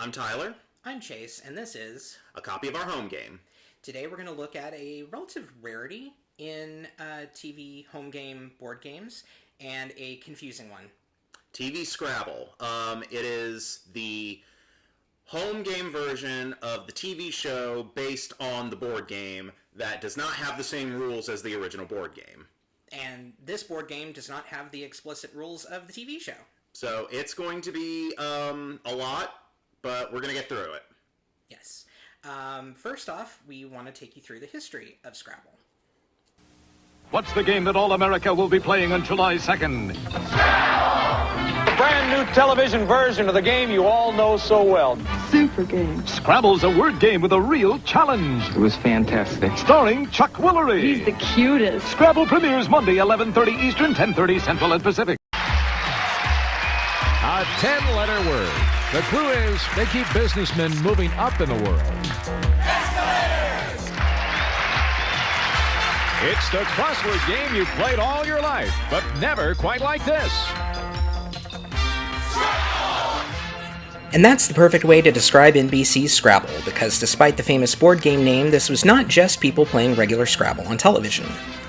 I'm Tyler. I'm Chase, and this is A copy of our home game. Today we're going to look at a relative rarity in TV home game board games, and a confusing one. TV Scrabble. It is the home game version of the TV show based on the board game that does not have the same rules as the original board game. And this board game does not have the explicit rules of the TV show. So it's going to be a lot, but we're going to get through it. Yes. First off, we want to take you through the history of Scrabble. What's the game that all America will be playing on July 2nd? Scrabble! The brand new television version of the game you all know so well. Super game. Scrabble's a word game with a real challenge. It was fantastic. Starring Chuck Willery. He's the cutest. Scrabble premieres Monday, 11:30 Eastern, 10:30 Central and Pacific. A 10-letter word. The clue is they keep businessmen moving up in the world. Escalators! It's the crossword game you've played all your life, but never quite like this. And that's the perfect way to describe NBC's Scrabble, because despite the famous board game name, this was not just people playing regular Scrabble on television.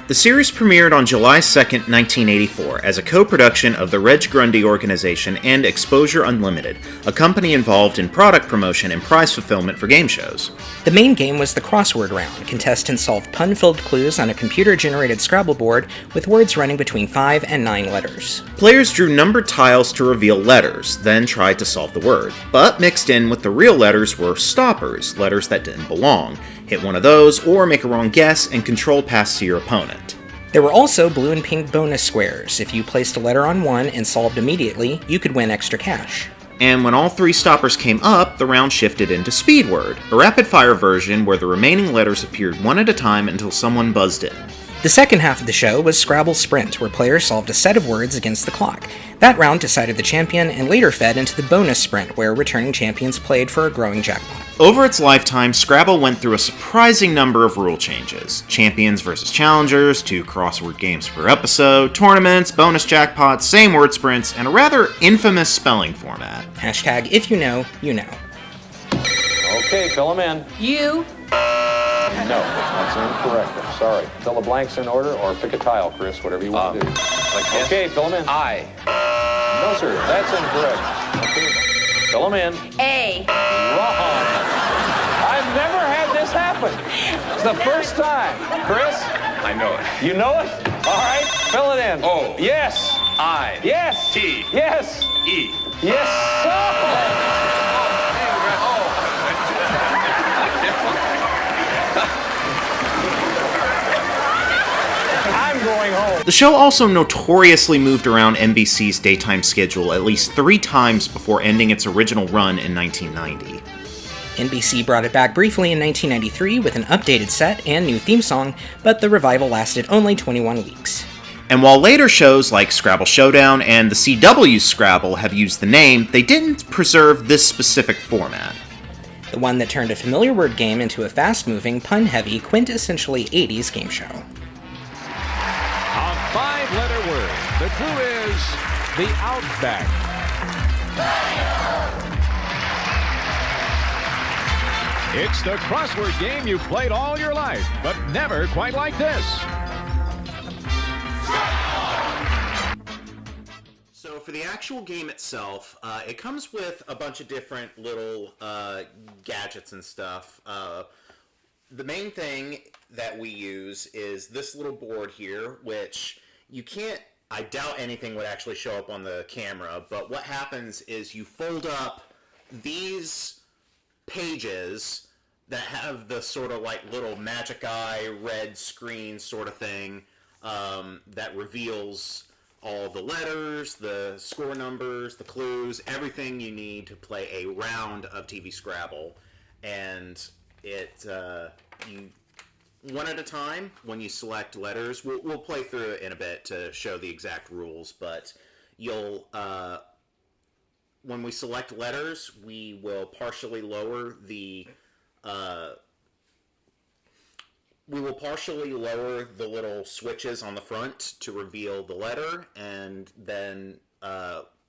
The series premiered on July 2nd, 1984, as a co-production of the Reg Grundy Organization and Exposure Unlimited, a company involved in product promotion and prize fulfillment for game shows. The main game was the crossword round. Contestants solved pun-filled clues on a computer-generated Scrabble board with words running between 5 and 9 letters. Players drew numbered tiles to reveal letters, then tried to solve the word. But mixed in with the real letters were stoppers, letters that didn't belong. Hit one of those, or make a wrong guess and control pass to your opponent. There were also blue and pink bonus squares. If you placed a letter on one and solved immediately, you could win extra cash. And when all 3 stoppers came up, the round shifted into Speed Word, a rapid-fire version where the remaining letters appeared one at a time until someone buzzed in. The second half of the show was Scrabble Sprint, where players solved a set of words against the clock. That round decided the champion and later fed into the bonus sprint, where returning champions played for a growing jackpot. Over its lifetime, Scrabble went through a surprising number of rule changes. Champions versus challengers, 2 crossword games per episode, tournaments, bonus jackpots, same word sprints, and a rather infamous spelling format. Hashtag if you know, you know. Okay, fill them in. You. No, that's incorrect. I'm sorry. Fill the blanks in order or pick a tile, Chris, whatever you want to do. Okay, fill them in. I. No, sir, that's incorrect. Okay. Fill them in. A. Wrong. I've never had this happen. It's the first time. Chris? I know it. You know it? All right, fill it in. O. Yes. I. Yes. T. Yes. E. Yes, sir. I'm going home. The show also notoriously moved around NBC's daytime schedule at least 3 times before ending its original run in 1990. NBC brought it back briefly in 1993 with an updated set and new theme song, but the revival lasted only 21 weeks. And while later shows like Scrabble Showdown and the CW Scrabble have used the name, they didn't preserve this specific format. The one that turned a familiar word game into a fast-moving, pun-heavy, quintessentially 80s game show. A 5-letter word. The clue is the Outback. It's the crossword game you've played all your life, but never quite like this. So for the actual game itself, it comes with a bunch of different little gadgets and stuff. The main thing that we use is this little board here, which you can't, I doubt anything would actually show up on the camera, but what happens is you fold up these pages that have the sort of like little magic eye red screen sort of thing that reveals all the letters, the score numbers, the clues, everything you need to play a round of TV Scrabble. And it, you, one at a time, when you select letters, we'll play through it in a bit to show the exact rules, but you'll, when we select letters, we will partially lower the, little switches on the front to reveal the letter, and then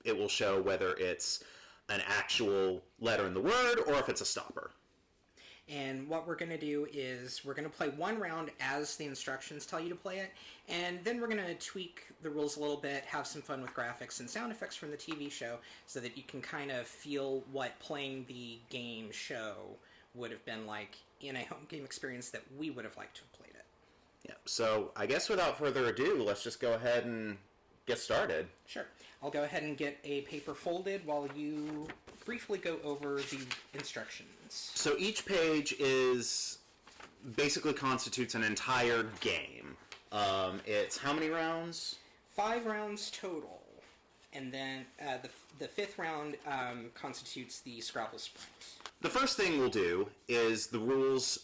it will show whether it's an actual letter in the word or if it's a stopper. And what we're going to do is we're going to play one round as the instructions tell you to play it, and then we're going to tweak the rules a little bit, have some fun with graphics and sound effects from the TV show so that you can kind of feel what playing the game show would have been like in a home game experience that we would have liked to have played it. Yeah, so I guess without further ado, let's just go ahead and get started. Sure. I'll go ahead and get a paper folded while you briefly go over the instructions. So each page basically constitutes an entire game. It's how many rounds? 5 rounds total. And then the 5th round constitutes the Scrabble sprint. The first thing we'll do is the rules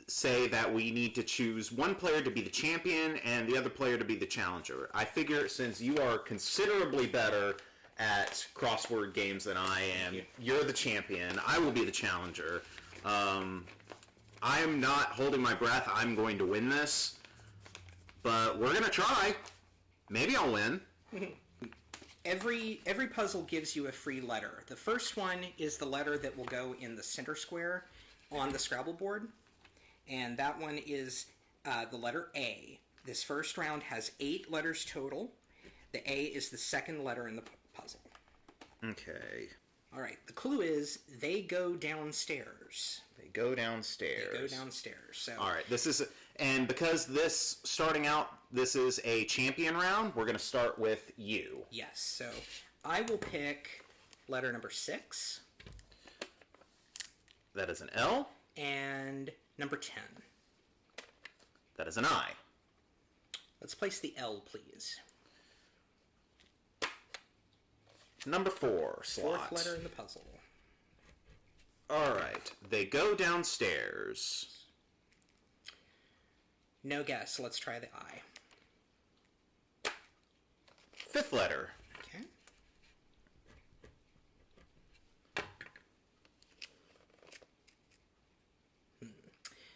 say that we need to choose one player to be the champion and the other player to be the challenger. I figure since you are considerably better at crossword games than I am, you're the champion, I will be the challenger. I am not holding my breath. I'm going to win this, but we're going to try. Maybe I'll win. Every puzzle gives you a free letter. The first one is the letter that will go in the center square on the Scrabble board, and that one is the letter A. This first round has 8 letters total. The A is the second letter in the puzzle. Okay. All right, the clue is they go downstairs. They go downstairs. They go downstairs. So. All right, and because starting out, this is a champion round, we're going to start with you. Yes, so I will pick letter number 6. That is an L. And number 10. That is an I. Let's place the L, please. Number 4 slot. 4th letter in the puzzle. All right. They go downstairs. No guess. Let's try the I. 5th letter. Okay.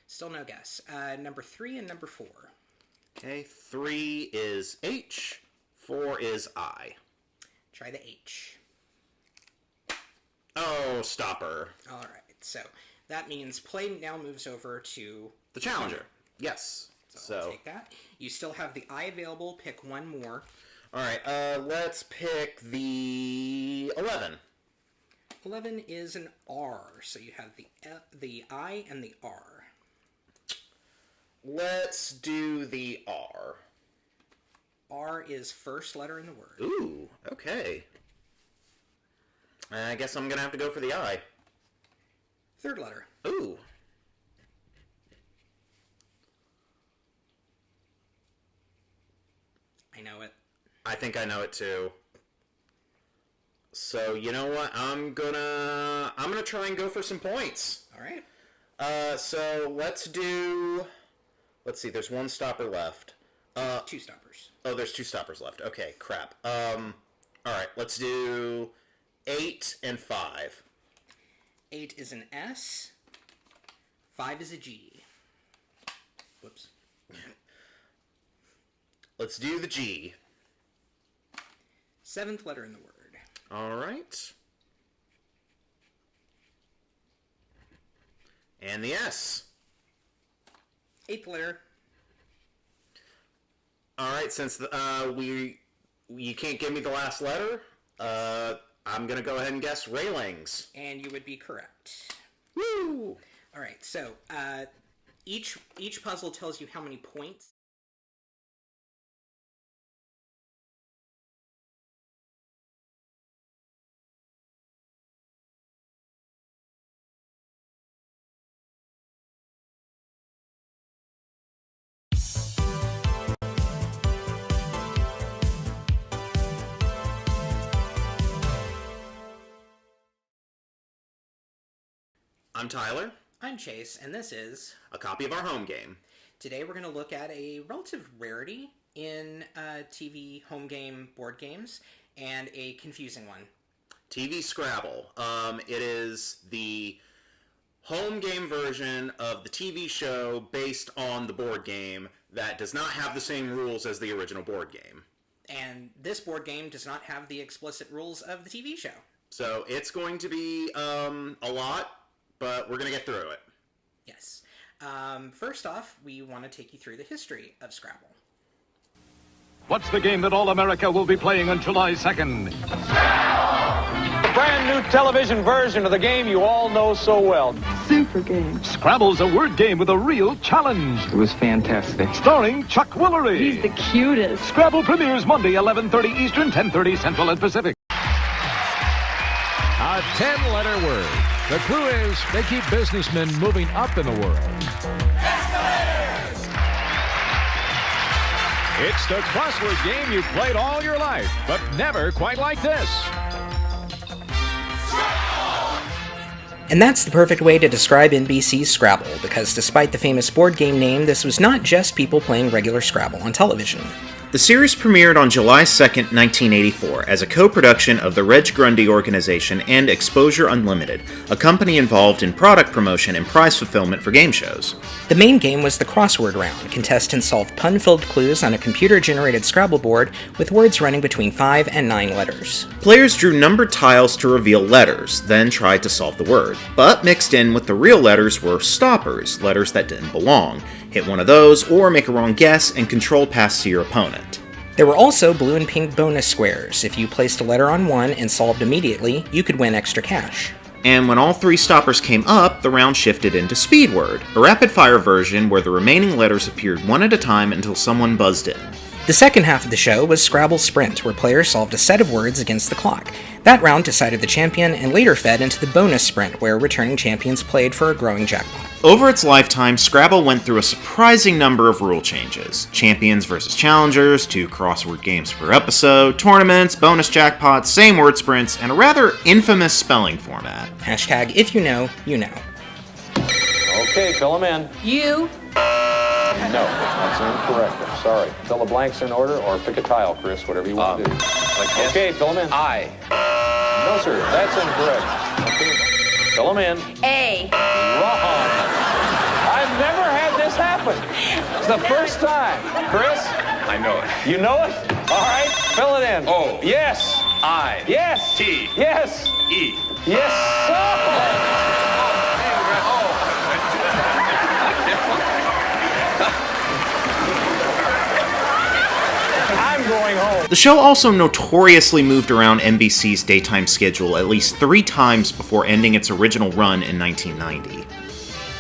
Still no guess. Number 3 and number 4. Okay. 3 is H. 4 is I. Try the H. Oh, stopper. All right. So that means play now moves over to The challenger. Yes. So I'll take that. You still have the I available. Pick one more. All right. Let's pick the 11. 11 is an R. So you have the I and the R. Let's do the R. R is first letter in the word. Ooh, okay. I guess I'm going to have to go for the I. 3rd letter. Ooh. I know it. I think I know it too. So, you know what? I'm gonna try and go for some points. All right. So let's see, there's 1 stopper left. 2 stoppers. Oh, there's 2 stoppers left. Okay, crap. Alright, let's do 8 and 5. 8 is an S. 5 is a G. Whoops. Let's do the G. 7th letter in the word. Alright. And the S. 8th letter. Alright, since you can't give me the last letter, I'm gonna go ahead and guess railings. And you would be correct. Woo! All right, so each puzzle tells you how many points. I'm Tyler. I'm Chase, and this is A copy of our home game. Today we're going to look at a relative rarity in TV home game board games, and a confusing one. TV Scrabble. It is the home game version of the TV show based on the board game that does not have the same rules as the original board game. And this board game does not have the explicit rules of the TV show. So it's going to be a lot, but we're going to get through it. Yes. First off, we want to take you through the history of Scrabble. What's the game that all America will be playing on July 2nd? The brand new television version of the game you all know so well. Super game. Scrabble's a word game with a real challenge. It was fantastic. Starring Chuck Willery. He's the cutest. Scrabble premieres Monday, 11:30 Eastern, 10:30 Central and Pacific. A 10-letter word. The clue is they keep businessmen moving up in the world. It's the crossword game you've played all your life, but never quite like this. And that's the perfect way to describe NBC's Scrabble, because despite the famous board game name, this was not just people playing regular Scrabble on television. The series premiered on July 2nd, 1984, as a co-production of the Reg Grundy Organization and Exposure Unlimited, a company involved in product promotion and prize fulfillment for game shows. The main game was the crossword round. Contestants solved pun-filled clues on a computer-generated Scrabble board with words running between 5 and 9 letters. Players drew numbered tiles to reveal letters, then tried to solve the word. But mixed in with the real letters were stoppers, letters that didn't belong. Hit one of those, or make a wrong guess and control pass to your opponent. There were also blue and pink bonus squares. If you placed a letter on one and solved immediately, you could win extra cash. And when all 3 stoppers came up, the round shifted into Speed Word, a rapid-fire version where the remaining letters appeared one at a time until someone buzzed in. The second half of the show was Scrabble Sprint, where players solved a set of words against the clock. That round decided the champion and later fed into the bonus sprint, where returning champions played for a growing jackpot. Over its lifetime, Scrabble went through a surprising number of rule changes. Champions versus challengers, 2 crossword games per episode, tournaments, bonus jackpots, same word sprints, and a rather infamous spelling format. Hashtag if you know, you know. Okay, fill them in. You. No, that's incorrect. I'm sorry. Fill the blanks in order or pick a tile, Chris, whatever you want to do. Okay, fill them in. I. No, sir, that's incorrect. Okay. Fill them in. A. Wrong. I've never had this happen. It's the first time. Chris? I know it. You know it? All right, fill it in. O. Yes. I. Yes. T. Yes. E. Yes, sir. I'm going home. The show also notoriously moved around NBC's daytime schedule at least 3 times before ending its original run in 1990.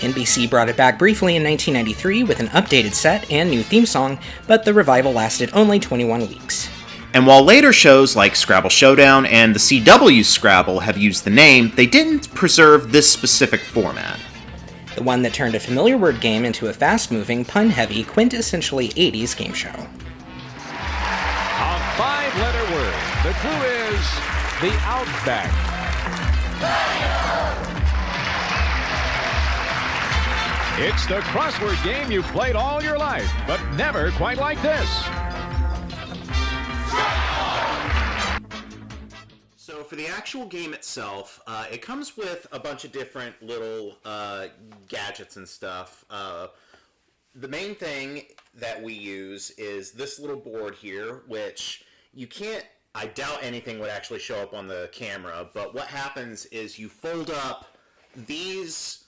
NBC brought it back briefly in 1993 with an updated set and new theme song, but the revival lasted only 21 weeks. And while later shows like Scrabble Showdown and the CW's Scrabble have used the name, they didn't preserve this specific format. The one that turned a familiar word game into a fast-moving, pun-heavy, quintessentially 80s game show. A 5-letter word. The clue is the Outback. It's the crossword game you've played all your life, but never quite like this. So for the actual game itself, it comes with a bunch of different little gadgets and stuff. The main thing that we use is this little board here, which you can't, I doubt anything would actually show up on the camera, but what happens is you fold up these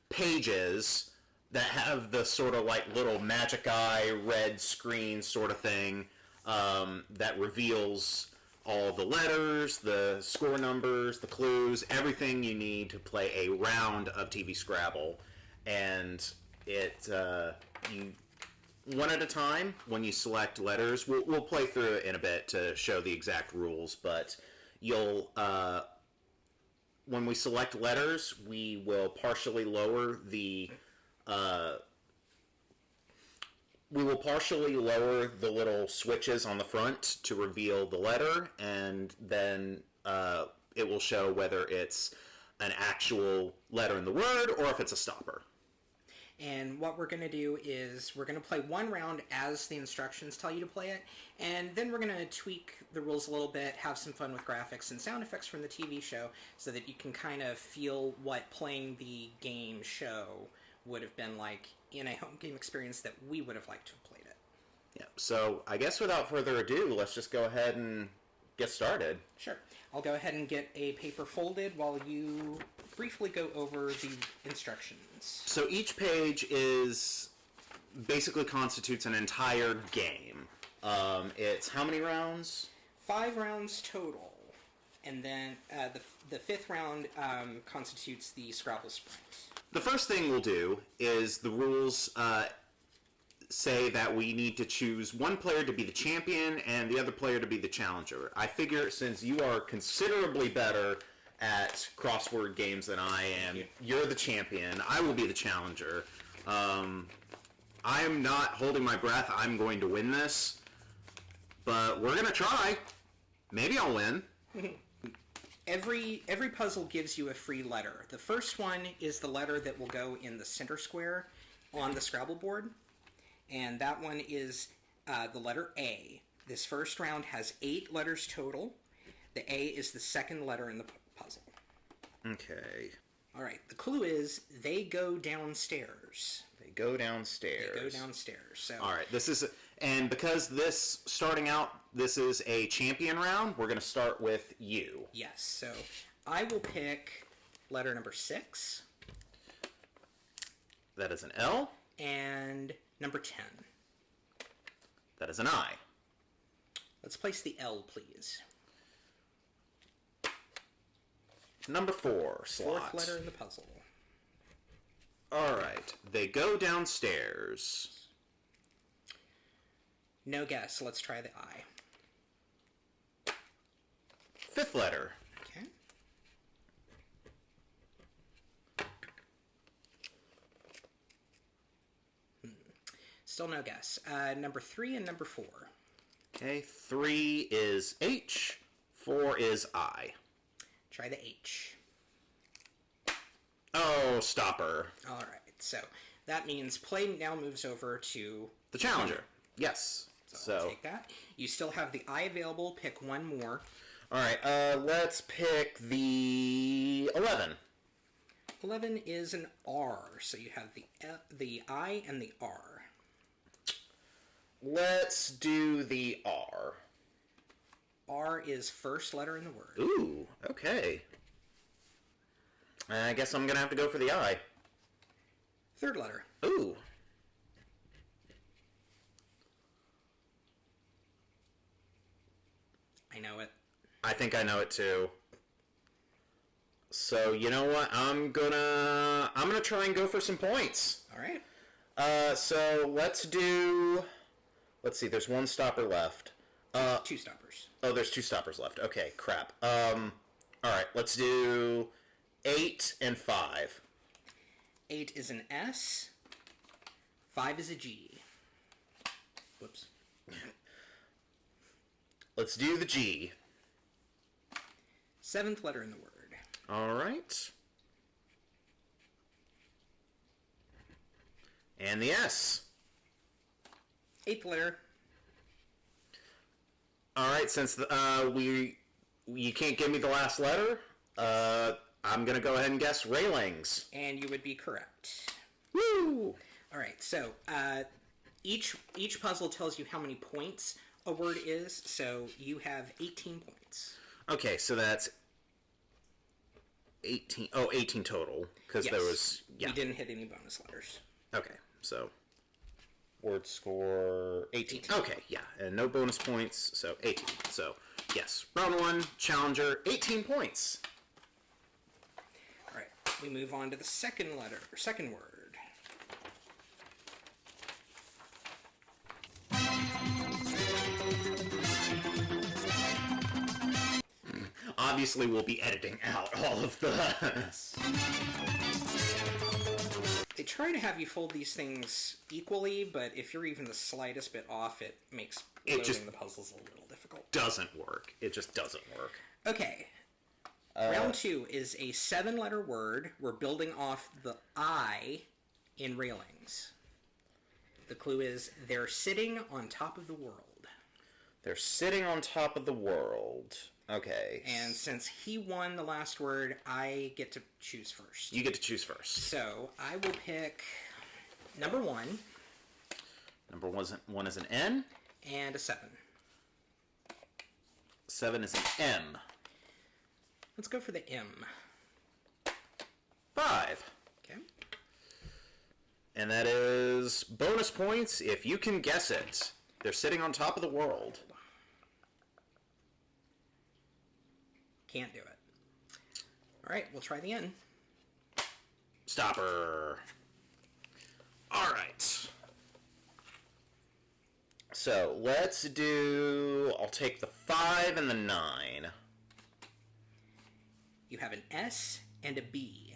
pages that have the sort of like little magic eye red screen sort of thing that reveals all the letters, the score numbers, the clues, everything you need to play a round of TV Scrabble. And it, you, one at a time, when you select letters, we'll play through it in a bit to show the exact rules, but you'll, when we select letters, we will partially lower the, little switches on the front to reveal the letter, and then it will show whether it's an actual letter in the word or if it's a stopper. And what we're going to do is we're going to play one round as the instructions tell you to play it, and then we're going to tweak the rules a little bit, have some fun with graphics and sound effects from the TV show so that you can kind of feel what playing the game show would have been like in a home game experience that we would have liked to have played it. Yeah, so I guess without further ado, let's just go ahead and get started. Sure. I'll go ahead and get a paper folded while you briefly go over the instructions. So each page basically constitutes an entire game. It's how many rounds? 5 rounds total. And then the 5th round constitutes the Scrabble sprint. The first thing we'll do is the rules say that we need to choose one player to be the champion and the other player to be the challenger. I figure since you are considerably better at crossword games than I am, you're the champion, I will be the challenger. I am not holding my breath. I'm going to win this, but we're going to try. Maybe I'll win. Every puzzle gives you a free letter. The first one is the letter that will go in the center square on the Scrabble board. And that one is the letter A. This first round has 8 letters total. The A is the second letter in the puzzle. Okay. All right. The clue is they go downstairs. They go downstairs. They go downstairs. So. All right. And because starting out, this is a champion round, we're going to start with you. Yes. So I will pick letter number 6. That is an L. And number 10. That is an I. Let's place the L, please. Number 4 slot. 4th letter in the puzzle. All right. They go downstairs. No guess. Let's try the I. 5th letter. Okay. Still no guess. Number 3 and number 4. Okay. 3 is H. 4 is I. Try the H. Oh, stopper. All right. So that means play now moves over to The challenger. Yes. So I'll take that. You still have the I available. Pick one more. All right. Let's pick the 11. 11 is an R. So you have the I and the R. Let's do the R. R is first letter in the word. Ooh, okay. I guess I'm going to have to go for the I. 3rd letter. Ooh. I know it. I think I know it too. So, you know what? I'm gonna try and go for some points. All right. So let's see, there's 1 stopper left. 2 stoppers. Oh, there's 2 stoppers left. Okay, crap. All right, let's do 8 and 5. 8 is an S. 5 is a G. Whoops. Let's do the G. 7th letter in the word. All right. And the S. 8th letter. All right, since you can't give me the last letter, I'm going to go ahead and guess railings. And you would be correct. Woo! All right, so each puzzle tells you how many points a word is, so you have 18 points. Okay, so that's 18. Oh, 18 total, because Yes. there was... Yeah. We didn't hit any bonus letters. Okay, so word score 18. Okay, yeah, and no bonus points, so 18. So, yes, round 1, challenger, 18 points. All right, we move on to the second word. Obviously, we'll be editing out all of the... They try to have you fold these things equally, but if you're even the slightest bit off, it makes loading the puzzles a little difficult. Doesn't work. It just doesn't work. Okay. Round 2 is a 7-letter word. We're building off the I in railings. The clue is they're sitting on top of the world. They're sitting on top of the world. Okay. And since he won the last word, I get to choose first. You get to choose first. So I will pick number 1. Number 1 is an N. And a 7. 7 is an M. Let's go for the M. 5. Okay. And that is bonus points if you can guess it. They're sitting on top of the world. Can't do it. All right, we'll try the N. Stopper. All right. So let's do... I'll take the 5 and the 9. You have an S and a B.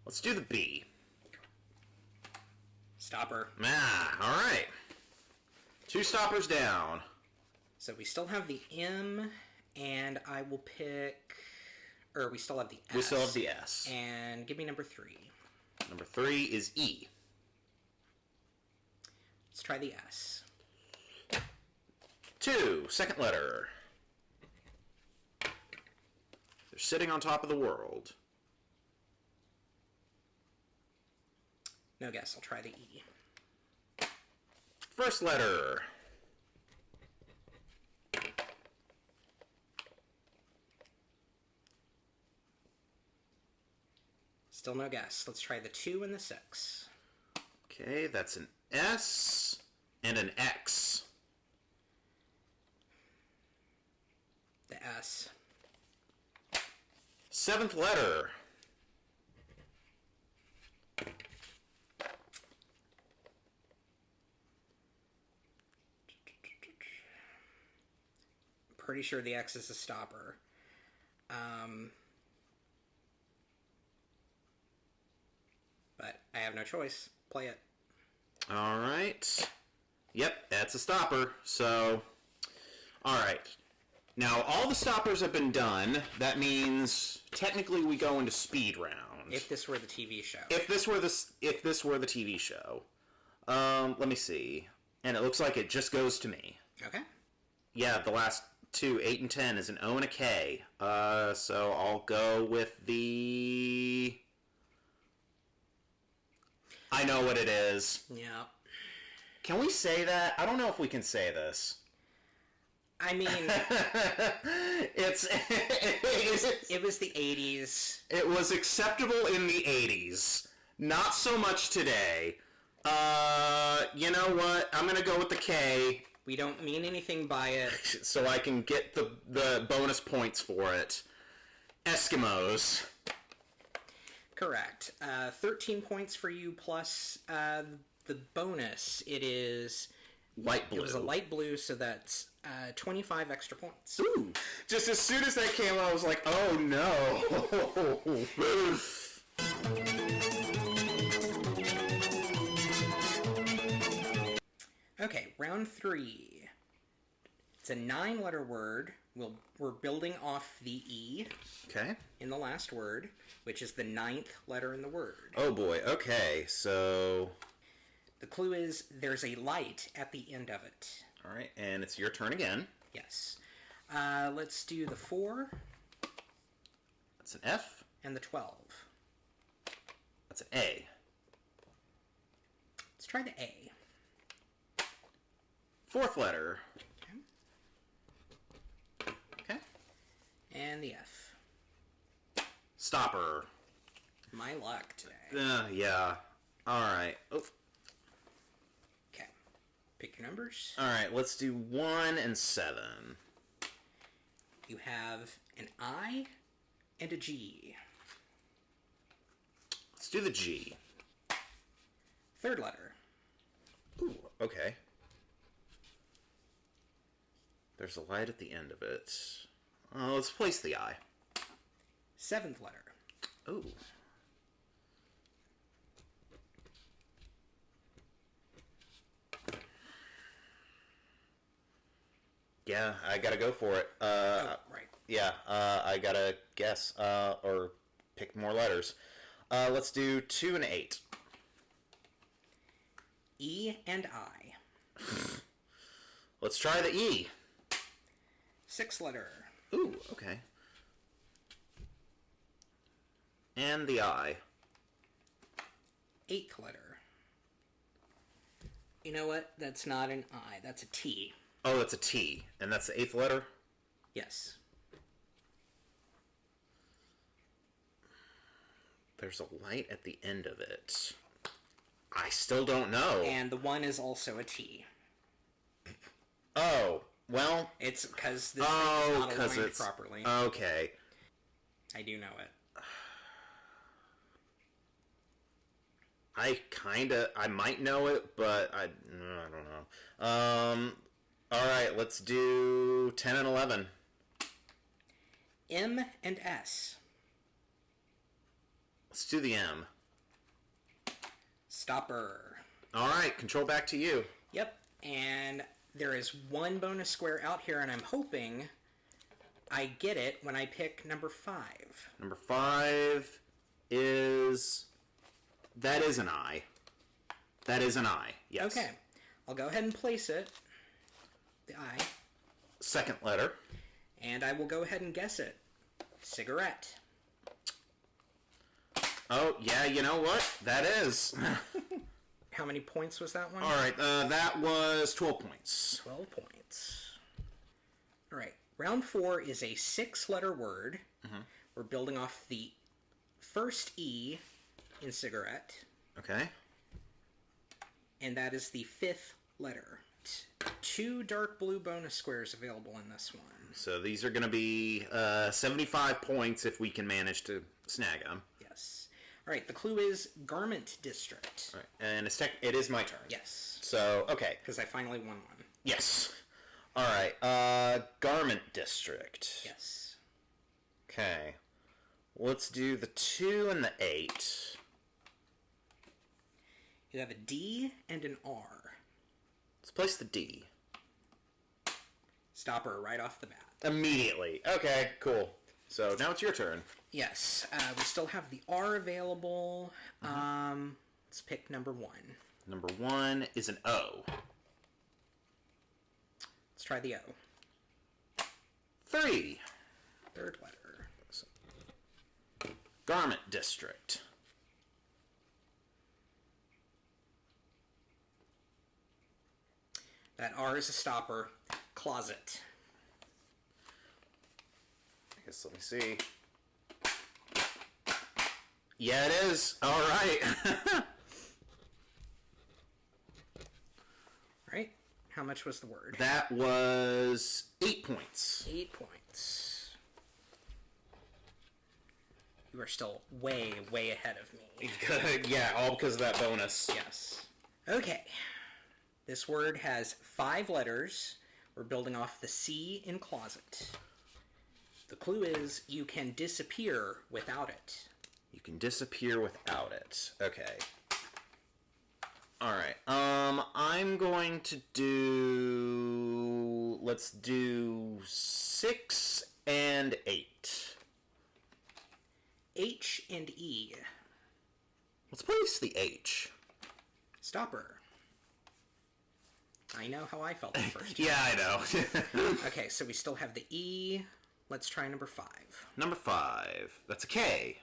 Let's do the B. Stopper. All right. 2 stoppers down. So we still have the M, and I will pick... Or we still have the S. We still have the S. And give me number 3. Number 3 is E. Let's try the S. 2, second letter. They're sitting on top of the world. No guess, I'll try the E. First letter. Still no guess. Let's try the 2 and the 6. Okay, that's an S and an X. The S. 7th letter. Pretty sure the X is a stopper. But I have no choice. Play it. All right. Yep, that's a stopper. So, all right. Now, all the stoppers have been done. That means technically we go into speed round. If this were the TV show. If this were the TV show. Let me see. And it looks like it just goes to me. Okay. Yeah, the last 2, 8 and 10, is an O and a K. So I'll go with the... I know what it is. Yeah. Can we say that? I don't know if we can say this. I mean... It was the 80s. It was acceptable in the 80s. Not so much today. You know what? I'm gonna go with the K. We don't mean anything by it. So I can get the bonus points for it. Eskimos. Correct. 13 points for you plus the bonus. It is... Light blue. It was a light blue, so that's 25 extra points. Ooh. Just as soon as that came out, I was like, oh no. Okay, round 3. It's a 9-letter word. We're building off the E Okay. in the last word, which is the 9th letter in the word. Oh boy, okay, so... The clue is there's a light at the end of it. Alright, and it's your turn again. Yes. Let's do the 4 That's an F. and the 12. That's an A. Let's try the A. 4th letter. Okay. Okay. And the F. Stopper. My luck today. Yeah. Alright. Oh. Okay. Pick your numbers. Alright, let's do 1 and 7. You have an I and a G. Let's do the G. 3rd letter. Ooh, okay. There's a light at the end of it. Let's place the I. 7th letter. Ooh. Yeah, I gotta go for it. Right. Yeah, I gotta guess, or pick more letters. Let's do 2 and 8. E and I. Let's try the E. 6th letter. Ooh, okay. And the I. 8th letter. You know what? That's not an I. That's a T. Oh, that's a T, and that's the 8th letter? Yes. There's a light at the end of it. I still don't know. And the 1 is also a T. Oh, well... It's because this thing is not aligned properly. Okay. I do know it. I might know it, but I don't know. Alright, let's do 10 and 11. M and S. Let's do the M. Stopper. Alright, control back to you. Yep, and there is 1 bonus square out here, and I'm hoping I get it when I pick number 5. Number 5 is... That is an I. That is an I, yes. Okay, I'll go ahead and place it. The I. 2nd letter. And I will go ahead and guess it. Cigarette. Oh, yeah, you know what? That is. How many points was that one? Alright, that was 12 points. 12 points. Alright, round 4 is a 6-letter word. Mm-hmm. We're building off the first E in cigarette. Okay. And that is the 5th letter. 2 dark blue bonus squares available in this one. So these are going to be 75 points if we can manage to snag them. Yes. Alright, the clue is Garment District. All right. And it is my turn. Yes. So, okay. Because I finally won one. Yes. Alright, Garment District. Yes. Okay. Let's do the 2 and the 8. You have a D and an R. Let's place the D. Stopper right off the bat. Immediately. Okay, cool. So now it's your turn. Yes, we still have the R available. Let's pick number 1. Number 1 is an O. Let's try the O. 3. 3rd letter. Garment District. That R is a stopper. Closet. I guess let me see. Yeah, it is. All right. Right? How much was the word? That was 8 points. 8 points. You are still way, way ahead of me. Yeah, all because of that bonus. Yes. Okay. This word has 5 letters. We're building off the C in closet. The clue is you can disappear without it. You can disappear without it. Okay. Alright. I'm going to do... Let's do 6 and 8. H and E. Let's place the H. Stopper. I know how I felt the first time. Yeah, I know. Okay, so we still have the E. Let's try number 5. Number 5. That's a K.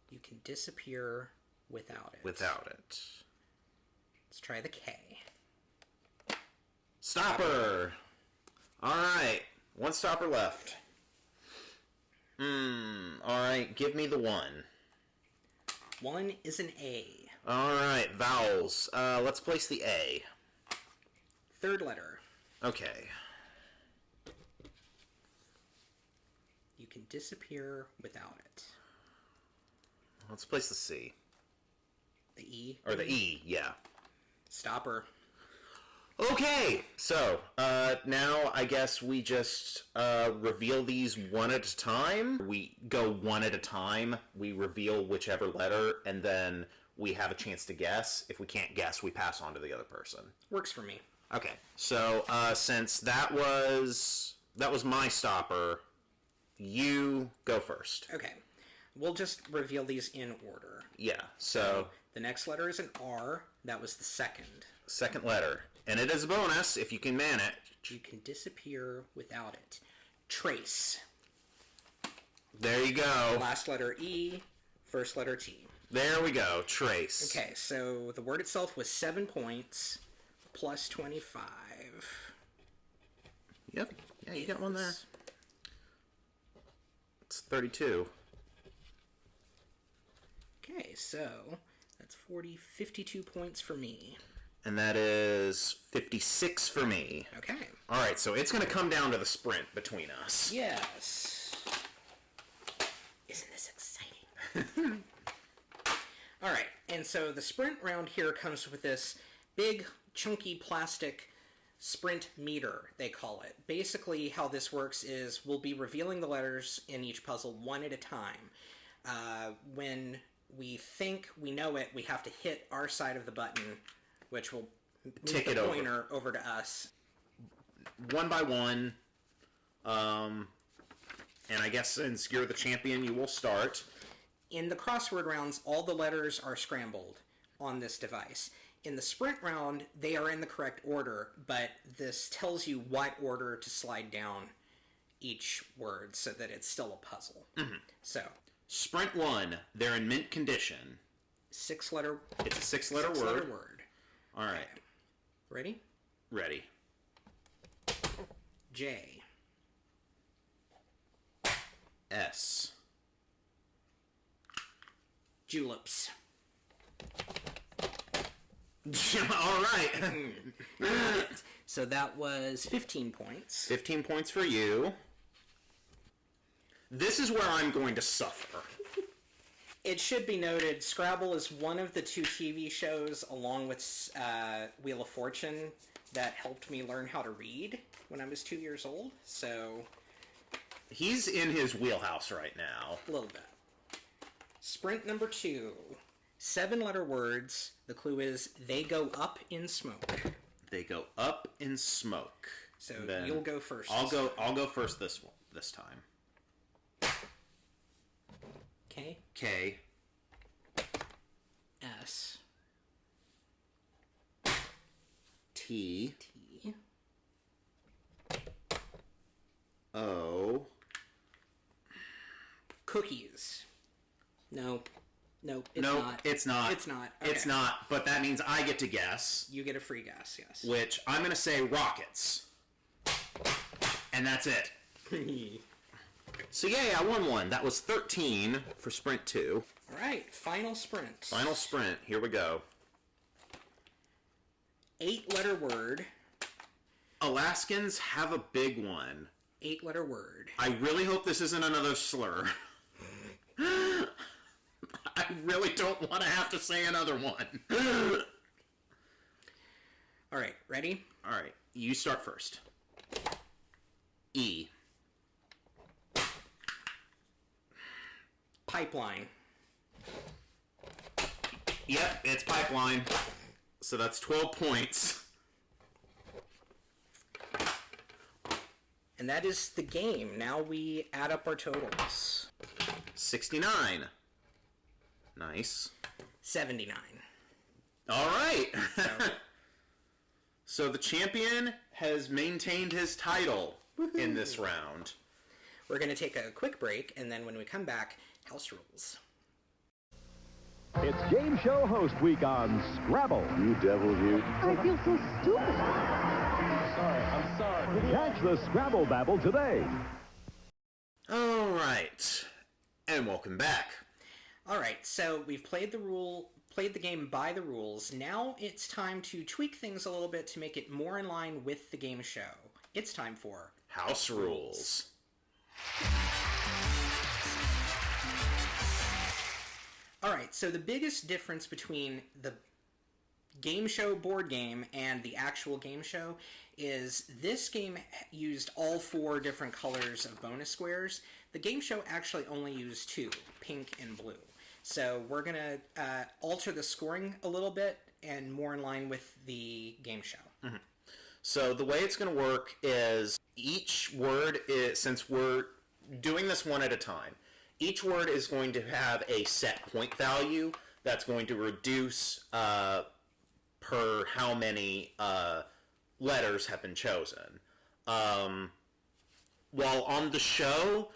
You can disappear without it. Without it. Let's try the K. Stopper. Alright. 1 stopper left. Alright, give me the 1. 1 is an A. Alright, vowels. Let's place the A. 3rd letter. Okay. You can disappear without it. Let's place the C. The E. Or the E, yeah. Stopper. Okay, so, now I guess we just, reveal these one at a time. We go one at a time, we reveal whichever letter, and then we have a chance to guess. If we can't guess, we pass on to the other person. Works for me. Okay, so, since that was my stopper, you go first. Okay. We'll just reveal these in order. Yeah, so... The next letter is an R. That was the 2nd. 2nd letter. And it is a bonus if you can man it. You can disappear without it. Trace. There you go. Last letter E. First letter T. There we go. Trace. Okay, so the word itself was 7 points. plus 25. Yep. Yeah, you got one there. It's 32. Okay, so that's 52 points for me. And that is 56 for me. Okay. All right, so it's going to come down to the sprint between us. Yes. Isn't this exciting? All right, and so the sprint round here comes with this big, chunky plastic sprint meter, they call it. Basically, how this works is we'll be revealing the letters in each puzzle one at a time. When we think we know it, we have to hit our side of the button, which will move Tick the it over. pointer over to us. One by one. And I guess since you're the champion, you will start. In the crossword rounds, all the letters are scrambled on this device. In the sprint round, they are in the correct order, but this tells you what order to slide down each word so that it's still a puzzle. Mm-hmm. So, Sprint 1, they're in mint condition. It's a six-letter word. All right. Ready? Ready. J. S. Juleps. All right. So that was 15 points. 15 points for you. This is where I'm going to suffer. It should be noted, Scrabble is one of the 2 TV shows, along with Wheel of Fortune, that helped me learn how to read when I was 2 years old. So, He's in his wheelhouse right now. a little bit. Sprint number 2. 7-letter words. The clue is they go up in smoke. They go up in smoke. So Then you'll go first. I'll go first this time. Okay. K. S. T. T. O. Cookies. No, it's Nope, not. it's not. It's not. It's Okay. not, but that means I get to guess, You get a free guess, yes. which I'm going to say rockets. And that's it. So yay, I won one. That was 13 for Sprint 2. All right, final sprint. Final sprint. Here we go. 8-letter word. Alaskans have a big one. 8-letter word. I really hope this isn't another slur. I really don't want to have to say another one. All right, ready? All right, you start first. E. Pipeline. Yep, it's pipeline. So that's 12 points. And that is the game. Now we add up our totals. 69. Nice. 79. All right. So the champion has maintained his title in this round. We're going to take a quick break, and then when we come back, house rules. It's Game Show Host Week on Scrabble. You devil, you. I feel so stupid. I'm sorry. Catch the Scrabble Babble today. All right. And welcome back. All right, so we've played the game by the rules. Now it's time to tweak things a little bit to make it more in line with the game show. It's time for House rules. All right, so the biggest difference between the game show board game and the actual game show is this game used all 4 different colors of bonus squares. The game show actually only used 2, pink and blue. So we're going to alter the scoring a little bit and more in line with the game show. Mm-hmm. So the way it's going to work is each word is, since we're doing this one at a time, each word is going to have a set point value that's going to reduce per how many letters have been chosen. While on the show,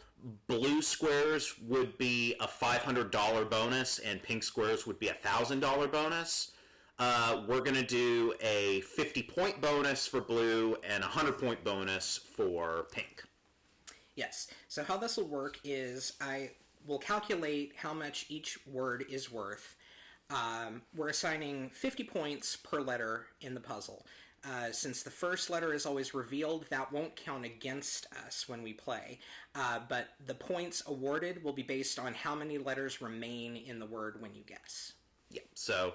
blue squares would be a $500 bonus and pink squares would be a $1,000 bonus. we're going to do a 50-point bonus for blue and a 100-point bonus for pink. Yes. So how this will work is I will calculate how much each word is worth. We're assigning 50 points per letter in the puzzle. Since the first letter is always revealed, that won't count against us when we play. But the points awarded will be based on how many letters remain in the word when you guess. Yeah. So,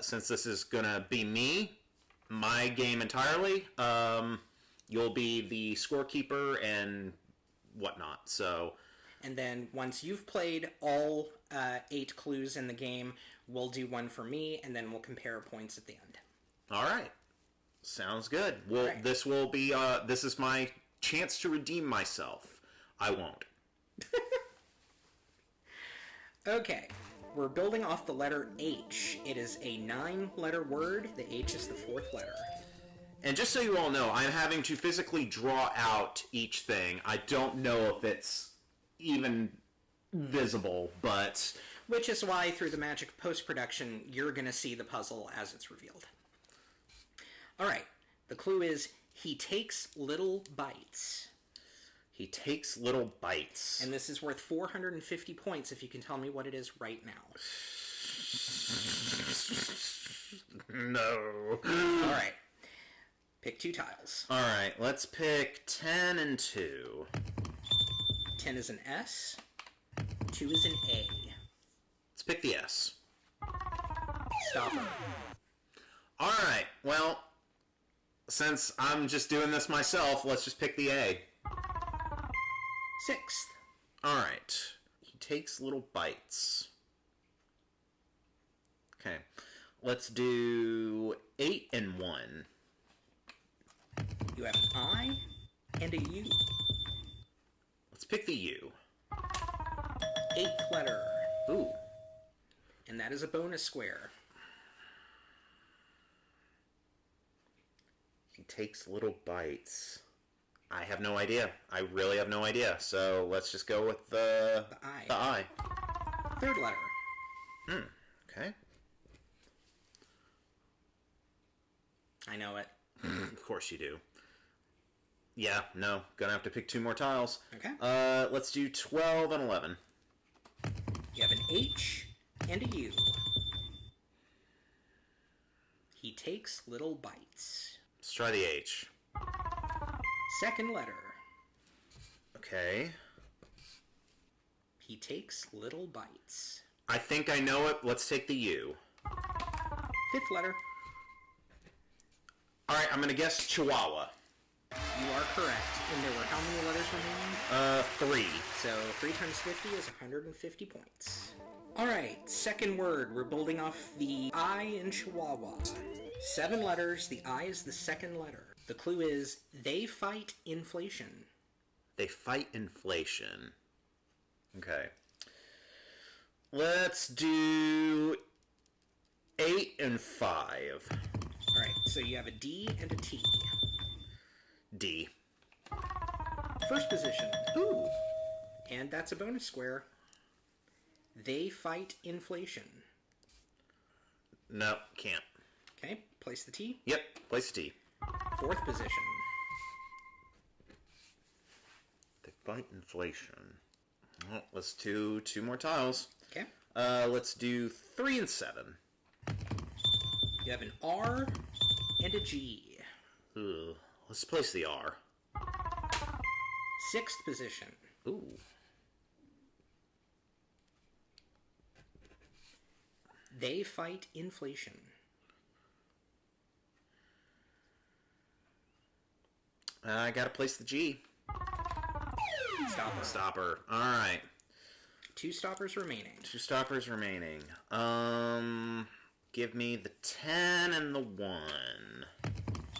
since this is going to be me, my game entirely, you'll be the scorekeeper and whatnot. So, and then once you've played all 8 clues in the game, we'll do one for me, and then we'll compare points at the end. All right. Sounds good. Well, right. This will be, this is my chance to redeem myself. I won't. Okay. We're building off the letter H. It is a 9-letter word. The H is the 4th letter. And just so you all know, I'm having to physically draw out each thing. I don't know if it's even visible, but... Which is why, through the magic of post-production, you're going to see the puzzle as it's revealed. Alright, the clue is, he takes little bites. He takes little bites. And this is worth 450 points if you can tell me what it is right now. No. Alright. Pick 2 tiles. Alright, let's pick 10 and 2. 10 is an S. 2 is an A. Let's pick the S. Stopper. Alright, well, since I'm just doing this myself, let's just pick the A. 6th. Alright. He takes little bites. Okay. Let's do 8 and 1. You have an I and a U. Let's pick the U. 8th letter. Ooh. And that is a bonus square. He takes little bites. I have no idea. I really have no idea. So let's just go with the I. The I. 3rd letter. Okay. I know it. Of course you do. Yeah, no. Gonna have to pick 2 more tiles. Okay. Let's do 12 and 11. You have an H and a U. He takes little bites. Let's try the H. 2nd letter. Okay. He takes little bites. I think I know it. Let's take the U. 5th letter. Alright, I'm gonna guess Chihuahua. You are correct. And there were how many letters remaining? 3. So 3 times 50 is 150 points. Alright, 2nd word. We're building off the I in Chihuahua. 7 letters. The I is the 2nd letter. The clue is, they fight inflation. They fight inflation. Okay. Let's do 8 and 5. Alright, so you have a D and a T. D. 1st position. Ooh. And that's a bonus square. They fight inflation. No, can't. Okay, place the T. Yep, place the T. 4th position. They fight inflation. Well, let's do 2 more tiles. Okay. Let's do 3 and 7. You have an R and a G. Ugh. Let's place the R. 6th position. Ooh. They fight inflation. I gotta place the G. Stopper. Stopper. Alright. 2 stoppers remaining. 2 stoppers remaining. Give me the 10 and the 1.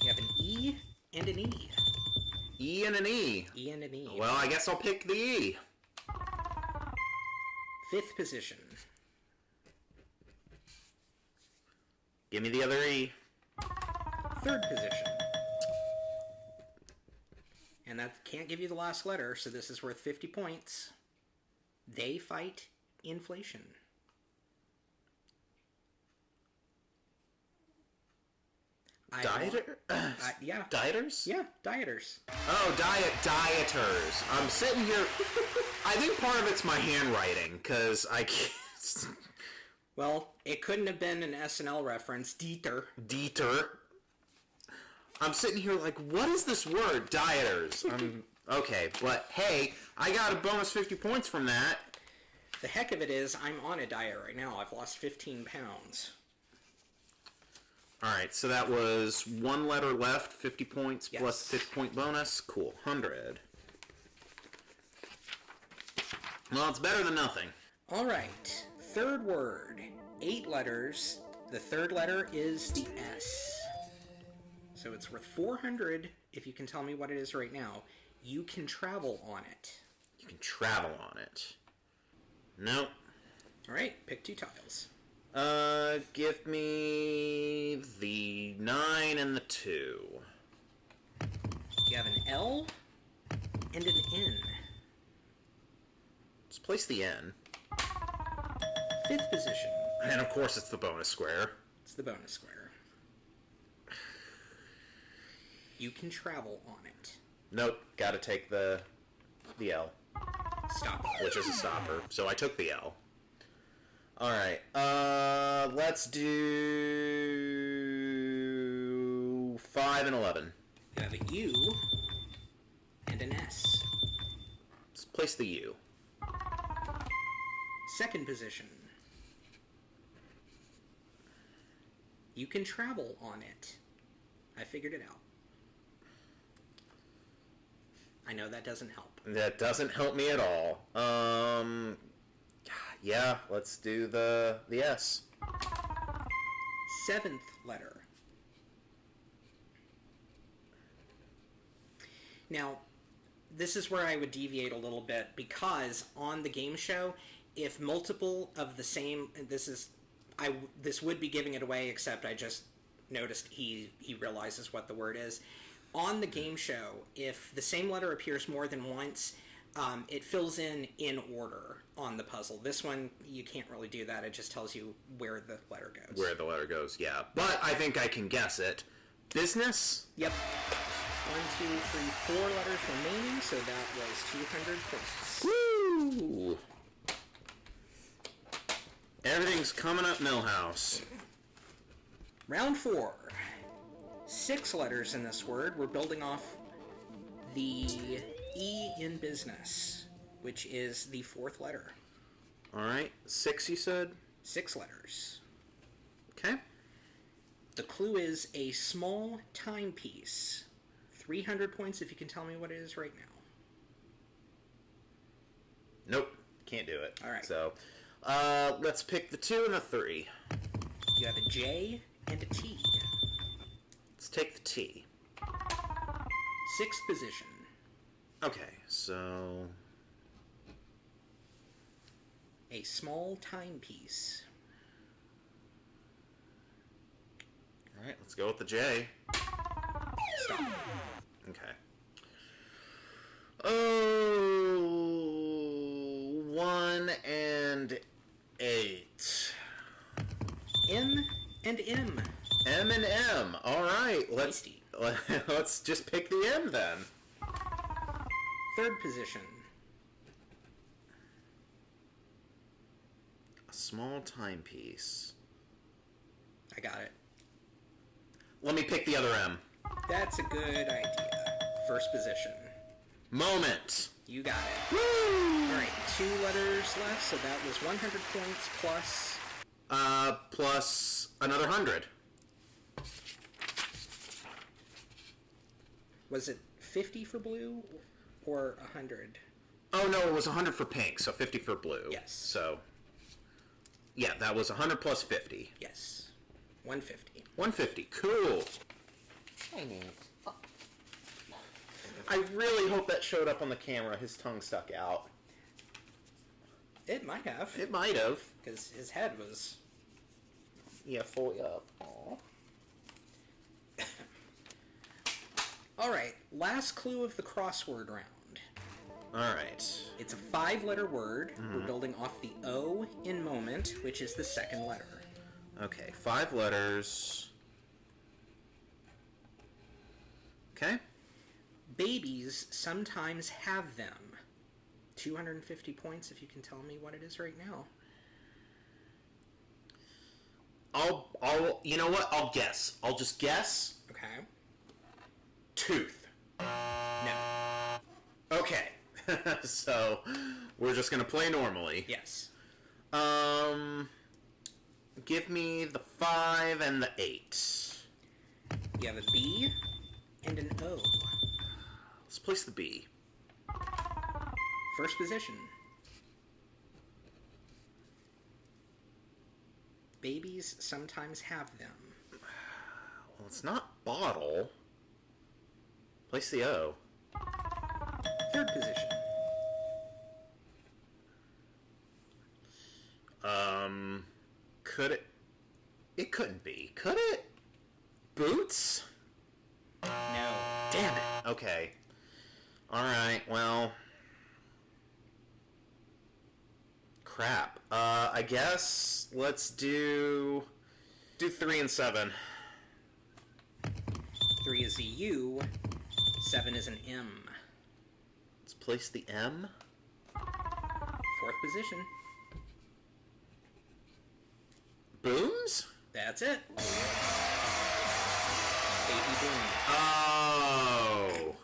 You have an E and an E. E and an E. E and an E. Well, I guess I'll pick the E. 5th position. Give me the other E. 3rd position. And that can't give you the last letter, so this is worth 50 points. They fight inflation. Dieter? Yeah. Dieters? Yeah, dieters. Oh, dieters. I'm sitting here. I think part of it's my handwriting, because I can't. Well, it couldn't have been an SNL reference. Dieter. I'm sitting here like, what is this word? Dieters. Okay, but hey, I got a bonus 50 points from that. The heck of it is, I'm on a diet right now. I've lost 15 pounds. Alright, so that was one letter left, 50 points plus 50 point bonus. Cool, 100. Well, it's better than nothing. Alright, third word. 8 letters. The third letter is the S. So it's worth 400 if you can tell me what it is right now. You can travel on it. You can travel on it. Nope. Alright, pick 2 tiles. Give me the 9 and the 2. You have an L and an N. Let's place the N. 5th position. And of course it's the bonus square. It's the bonus square. You can travel on it. Nope, gotta take the L. Stopper. Which is a stopper. So I took the L. Alright, let's do 5 and 11. You have a U and an S. Let's place the U. 2nd position. You can travel on it. I figured it out. I know that doesn't help. That doesn't help me at all. Yeah, let's do the S. 7th letter. Now, this is where I would deviate a little bit, because on the game show, if multiple of the same, this would be giving it away, except I just noticed he realizes what the word is. On the game show, if the same letter appears more than once, it fills in order on the puzzle. This one, you can't really do that. It just tells you where the letter goes. Where the letter goes, yeah. But I think I can guess it. Business? Yep. 1, 2, 3, 4 letters remaining, so that was 200 points. Woo! Everything's coming up Millhouse. Round 4. 6 letters in this word. We're building off the E in business, which is the 4th letter. Alright, 6 you said? 6 letters. Okay. The clue is a small timepiece. 300 points if you can tell me what it is right now. Nope, can't do it. Alright. So, let's pick the 2 and the 3. You have a J and a T. Let's take the T. 6th position. Okay, so... A small timepiece. Alright, let's go with the J. Stop. Okay. Oh, 1 and 8. M and M. M and M. Alright, let's just pick the M then. 3rd position. A small timepiece. I got it. Let me pick the other M. That's a good idea. 1st position. Moment. You got it. Woo! Alright, 2 letters left, so that was 100 points plus... Plus another 100. Was it 50 for blue or 100? Oh no, it was 100 for pink, so 50 for blue. Yes. So, yeah, that was 100 plus 50. Yes. 150. 150, cool. I really hope that showed up on the camera. His tongue stuck out. It might have. It might have. Because his head was... Yeah, fully up. Aww. Alright, last clue of the crossword round. Alright. It's a 5-letter word. We're building off the O in moment, which is the 2nd letter. Okay, 5 letters. Okay. Babies sometimes have them. 250 points if you can tell me what it is right now. You know what? I'll guess. I'll just guess. Okay. Tooth. No. Okay. So, we're just gonna play normally. Yes. Give me the 5 and the 8. You have a B and an O. Let's place the B. First position. Babies sometimes have them. Well, it's not bottle. Place the O. Third position. Could it? It couldn't be. Could it? Boots? No. Damn it. Okay. Alright, well. Crap. I guess let's do 3 and 7. 3 is a U. 7 is an M. Let's place the M. Fourth position. Booms? That's it. Baby boom. Oh.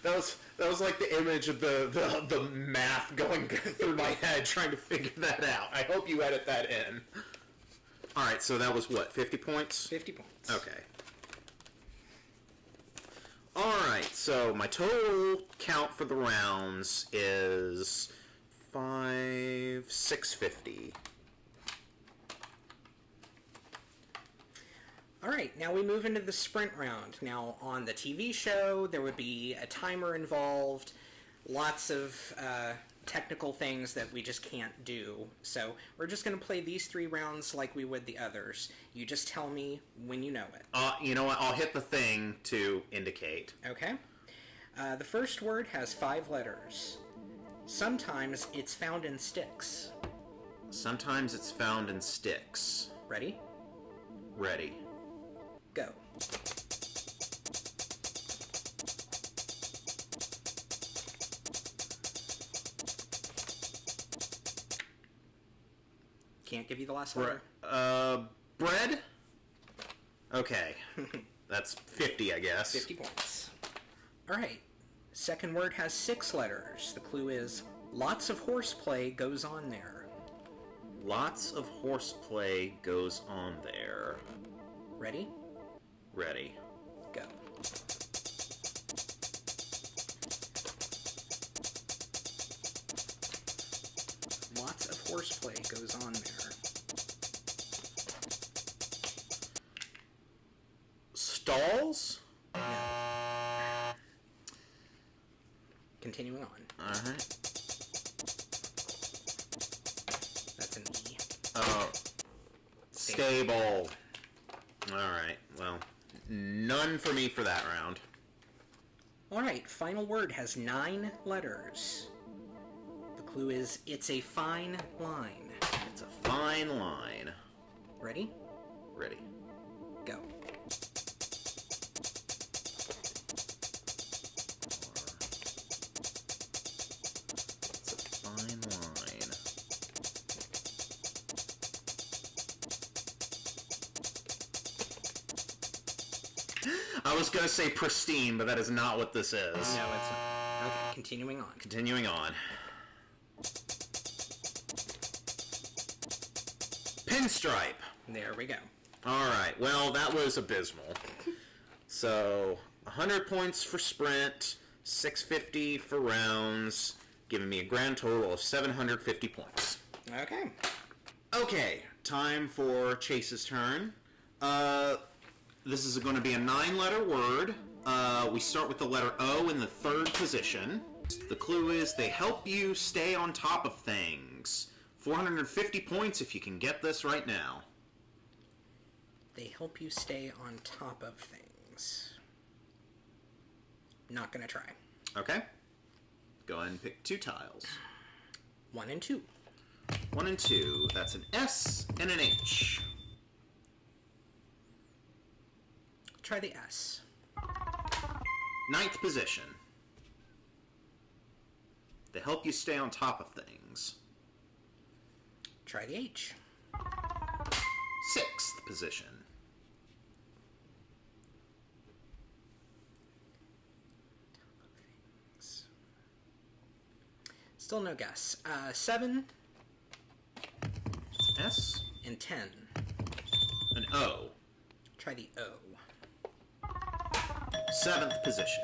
That was like the image of the math going through my head trying to figure that out. I hope you edit that in. All right, so that was what, 50 points? 50 points. Okay. All right, so my total count for the rounds is 650. All right, now we move into the sprint round. Now, on the TV show, there would be a timer involved, lots of technical things that we just can't do. So we're just going to play these 3 rounds like we would the others. You just tell me when you know it. You know what? I'll hit the thing to indicate. Okay. The first word has 5 letters. Sometimes it's found in sticks. Sometimes it's found in sticks. Ready? Ready. Go. Can't give you the last letter. Bread? Okay. That's 50, I guess. 50 points. Alright. Second word has 6 letters. The clue is lots of horseplay goes on there. Lots of horseplay goes on there. Ready? Ready. Go. Lots of horseplay goes on there. Stalls? No. Continuing on. Alright. That's an E. Oh. Stable. Alright, well, none for me for that round. Alright, final word has 9 letters. The clue is it's a fine line. It's a fine line. Ready? Ready. Go. It's a fine line. I was gonna say pristine, but that is not what this is. No, it's not. Okay, continuing on. Continuing on. Pinstripe. There we go. Alright, well, that was abysmal. So, 100 points for sprint, 650 for rounds, giving me a grand total of 750 points. Okay. Okay, time for Chase's turn. This is going to be a 9-letter word. We start with the letter O in the 3rd position. The clue is they help you stay on top of things. 450 points if you can get this right now. They help you stay on top of things. Not gonna try. Okay. Go ahead and pick 2 tiles. 1 and 2. 1 and 2. That's an S and an H. Try the S. Ninth position. They help you stay on top of things. Try the H. Sixth position. Still no guess. 7. S. And 10. An O. Try the O. Seventh position.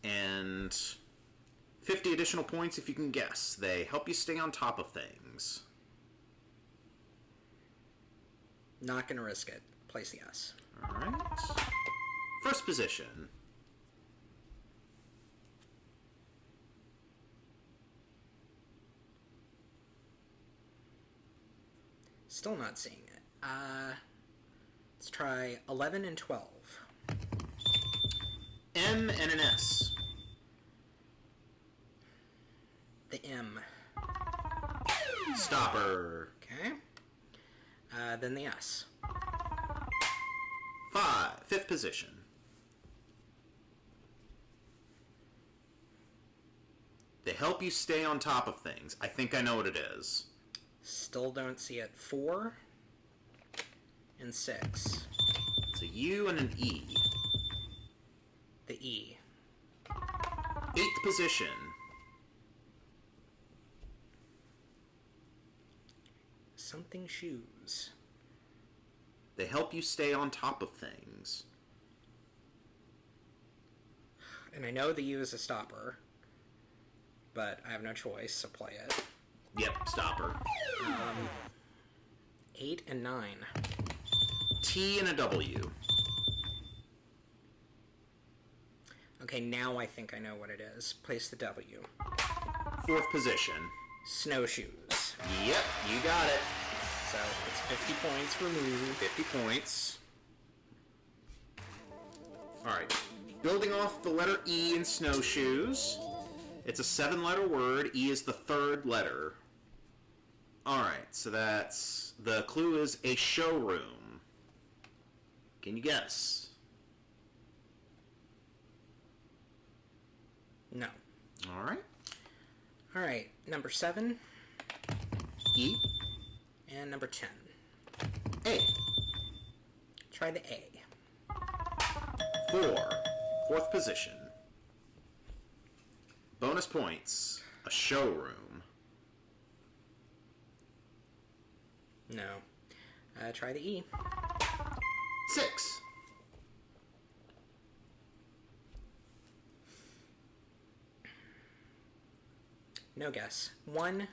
And 50 additional points if you can guess. They help you stay on top of things. Not gonna risk it. Place the S. Alright. First position. Still not seeing it. Let's try 11 and 12. M and an S. The M. Stopper. Okay. Then the S. Fifth position. They help you stay on top of things. I think I know what it is. Still don't see it. 4 and 6. It's a U and an E. The E. Eighth position. Something shoes. They help you stay on top of things. And I know the U is a stopper, but I have no choice, so play it. Yep, stopper. 8 and 9. T and a W. Okay, now I think I know what it is. Place the W. Fourth position. Snowshoes. Yep, you got it. So it's 50 points for me. 50 points. Alright. Building off the letter E in snowshoes. It's a 7-letter word. E is the 3rd letter. Alright, so that's... The clue is a showroom. Can you guess? No. Alright. Alright, number 7. E. And number 10. A. Try the A. 4. Fourth position. Bonus points. A showroom. No. Try the E. 6. No guess. 1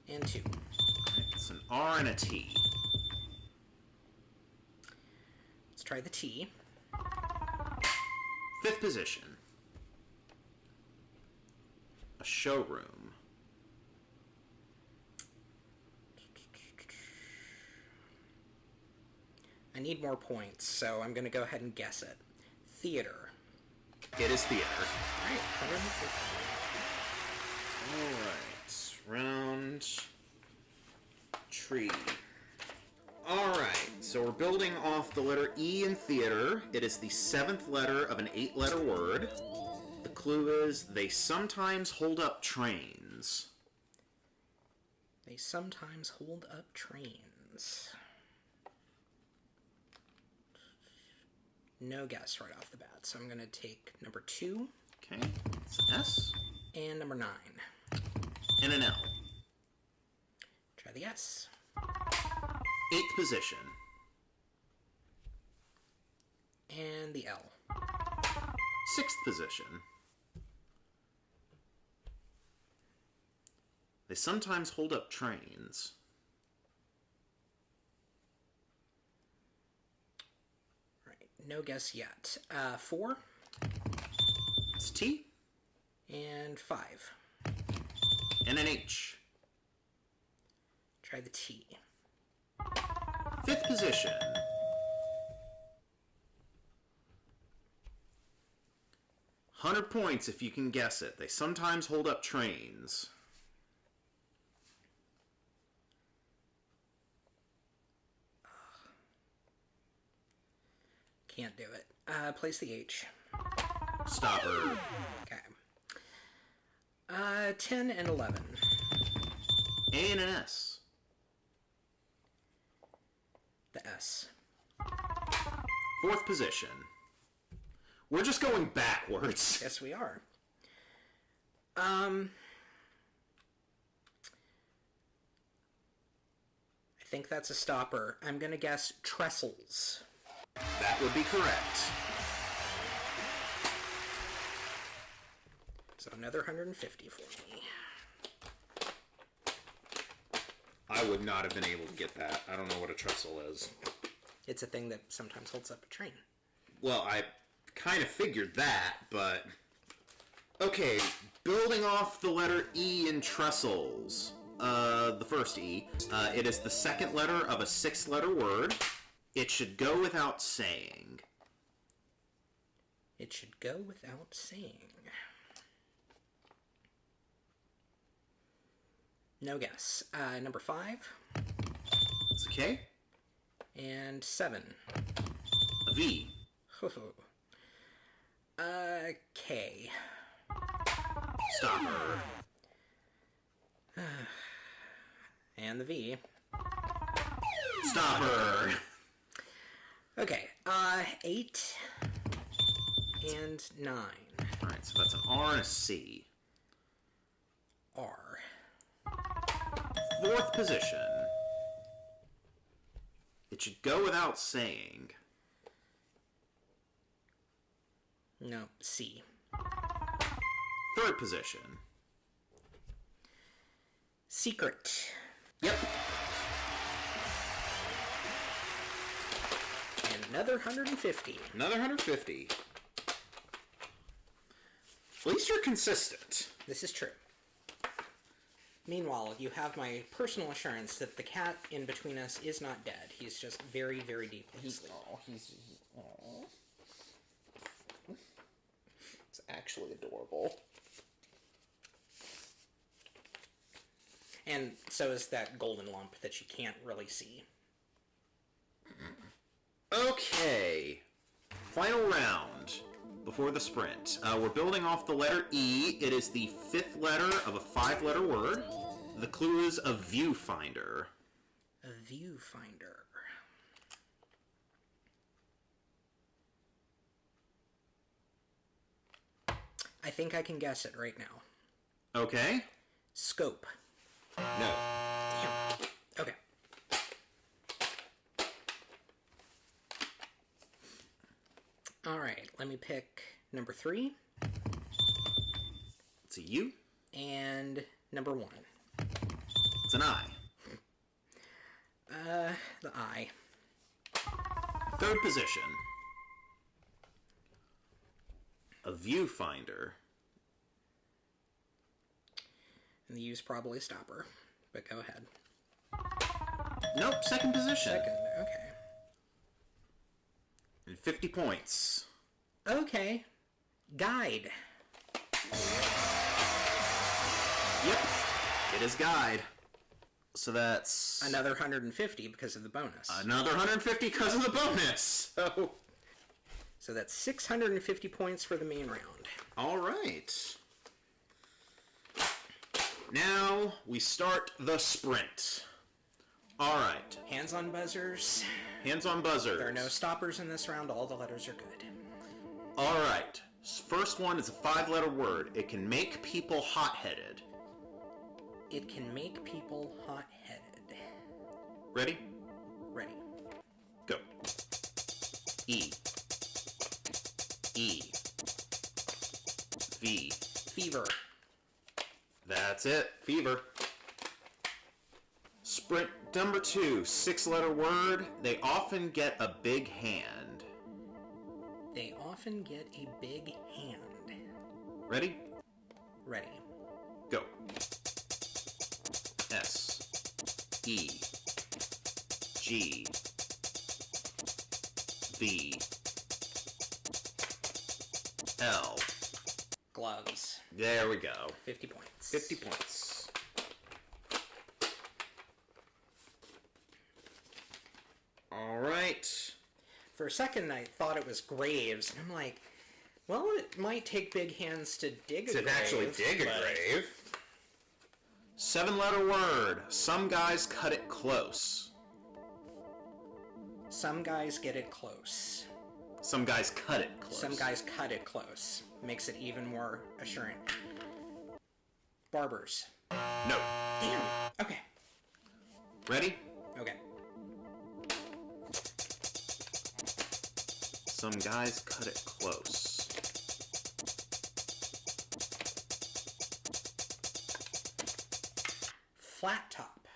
and 2. It's an R and a T. Let's try the T. 5th position. A showroom. I need more points, so I'm going to go ahead and guess it. Theater. It is theater. Alright, 150. Alright. Round tree. Alright, so we're building off the letter E in theater. It is the 7th letter of an 8-letter word. The clue is they sometimes hold up trains. They sometimes hold up trains. No guess right off the bat, so I'm going to take number 2. Okay, it's an S. And number 9. And an L. Try the S. 8th position. And the L. 6th position. They sometimes hold up trains. Right, no guess yet. 4. It's T. And 5. And an H. Try the T. 5th position. $100 points if you can guess it. They sometimes hold up trains. Can't do it. Place the H. Stopper. Okay. 10 and 11. A and an S. The S. Fourth position. We're just going backwards. Yes, we are. I think that's a stopper. I'm gonna guess trestles. That would be correct. So another 150 for me. I would not have been able to get that. I don't know what a trestle is. It's a thing that sometimes holds up a train. Well, I kind of figured that, but... Okay, building off the letter E in trestles. The first E. It is the second letter of a 6-letter word. It should go without saying. It should go without saying. No guess. Number 5. It's a K. And 7. A V. K. Stopper. And the V. Stopper. Okay, 8 and 9. Alright, so that's an R and a C. R. Fourth position. It should go without saying. No, C. Third position. Secret. Yep. And another 150. Another 150. At least you're consistent. This is true. Meanwhile, you have my personal assurance that the cat in between us is not dead. He's just very, very deeply asleep. It's actually adorable. And so is that golden lump that you can't really see. Okay. Final round before the sprint. We're building off the letter E. It is the 5th letter of a 5-letter word. The clue is a viewfinder. A viewfinder. I think I can guess it right now. Okay. Scope. No. Damn. Okay. Alright, let me pick number 3. It's a U. And number 1. It's an I. The I. Third position. A viewfinder. And the U's probably a stopper, but go ahead. Nope, second position. Second, okay. And 50 points. Okay. Guide. Yep. It is guide. So that's... Another 150 because of the bonus. Another 150 because of the bonus. So that's 650 points for the main round. All right. Now we start the sprint. All right. Hands on buzzers. Hands on buzzers. There are no stoppers in this round. All the letters are good. All right. First one is a 5-letter word. It can make people hot-headed. It can make people hot-headed. Ready? Ready. Go. E. E. V. Fever. That's it. Fever. Sprint number 2. 6-letter word. They often get a big hand. They often get a big hand. Ready? Ready. Go. S. E. G. V. L. Gloves. There we go. 50 points. 50 points. All right. For a second, I thought it was graves, and I'm like, well, it might take big hands to dig a grave. To actually dig a grave. 7-letter word. Some guys cut it close. Some guys get it close. Some guys cut it close. Some guys cut it close. Makes it even more assurant. Barbers. No. Damn. Okay. Ready? Okay. Some guys cut it close. Flat top.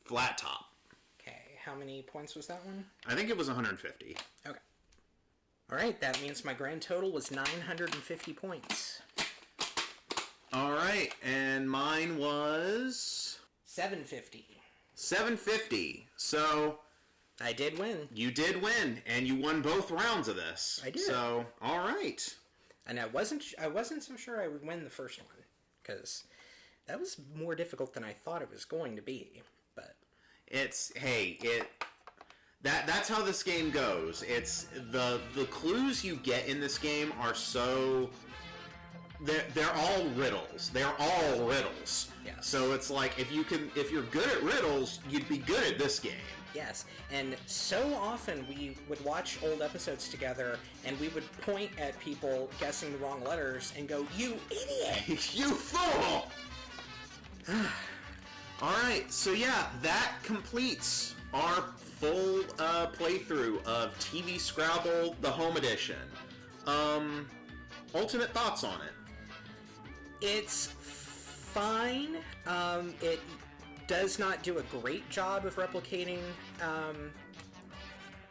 Flat top. Okay, how many points was that one? I think it was 150. Okay. Alright, that means my grand total was 950 points. Alright, and mine was... 750. 750. So... I did win. You did win, and you won both rounds of this. I did. So, alright. And I wasn't so sure I would win the first one, because that was more difficult than I thought it was going to be. But that's how this game goes. It's the clues you get in this game are so they're all riddles. They're all riddles. Yes. So it's like if you're good at riddles, you'd be good at this game. Yes, and so often we would watch old episodes together, and we would point at people guessing the wrong letters and go, "You idiot! You fool!" Alright, so yeah, that completes our full playthrough of TV Scrabble, the Home Edition. Ultimate thoughts on it? It's fine. It does not do a great job of replicating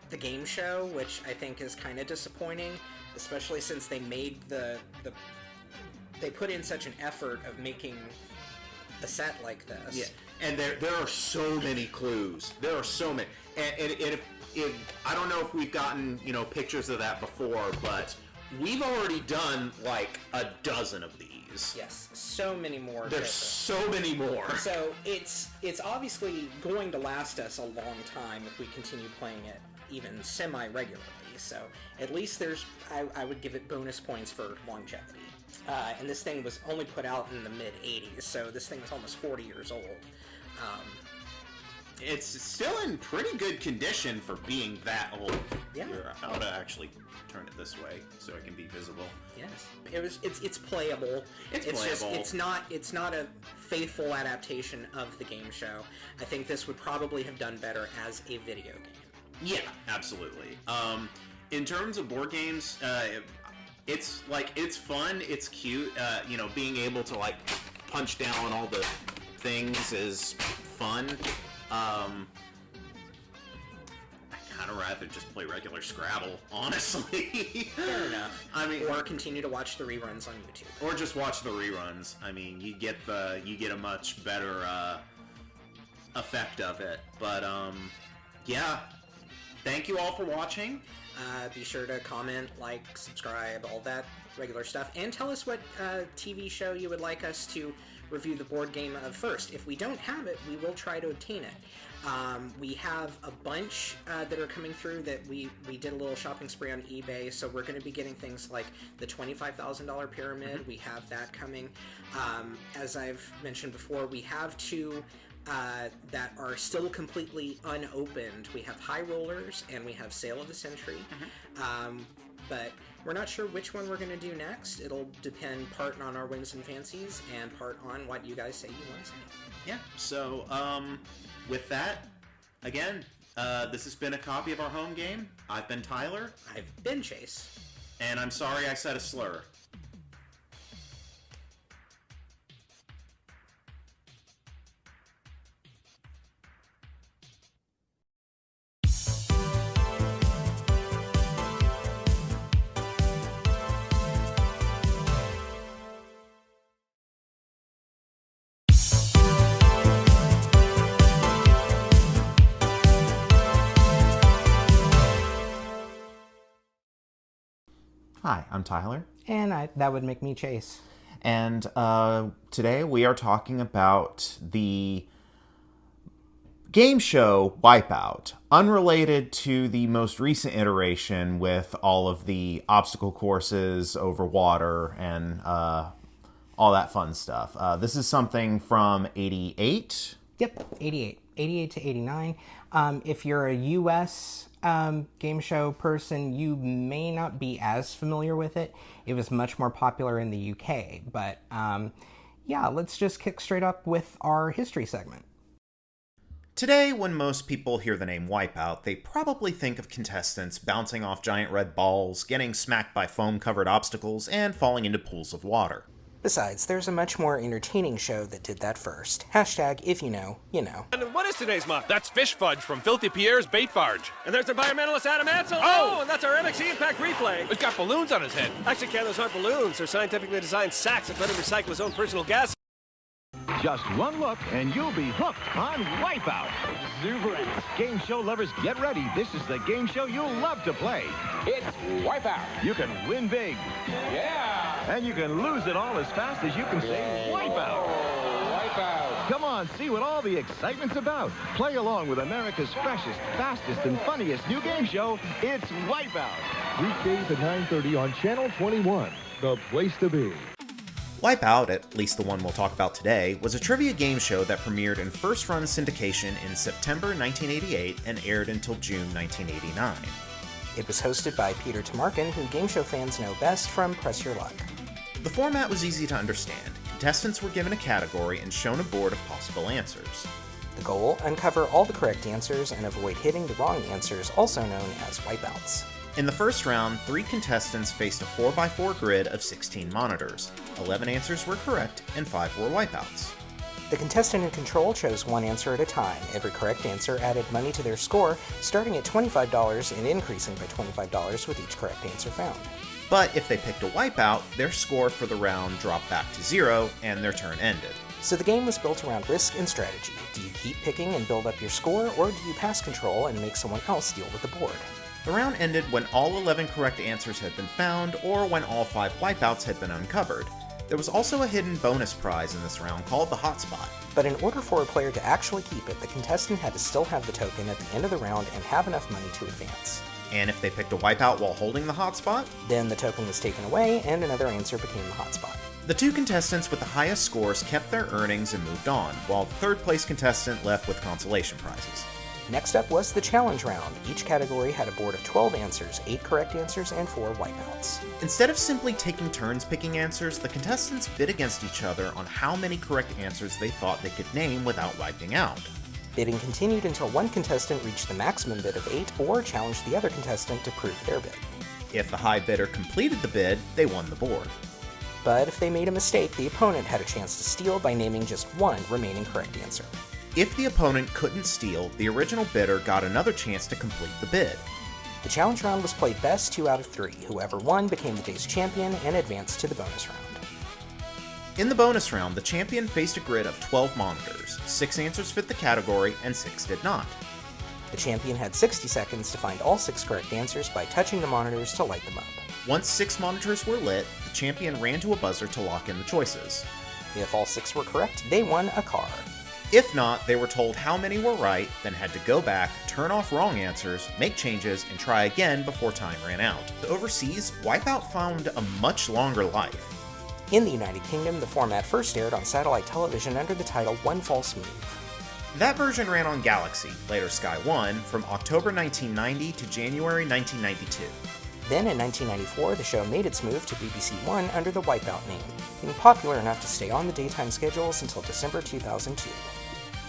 the game show, which I think is kind of disappointing, especially since they made they put in such an effort of making a set like this. Yeah, and there are so many clues. There are so many, and I don't know if we've gotten pictures of that before, but we've already done like a dozen of these. Yes, so many more. There's so many more. So it's obviously going to last us a long time if we continue playing it even semi-regularly. So at least I would give it bonus points for longevity. And this thing was only put out in the mid-'80s, so this thing is almost 40 years old. It's still in pretty good condition for being that old. Yeah. How to actually turn it this way so it can be visible. Yes. It's playable. It's playable. It's not a faithful adaptation of the game show. I think this would probably have done better as a video game. Yeah, absolutely. In terms of board games, it's fun, it's cute. Being able to like punch down all the things is fun. I'd kind of rather just play regular Scrabble, honestly. Fair enough. I mean, or continue to watch the reruns on YouTube. Or just watch the reruns. I mean, you get a much better effect of it. But yeah. Thank you all for watching. Be sure to comment, like, subscribe, all that regular stuff, and tell us what TV show you would like us to review the board game of first. If we don't have it, we will try to obtain it. We have a bunch that are coming through that we did a little shopping spree on eBay, so we're going to be getting things like the $25,000 Pyramid. Mm-hmm. We have that coming. As I've mentioned before, we have two that are still completely unopened. We have High Rollers and we have Sale of the Century. Mm-hmm. But we're not sure which one we're going to do next. It'll depend part on our whims and fancies and part on what you guys say you want to say. Yeah, so with that, again, this has been a copy of our home game. I've been Tyler. I've been Chase. And I'm sorry I said a slur. Hi, I'm Tyler. And that would make me Chase. And today we are talking about the game show Wipeout, unrelated to the most recent iteration with all of the obstacle courses over water and all that fun stuff. This is something from 88? Yep, 88. 88 to 89. If you're a U.S. Game show person, you may not be as familiar with it. It was much more popular in the U.K. But yeah, let's just kick straight up with our history segment. Today, when most people hear the name Wipeout, they probably think of contestants bouncing off giant red balls, getting smacked by foam-covered obstacles, and falling into pools of water. Besides, there's a much more entertaining show that did that first. Hashtag if you know, you know. And what is today's month? That's Fish Fudge from Filthy Pierre's Bait Barge. And there's environmentalist Adam Ansel. Oh! And that's our MXE Impact replay. He's got balloons on his head. Actually, Ken, those aren't balloons. They're scientifically designed sacks that let him recycle his own personal gas. Just one look and you'll be hooked on Wipeout. Exuberant. Game show lovers, get ready. This is the game show you'll love to play. It's Wipeout. You can win big. Yeah. And you can lose it all as fast as you can say Wipeout. Wipeout. Come on, see what all the excitement's about. Play along with America's freshest, fastest, and funniest new game show. It's Wipeout. Weekdays at 9:30 on Channel 21. The place to be. Wipeout, at least the one we'll talk about today, was a trivia game show that premiered in first-run syndication in September 1988 and aired until June 1989. It was hosted by Peter Tamarkin, who game show fans know best from Press Your Luck. The format was easy to understand. Contestants were given a category and shown a board of possible answers. The goal, uncover all the correct answers and avoid hitting the wrong answers, also known as wipeouts. In the first round, 3 contestants faced a 4x4 grid of 16 monitors. 11 answers were correct, and 5 were wipeouts. The contestant in control chose one answer at a time. Every correct answer added money to their score, starting at $25 and increasing by $25 with each correct answer found. But if they picked a wipeout, their score for the round dropped back to 0, and their turn ended. So the game was built around risk and strategy. Do you keep picking and build up your score, or do you pass control and make someone else deal with the board? The round ended when all 11 correct answers had been found, or when all 5 wipeouts had been uncovered. There was also a hidden bonus prize in this round called the Hotspot. But in order for a player to actually keep it, the contestant had to still have the token at the end of the round and have enough money to advance. And if they picked a wipeout while holding the hotspot, then the token was taken away and another answer became the hotspot. The 2 contestants with the highest scores kept their earnings and moved on, while the 3rd place contestant left with consolation prizes. Next up was the challenge round. Each category had a board of 12 answers, 8 correct answers, and 4 wipeouts. Instead of simply taking turns picking answers, the contestants bid against each other on how many correct answers they thought they could name without wiping out. Bidding continued until one contestant reached the maximum bid of 8 or challenged the other contestant to prove their bid. If the high bidder completed the bid, they won the board. But if they made a mistake, the opponent had a chance to steal by naming just one remaining correct answer. If the opponent couldn't steal, the original bidder got another chance to complete the bid. The challenge round was played best 2 out of 3. Whoever won became the day's champion and advanced to the bonus round. In the bonus round, the champion faced a grid of 12 monitors. 6 answers fit the category, and 6 did not. The champion had 60 seconds to find all 6 correct answers by touching the monitors to light them up. Once 6 monitors were lit, the champion ran to a buzzer to lock in the choices. If all 6 were correct, they won a car. If not, they were told how many were right, then had to go back, turn off wrong answers, make changes, and try again before time ran out. Overseas, Wipeout found a much longer life. In the United Kingdom, the format first aired on satellite television under the title One False Move. That version ran on Galaxy, later Sky One, from October 1990 to January 1992. Then in 1994, the show made its move to BBC One under the Wipeout name, being popular enough to stay on the daytime schedules until December 2002.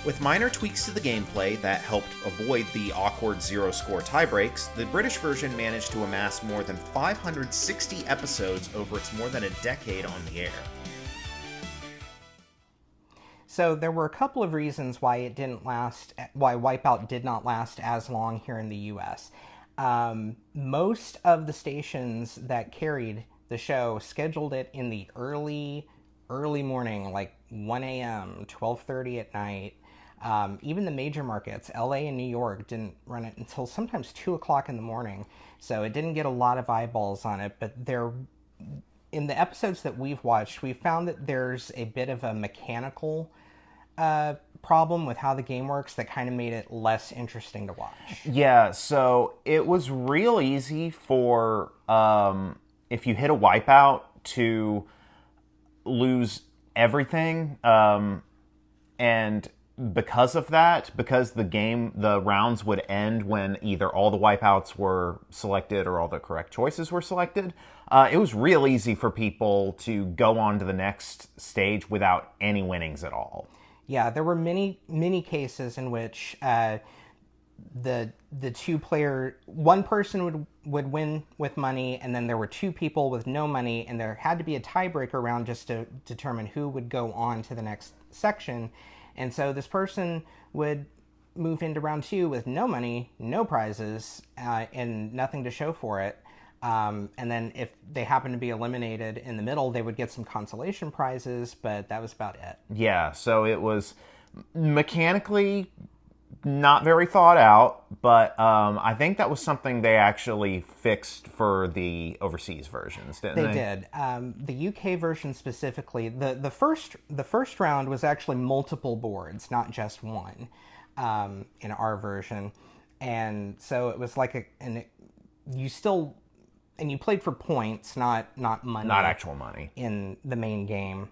With minor tweaks to the gameplay that helped avoid the awkward zero-score tiebreaks, the British version managed to amass more than 560 episodes over its more than a decade on the air. So there were a couple of reasons why Wipeout did not last as long here in the US. Most of the stations that carried the show scheduled it in the early morning, like 1 a.m., 12:30 at night. Even the major markets, LA and New York, didn't run it until sometimes 2 o'clock in the morning, so it didn't get a lot of eyeballs on it. But in the episodes that we've watched, we found that there's a bit of a mechanical problem with how the game works that kind of made it less interesting to watch? Yeah, so it was real easy for, if you hit a wipeout, to lose everything. And because of that, because the rounds would end when either all the wipeouts were selected or all the correct choices were selected, it was real easy for people to go on to the next stage without any winnings at all. Yeah, there were many cases in which the one person would win with money, and then there were two people with no money, and there had to be a tiebreaker round just to determine who would go on to the next section. And so this person would move into round 2 with no money, no prizes, and nothing to show for it. And then if they happened to be eliminated in the middle, they would get some consolation prizes, but that was about it. Yeah, so it was mechanically not very thought out, but I think that was something they actually fixed for the overseas versions, didn't they? They did. The UK version specifically, the first round was actually multiple boards, not just one, in our version. And so it was like you played for points, not money. Not actual money. In the main game.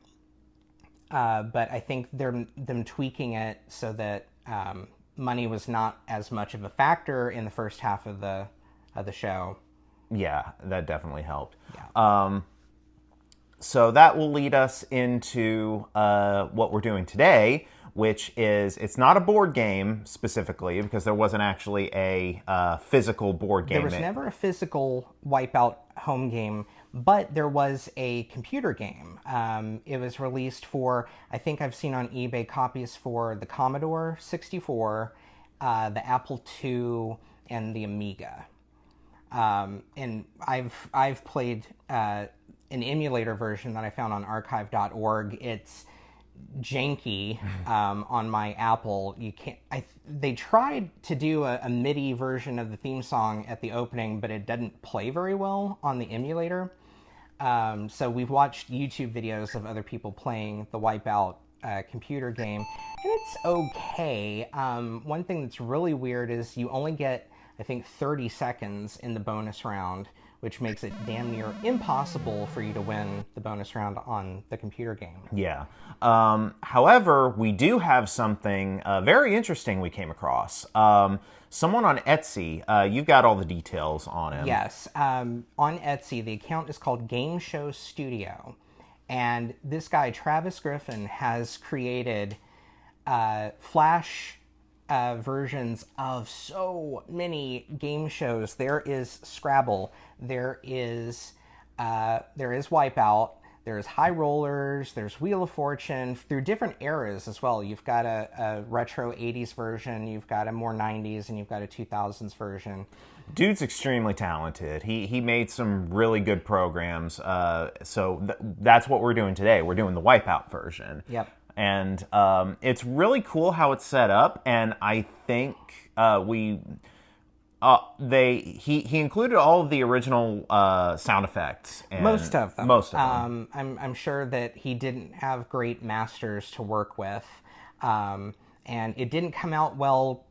But I think them tweaking it so that money was not as much of a factor in the first half of the show. Yeah, that definitely helped. Yeah. So that will lead us into what we're doing today, which is, it's not a board game specifically, because there wasn't actually a physical board game. There was never a physical Wipeout home game, but there was a computer game. It was released for, I think I've seen on eBay copies for the Commodore 64, the Apple II, and the Amiga. And I've played an emulator version that I found on archive.org. It's janky on my Apple. They tried to do a MIDI version of the theme song at the opening, but it didn't play very well on the emulator. So we've watched YouTube videos of other people playing the Wipeout computer game, and it's okay. One thing that's really weird is you only get, I think, 30 seconds in the bonus round, which makes it damn near impossible for you to win the bonus round on the computer game. Yeah. However, we do have something very interesting we came across. Someone on Etsy, you've got all the details on him. Yes. On Etsy, the account is called Game Show Studio. And this guy, Travis Griffin, has created Flash versions of so many game shows. There is Scrabble. There is Wipeout. There's High Rollers. There's Wheel of Fortune. Through different eras as well. You've got a retro 80s version. You've got a more 90s, and you've got a 2000s version. Dude's extremely talented. He made some really good programs. So that's what we're doing today. We're doing the Wipeout version. Yep. And it's really cool how it's set up. And I think he included all of the original sound effects. And most of them. Most of them. I'm sure that he didn't have great masters to work with, and it didn't come out well.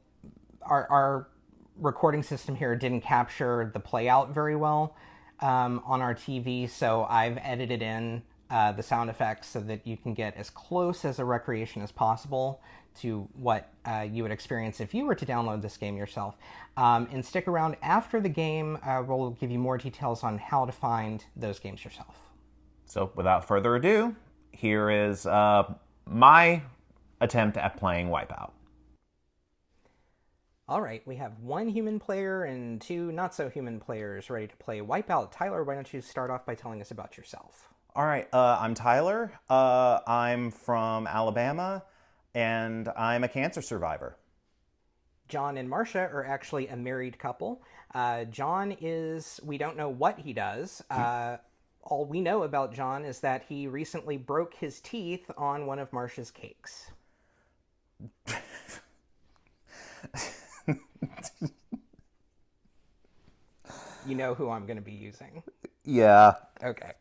Our recording system here didn't capture the playout very well on our TV, so I've edited in the sound effects so that you can get as close as a recreation as possible to what you would experience if you were to download this game yourself. And stick around after the game. We'll give you more details on how to find those games yourself. So without further ado, here is my attempt at playing Wipeout. All right, we have one human player and two not-so-human players ready to play Wipeout. Tyler, why don't you start off by telling us about yourself? All right, I'm Tyler. I'm from Alabama, and I'm a cancer survivor. John and Marcia are actually a married couple. John we don't know what he does. All we know about John is that he recently broke his teeth on one of Marcia's cakes. You know who I'm going to be using. Yeah. Okay.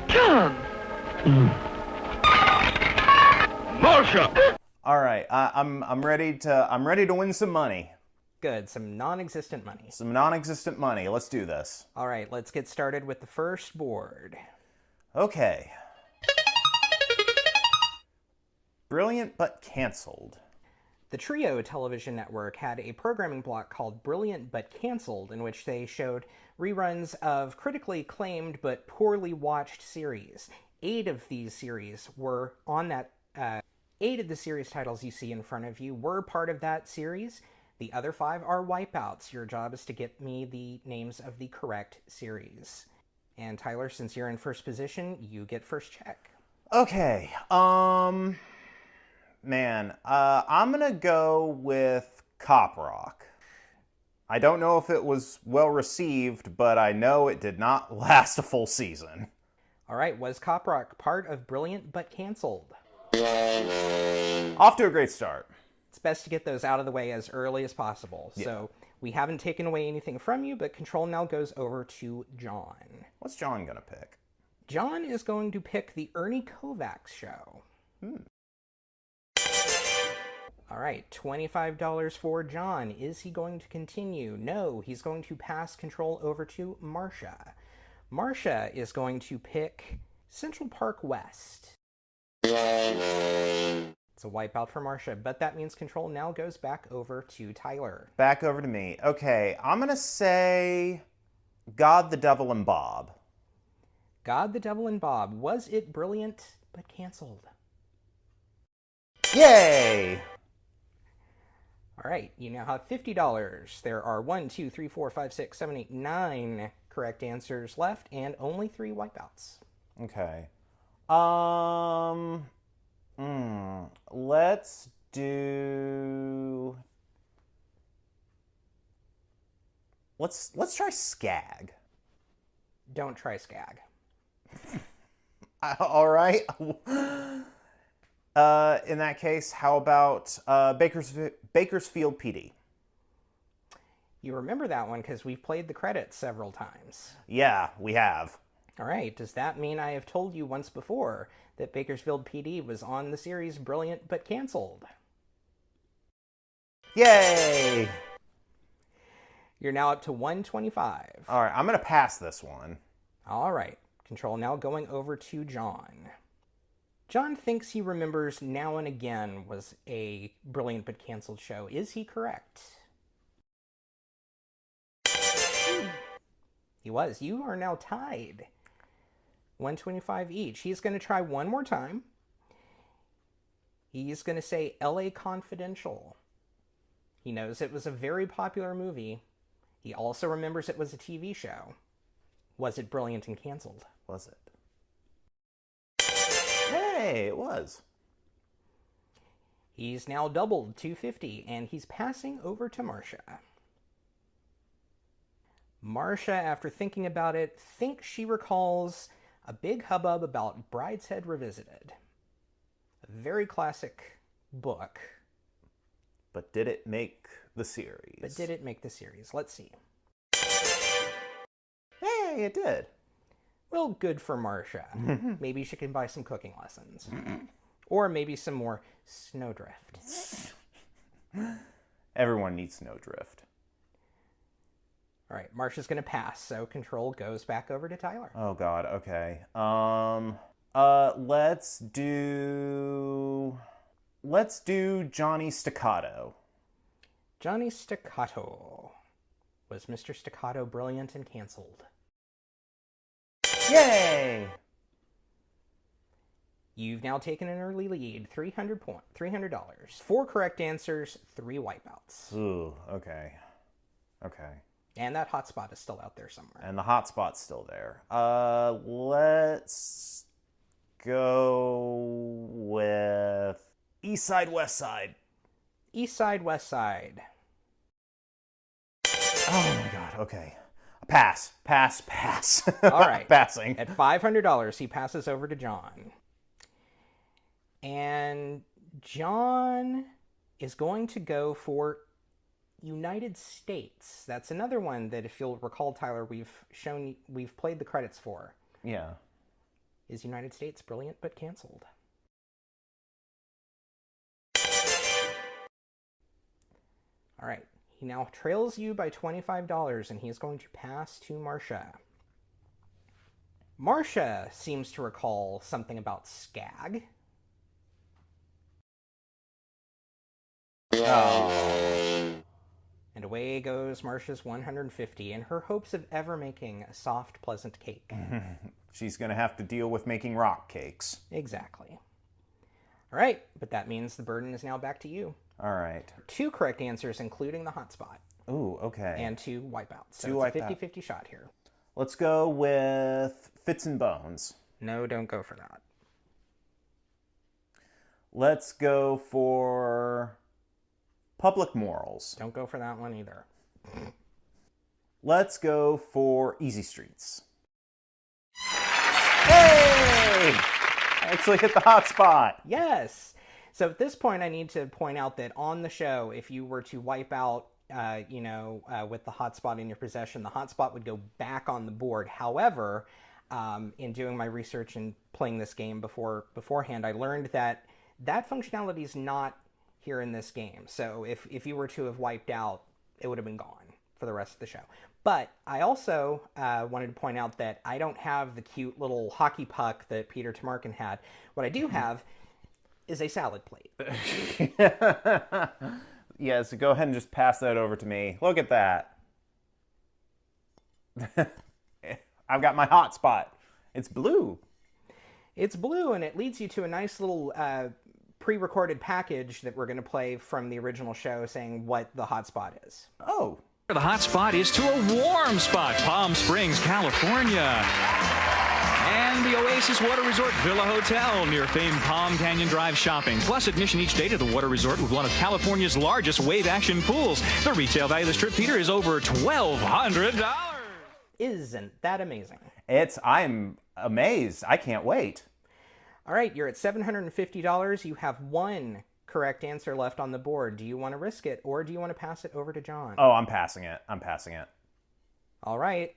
John! Marsha! All right, I'm ready to win some money. Good, some non-existent money. Some non-existent money. Let's do this. All right, let's get started with the first board. Okay. Brilliant but canceled. The Trio television network had a programming block called Brilliant but Canceled, in which they showed reruns of critically acclaimed but poorly watched series. 8 of these series were on that. 8 of the series titles you see in front of you were part of that series. The other 5 are Wipeouts. Your job is to get me the names of the correct series. And Tyler, since you're in first position, you get first check. Okay. Man, I'm gonna go with Cop Rock. I don't know if it was well received, but I know it did not last a full season. All right, was Cop Rock part of Brilliant but Canceled? Off to a great start. It's best to get those out of the way as early as possible. Yeah. So we haven't taken away anything from you, but control now goes over to John. What's John gonna pick? John is going to pick the Ernie Kovacs show. All right, $25 for John. Is he going to continue? No, he's going to pass control over to Marcia. Marcia is going to pick Central Park West. It's a wipeout for Marcia, but that means control now goes back over to Tyler. Back over to me. Okay, I'm gonna say God, the Devil, and Bob. God, the Devil, and Bob. Was it brilliant but canceled? Yay! All right, you now have $50. There are 1, 2, 3, 4, 5, 6, 7, 8, 9 correct answers left, and only 3 wipeouts. Okay. Let's do... Let's try Skag. Don't try Skag. All right. In that case, how about Bakersfield PD? You remember that one because we've played the credits several times. Yeah, we have. All right, does that mean I have told you once before that Bakersfield PD was on the series Brilliant but Canceled? Yay! You're now up to 125. All right, I'm going to pass this one. All right, control now going over to John. John thinks he remembers Now and Again was a Brilliant but Canceled show. Is he correct? He was. You are now tied. 125 each. He's going to try one more time. He's going to say LA Confidential. He knows it was a very popular movie. He also remembers it was a TV show. Was it brilliant and canceled? Was it? Hey, it was. He's now doubled 250, and he's passing over to Marcia. Marcia, after thinking about it, thinks she recalls a big hubbub about Brideshead Revisited. A very classic book. But did it make the series? Let's see. Hey, it did. Well, good for Marcia. Maybe she can buy some cooking lessons. Or maybe some more Snowdrift. Everyone needs Snowdrift. All right, Marcia's going to pass, so control goes back over to Tyler. Oh, God, okay. Let's do Johnny Staccato. Johnny Staccato. Was Mr. Staccato brilliant and canceled? Yay! You've now taken an early lead, $300. 4 correct answers, 3 wipeouts. Ooh, okay. Okay. And that hotspot is still out there somewhere. And the hotspot's still there. Let's go with East Side, West Side. East Side, West Side. Oh my God, okay. Pass. All right. Passing. At $500, he passes over to John. And John is going to go for United States. That's another one that, if you'll recall, Tyler, we've played the credits for. Yeah. Is United States brilliant but canceled? All right. He now trails you by $25, and he is going to pass to Marcia. Marcia seems to recall something about Skag. Oh. And away goes Marcia's 150 in her hopes of ever making a soft, pleasant cake. She's going to have to deal with making rock cakes. Exactly. All right, but that means the burden is now back to you. All right. 2 correct answers, including the hotspot. Ooh, okay. And 2 wipeouts. So it's a 50-50 shot here. Let's go with Fits and Bones. No, don't go for that. Let's go for Public Morals. Don't go for that one either. Let's go for Easy Streets. Hey! I actually hit the hot spot. Yes! So at this point, I need to point out that on the show, if you were to wipe out, with the hotspot in your possession, the hotspot would go back on the board. However, in doing my research and playing this game beforehand, I learned that functionality is not here in this game. So if you were to have wiped out, it would have been gone for the rest of the show. But I also wanted to point out that I don't have the cute little hockey puck that Peter Tamarkin had. What I do have is a salad plate. Yeah, so go ahead and just pass that over to me. Look at that. I've got my hotspot. It's blue. It's blue, and it leads you to a nice little pre-recorded package that we're going to play from the original show saying what the hotspot is. Oh. The hotspot is to a warm spot, Palm Springs, California. And the Oasis Water Resort Villa Hotel near famed Palm Canyon Drive shopping. Plus admission each day to the water resort with one of California's largest wave action pools. The retail value of this trip, Peter, is over $1,200. Isn't that amazing? I'm amazed. I can't wait. All right, you're at $750. You have 1 correct answer left on the board. Do you want to risk it, or do you want to pass it over to John? Oh, I'm passing it. All right.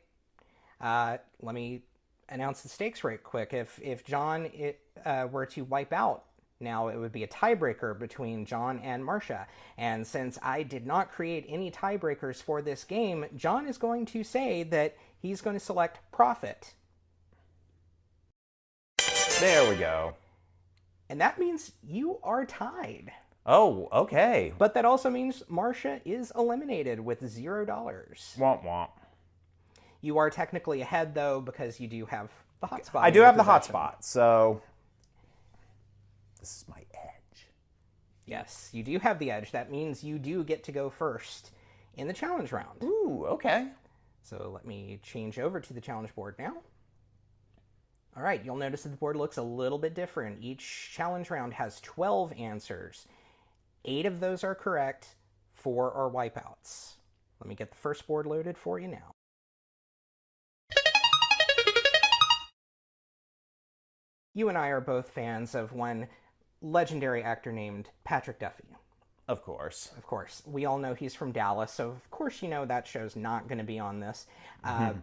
Let me announce the stakes right quick. If John were to wipe out, now it would be a tiebreaker between John and Marcia. And since I did not create any tiebreakers for this game, John is going to say that he's going to select profit. There we go. And that means you are tied. Oh, okay. But that also means Marcia is eliminated with $0. Womp womp. You are technically ahead, though, because you do have the hotspot. I do have the hotspot, so this is my edge. Yes, you do have the edge. That means you do get to go first in the challenge round. Ooh, okay. So let me change over to the challenge board now. All right, you'll notice that the board looks a little bit different. Each challenge round has 12 answers. 8 of those are correct, 4 are wipeouts. Let me get the first board loaded for you now. You and I are both fans of one legendary actor named Patrick Duffy. Of course. Of course. We all know he's from Dallas, so of course you know that show's not going to be on this.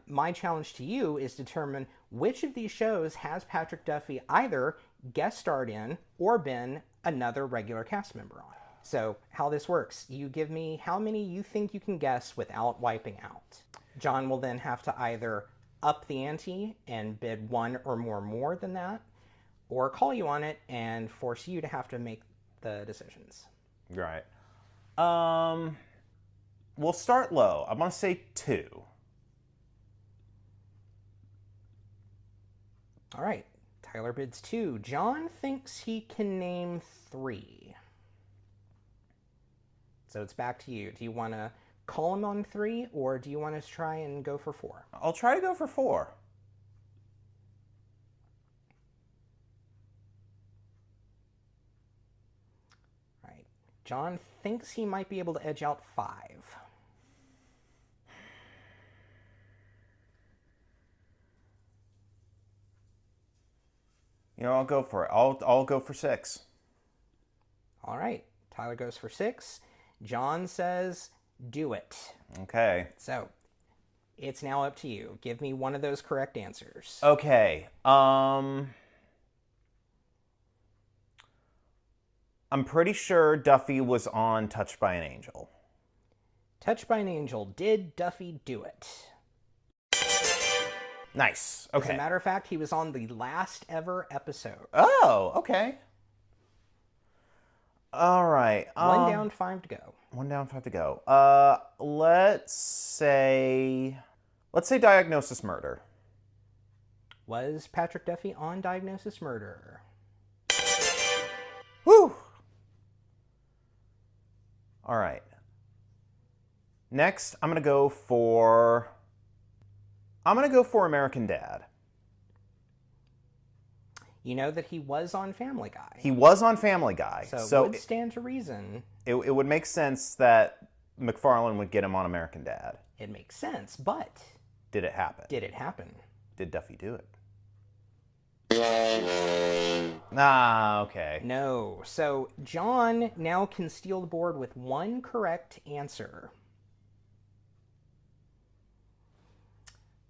My challenge to you is to determine which of these shows has Patrick Duffy either guest starred in or been another regular cast member on. So how this works, you give me how many you think you can guess without wiping out. John will then have to either up the ante and bid 1 or more than that, or call you on it and force you to have to make the decisions. Right. We'll start low. I'm going to say 2. All right. Tyler bids 2. John thinks he can name 3. So it's back to you. Do you want to call him on 3, or do you want to try and go for 4? I'll try to go for 4. John thinks he might be able to edge out 5. You know, I'll go for it. I'll go for 6. All right. Tyler goes for 6. John says, do it. Okay. So, it's now up to you. Give me one of those correct answers. Okay. I'm pretty sure Duffy was on Touched by an Angel. Touched by an Angel. Did Duffy do it? Nice. Okay. As a matter of fact, he was on the last ever episode. Oh, okay. All right. 1 down, 5 to go. 1 down, 5 to go. Let's say Diagnosis Murder. Was Patrick Duffy on Diagnosis Murder? Whew. All right. Next, I'm going to go for American Dad. You know that he was on Family Guy. He was on Family Guy. So it would stand to reason. It would make sense that MacFarlane would get him on American Dad. It makes sense, but... Did it happen? Did it happen? Did Duffy do it? Ah, okay. No. So John now can steal the board with 1 correct answer.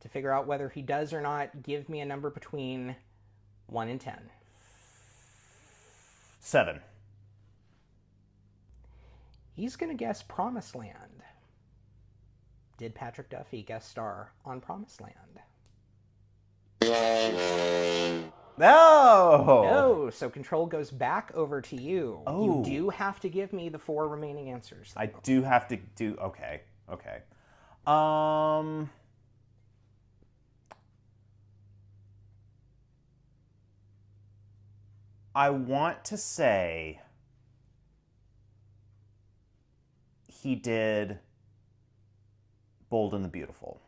To figure out whether he does or not, give me a number between 1 and 10. 7. He's going to guess Promised Land. Did Patrick Duffy guest star on Promised Land? No! No, so control goes back over to you. Oh. You do have to give me the 4 remaining answers, though. I do have to do... Okay. I want to say he did Bold and the Beautiful.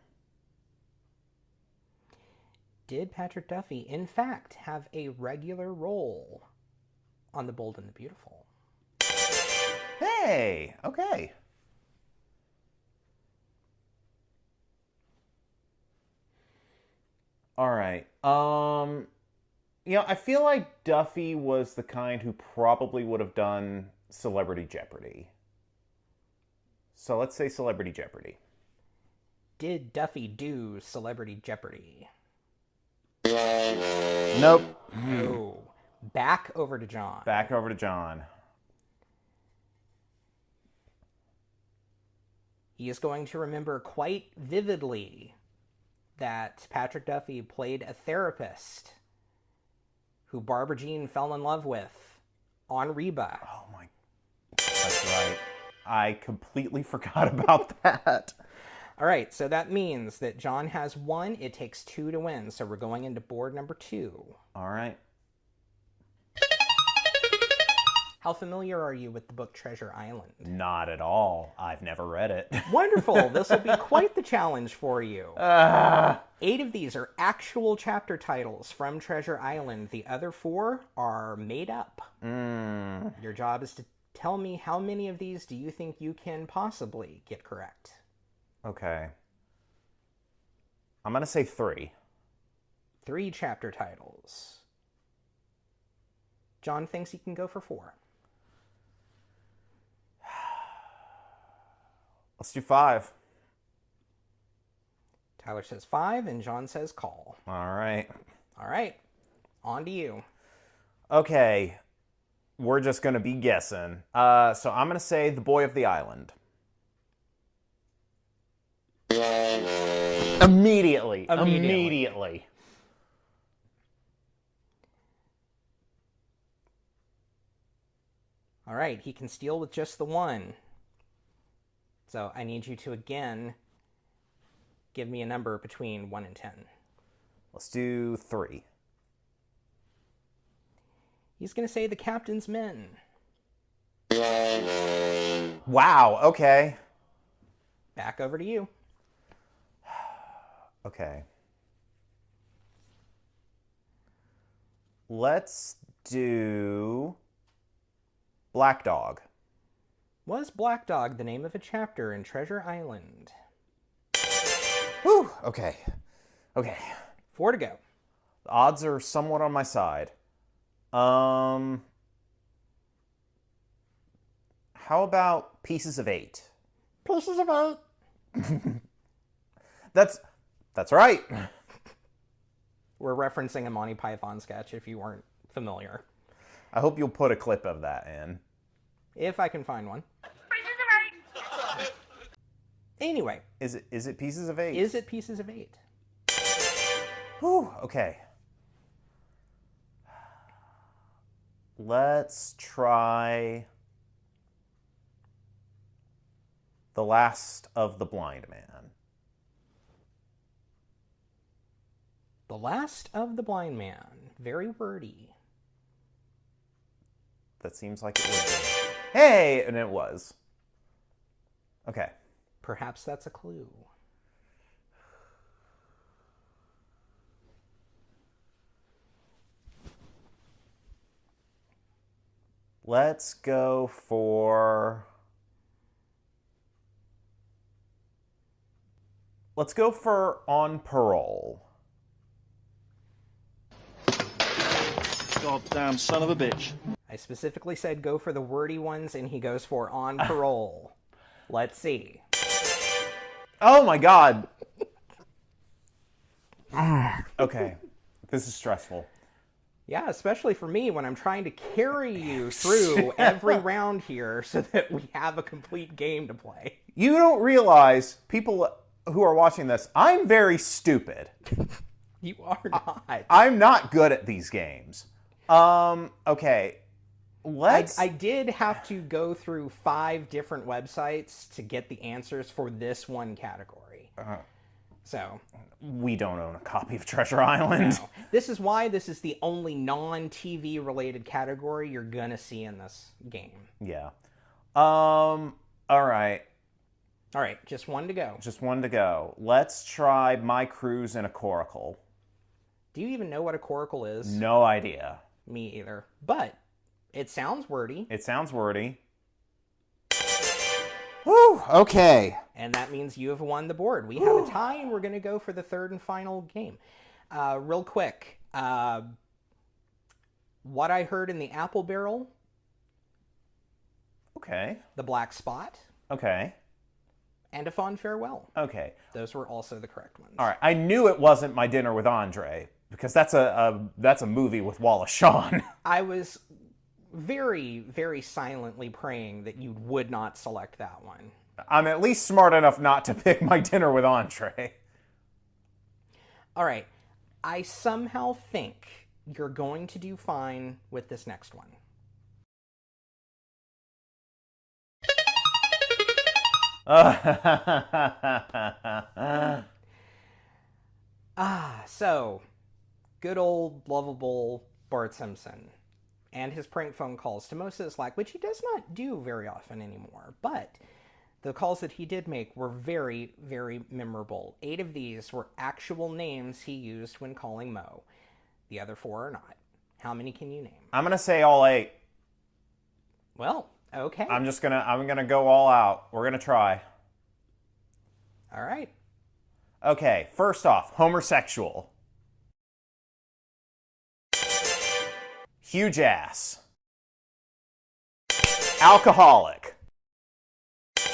Did Patrick Duffy, in fact, have a regular role on The Bold and the Beautiful? Hey, okay. All right. I feel like Duffy was the kind who probably would have done Celebrity Jeopardy. So let's say Celebrity Jeopardy. Did Duffy do Celebrity Jeopardy? Nope. No. Back over to John. He is going to remember quite vividly that Patrick Duffy played a therapist who Barbara Jean fell in love with on Reba. Oh my... That's right. I completely forgot about that. All right, so that means that John has 1. It takes 2 to win, so we're going into board number 2. All right. How familiar are you with the book Treasure Island? Not at all. I've never read it. Wonderful. This will be quite the challenge for you. 8 of these are actual chapter titles from Treasure Island. The other 4 are made up. Your job is to tell me how many of these do you think you can possibly get correct. Okay. I'm going to say 3. 3 chapter titles. John thinks he can go for 4. Let's do 5. Tyler says 5, and John says call. All right. All right. On to you. Okay. We're just going to be guessing. So I'm going to say The Boy of the Island. Immediately. All right, he can steal with just the 1. So I need you to, again, give me a number between 1 and 10. Let's do 3. He's going to say The Captain's Men. Wow, okay. Back over to you. Okay. Let's do Black Dog. Was Black Dog the name of a chapter in Treasure Island? Whew, okay. 4 to go. The odds are somewhat on my side. How about Pieces of 8? Pieces of 8. That's right. We're referencing a Monty Python sketch if you weren't familiar. I hope you'll put a clip of that in. If I can find one. Anyway. Is it Pieces of 8? Is it Pieces of 8? Whew, okay. Let's try The Last of the Blind Man. The Last of the Blind Man. Very wordy. That seems like it would be. Hey! And it was. Okay. Perhaps that's a clue. Let's go for On Parole. Goddamn son of a bitch. I specifically said go for the wordy ones, and he goes for On Parole. Let's see. Oh my god. Okay. This is stressful. Yeah, especially for me when I'm trying to carry you through every round here so that we have a complete game to play. You don't realize, people who are watching this, I'm very stupid. You are not. I'm not good at these games. Okay. I did have to go through 5 different websites to get the answers for this one category. So... We don't own a copy of Treasure Island. No. This is why this is the only non-TV related category you're gonna see in this game. Yeah. All right. All right, just one to go. Just one to go. Let's try My Cruise in a Coracle. Do you even know what a coracle is? No idea. Me either. But it sounds wordy. It sounds wordy. Whew, okay. And that means you have won the board. We have a tie, and we're going to go for the third and final game. Real quick, What I Heard in the Apple Barrel. Okay. The Black Spot. Okay. And A Fond Farewell. Okay. Those were also the correct ones. All right. I knew it wasn't My Dinner with Andre, because that's a movie with Wallace Shawn. I was very, very silently praying that you would not select that one. I'm at least smart enough not to pick My Dinner with Andre. All right. I somehow think you're going to do fine with this next one. So, good old lovable Bart Simpson and his prank phone calls to Moses Slack, which he does not do very often anymore, but the calls that he did make were very, very memorable. 8 of these were actual names he used when calling Mo. The other 4 are not. How many can you name? I'm gonna say all 8. Well, okay. I'm gonna go all out. We're gonna try. All right. Okay, first off, homosexual. Huge ass. Alcoholic.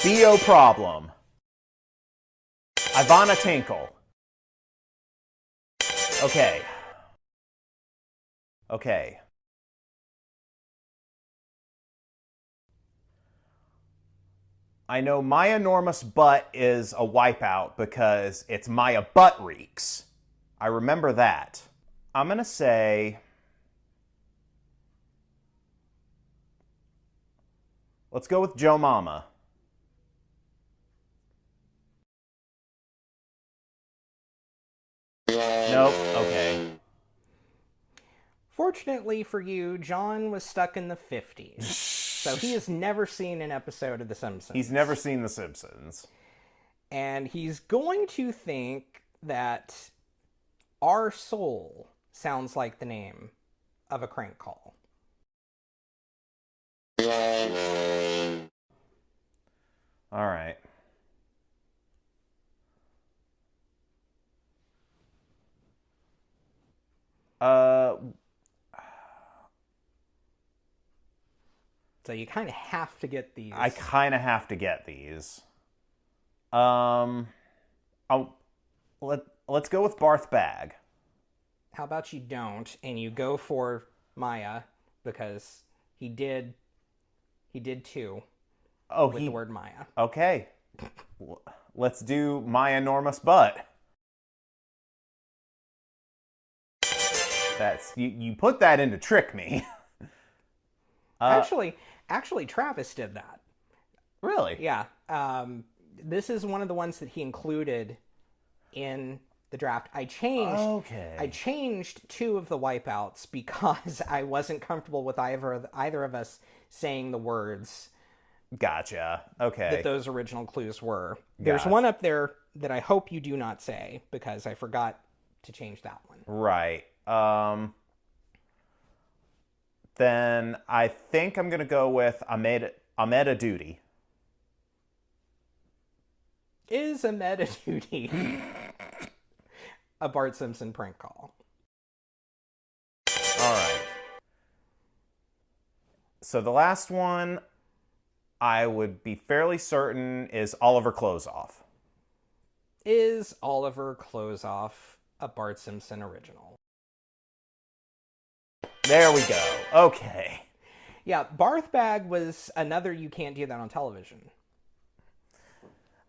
BO problem. Ivana Tinkle. Okay. Okay. I know my enormous butt is a wipeout because it's Maya Butt Reeks. I remember that. I'm gonna say... Let's go with Joe Mama. Nope. Okay. Fortunately for you, John was stuck in the 50s. So he has never seen an episode of The Simpsons. He's never seen The Simpsons. And he's going to think that Our Soul sounds like the name of a crank call. All right. So you kind of have to get these. I kind of have to get these. Let's go with Barth Bag. How about you don't, and you go for Maya, because he did He did 2. Oh, with the word Maya. Okay. Let's do my enormous butt. That's you put that in to trick me. Actually, Travis did that. Really? Yeah. This is one of the ones that he included in the draft. I changed 2 of the wipeouts because I wasn't comfortable with either of us saying the words. Gotcha. Okay. That those original clues were. There's one up there that I hope you do not say because I forgot to change that one. Right. Then I think I'm gonna go with Ahmed a Duty. Is Ahmed a Duty a Bart Simpson prank call? All right. So the last one, I would be fairly certain is Oliver Closeoff. Is Oliver Closeoff a Bart Simpson original? There we go. Okay. Yeah, Barth Bag was another You Can't Do That on Television.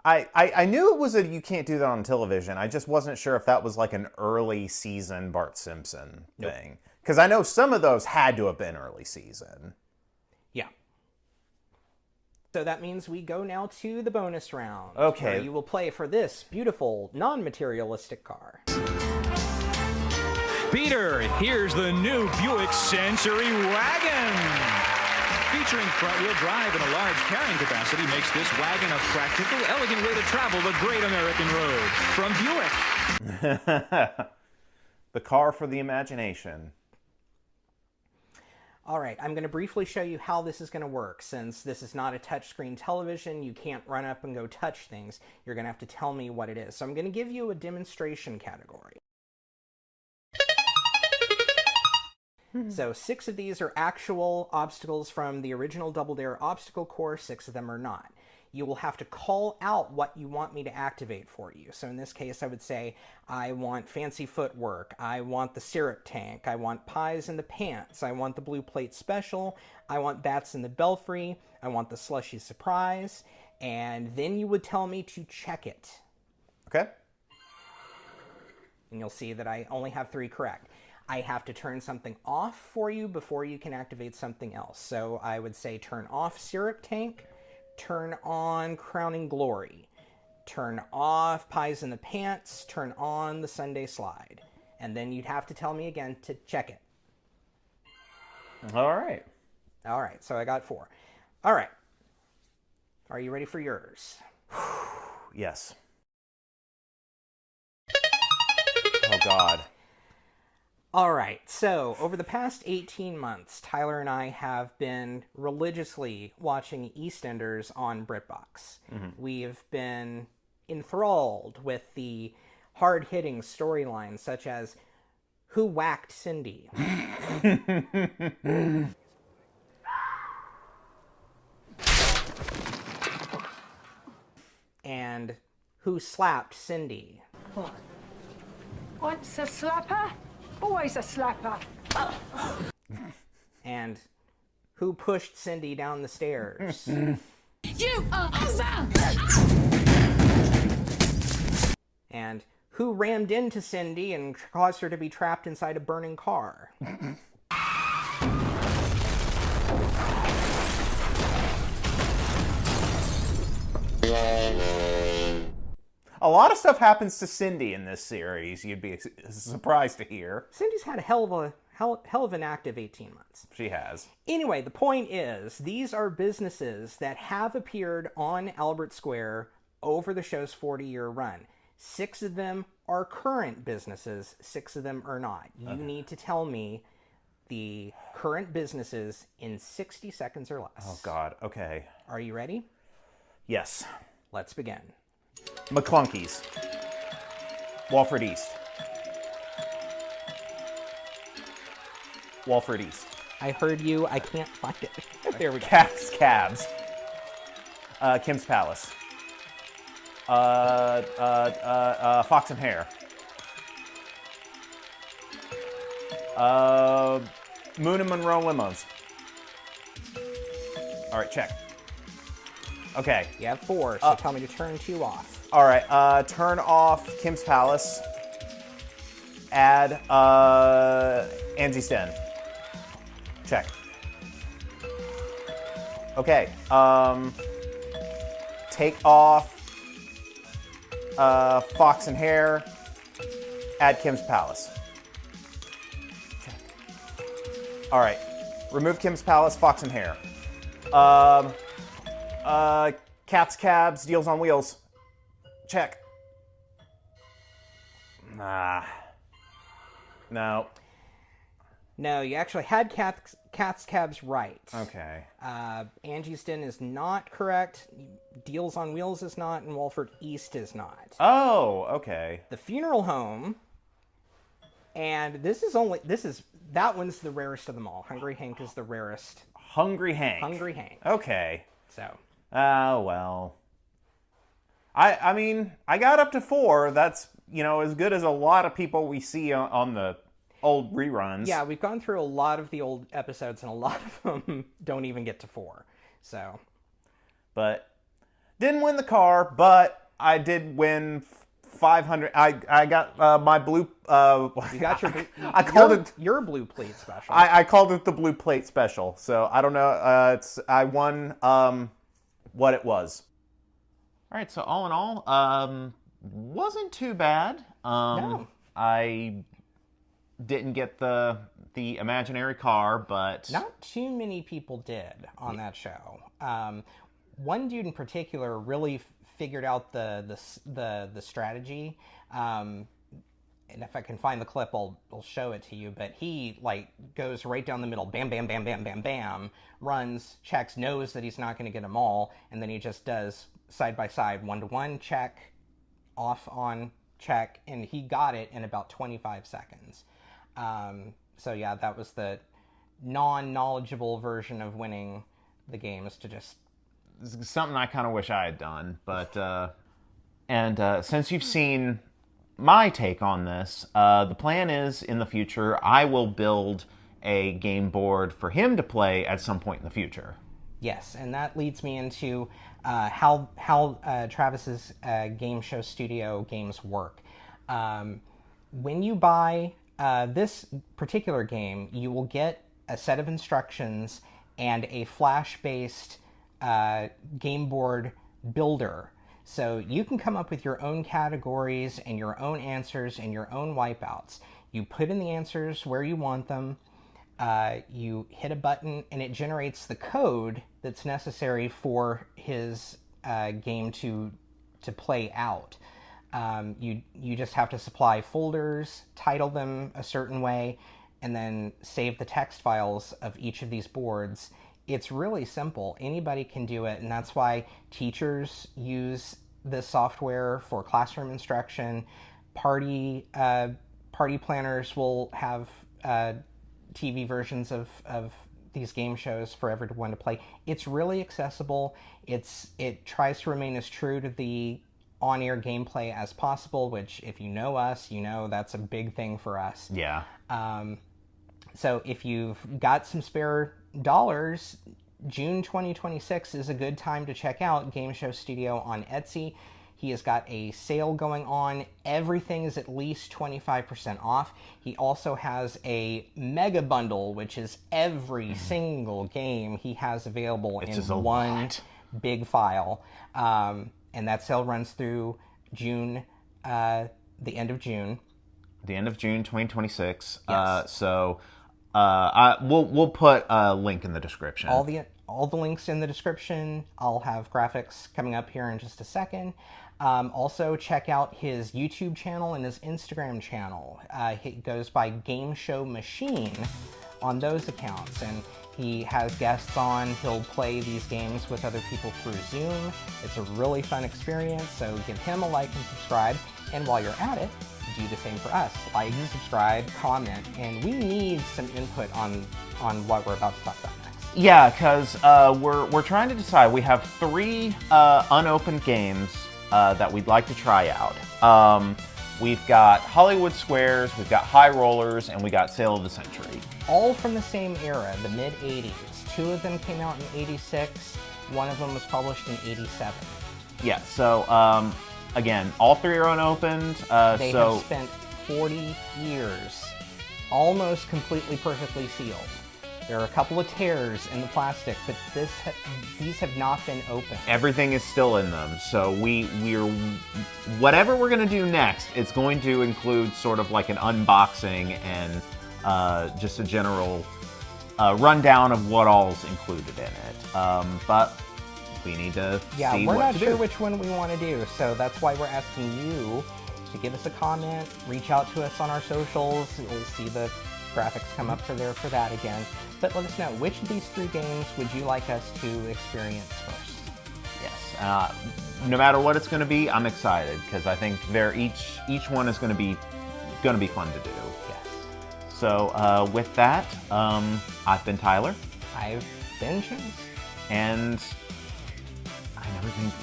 I knew it was a You Can't Do That on Television. I just wasn't sure if that was like an early season Bart Simpson thing. Because I know some of those had to have been early season. Yeah. So that means we go now to the bonus round. Okay. Where you will play for this beautiful, non-materialistic car. Peter, here's the new Buick Century Wagon. Featuring front-wheel drive and a large carrying capacity makes this wagon a practical, elegant way to travel the great American road. From Buick. The car for the imagination. All right, I'm going to briefly show you how this is going to work. Since this is not a touchscreen television, you can't run up and go touch things. You're going to have to tell me what it is. So I'm going to give you a demonstration category. So 6 of these are actual obstacles from the original Double Dare obstacle course, 6 of them are not. You will have to call out what you want me to activate for you. So in this case, I would say, I want fancy footwork, I want the syrup tank, I want pies in the pants, I want the blue plate special, I want bats in the belfry, I want the slushy surprise, and then you would tell me to check it. Okay. And you'll see that I only have 3 correct. I have to turn something off for you before you can activate something else. So I would say turn off syrup tank, turn on crowning glory, turn off pies in the pants, turn on the Sunday slide. And then you'd have to tell me again to check it. All right. All right, so I got 4. All right. Are you ready for yours? Yes. Oh, God. All right, so over the past 18 months, Tyler and I have been religiously watching EastEnders on BritBox. Mm-hmm. We've been enthralled with the hard-hitting storylines such as Who Whacked Cindy? And Who Slapped Cindy? What? Once a slapper? Always a slapper. And Who Pushed Cindy Down the Stairs? You are over! And Who Rammed into Cindy and caused her to be trapped inside a burning car? A lot of stuff happens to Cindy in this series. You'd be surprised to hear. Cindy's had a hell of an active 18 months. She has. Anyway, the point is, these are businesses that have appeared on Albert Square over the show's 40-year run. 6 of them are current businesses, 6 of them are not. You need to tell me the current businesses in 60 seconds or less. Oh, God. Okay. Are you ready? Yes. Let's begin. McClunky's. Walford East. Walford East. I heard you. I can't find it. There we go. Cabs. Kim's Palace. Fox and Hare. Moon and Monroe Limos. All right, check. Okay. You have 4, so tell me to turn 2 off. All right, turn off Kim's Palace. Add Angie's Den. Check. Okay. Take off Fox and Hare. Add Kim's Palace. Check. All right. Remove Kim's Palace, Fox and Hare. Cats, Cabs, Deals on Wheels. Check. Nah. No. No, you actually had Cats, Cabs right. Okay. Angie's Den is not correct. Deals on Wheels is not, and Walford East is not. Oh, okay. The Funeral Home, and that one's the rarest of them all. Hungry Hank is the rarest. Hungry Hank. Hungry Hank. Okay. So. Oh, well. I mean, I got up to 4. That's, as good as a lot of people we see on the old reruns. Yeah, we've gone through a lot of the old episodes, and a lot of them don't even get to 4. So. But. Didn't win the car, but I did win 500. I got my blue. You got your. I called it your blue plate special. I called it the blue plate special. So I don't know. I won what it was. All right. So all in all, wasn't too bad. No. I didn't get the imaginary car, but not too many people did on that show. One dude in particular really figured out the strategy, and if I can find the clip, I'll show it to you. But he goes right down the middle, bam, bam, bam, bam, bam, bam, runs, checks, knows that he's not going to get them all, and then he just does side by side, 1-to-1, check, off, on, check, and he got it in about 25 seconds. So yeah, that was the non-knowledgeable version of winning the game, is to just. Something I kind of wish I had done, but since you've seen my take on this, the plan is in the future I will build a game board for him to play at some point in the future. Yes, and that leads me into how Travis's game show studio games work. When you buy this particular game, you will get a set of instructions and a Flash-based game board builder. So you can come up with your own categories and your own answers and your own wipeouts. You put in the answers where you want them, you hit a button, and it generates the code that's necessary for his game to play out. You just have to supply folders, title them a certain way, and then save the text files of each of these boards. It's really simple. Anybody can do it, and that's why teachers use this software for classroom instruction. Party planners will have TV versions of these game shows for everyone to play. It's really accessible. It tries to remain as true to the on-air gameplay as possible, which, if you know us, you know that's a big thing for us. Yeah. So if you've got some spare dollars, June 2026 is a good time to check out Game Show Studio on Etsy. He has got a sale going on. Everything is at least 25% off. He also has a mega bundle, which is every single game he has available in one big file. And that sale runs through June, the end of June. The end of June 2026. Yes. We'll put a link in the description. All the links in the description. I'll have graphics coming up here in just a second. Also, check out his YouTube channel and his Instagram channel. He goes by Game Show Machine on those accounts, and he has guests on. He'll play these games with other people through Zoom. It's a really fun experience, so give him a like and subscribe. And while you're at it, do the same for us. Like, subscribe, comment, and we need some input on what we're about to talk about next. Yeah, because we're trying to decide. We have 3 unopened games that we'd like to try out. We've got Hollywood Squares, we've got High Rollers, and we got Sale of the Century. All from the same era, the mid-'80s. 2 of them came out in 86. One of them was published in 87. Yeah, so, again, all 3 are unopened. They have spent 40 years almost completely perfectly sealed. There are a couple of tears in the plastic, but these have not been opened. Everything is still in them, so we're whatever we're going to do next, it's going to include sort of like an unboxing and just a general rundown of what all's included in it. But we need to see what to do. Yeah, we're not sure which one we want to do, so that's why we're asking you to give us a comment, reach out to us on our socials. We'll see the graphics come up for that again. But let us know, which of these 3 games would you like us to experience first? Yes, no matter what it's going to be, I'm excited because I think each one is going to be fun to do. Yes. So with that, I've been Tyler. I've been Chase. And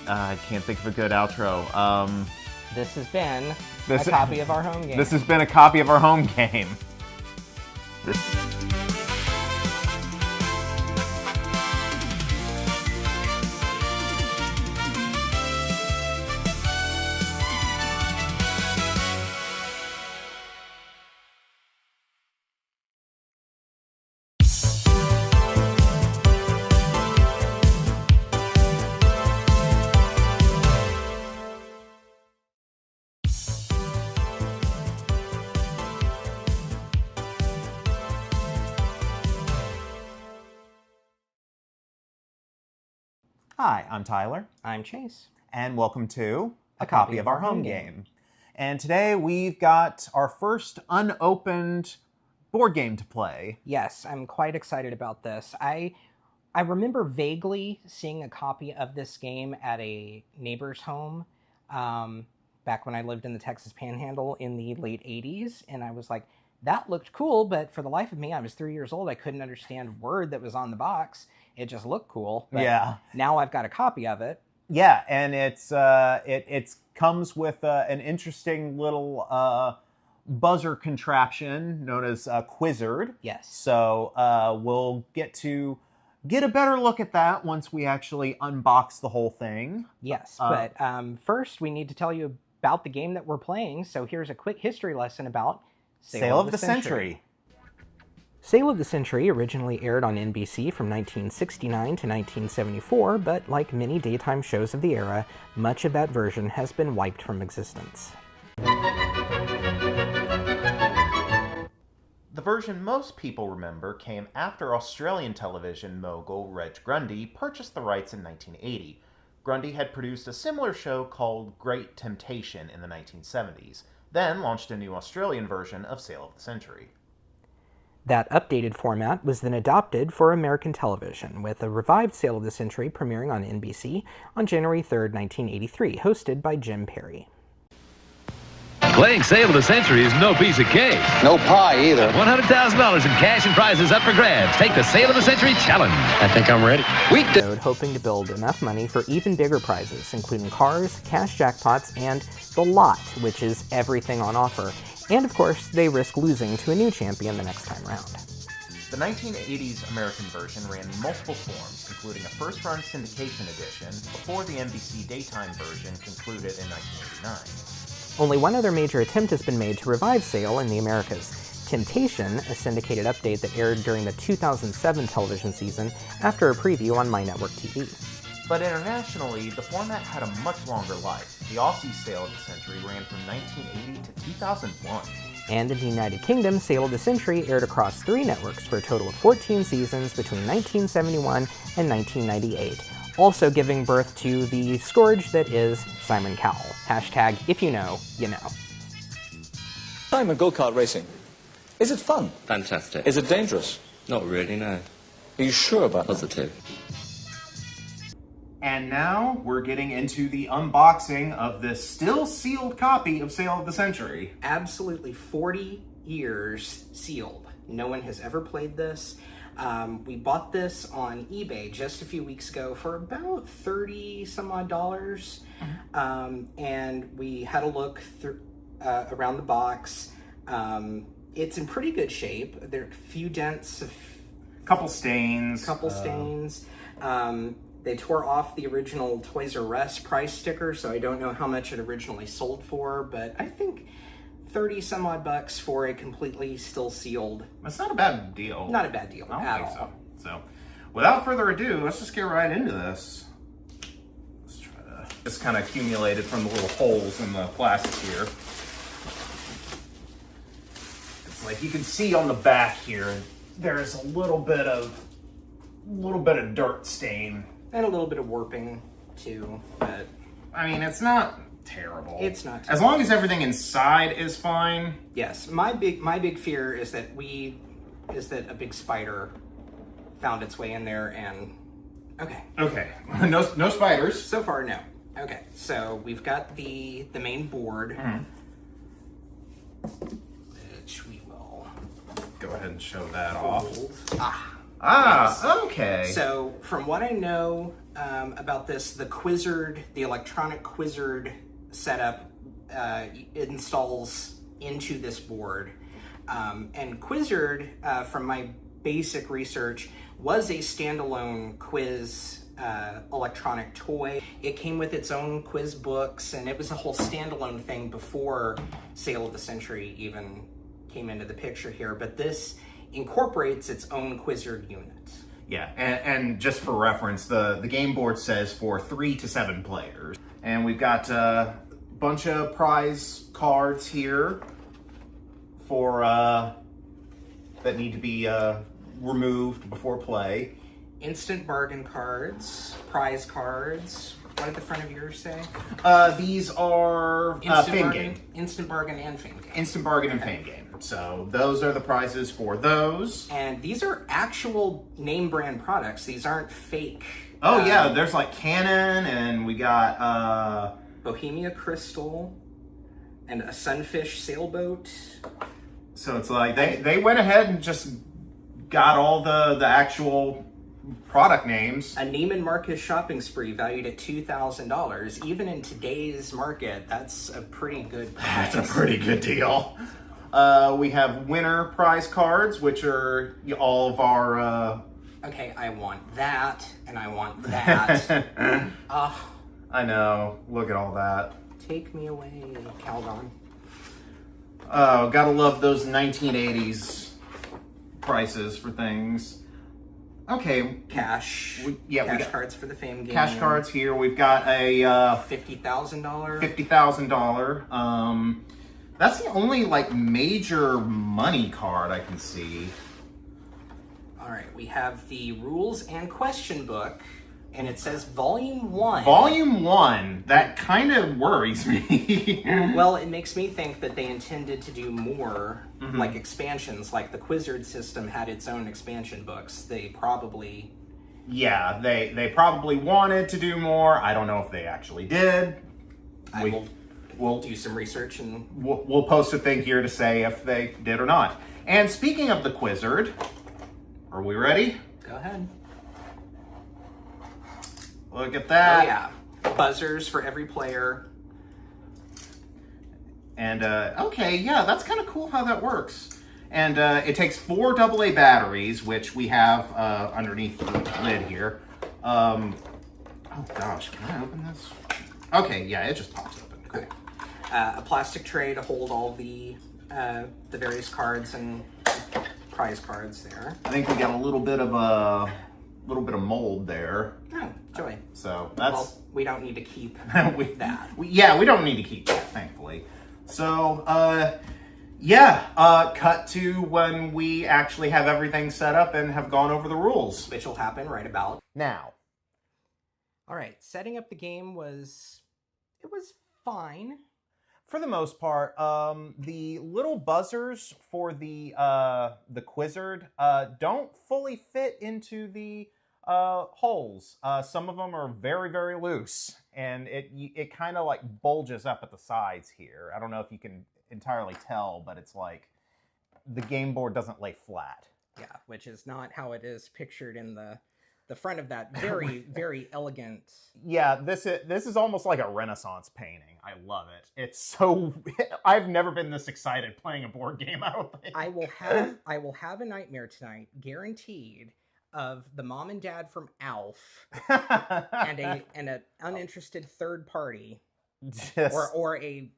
I can't think of a good outro. This has been a copy of our home game. This has been a copy of our home game. Hi, I'm Tyler. I'm Chase. And welcome to a copy of our home game. And today we've got our first unopened board game to play. Yes, I'm quite excited about this. I remember vaguely seeing a copy of this game at a neighbor's home back when I lived in the Texas Panhandle in the late 80s, and I was like, that looked cool, but for the life of me, I was 3 years old. I couldn't understand a word that was on the box. It just looked cool. But yeah. Now I've got a copy of it. Yeah, and it comes with an interesting little buzzer contraption known as Quizzard. Yes. So we'll get a better look at that once we actually unbox the whole thing. Yes, but first we need to tell you about the game that we're playing. So here's a quick history lesson about Sale of the Century. Sale of the Century originally aired on NBC from 1969 to 1974, but like many daytime shows of the era, much of that version has been wiped from existence. The version most people remember came after Australian television mogul Reg Grundy purchased the rights in 1980. Grundy had produced a similar show called Great Temptation in the 1970s, then launched a new Australian version of Sale of the Century. That updated format was then adopted for American television, with a revived Sale of the Century premiering on NBC on January 3rd, 1983, hosted by Jim Perry. Playing Sale of the Century is no piece of cake. No pie either. $100,000 in cash and prizes up for grabs. Take the Sale of the Century challenge. I think I'm ready. Hoping to build enough money for even bigger prizes, including cars, cash jackpots, and the lot, which is everything on offer. And of course, they risk losing to a new champion the next time round. The 1980s American version ran multiple forms, including a first-run syndication edition, before the NBC daytime version concluded in 1989. Only one other major attempt has been made to revive Sale in the Americas. Temptation, a syndicated update that aired during the 2007 television season after a preview on My Network TV. But internationally, the format had a much longer life. The Aussie Sale of the Century ran from 1980 to 2001. And in the United Kingdom, Sale of the Century aired across 3 networks for a total of 14 seasons between 1971 and 1998, also giving birth to the scourge that is Simon Cowell. Hashtag, if you know, you know. Simon, go-kart racing. Is it fun? Fantastic. Is it dangerous? Not really, no. Are you sure about that? Positive. And now we're getting into the unboxing of this still sealed copy of Sale of the Century. Absolutely 40 years sealed. No one has ever played this. We bought this on eBay just a few weeks ago for about $30 some odd. And we had a look through, around the box. It's in pretty good shape. There are a few dents, a Couple stains. They tore off the original Toys R Us price sticker, so I don't know how much it originally sold for, but I think 30 some odd bucks for a completely still sealed. That's not a bad deal. Not a bad deal at all. So, without further ado, let's just get right into this. Let's try to. It's kind of accumulated from the little holes in the plastic here. It's like you can see on the back here, there's a little bit of dirt stain and a little bit of warping too. But I mean, it's not terrible. It's not terrible. As long as everything inside is fine. Yes, my big fear is that a big spider found its way in there and Okay. No spiders. So far, no. Okay, so we've got the main board, which we will go ahead and show that off. Yes. Okay. So from what I know about this, the electronic Quizzard setup installs into this board. And Quizzard, from my basic research, was a standalone quiz electronic toy. It came with its own quiz books, and it was a whole standalone thing before Sale of the Century even came into the picture here. But this incorporates its own Quizzard unit. Yeah, and just for reference, the game board says for 3 to 7 players. And we've got a bunch of prize cards here for that need to be removed before play. Instant bargain cards, prize cards. What did the front of yours say? These are Fame Game. Instant bargain and Fame Game. Instant bargain and Fame Game. So those are the prizes for those. And these are actual name brand products. These aren't fake. Oh yeah, there's like Canon, and we got Bohemia Crystal, and a Sunfish sailboat. So it's like they went ahead and just got all the actual product names. A Neiman Marcus shopping spree valued at $2,000. Even in today's market, that's a pretty good price. That's a pretty good deal. We have winner prize cards, which are all of our... Okay, I want that, and I want that. I know. Look at all that. Take me away, Calgon. Oh, gotta love those 1980s prices for things. Okay. Cash. We got cards for the Fame Game. Cash cards here. We've got a $50,000. $50,000. That's the only like major money card I can see. All right, we have the rules and question book, and it says Volume 1. Volume 1. That kind of worries me. Well, it makes me think that they intended to do more, like expansions, like the Quizzard system had its own expansion books. They probably... Yeah, they probably wanted to do more. I don't know if they actually did. We'll do some research and... We'll post a thing here to say if they did or not. And speaking of the Quizzard, are we ready? Go ahead. Look at that. Oh, yeah. Buzzers for every player. And, okay, yeah, that's kind of cool how that works. And it takes 4 AA batteries, which we have underneath the lid here. Oh, gosh, can I open this? Okay, yeah, it just pops open. Cool. A plastic tray to hold all the various cards and prize cards there. I think we got a little bit of mold there. Oh, joy. So that's... Well, we don't need to keep that. We don't need to keep that, thankfully. So, cut to when we actually have everything set up and have gone over the rules. Which will happen right about now. All right, setting up the game was fine. For the most part, the little buzzers for the Quizzard don't fully fit into the holes. Some of them are very, very loose, and it kind of like bulges up at the sides here. I don't know if you can entirely tell, but it's like the game board doesn't lay flat. Yeah, which is not how it is pictured in the front of that very, very elegant... Yeah, this is almost like a Renaissance painting. I love it. It's so... I've never been this excited playing a board game, I don't think. I will have a nightmare tonight, guaranteed, of the mom and dad from Alf and an uninterested third party, or a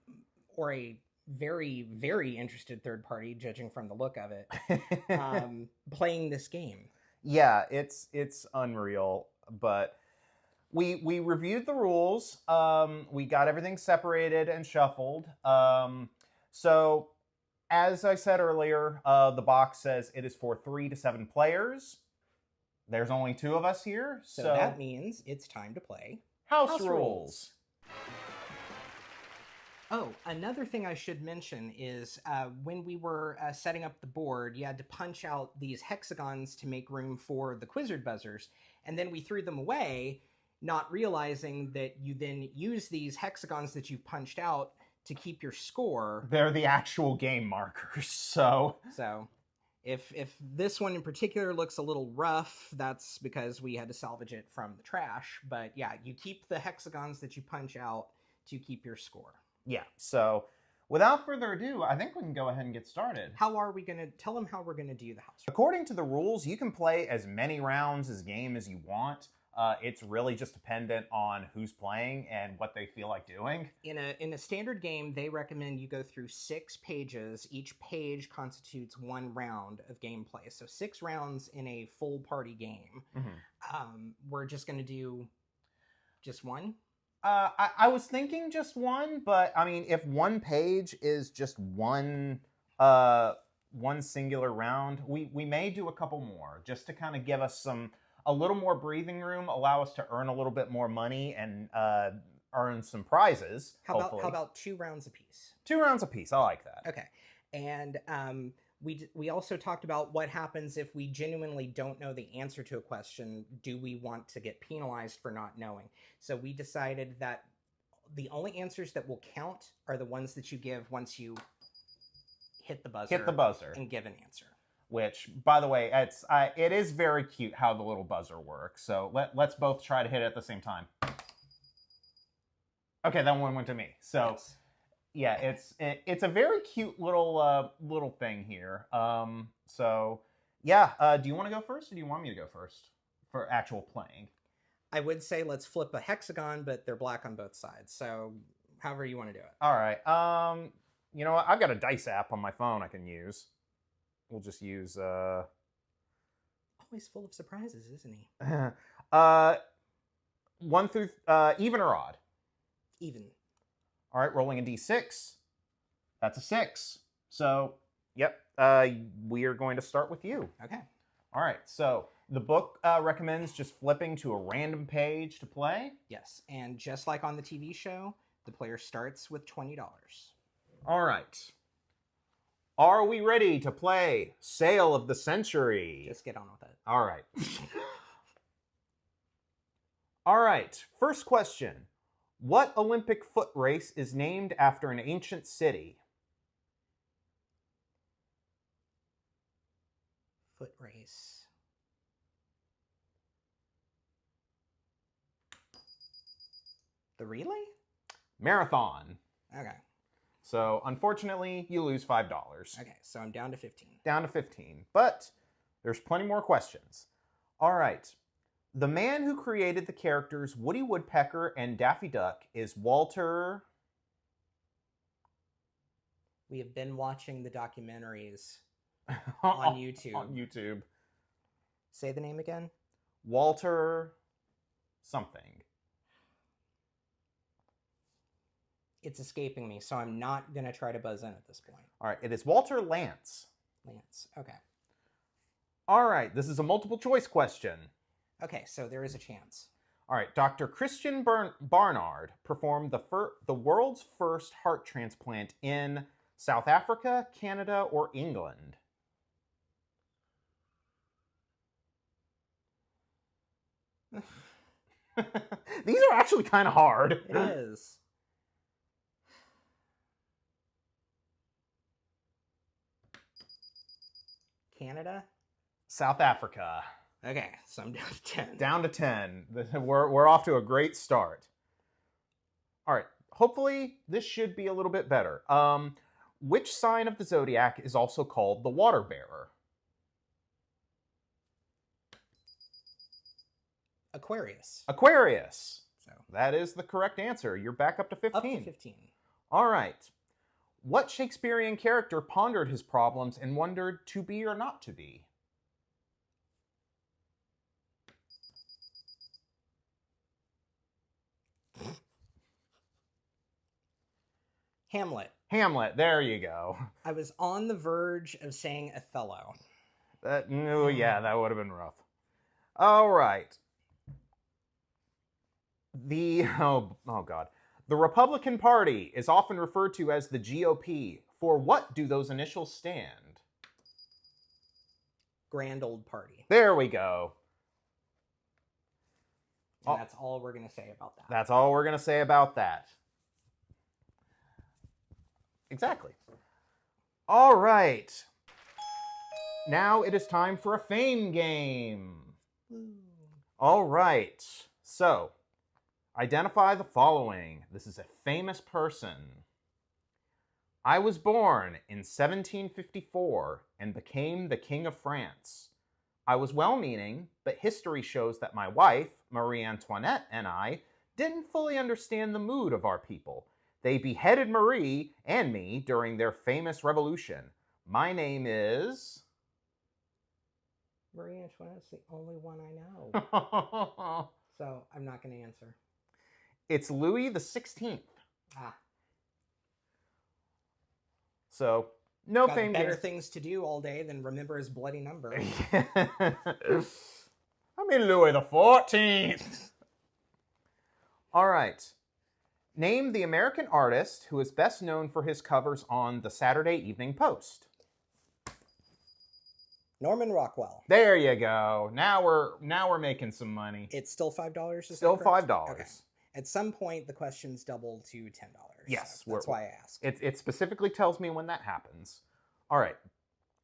very, very interested third party, judging from the look of it, playing this game. Yeah, it's unreal, but we reviewed the rules. We got everything separated and shuffled. So, as I said earlier, the box says it is for 3 to 7 players. There's only 2 of us here, so that means it's time to play House Rules. Oh, another thing I should mention is when we were setting up the board, you had to punch out these hexagons to make room for the Quizzard buzzers, and then we threw them away, not realizing that you then use these hexagons that you've punched out to keep your score. They're the actual game markers, so... So, if this one in particular looks a little rough, that's because we had to salvage it from the trash. But yeah, you keep the hexagons that you punch out to keep your score. Yeah, so without further ado, I think we can go ahead and get started. How are we going to... Tell them how we're going to do the house. According to the rules, you can play as many rounds as game as you want. It's really just dependent on who's playing and what they feel like doing. In a standard game, they recommend you go through 6 pages. Each page constitutes 1 round of gameplay. So 6 rounds in a full party game. Mm-hmm. We're just going to do just 1? I was thinking just 1, but I mean, if 1 page is just one singular round, we may do a couple more just to kind of give us a little more breathing room, allow us to earn a little bit more money and earn some prizes. How about 2 rounds apiece? 2 rounds apiece. I like that. Okay, and we also talked about what happens if we genuinely don't know the answer to a question. Do we want to get penalized for not knowing? So we decided that the only answers that will count are the ones that you give once you hit the buzzer. And give an answer. Which, by the way, it is very cute how the little buzzer works. So let's both try to hit it at the same time. Okay, that one went to me. So, yes. Yeah, it's a very cute little thing here. So, yeah, do you want to go first, or do you want me to go first for actual playing? I would say let's flip a hexagon, but they're black on both sides. So, however you want to do it. All right. You know what? I've got a dice app on my phone I can use. We'll just use... Always full of surprises, isn't he? 1 through... even or odd? Even. All right, rolling a d6. That's a 6. So, yep, we are going to start with you. Okay. All right, so the book recommends just flipping to a random page to play. Yes, and just like on the TV show, the player starts with $20. All right. Are we ready to play Sale of the Century? Just get on with it. All right. All right. First question. What Olympic foot race is named after an ancient city? Foot race. The relay? Marathon. Okay. So, unfortunately, you lose $5. Okay, so I'm down to 15. Down to 15. But there's plenty more questions. All right. The man who created the characters Woody Woodpecker and Daffy Duck is Walter... We have been watching the documentaries on YouTube. On YouTube. Say the name again. Walter... something. It's escaping me, so I'm not going to try to buzz in at this point. All right, it is Walter Lantz. Lance, okay. All right, this is a multiple choice question. Okay, so there is a chance. All right, Dr. Christian Barnard performed the world's first heart transplant in South Africa, Canada, or England? These are actually kind of hard. It is. Canada? South Africa. Okay, so I'm down to 10. Down to 10. We're off to a great start. All right, hopefully this should be a little bit better. Which sign of the zodiac is also called the water bearer? Aquarius. Aquarius. So that is the correct answer. You're back up to 15. Up to 15. All right. What Shakespearean character pondered his problems and wondered to be or not to be? Hamlet. Hamlet. There you go. I was on the verge of saying Othello. No, yeah, that would have been rough. All right. Oh God. The Republican Party is often referred to as the GOP. For what do those initials stand? Grand Old Party. There we go. And that's all we're going to say about that. That's all we're going to say about that. Exactly. All right. Now it is time for a fame game. All right. So, identify the following. This is a famous person. I was born in 1754 and became the King of France. I was well-meaning, but history shows that my wife, Marie Antoinette, and I didn't fully understand the mood of our people. They beheaded Marie and me during their famous revolution. My name is... Marie Antoinette's the only one I know. So I'm not going to answer. It's Louis the 16th. Ah. So, no Got fame better game. things to do all day than remember his bloody number. I mean Louis the 14th. All right. Name the American artist who is best known for his covers on the Saturday Evening Post. Norman Rockwell. There you go. Now we're making some money. It's still $5. Still $5. Okay. At some point, the questions double to $10. Yes, so that's why I asked. It specifically tells me when that happens. All right.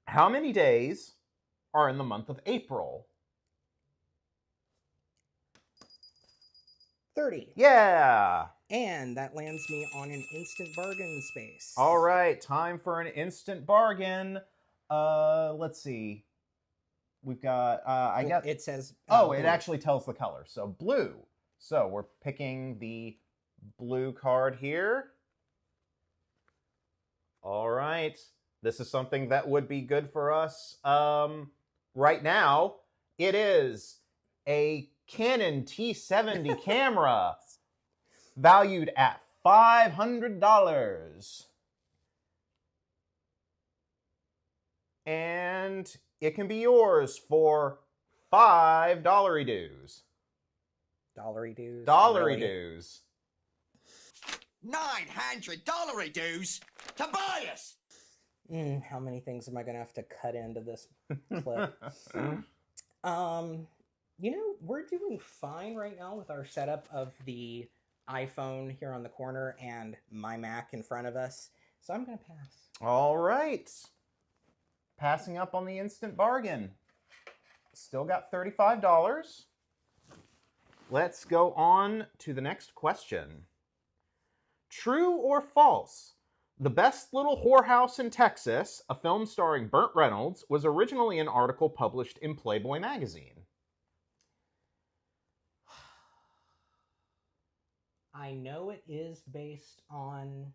How many days are in the month of April? 30. Yeah. And that lands me on an instant bargain space. All right, time for an instant bargain. Let's see. We've got, It says... it actually tells the color. So blue. So we're picking the blue card here. All right. This is something that would be good for us. Right now, it is a Canon T70 camera valued at $500. And it can be yours for $5 dues. Dollary dues? Dollary dues. $900 dues to buy us! How many things am I going to have to cut into this clip? We're doing fine right now with our setup of the iPhone here on the corner and my Mac in front of us. So I'm going to pass. All right. Passing up on the instant bargain. Still got $35. Let's go on to the next question. True or false? The Best Little Whorehouse in Texas, a film starring Burt Reynolds, was originally an article published in Playboy magazine. I know it is based on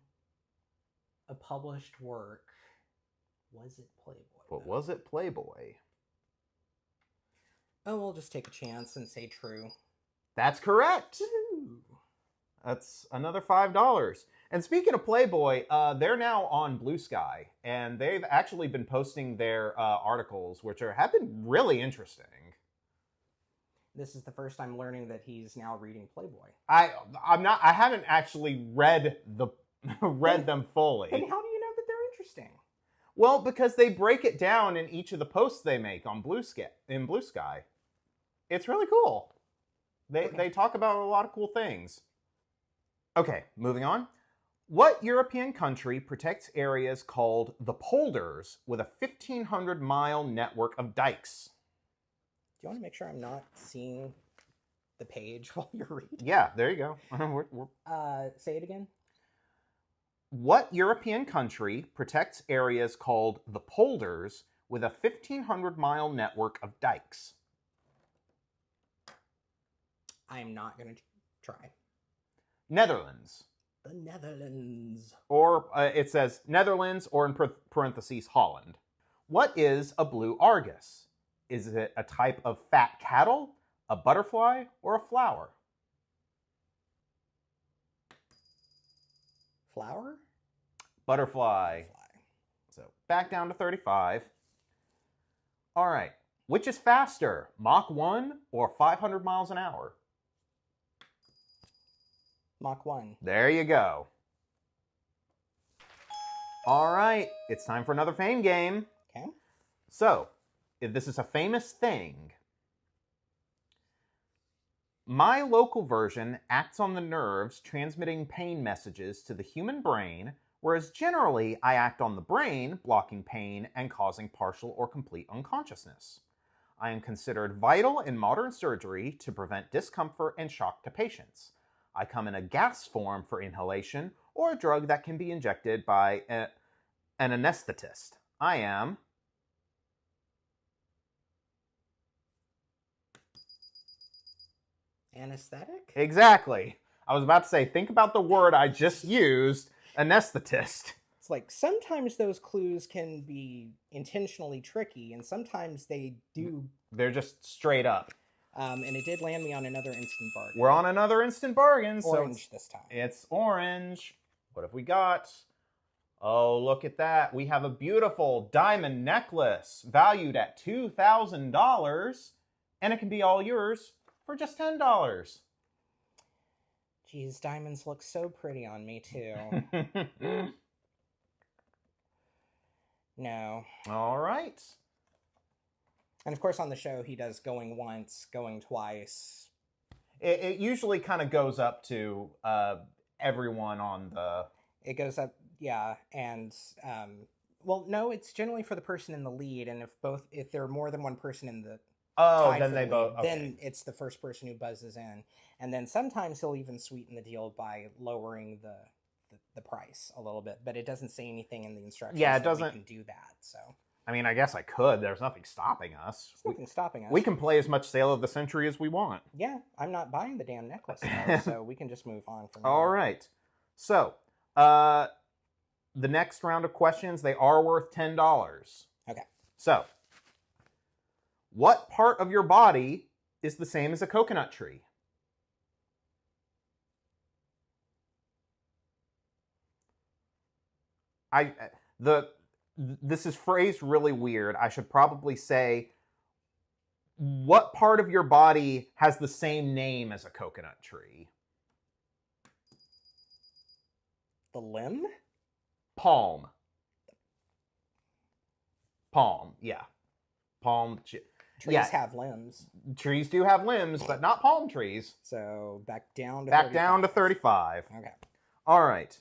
a published work. Was it Playboy? But was it Playboy? Oh, we'll just take a chance and say true. That's correct. Woo-hoo. That's another $5. And speaking of Playboy, they're now on Blue Sky, and they've actually been posting their articles, which have been really interesting. This is the first time learning that he's now reading Playboy. I haven't actually read them fully. Then how do you know that they're interesting? Well, because they break it down in each of the posts they make on Blue Sky. It's really cool. They talk about a lot of cool things. Okay, moving on. What European country protects areas called the polders with a 1,500-mile network of dikes? Do you want to make sure I'm not seeing the page while you're reading? Yeah, there you go. Say it again. What European country protects areas called the polders with a 1,500-mile network of dikes? I'm not going to try. Netherlands. The Netherlands. Or it says Netherlands, or in parentheses, Holland. What is a blue Argus? Is it a type of fat cattle, a butterfly, or a flower? Flower? Butterfly. So back down to 35. All right. Which is faster, Mach 1 or 500 miles an hour? Mach 1. There you go. All right. It's time for another fame game. Okay. So, if this is a famous thing. My local version acts on the nerves, transmitting pain messages to the human brain, whereas generally I act on the brain, blocking pain and causing partial or complete unconsciousness. I am considered vital in modern surgery to prevent discomfort and shock to patients. I come in a gas form for inhalation or a drug that can be injected by an anesthetist. I am... Anesthetic? Exactly. I was about to say, think about the word I just used, anesthetist. It's like sometimes those clues can be intentionally tricky, and sometimes they do. They're just straight up. And it did land me on another instant bargain. We're on another instant bargain. Orange so this time. It's orange. What have we got? Oh, look at that. We have a beautiful diamond necklace valued at $2,000, and it can be all yours for just $10. Geez, diamonds look so pretty on me, too. No. All right. And of course, on the show, he does going once, going twice. It usually kind of goes up to everyone on the... It goes up, yeah, and... well, no, it's generally for the person in the lead, and if there are more than one person in the... then they both... Okay. Then it's the first person who buzzes in. And then sometimes he'll even sweeten the deal by lowering the price a little bit. But it doesn't say anything in the instructions that we can do that. So I mean, I guess I could. There's nothing stopping us. There's nothing stopping us. We can play as much Sale of the Century as we want. Yeah, I'm not buying the damn necklace, though, so we can just move on from All right. So, the next round of questions, they are worth $10. Okay. So, what part of your body is the same as a coconut tree? This is phrased really weird. I should probably say, what part of your body has the same name as a coconut tree? The limb? Palm. Palm, yeah. Palm. Trees have limbs. Trees do have limbs, but not palm trees. So back down to back 35. down to 35. Okay. All right.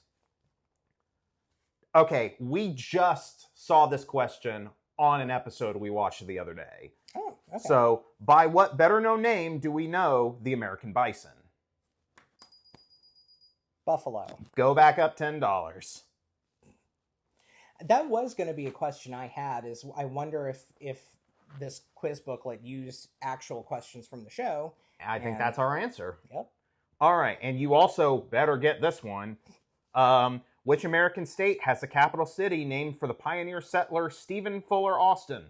Okay, we just saw this question on an episode we watched the other day. Oh, okay. So, by what better-known name do we know the American bison? Buffalo. Go back up $10. That was going to be a question I had. Is I wonder if this quiz booklet used actual questions from the show. I think that's our answer. Yep. All right, and you also better get this one. Which American state has a capital city named for the pioneer settler Stephen Fuller Austin?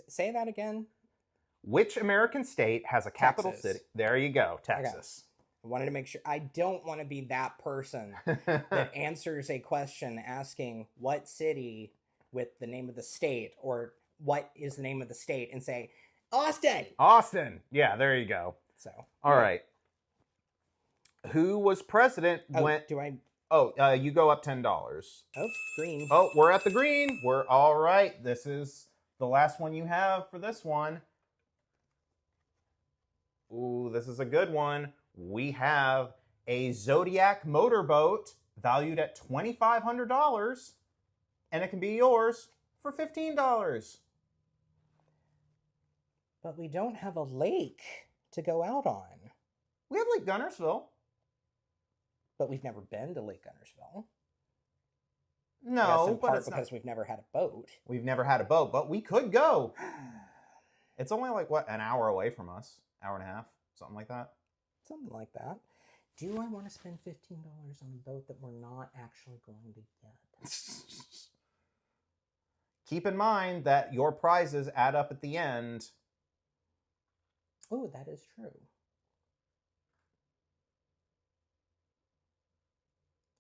Say that again. Which American state has a capital city? There you go, Texas. Okay. I wanted to make sure. I don't want to be that person that answers a question asking what city with the name of the state or what is the name of the state and say, Austin! Austin! Yeah, there you go. So. All right. Who was president when... Do I... Oh, you go up $10. Oh, green. Oh, we're at the green. We're all right. This is the last one you have for this one. Ooh, this is a good one. We have a Zodiac motorboat valued at $2,500, and it can be yours for $15. But we don't have a lake to go out on. We have Lake Gunnersville. But we've never been to Lake Gunnersville. No, in part but it's because we've never had a boat. We've never had a boat, but we could go. It's only like, what, an hour away from us? Hour and a half? something like that. Something like that. Do I want to spend $15 on a boat that we're not actually going to get? Keep in mind that your prizes add up at the end. Oh, that is true.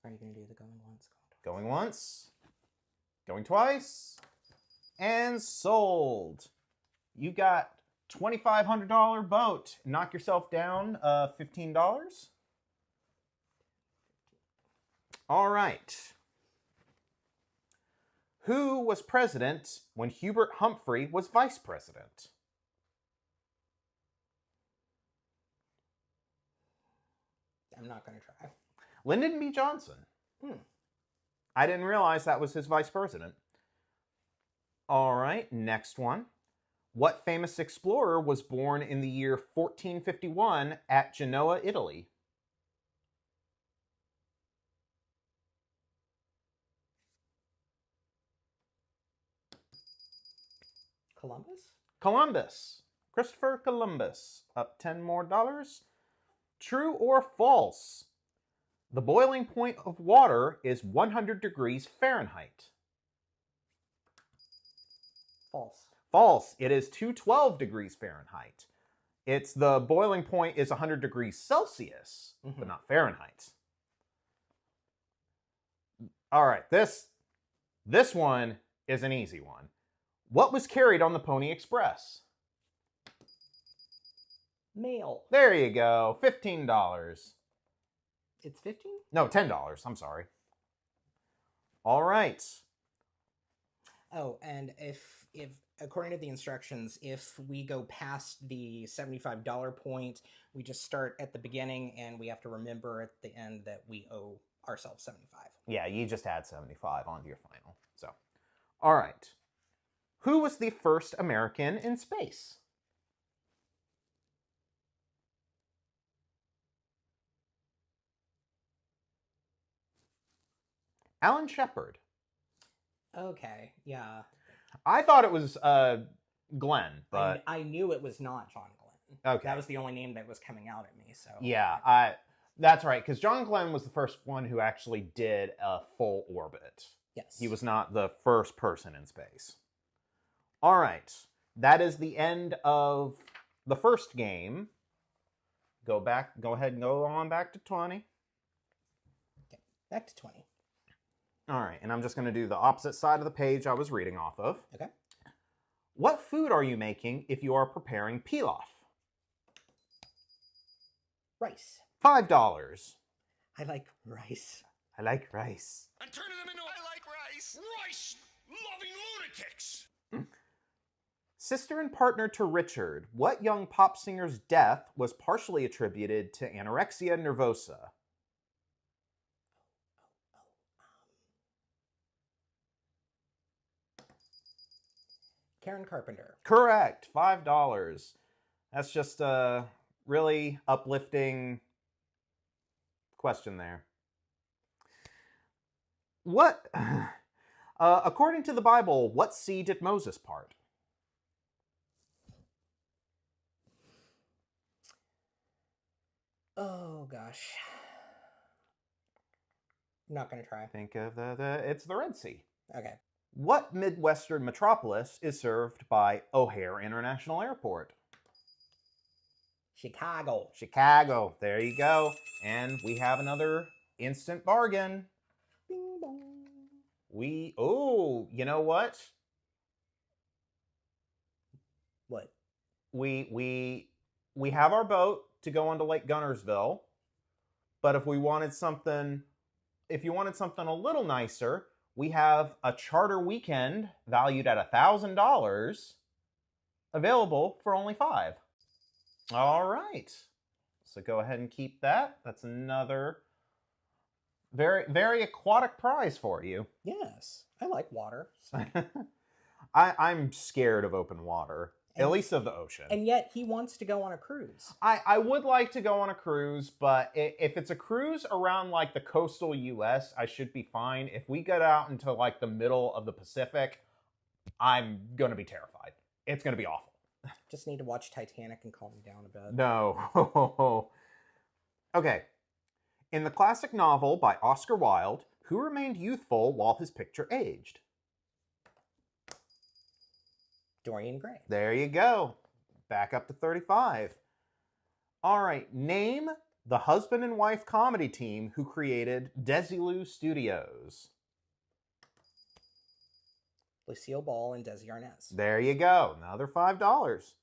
Are you going to do the going once? Going once, going twice, and sold. You got $2,500 boat. Knock yourself down $15. All right. Who was president when Hubert Humphrey was vice president? I'm not going to try. Lyndon B. Johnson. I didn't realize that was his vice president. All right, next one. What famous explorer was born in the year 1451 at Genoa, Italy? Columbus? Columbus. Christopher Columbus. Up $10 more. True or false? The boiling point of water is 100 degrees Fahrenheit. False. False. It is 212 degrees Fahrenheit. It's the boiling point is 100 degrees Celsius, but not Fahrenheit. All right, this one is an easy one. What was carried on the Pony Express? Mail. There you go. $15. It's 15? No, $10. I'm sorry. All right. Oh, and if according to the instructions, if we go past the $75 point, we just start at the beginning, and we have to remember at the end that we owe ourselves 75. Yeah, you just add 75 onto your final. So, all right. Who was the first American in space? Alan Shepard. Okay, yeah. I thought it was Glenn, but I knew it was not John Glenn. Okay. That was the only name that was coming out at me. So yeah, that's right, because John Glenn was the first one who actually did a full orbit. Yes. He was not the first person in space. All right, that is the end of the first game. Go ahead and go on back to 20. Okay, back to 20. All right, and I'm just going to do the opposite side of the page I was reading off of. Okay. What food are you making if you are preparing pilaf? Rice. $5. I like rice. I like rice. I'm turning them into I like rice. Rice-loving lunatics. Sister and partner to Richard, what young pop singer's death was partially attributed to anorexia nervosa? Karen Carpenter. Correct. $5. That's just a really uplifting question there. What, according to the Bible, what sea did Moses part? Oh, gosh. I'm not going to try. Think of it's the Red Sea. Okay. What Midwestern metropolis is served by O'Hare International Airport? Chicago. Chicago. There you go. And we have another instant bargain. Bing bong. You know what? What? We have our boat to go onto Lake Gunnersville, but if you wanted something a little nicer, we have a charter weekend valued at $1,000 available for only $5. All right. So go ahead and keep that. That's another very, very aquatic prize for you. Yes. I like water. So. I'm scared of open water, at least of the ocean. And yet he wants to go on a cruise. I would like to go on a cruise, but if it's a cruise around like the coastal US, I should be fine. If we get out into like the middle of the Pacific, I'm going to be terrified. It's going to be awful. Just need to watch Titanic and calm me down a bit. No. Okay. In the classic novel by Oscar Wilde, who remained youthful while his picture aged? Dorian Gray. There you go. Back up to 35. All right. Name the husband and wife comedy team who created Desilu Studios. Lucille Ball and Desi Arnaz. There you go. Another $5.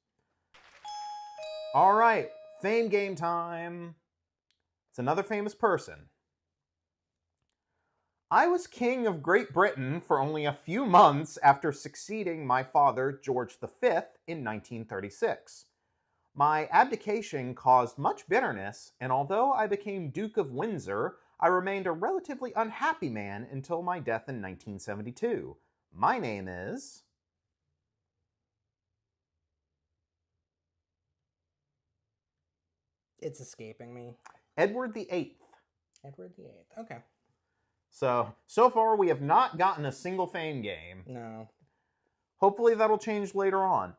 All right. Fame game time. It's another famous person. I was king of Great Britain for only a few months after succeeding my father, George V, in 1936. My abdication caused much bitterness, and although I became Duke of Windsor, I remained a relatively unhappy man until my death in 1972. My name is... It's escaping me. Edward VIII. Edward VIII. Okay. So far we have not gotten a single fame game. No. Hopefully that'll change later on.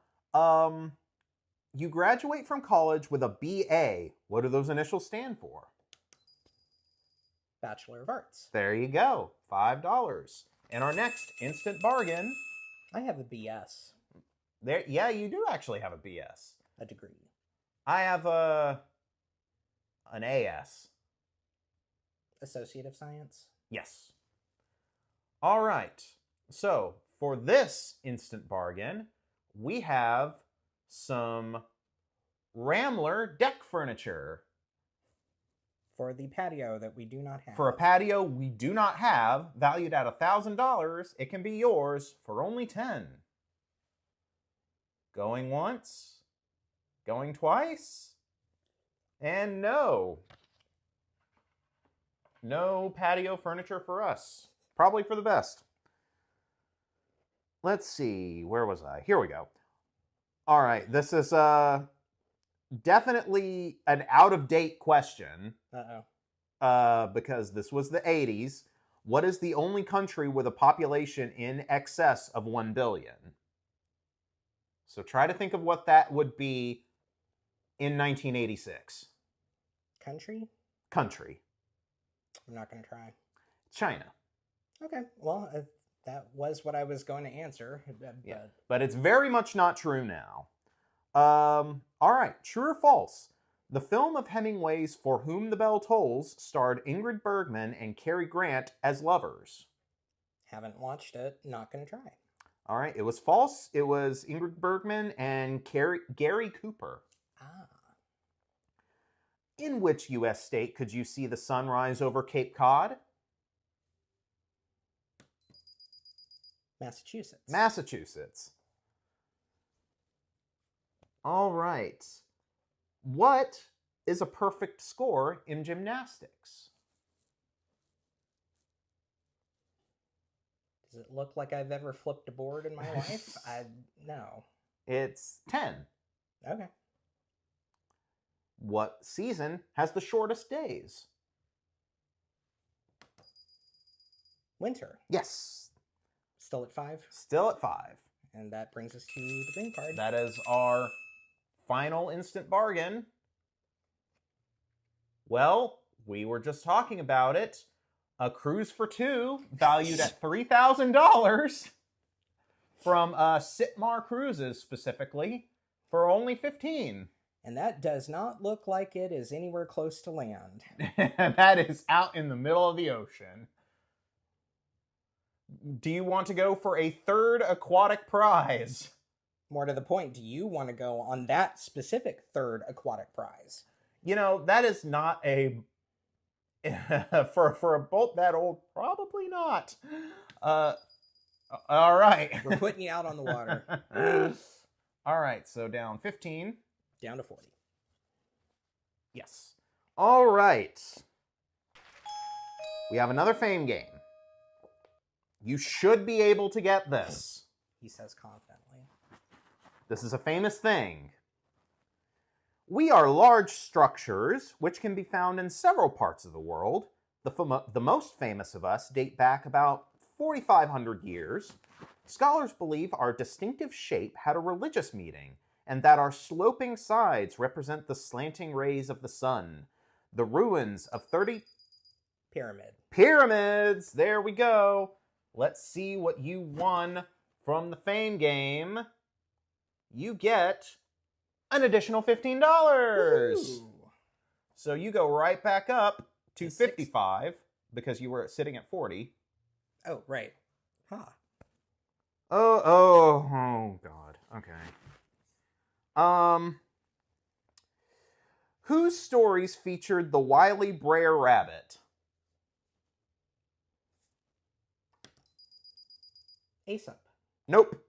You graduate from college with a BA. What do those initials stand for? Bachelor of Arts. There you go. $5. And our next instant bargain. I have a BS. Yeah, you do actually have a BS. A degree. I have an AS. Associate of Science? Yes. All right. So, for this instant bargain, we have some Rambler deck furniture. For the patio that we do not have. For a patio we do not have, valued at $1,000, it can be yours for only $10. Going once, going twice, and no. No patio furniture for us. Probably for the best. Let's see, where was I? Here we go. All right, this is definitely an out-of-date question. Because this was the 80s. What is the only country with a population in excess of 1 billion? So try to think of what that would be in 1986. Country? Country. I'm not going to try. China. Okay, well, that was what I was going to answer. Yeah, but it's very much not true now. All right, true or false? The film of Hemingway's For Whom the Bell Tolls starred Ingrid Bergman and Cary Grant as lovers. Haven't watched it. Not going to try. All right, it was false. It was Ingrid Bergman and Gary Cooper. Ah. In which U.S. state could you see the sun rise over Cape Cod? Massachusetts. Massachusetts. All right. What is a perfect score in gymnastics? Does it look like I've ever flipped a board in my life? No. It's 10. Okay. What season has the shortest days? Winter. Yes. Still at 5? Still at 5. And that brings us to the green card. That is our final instant bargain. Well, we were just talking about it. A cruise for 2, valued at $3,000 from Sitmar Cruises specifically, for only $15. And that does not look like it is anywhere close to land. That is out in the middle of the ocean. Do you want to go for a third aquatic prize? More to the point, do you want to go on that specific third aquatic prize? You know, that is not a... for a boat that old, probably not. All right. We're putting you out on the water. All right, so down 15. Down to 40. Yes. All right. We have another fame game. You should be able to get this. He says confidently. This is a famous thing. We are large structures, which can be found in several parts of the world. The most famous of us date back about 4,500 years. Scholars believe our distinctive shape had a religious meaning, and that our sloping sides represent the slanting rays of the sun. The ruins of 30 pyramids. There we go. Let's see what you won from the Fame game. You get an additional $15. Woo-hoo. So you go right back up to 55 because you were sitting at 40. Oh, right. Huh. Oh, God. Okay. Whose stories featured the wily Brer Rabbit? Aesop. Nope.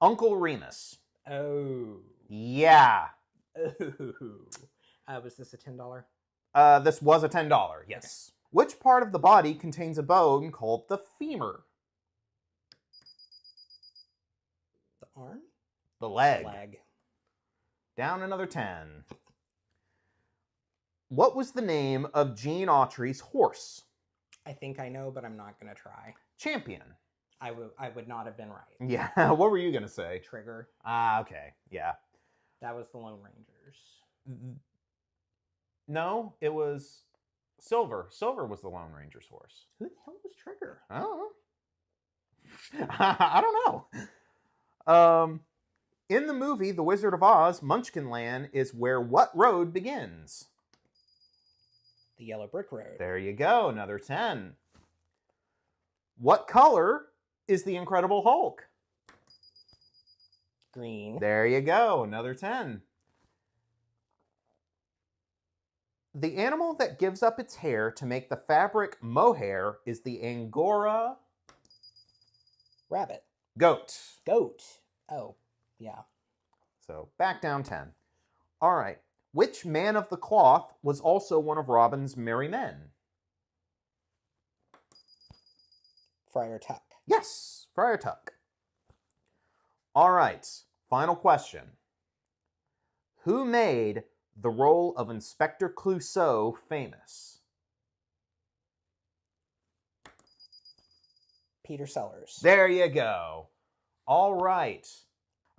Uncle Remus. Oh. Yeah. Was this a $10? This was a $10, yes. Okay. Which part of the body contains a bone called the femur? The arm? The leg. The leg. Down another 10. What was the name of Gene Autry's horse? I think I know, but I'm not going to try. Champion. I would not have been right. Yeah, what were you going to say? Trigger. Ah, okay, yeah. That was the Lone Rangers. No, it was Silver. Silver was the Lone Ranger's horse. Who the hell was Trigger? I don't know. I don't know. In the movie The Wizard of Oz, Munchkinland is where what road begins? The Yellow Brick Road. There you go, another 10. What color is the Incredible Hulk? Green. There you go, another 10. The animal that gives up its hair to make the fabric mohair is the Angora... Rabbit. Goat. Goat. Oh, yeah. So, back down 10. All right. Which man of the cloth was also one of Robin's merry men? Friar Tuck. Yes, Friar Tuck. All right. Final question. Who made the role of Inspector Clouseau famous? Peter Sellers. There you go. All right.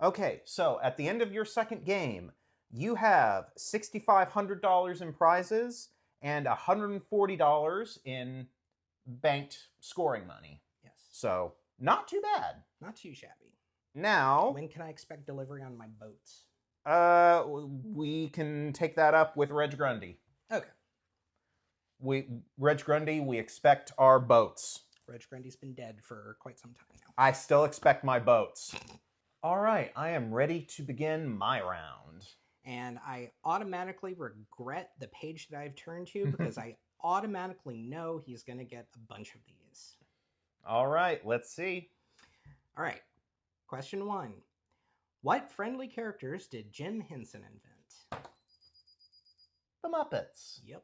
Okay, so at the end of your second game, you have $6,500 in prizes and $140 in banked scoring money. Yes. So, not too bad. Not too shabby. Now... When can I expect delivery on my boats? We can take that up with Reg Grundy. Okay. Reg Grundy, we expect our boats. Reg Grundy's been dead for quite some time now. I still expect my boats. All right, I am ready to begin my round. And I automatically regret the page that I've turned to because I automatically know he's going to get a bunch of these. All right, let's see. All right, question 1. What friendly characters did Jim Henson invent? The Muppets. Yep.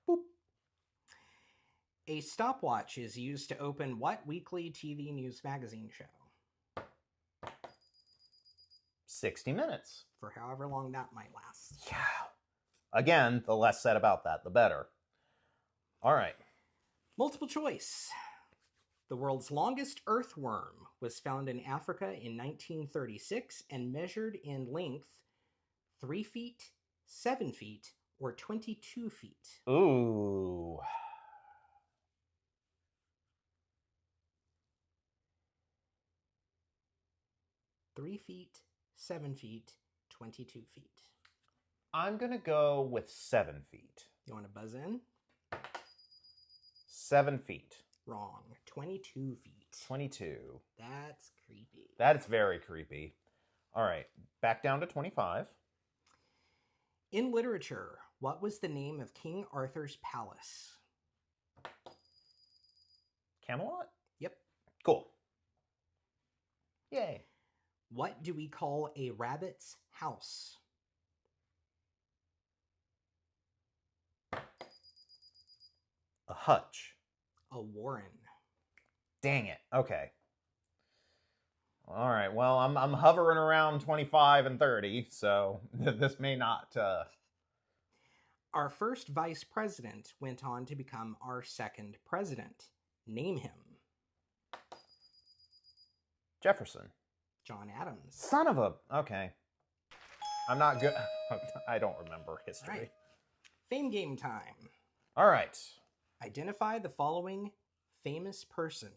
Boop. A stopwatch is used to open what weekly TV news magazine show? 60 minutes. For however long that might last. Yeah. Again, the less said about that, the better. All right. Multiple choice. The world's longest earthworm was found in Africa in 1936 and measured in length 3 feet, 7 feet, or 22 feet. Ooh. Three feet, 7 feet, 22 feet. I'm going to go with 7 feet. You want to buzz in? 7 feet. Wrong. 22 feet. 22. That's creepy. That's very creepy. All right, back down to 25. In literature, what was the name of King Arthur's palace? Camelot? Yep. Cool. Yay. What do we call a rabbit's house? A hutch. A warren. Dang it. Okay. All right. Well, I'm hovering around 25 and 30, so this may not... Our first vice president went on to become our second president. Name him. Jefferson. John Adams. Son of a... Okay. I'm not good. I don't remember history. All right. Fame game time. All right. Identify the following famous person.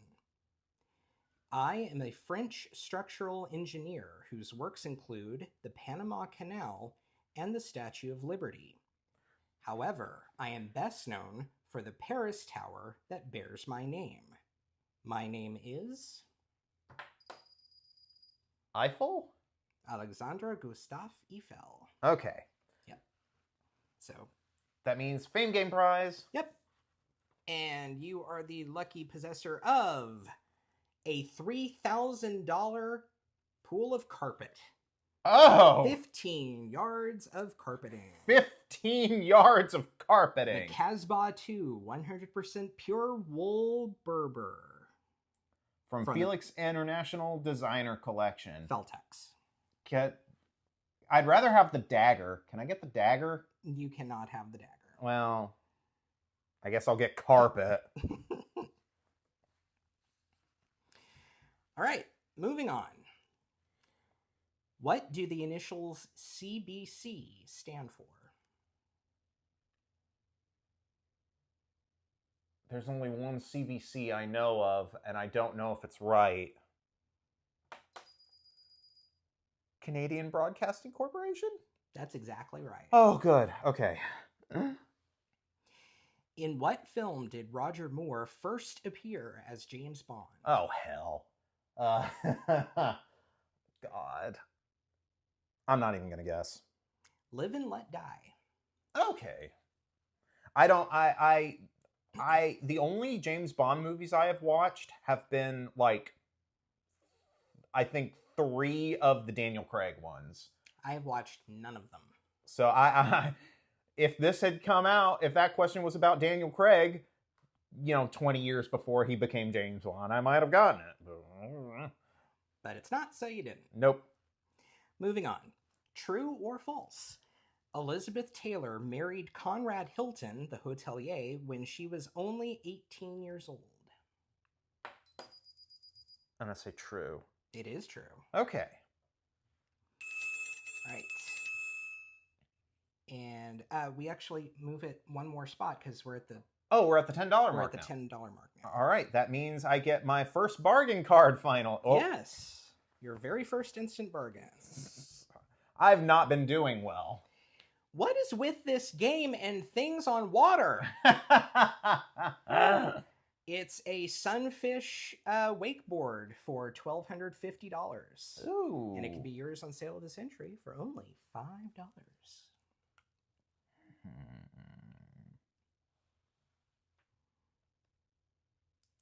I am a French structural engineer whose works include the Panama Canal and the Statue of Liberty. However, I am best known for the Paris Tower that bears my name. My name is... Eiffel? Alexandre Gustave Eiffel. Okay. Yep. So. That means Fame Game prize. Yep. And you are the lucky possessor of a $3,000 pool of carpet. Oh! 15 yards of carpeting. 15 yards of carpeting. The Casbah 2 100% pure wool Berber. From Felix International Designer Collection. Feltex. I'd rather have the dagger. Can I get the dagger? You cannot have the dagger. Well, I guess I'll get carpet. All right, moving on. What do the initials CBC stand for? There's only one CBC I know of, and I don't know if it's right. Canadian Broadcasting Corporation? That's exactly right. Oh, good. Okay. In what film did Roger Moore first appear as James Bond? Oh, hell. God. I'm not even going to guess. Live and Let Die. Okay. The only James Bond movies I have watched have been, like, I think 3 of the Daniel Craig ones. I have watched none of them. So if this had come out, if that question was about Daniel Craig, 20 years before he became James Bond, I might have gotten it. But it's not, so you didn't. Nope. Moving on. True or false? Elizabeth Taylor married Conrad Hilton, the hotelier, when she was only 18 years old. I'm going to say true. It is true. Okay. Right. And we actually move it one more spot because we're at the... Oh, we're at the $10 mark We're at the now. $10 mark now. All right. That means I get my first bargain card final. Oh. Yes. Your very first instant bargain. I've not been doing well. What is with this game and things on water? It's a sunfish wakeboard for $1,250. Ooh. And it can be yours on sale this entry for only $5.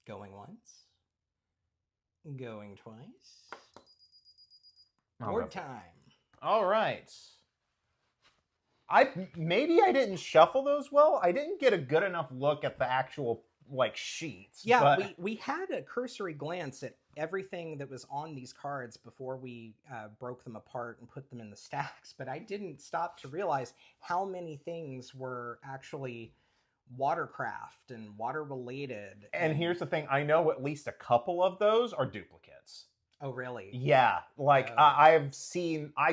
Going once. Going twice. More time. All right. Maybe I didn't shuffle those well. I didn't get a good enough look at the actual sheets. Yeah, but... we had a cursory glance at everything that was on these cards before we broke them apart and put them in the stacks, but I didn't stop to realize how many things were actually watercraft and water related. And here's the thing, I know at least a couple of those are duplicates. Oh, really? Yeah, I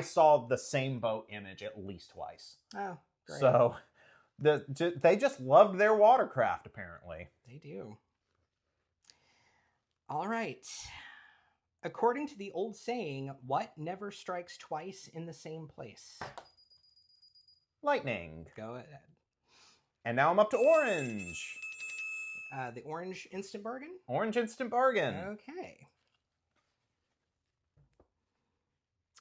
saw the same boat image at least twice. Oh, great. So they just loved their watercraft, apparently. They do. All right. According to the old saying, what never strikes twice in the same place? Lightning. Go ahead. And now I'm up to orange. The orange instant bargain? Orange instant bargain. Okay.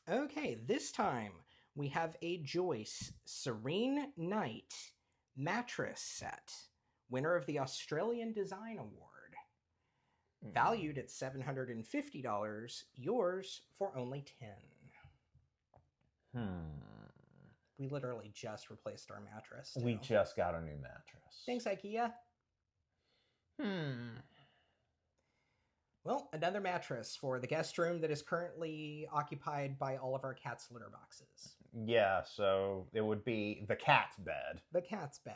Okay, this time we have a Joyce Serene Night mattress set, winner of the Australian Design Award. Valued at $750, yours for only $10. We literally just replaced our mattress. We just got a new mattress. Thanks, IKEA. Well, another mattress for the guest room that is currently occupied by all of our cat's litter boxes. Yeah, so it would be the cat's bed. The cat's bed.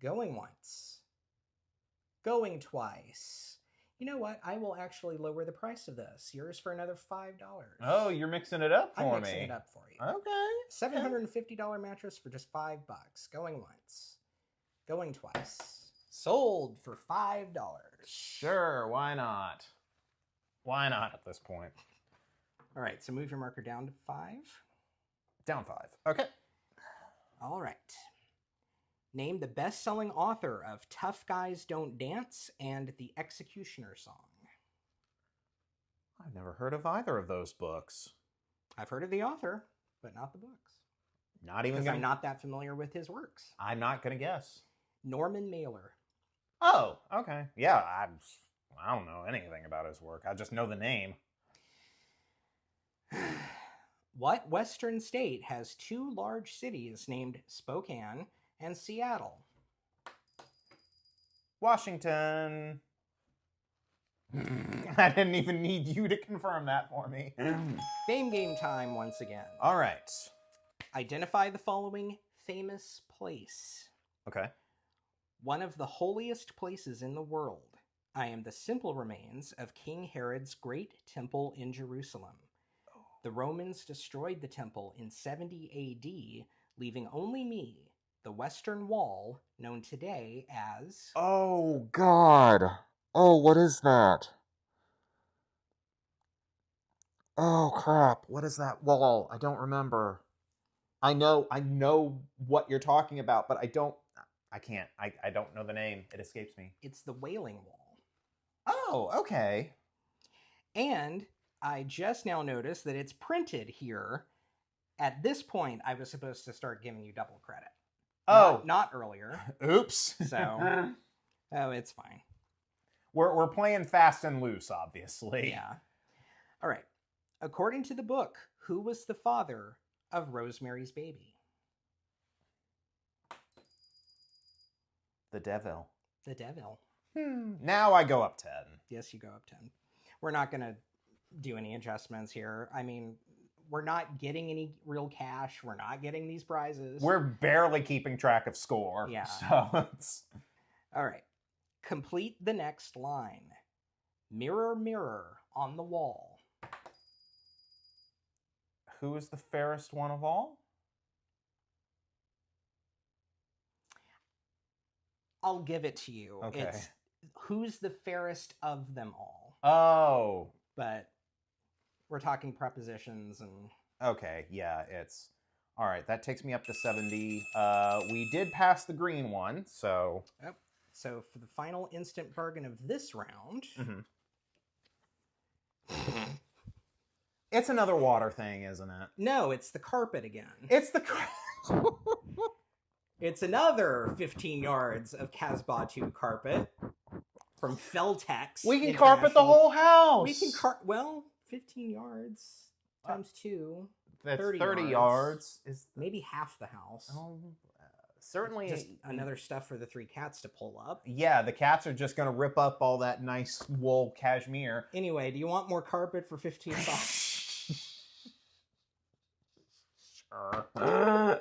Going once. Going twice. You know what? I will actually lower the price of this. Yours for another $5. Oh, you're mixing it up for me. I'm mixing it up for you. Okay. $750 mattress for just $5. Going once. Going twice. Sold for $5. Sure, why not? Why not at this point? All right, so move your marker down to 5. Down 5. Okay. All right. Name the best-selling author of Tough Guys Don't Dance and The Executioner Song. I've never heard of either of those books. I've heard of the author, but not the books. Not even because I'm not that familiar with his works. I'm not going to guess. Norman Mailer. Oh, okay. Yeah, I don't know anything about his work. I just know the name. What western state has 2 large cities named Spokane and Seattle? Washington. I didn't even need you to confirm that for me. Fame game time once again. All right. Identify the following famous place. Okay. One of the holiest places in the world. I am the simple remains of King Herod's great temple in Jerusalem. The Romans destroyed the temple in 70 AD, leaving only me, the Western Wall, known today as... Oh, God. Oh, what is that? Oh, crap. What is that wall? I don't remember. I know what you're talking about, but I don't know the name. It escapes me. It's the Wailing Wall. Oh, okay. And I just now noticed that it's printed here. At this point, I was supposed to start giving you double credit. Oh. Not earlier. Oops. So, it's fine. We're playing fast and loose, obviously. Yeah. All right. According to the book, who was the father of Rosemary's Baby? The devil. The devil. Now I go up 10. Yes, you go up 10. We're not going to do any adjustments here. I mean, we're not getting any real cash. We're not getting these prizes. We're barely keeping track of score. Yeah. So it's... All right. Complete the next line. Mirror, mirror on the wall. Who is the fairest one of all? I'll give it to you. Okay. It's who's the fairest of them all. Oh. But we're talking prepositions and... Okay, yeah, it's... All right, that takes me up to 70. We did pass the green one, so... Yep. So for the final instant bargain of this round... It's another water thing, isn't it? No, it's the carpet again. It's the It's another 15 yards of Casbah 2 carpet from Feltex. We can carpet the whole house. We can 15 yards times 2. That's 30 yards. Is maybe half the house. Certainly. Just another stuff for the 3 cats to pull up. Yeah, the cats are just going to rip up all that nice wool cashmere. Anyway, do you want more carpet for $15? Sure.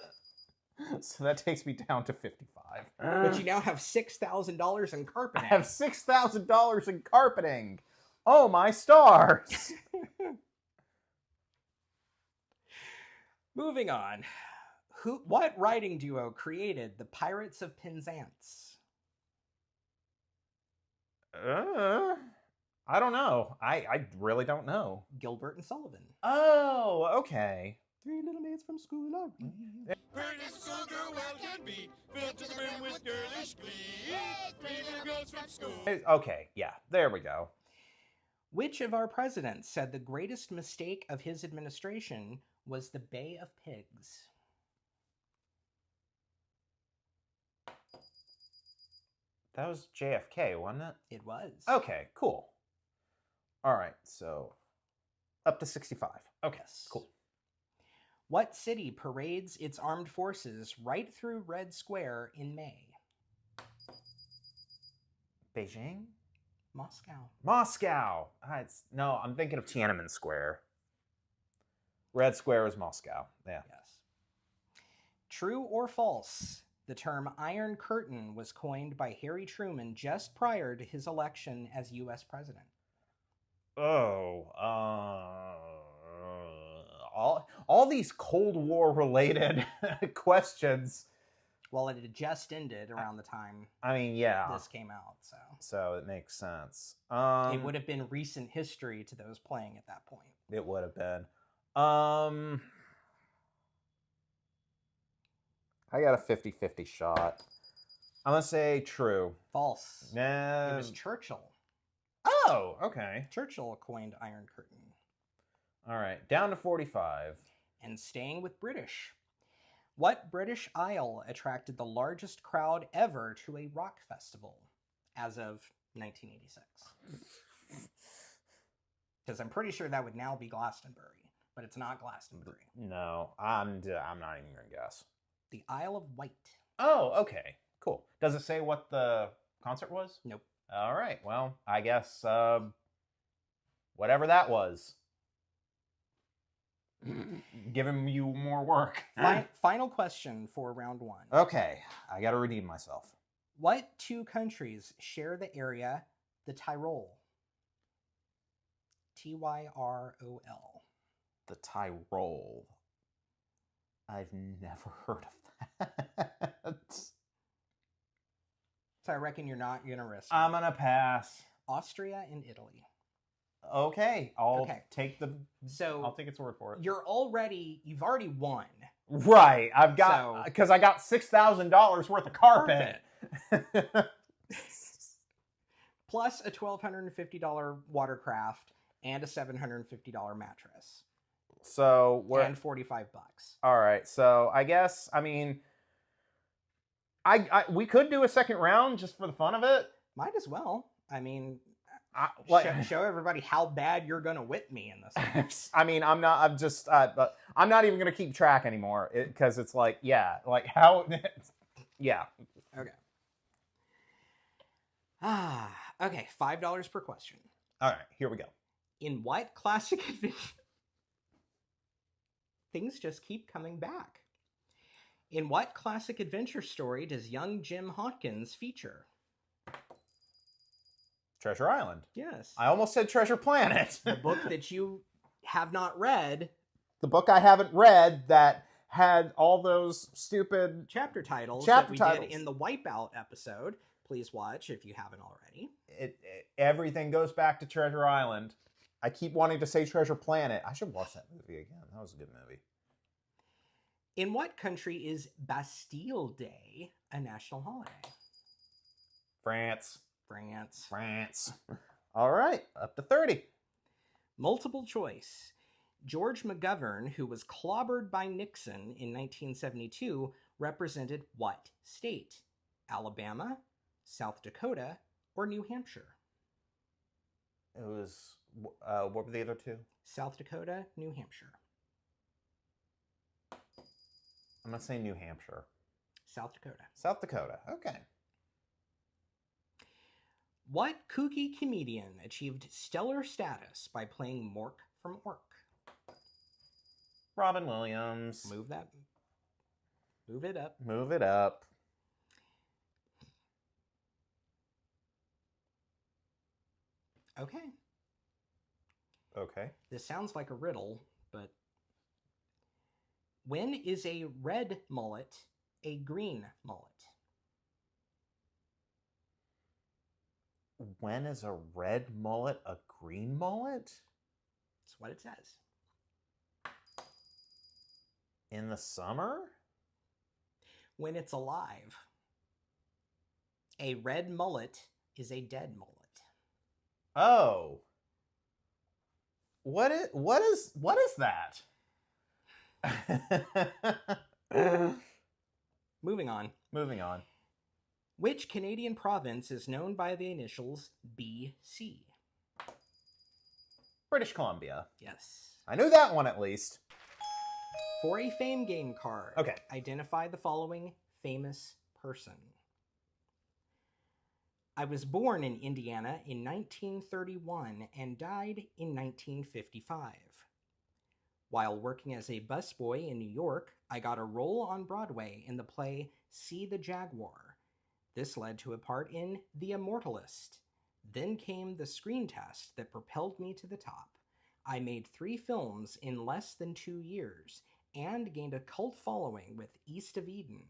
So that takes me down to 55. But you now have $6,000 in carpeting. I have $6,000 in carpeting. Oh, my stars. Moving on. What writing duo created the Pirates of Penzance? I don't know. I really don't know. Gilbert and Sullivan. Oh, okay. 3 little maids from school are we. Prettiest schoolgirl well can be, filled to the brim with girlish glee. 3 little girls from school. Okay, yeah, there we go. Which of our presidents said the greatest mistake of his administration was the Bay of Pigs? That was JFK, wasn't it? It was. Okay, cool. All right, so up to 65. Okay, yes. Cool. What city parades its armed forces right through Red Square in May? Beijing? Moscow. Moscow! No, I'm thinking of Tiananmen Square. Red Square is Moscow. Yeah. Yes. True or false? The term Iron Curtain was coined by Harry Truman just prior to his election as U.S. president. Oh, all these Cold War related questions. Well, it had just ended around the time this came out, so it makes sense. It would have been recent history to those playing at that point. It would have been. I got a 50-50 shot. I'm gonna say true. False. Nah. It was Churchill. Oh, okay. Churchill coined Iron Curtain. All right, down to 45. And staying with British. What British Isle attracted the largest crowd ever to a rock festival as of 1986? Because I'm pretty sure that would now be Glastonbury, but it's not Glastonbury. No, I'm not even gonna guess. The Isle of Wight. Oh, okay, cool. Does it say what the concert was? Nope. All right, well, I guess whatever that was. Giving you more work. Final question for round one. Okay, I gotta redeem myself. What two countries share the area, the Tyrol? Tyrol. The Tyrol. I've never heard of that. So I reckon you're not gonna risk it. I'm gonna pass. Austria and Italy. Okay, I'll take its word for it. You've already won. Right, I've got, because I got $6,000 worth of carpet. Plus a $1,250 watercraft and a $750 mattress. So we're and $45. All right, so I guess, I mean, we could do a second round just for the fun of it. Might as well. I mean, show everybody how bad you're gonna whip me in this. I mean, I'm not even gonna keep track anymore because it's like, how, yeah. Okay. Okay, $5 per question. All right, here we go. In what classic adventure? Things just keep coming back. In what classic adventure story does young Jim Hawkins feature? Treasure Island. Yes. I almost said Treasure Planet. The book that you have not read. The book I haven't read that had all those stupid chapter titles that we did in the Wipeout episode. Please watch if you haven't already. Everything goes back to Treasure Island. I keep wanting to say Treasure Planet. I should watch that movie again. That was a good movie. In what country is Bastille Day a national holiday? France. France. All right, up to 30. Multiple choice. George McGovern, who was clobbered by Nixon in 1972, represented what state? Alabama, South Dakota, or New Hampshire? It was, what were the other two? South Dakota, New Hampshire. I'm going to say New Hampshire. South Dakota. South Dakota, okay. What kooky comedian achieved stellar status by playing Mork from Ork? Robin Williams. Move it up. Move it up. Okay. This sounds like a riddle, but when is a red mullet a green mullet? When is a red mullet a green mullet? That's what it says. In the summer? When it's alive. A red mullet is a dead mullet. Oh. What is that? Moving on. Which Canadian province is known by the initials BC? British Columbia. Yes. I knew that one at least. For a fame game card, okay, identify the following famous person. I was born in Indiana in 1931 and died in 1955. While working as a busboy in New York, I got a role on Broadway in the play See the Jaguar. This led to a part in The Immortalist. Then came the screen test that propelled me to the top. I made 3 films in less than 2 years and gained a cult following with East of Eden,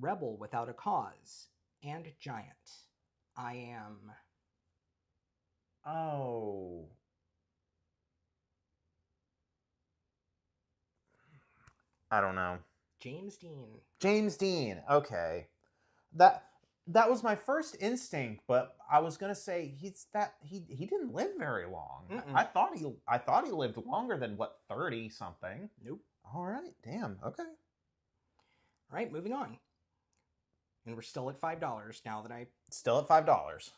Rebel Without a Cause, and Giant. I am... Oh. I don't know. James Dean. James Dean. Okay. That was my first instinct, but I was gonna say he didn't live very long. I thought he lived longer than 30 something. Nope. All right. Damn. Okay. All right, moving on. And we're still at $5 now that I... Still at $5.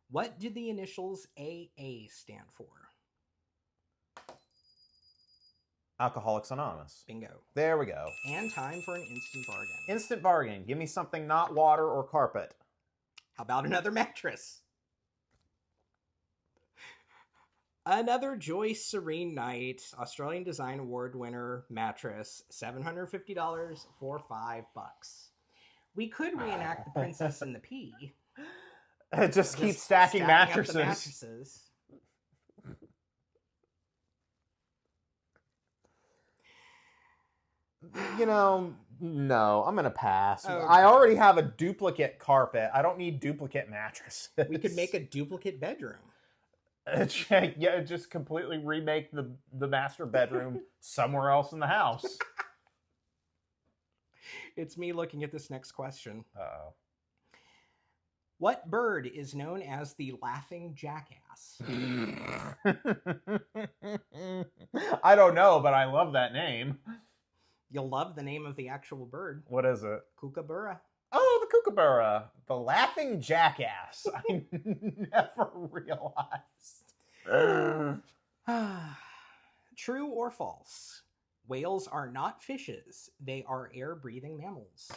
What did the initials AA stand for? Alcoholics Anonymous. Bingo. There we go. And time for an instant bargain. Instant bargain. Give me something not water or carpet. How about another mattress? Another Joyce Serene Night Australian Design Award winner mattress. $750 for $5. We could reenact The Princess and the Pea. Just keep stacking mattresses. Up the mattresses. No, I'm gonna pass. Okay. I already have a duplicate carpet. I don't need duplicate mattresses. We could make a duplicate bedroom. Yeah, just completely remake the master bedroom somewhere else in the house. It's me looking at this next question. Uh-oh. What bird is known as the laughing jackass? I don't know, but I love that name. You'll love the name of the actual bird. What is it? Kookaburra. Oh, the kookaburra. The laughing jackass. I never realized. True or false? Whales are not fishes. They are air-breathing mammals.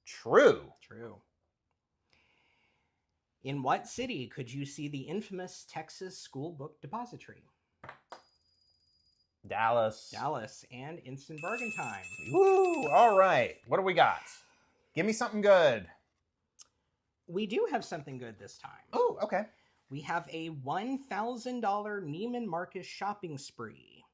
True. True. In what city could you see the infamous Texas School Book Depository? Dallas. Dallas. And instant bargain time. Woo! All right. What do we got? Give me something good. We do have something good this time. Oh, okay. We have a $1,000 Neiman Marcus shopping spree.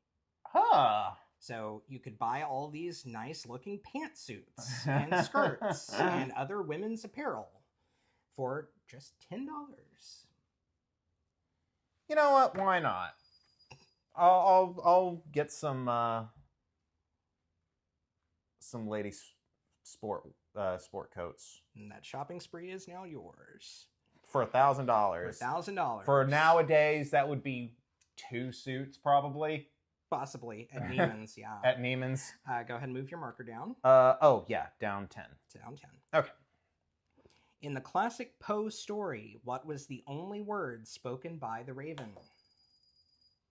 Huh. So you could buy all these nice-looking pantsuits and skirts and other women's apparel for just $10. You know what? Why not? I'll get some ladies sport coats. And that shopping spree is now yours. For $1,000. For $1,000. For nowadays, that would be 2 suits, probably. Possibly. At Neiman's, yeah. At Neiman's. Go ahead and move your marker down. Oh, yeah. Down 10. Down 10. Okay. In the classic Poe story, what was the only word spoken by the raven?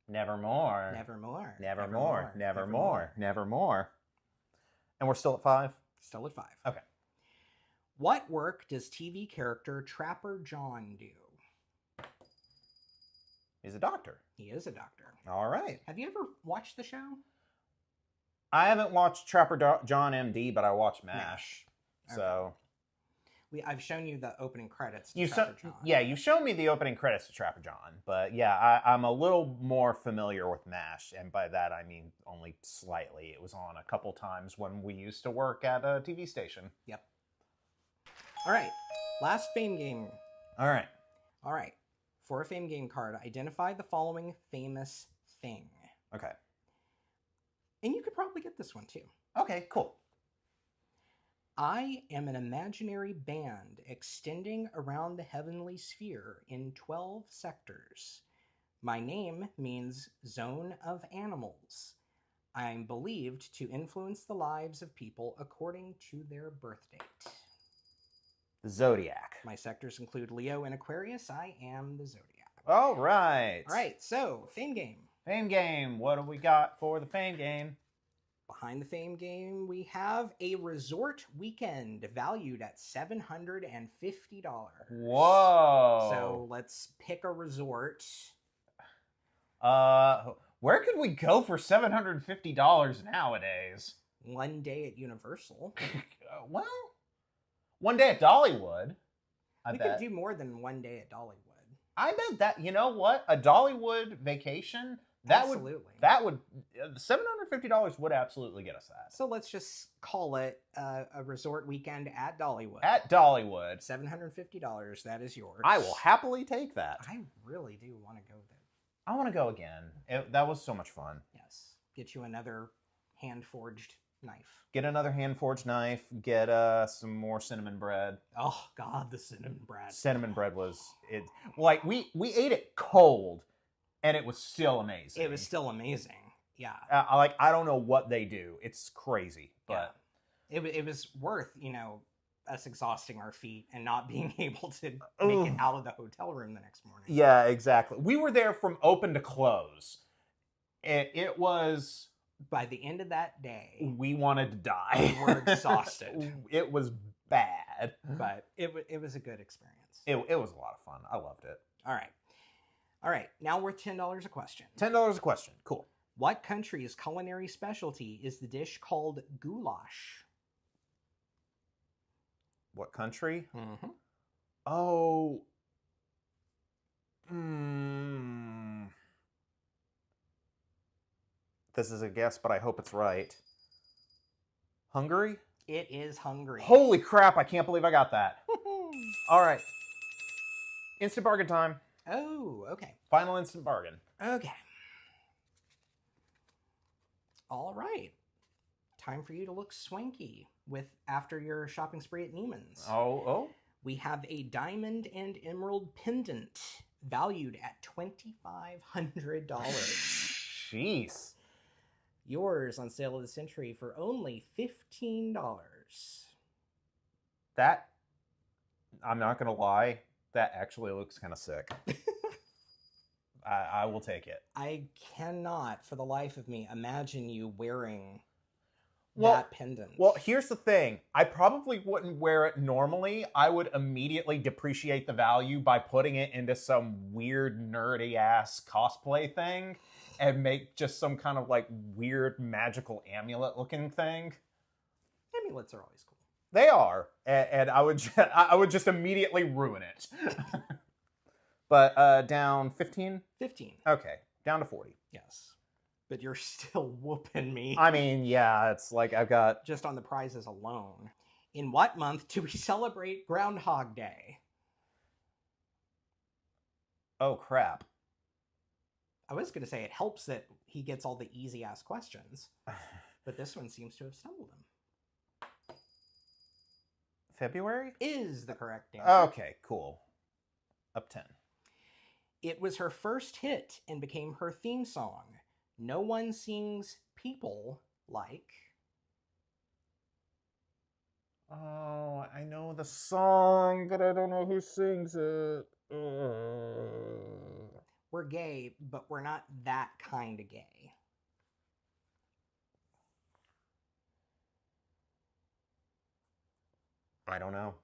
Nevermore. Nevermore. Nevermore. Nevermore. Nevermore. And we're still at 5? Still at 5. Okay. What work does TV character Trapper John do? He's a doctor. He is a doctor. All right. Have you ever watched the show? I haven't watched Trapper John MD, but I watched MASH. Okay. So... I've shown you the opening credits to Trapper John. Yeah, you've shown me the opening credits to Trapper John, but yeah, I'm a little more familiar with MASH, and by that I mean only slightly. It was on a couple times when we used to work at a TV station. Yep. All right, last fame game. All right. All right, for a fame game card, identify the following famous thing. Okay. And you could probably get this one too. Okay, cool. I am an imaginary band extending around the heavenly sphere in 12 sectors. My name means Zone of Animals. I am believed to influence the lives of people according to their birth date. The Zodiac. My sectors include Leo and Aquarius. I am the Zodiac. All right. All right, so fame game. Fame game. What do we got for the fame game? Behind the fame game, we have a resort weekend valued at $750. Whoa. So let's pick a resort. Where could we go for $750 nowadays? one day at Universal. Well, one day at Dollywood. We could do more than one day at Dollywood. I bet that, you know what? A Dollywood vacation, Absolutely. that would $750 would absolutely get us that. So let's just call it a resort weekend at Dollywood. At Dollywood. $750, that is yours. I will happily take that. I really do want to go there. I want to go again. That was so much fun. Yes. Get you another hand-forged knife. Get another hand-forged knife. Get some more cinnamon bread. Oh, God, the cinnamon bread. Cinnamon bread was... Like, we ate it cold, and it was still amazing. It was still amazing, yeah. I don't know what they do. It's crazy, but... Yeah. It was worth, us exhausting our feet and not being able to make it out of the hotel room the next morning. Yeah, exactly. We were there from open to close. It was... By the end of that day... We wanted to die. We were exhausted. It was bad. But it was a good experience. It was a lot of fun. I loved it. All right. Now worth $10 a question. $10 a question. Cool. What country's culinary specialty is the dish called goulash? What country? Mm-hmm. Oh. This is a guess, but I hope it's right. Hungary? It is Hungary. Holy crap, I can't believe I got that. All right. Instant bargain time. Oh, okay. Final instant bargain. Okay. All right. Time for you to look swanky after your shopping spree at Neiman's. Oh. We have a diamond and emerald pendant valued at $2,500. Jeez. Yours on sale of the century for only $15. That, I'm not going to lie, that actually looks kind of sick. I will take it. I cannot, for the life of me, imagine you wearing that pendant. Well, here's the thing. I probably wouldn't wear it normally. I would immediately depreciate the value by putting it into some weird nerdy-ass cosplay thing and make just some kind of like weird magical amulet-looking thing. Amulets are always cool. They are, and I would just immediately ruin it. But down 15? 15. Okay, down to 40. Yes. But you're still whooping me. I mean, yeah, it's like I've got... Just on the prizes alone. In what month do we celebrate Groundhog Day? Oh, crap. I was going to say it helps that he gets all the easy-ass questions. But this one seems to have stumbled him. February? Is the correct answer. Okay, cool. Up 10. It was her first hit and became her theme song. No one sings people like... Oh, I know the song, but I don't know who sings it. We're gay, but we're not that kind of gay. I don't know.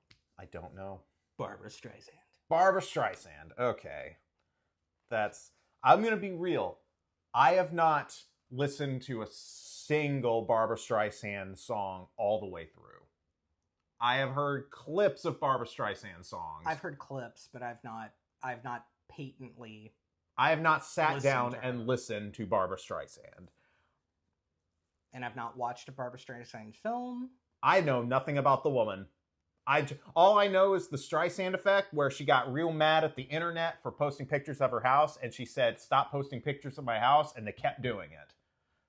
Barbra Streisand. Barbra Streisand. Okay. I'm going to be real. I have not listened to a single Barbra Streisand song all the way through. I have heard clips of Barbra Streisand songs. I've heard clips, but I've not patently... I have not sat down and listened to Barbra Streisand. And I've not watched a Barbra Streisand film. I know nothing about the woman. All I know is the Streisand effect, where she got real mad at the internet for posting pictures of her house, and she said, "Stop posting pictures of my house," and they kept doing it.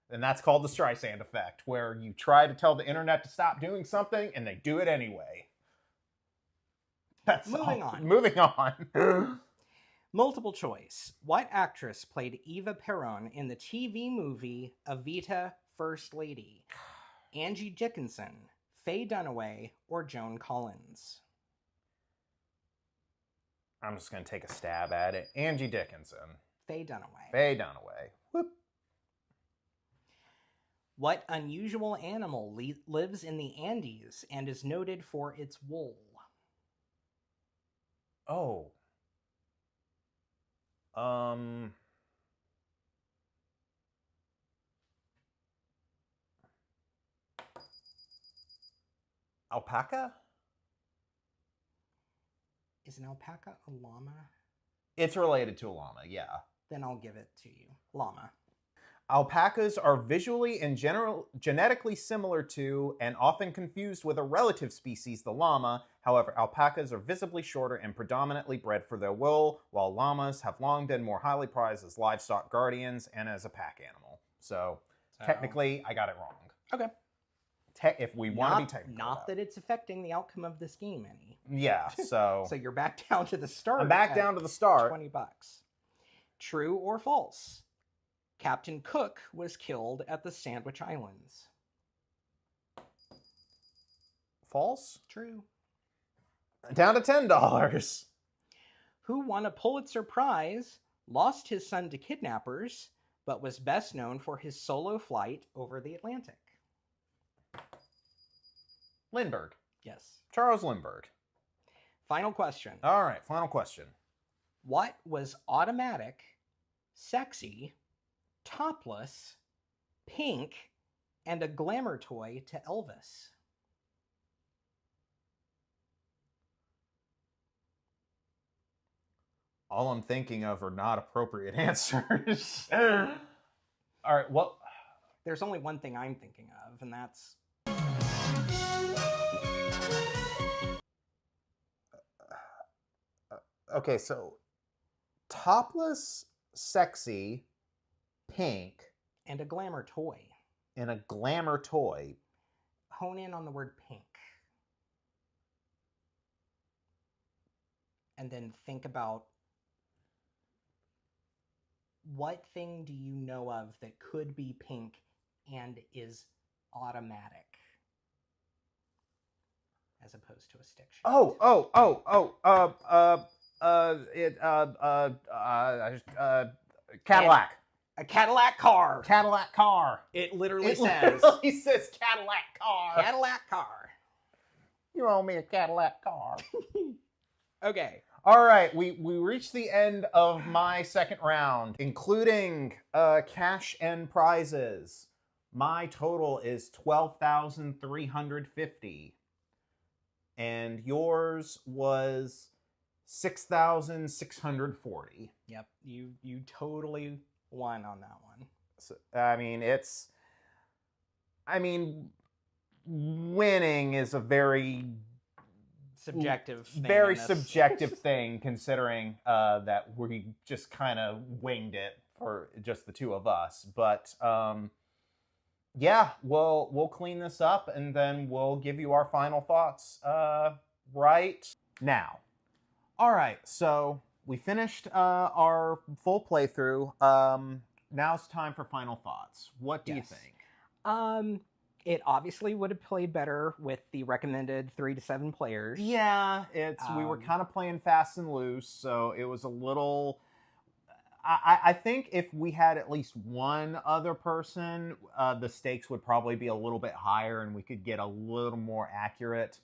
And that's called the Streisand effect, where you try to tell the internet to stop doing something, and they do it anyway. Moving on. Multiple choice. What actress played Eva Peron in the TV movie Evita First Lady? Angie Dickinson, Faye Dunaway, or Joan Collins? I'm just going to take a stab at it. Angie Dickinson. Faye Dunaway. Faye Dunaway. Whoop. What unusual animal lives in the Andes and is noted for its wool? Oh. Alpaca? Is an alpaca a llama? It's related to a llama, yeah. Then I'll give it to you. Llama. Alpacas are visually and genetically similar to and often confused with a relative species, the llama. However, alpacas are visibly shorter and predominantly bred for their wool, while llamas have long been more highly prized as livestock guardians and as a pack animal. So, technically, I got it wrong. Okay. If we want to be technical. Not that it's affecting the outcome of this game any. Yeah, so... So you're back down to the start. I'm back down to the start. $20. True or false? Captain Cook was killed at the Sandwich Islands. False? True. Down to $10. Who won a Pulitzer Prize, lost his son to kidnappers, but was best known for his solo flight over the Atlantic? Lindbergh. Yes. Charles Lindbergh. Final question. All right, final question. What was automatic, sexy, topless, pink, and a glamour toy to Elvis? All I'm thinking of are not appropriate answers. All right, what? There's only one thing I'm thinking of, and that's... Okay, so topless, sexy, pink, and a glamour toy. And a glamour toy. Hone in on the word pink. And then think about what thing do you know of that could be pink and is automatic as opposed to a stick shift? Cadillac. A Cadillac car. Cadillac car. It literally says. Literally says Cadillac car. Cadillac car. You owe me a Cadillac car. Okay. All right, we reached the end of my second round, including cash and prizes. My total is 12,350, and yours was 6,640. Yep, you totally won on that one. So, winning is a very subjective thing. Very subjective thing, considering that we just kind of winged it for just the two of us. But yeah, we'll clean this up and then we'll give you our final thoughts right now. All right, so we finished our full playthrough. Now it's time for final thoughts. What do you think? It obviously would have played better with the recommended 3 to 7 players. Yeah, we were kind of playing fast and loose, so it was a little... I think if we had at least one other person, the stakes would probably be a little bit higher and we could get a little more accurate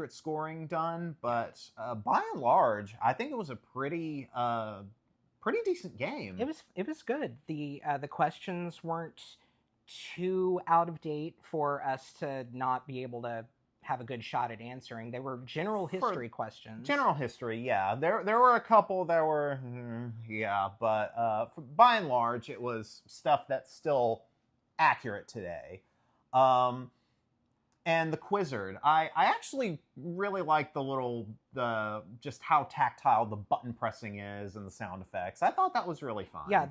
scoring done. But by and large, I think it was a pretty decent game. It was good. The questions weren't too out of date for us to not be able to have a good shot at answering. They were general history questions. General history, yeah. There were a couple that were, but by and large, it was stuff that's still accurate today. And the Quizzard, I actually really like just how tactile the button pressing is and the sound effects. I thought that was really fun. Yeah,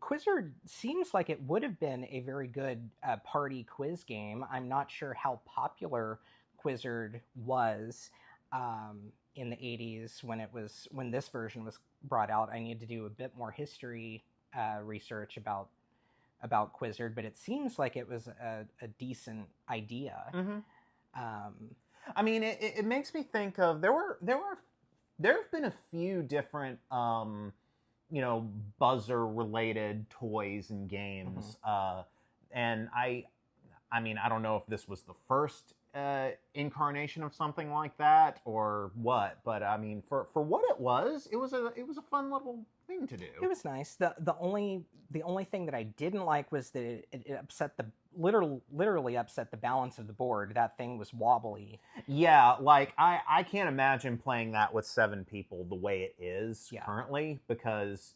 Quizzard seems like it would have been a very good party quiz game. I'm not sure how popular Quizzard was in the 80s when this version was brought out. I need to do a bit more history research about Quizzard, but it seems like it was a decent idea. Mm-hmm. It makes me think of there have been a few different buzzer related toys and games, and I don't know if this was the first incarnation of something like that or what, but for what it was a fun little thing to do. It was nice. The only thing that I didn't like was that it upset literally upset the balance of the board. That thing was wobbly. Yeah, like I can't imagine playing that with 7 people the way it is currently, because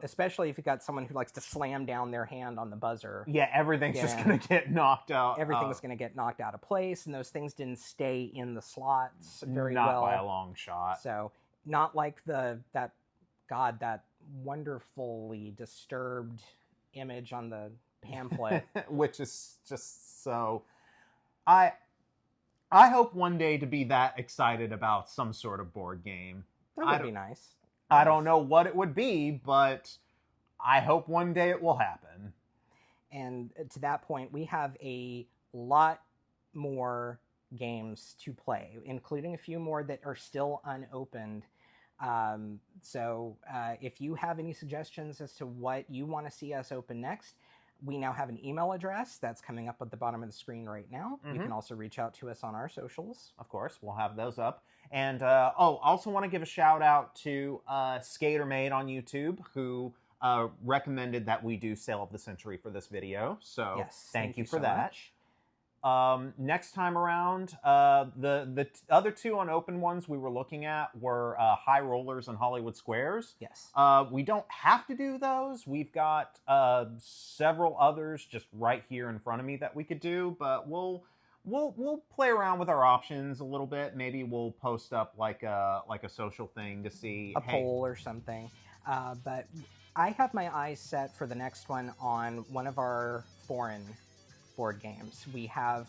especially if you got someone who likes to slam down their hand on the buzzer. Yeah, everything's just gonna get knocked out. Everything's gonna get knocked out of place, and those things didn't stay in the slots very not well. by a long shot. So not like that wonderfully disturbed image on the pamphlet, which is just so. I hope one day to be that excited about some sort of board game. That would be nice. I don't know what it would be, but I hope one day it will happen. And to that point, we have a lot more games to play, including a few more that are still unopened. So if you have any suggestions as to what you want to see us open next, we now have an email address that's coming up at the bottom of the screen right now. You can also reach out to us on our socials. Of course, we'll have those up. And also want to give a shout out to SkaterMade on YouTube, who recommended that we do Sale of the Century for this video. So yes, thank you for so that. Much. Next time around, the other 2 unopened ones we were looking at were High Rollers and Hollywood Squares. Yes. We don't have to do those. We've got several others just right here in front of me that we could do, but we'll play around with our options a little bit. Maybe we'll post up like a social thing to see a poll or something. But I have my eyes set for the next one on one of our foreign board games. We have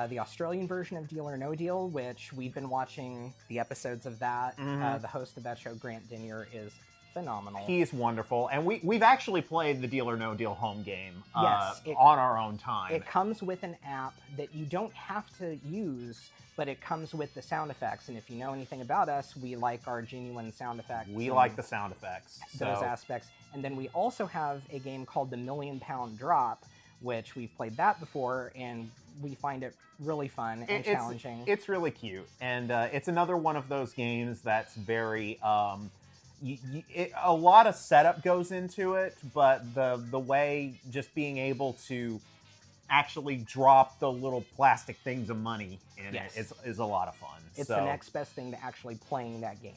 the Australian version of Deal or No Deal, which we've been watching the episodes of that. The host of that show, Grant Denyer, is phenomenal. He's wonderful. And we've actually played the Deal or No Deal home game yes, on our own time. It comes with an app that you don't have to use, but it comes with the sound effects. And if you know anything about us, we like our genuine sound effects. We like the sound effects. Those aspects. And then we also have a game called the £1 Million Drop, which we've played that before, and we find it really fun and challenging. It's really cute, and it's another one of those games that's very... a lot of setup goes into it, but the way just being able to actually drop the little plastic things of money in it is a lot of fun. It's the next best thing to actually playing that game.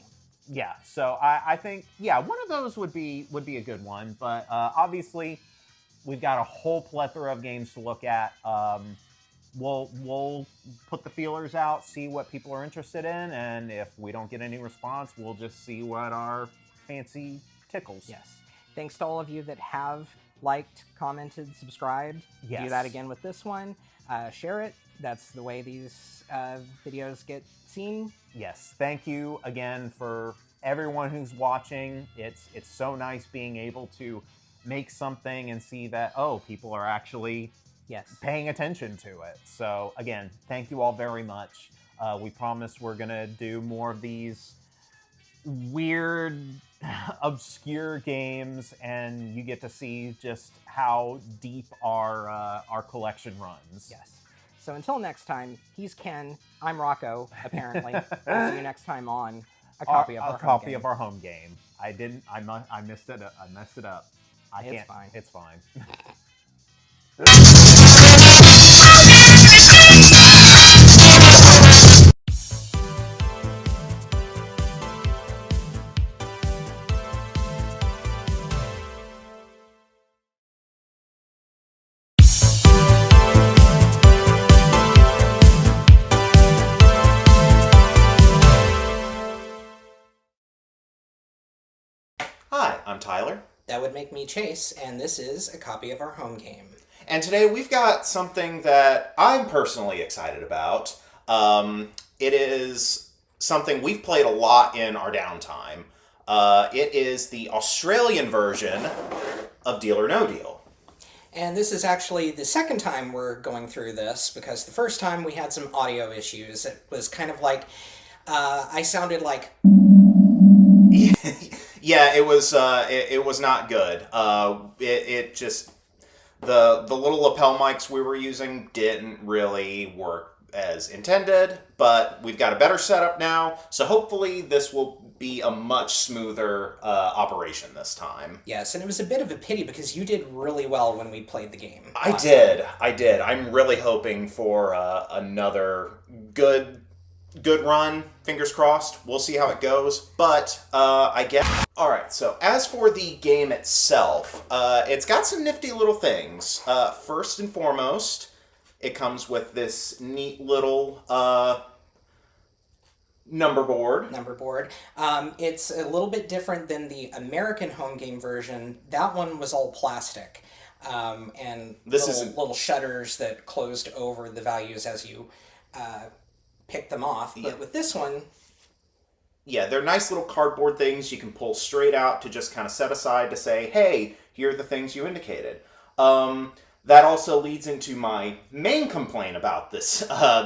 Yeah, so I think, one of those would be a good one, but obviously... We've got a whole plethora of games to look at. We'll put the feelers out, see what people are interested in, and if we don't get any response, we'll just see what our fancy tickles. Yes. Thanks to all of you that have liked, commented, subscribed. Yes. Do that again with this one. Share it. That's the way these videos get seen. Yes. Thank you again for everyone who's watching. It's so nice being able to make something and see that, people are actually paying attention to it. So again, thank you all very much. We promise we're gonna do more of these weird, obscure games, and you get to see just how deep our collection runs. Yes. So until next time, he's Ken, I'm Rocco, apparently. We'll see you next time on a copy of our home game. I messed it up. It's fine. It's fine. Hi, I'm Tyler. That would make me Chase, and this is a copy of our home game. And today we've got something that I'm personally excited about. It is something we've played a lot in our downtime. It is the Australian version of Deal or No Deal. And this is actually the second time we're going through this, because the first time we had some audio issues. It was kind of like, I sounded like... Yeah, it was not good. It just the little lapel mics we were using didn't really work as intended, but we've got a better setup now, so hopefully this will be a much smoother operation this time. Yes, and it was a bit of a pity because you did really well when we played the game. I did. I'm really hoping for another good run. Fingers crossed. We'll see how it goes. But I guess... Alright, so as for the game itself, it's got some nifty little things. First and foremost, it comes with this neat little... number board. It's a little bit different than the American home game version. That one was all plastic. And little shutters that closed over the values as you pick them off. But with this one... Yeah, they're nice little cardboard things you can pull straight out to just kind of set aside to say, hey, here are the things you indicated. That also leads into my main complaint about this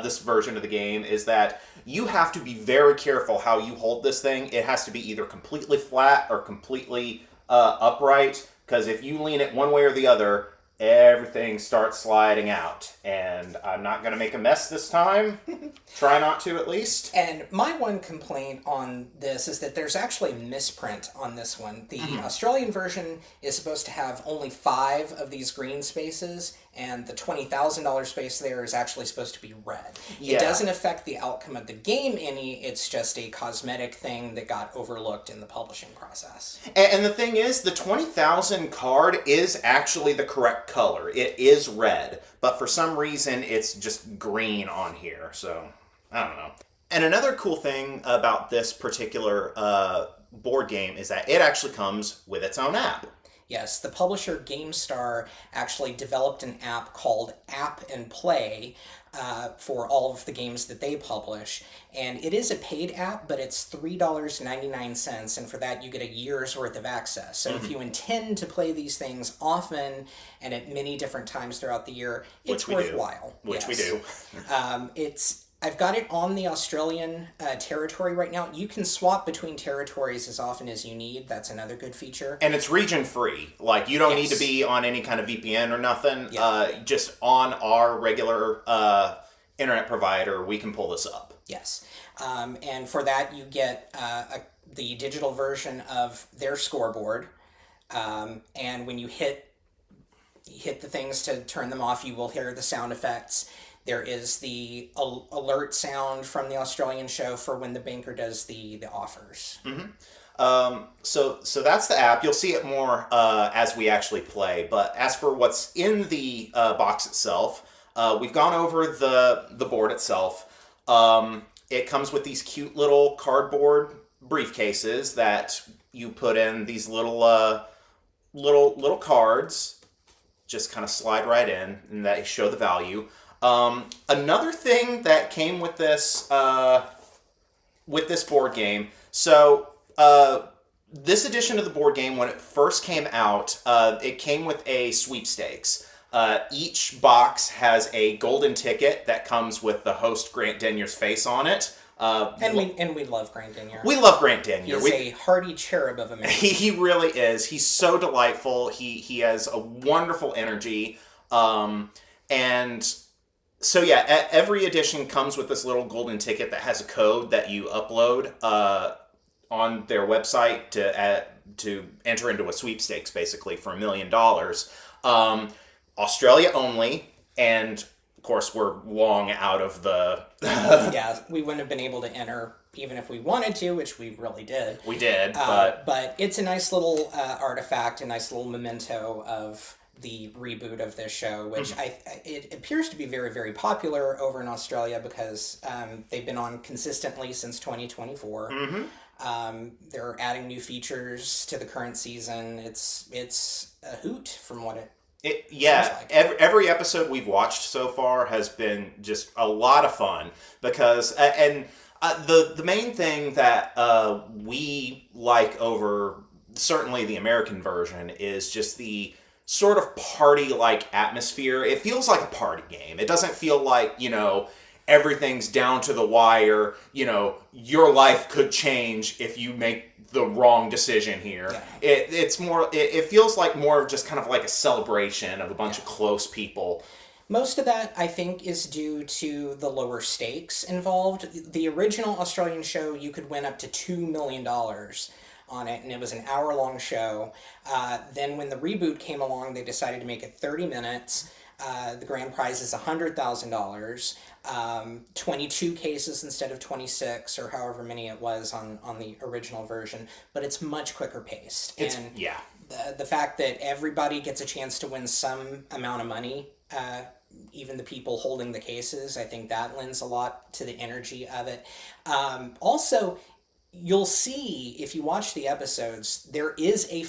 this version of the game, is that you have to be very careful how you hold this thing. It has to be either completely flat or completely upright, because if you lean it one way or the other, everything starts sliding out. And I'm not going to make a mess this time. Try not to, at least. And my one complaint on this is that there's actually a misprint on this one. The Australian version is supposed to have only 5 of these green spaces, and the $20,000 space there is actually supposed to be red. Yeah. It doesn't affect the outcome of the game any, it's just a cosmetic thing that got overlooked in the publishing process. And the thing is, the 20,000 card is actually the correct color. It is red, but for some reason it's just green on here, so I don't know. And another cool thing about this particular board game is that it actually comes with its own app. Yes, the publisher GameStar actually developed an app called App and Play for all of the games that they publish. And it is a paid app, but it's $3.99, and for that you get a year's worth of access. So if you intend to play these things often and at many different times throughout the year, it's worthwhile. Which we do. I've got it on the Australian territory right now. You can swap between territories as often as you need. That's another good feature. And it's region free. Like, you don't need to be on any kind of VPN or nothing. Yeah. Just on our regular internet provider, we can pull this up. Yes. And for that, you get the digital version of their scoreboard. And when you hit the things to turn them off, you will hear the sound effects. There is the alert sound from the Australian show for when the banker does the offers. So that's the app. You'll see it more as we actually play. But as for what's in the box itself, we've gone over the board itself. It comes with these cute little cardboard briefcases that you put in these little cards. Just kind of slide right in, and they show the value. Another thing that came with this board game, so this edition of the board game, when it first came out, it came with a sweepstakes. Each box has a golden ticket that comes with the host Grant Denier's face on it. And we love Grant Denier. We love Grant Denier. He's a hardy cherub of a man. He really is. He's so delightful. He has a wonderful energy. And so yeah, every edition comes with this little golden ticket that has a code that you upload on their website to enter into a sweepstakes, basically, for $1 million. Australia only, and of course we're long out of the... Yeah, we wouldn't have been able to enter even if we wanted to, which we really did. We did, but... But it's a nice little artifact, a nice little memento of the reboot of this show, which it appears to be very, very popular over in Australia because they've been on consistently since 2024. They're adding new features to the current season. It's a hoot from what it like. Every episode we've watched so far has been just a lot of fun because the main thing that we like over certainly the American version is just the sort of party-like atmosphere. It feels like a party game. It doesn't feel like, everything's down to the wire. Your life could change if you make the wrong decision here. Yeah. It's more. It feels like more of just kind of like a celebration of a bunch of close people. Most of that, I think, is due to the lower stakes involved. The original Australian show, you could win up to $2 million on it, and it was an hour-long show. Then when the reboot came along, they decided to make it 30 minutes. The grand prize is $100,000, 22 cases instead of 26, or however many it was on the original version, but it's much quicker paced. Yeah. The fact that everybody gets a chance to win some amount of money, even the people holding the cases, I think that lends a lot to the energy of it. Also, you'll see, if you watch the episodes, there is a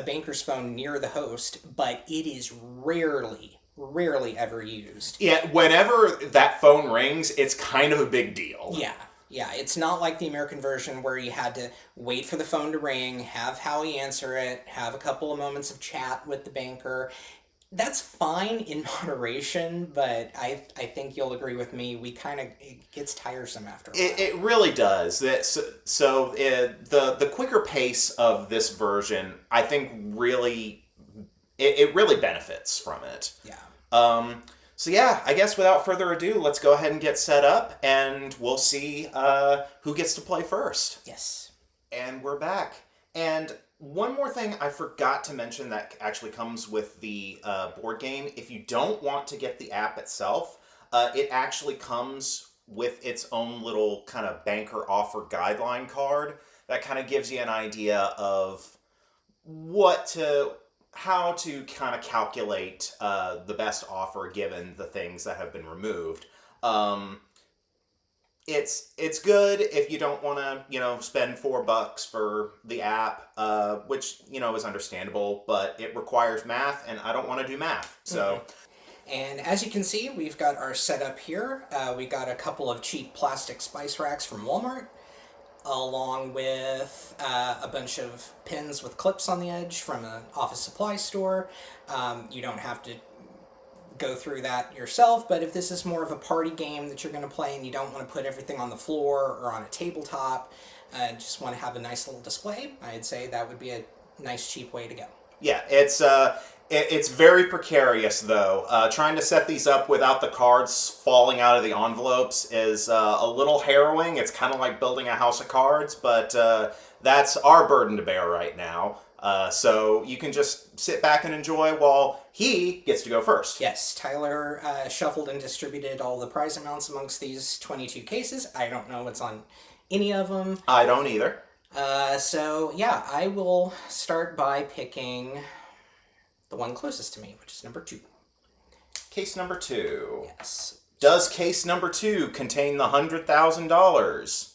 banker's phone near the host, but it is rarely ever used. Yeah, whenever that phone rings, it's kind of a big deal. Yeah, it's not like the American version where you had to wait for the phone to ring, have Howie answer it, have a couple of moments of chat with the banker. That's fine in moderation, but I think you'll agree with me. It gets tiresome after a while. It really does. The quicker pace of this version, I think, really benefits from it. Yeah. So yeah, I guess without further ado, let's go ahead and get set up, and we'll see who gets to play first. Yes. And we're back. And one more thing I forgot to mention that actually comes with the board game. If you don't want to get the app itself, it actually comes with its own little kind of banker offer guideline card that kind of gives you an idea of how to kind of calculate the best offer given the things that have been removed. It's good if you don't want to, spend $4 for the app, which, is understandable, but it requires math, and I don't want to do math, so... And as you can see, we've got our setup here. We got a couple of cheap plastic spice racks from Walmart, along with a bunch of pins with clips on the edge from an office supply store. You don't have to go through that yourself, but if this is more of a party game that you're going to play and you don't want to put everything on the floor or on a tabletop, just want to have a nice little display, I'd say that would be a nice cheap way to go. Yeah, it's very precarious, though. Trying to set these up without the cards falling out of the envelopes is a little harrowing. It's kind of like building a house of cards, but that's our burden to bear right now. So you can just sit back and enjoy while he gets to go first. Yes, Tyler shuffled and distributed all the prize amounts amongst these 22 cases. I don't know what's on any of them. I don't either. So yeah, I will start by picking the one closest to me, which is number 2. Case number 2. Yes. Does case number 2 contain the $100,000?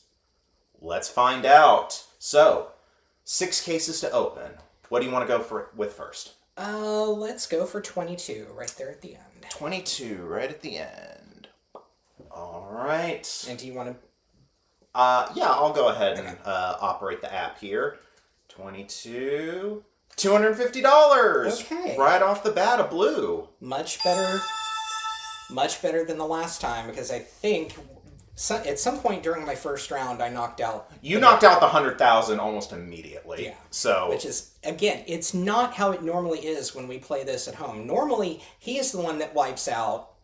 Let's find out. So, 6 cases to open. What do you want to go with first? Let's go for 22, right there at the end. 22, right at the end. All right. And do you want to... yeah, I'll go ahead and operate the app here. 22... $250! Okay. Right off the bat, a blue. Much better than the last time, because I think at some point during my first round, I knocked out... You knocked out the $100,000 almost immediately. Yeah. So... Which is, again, it's not how it normally is when we play this at home. Normally, he is the one that wipes out.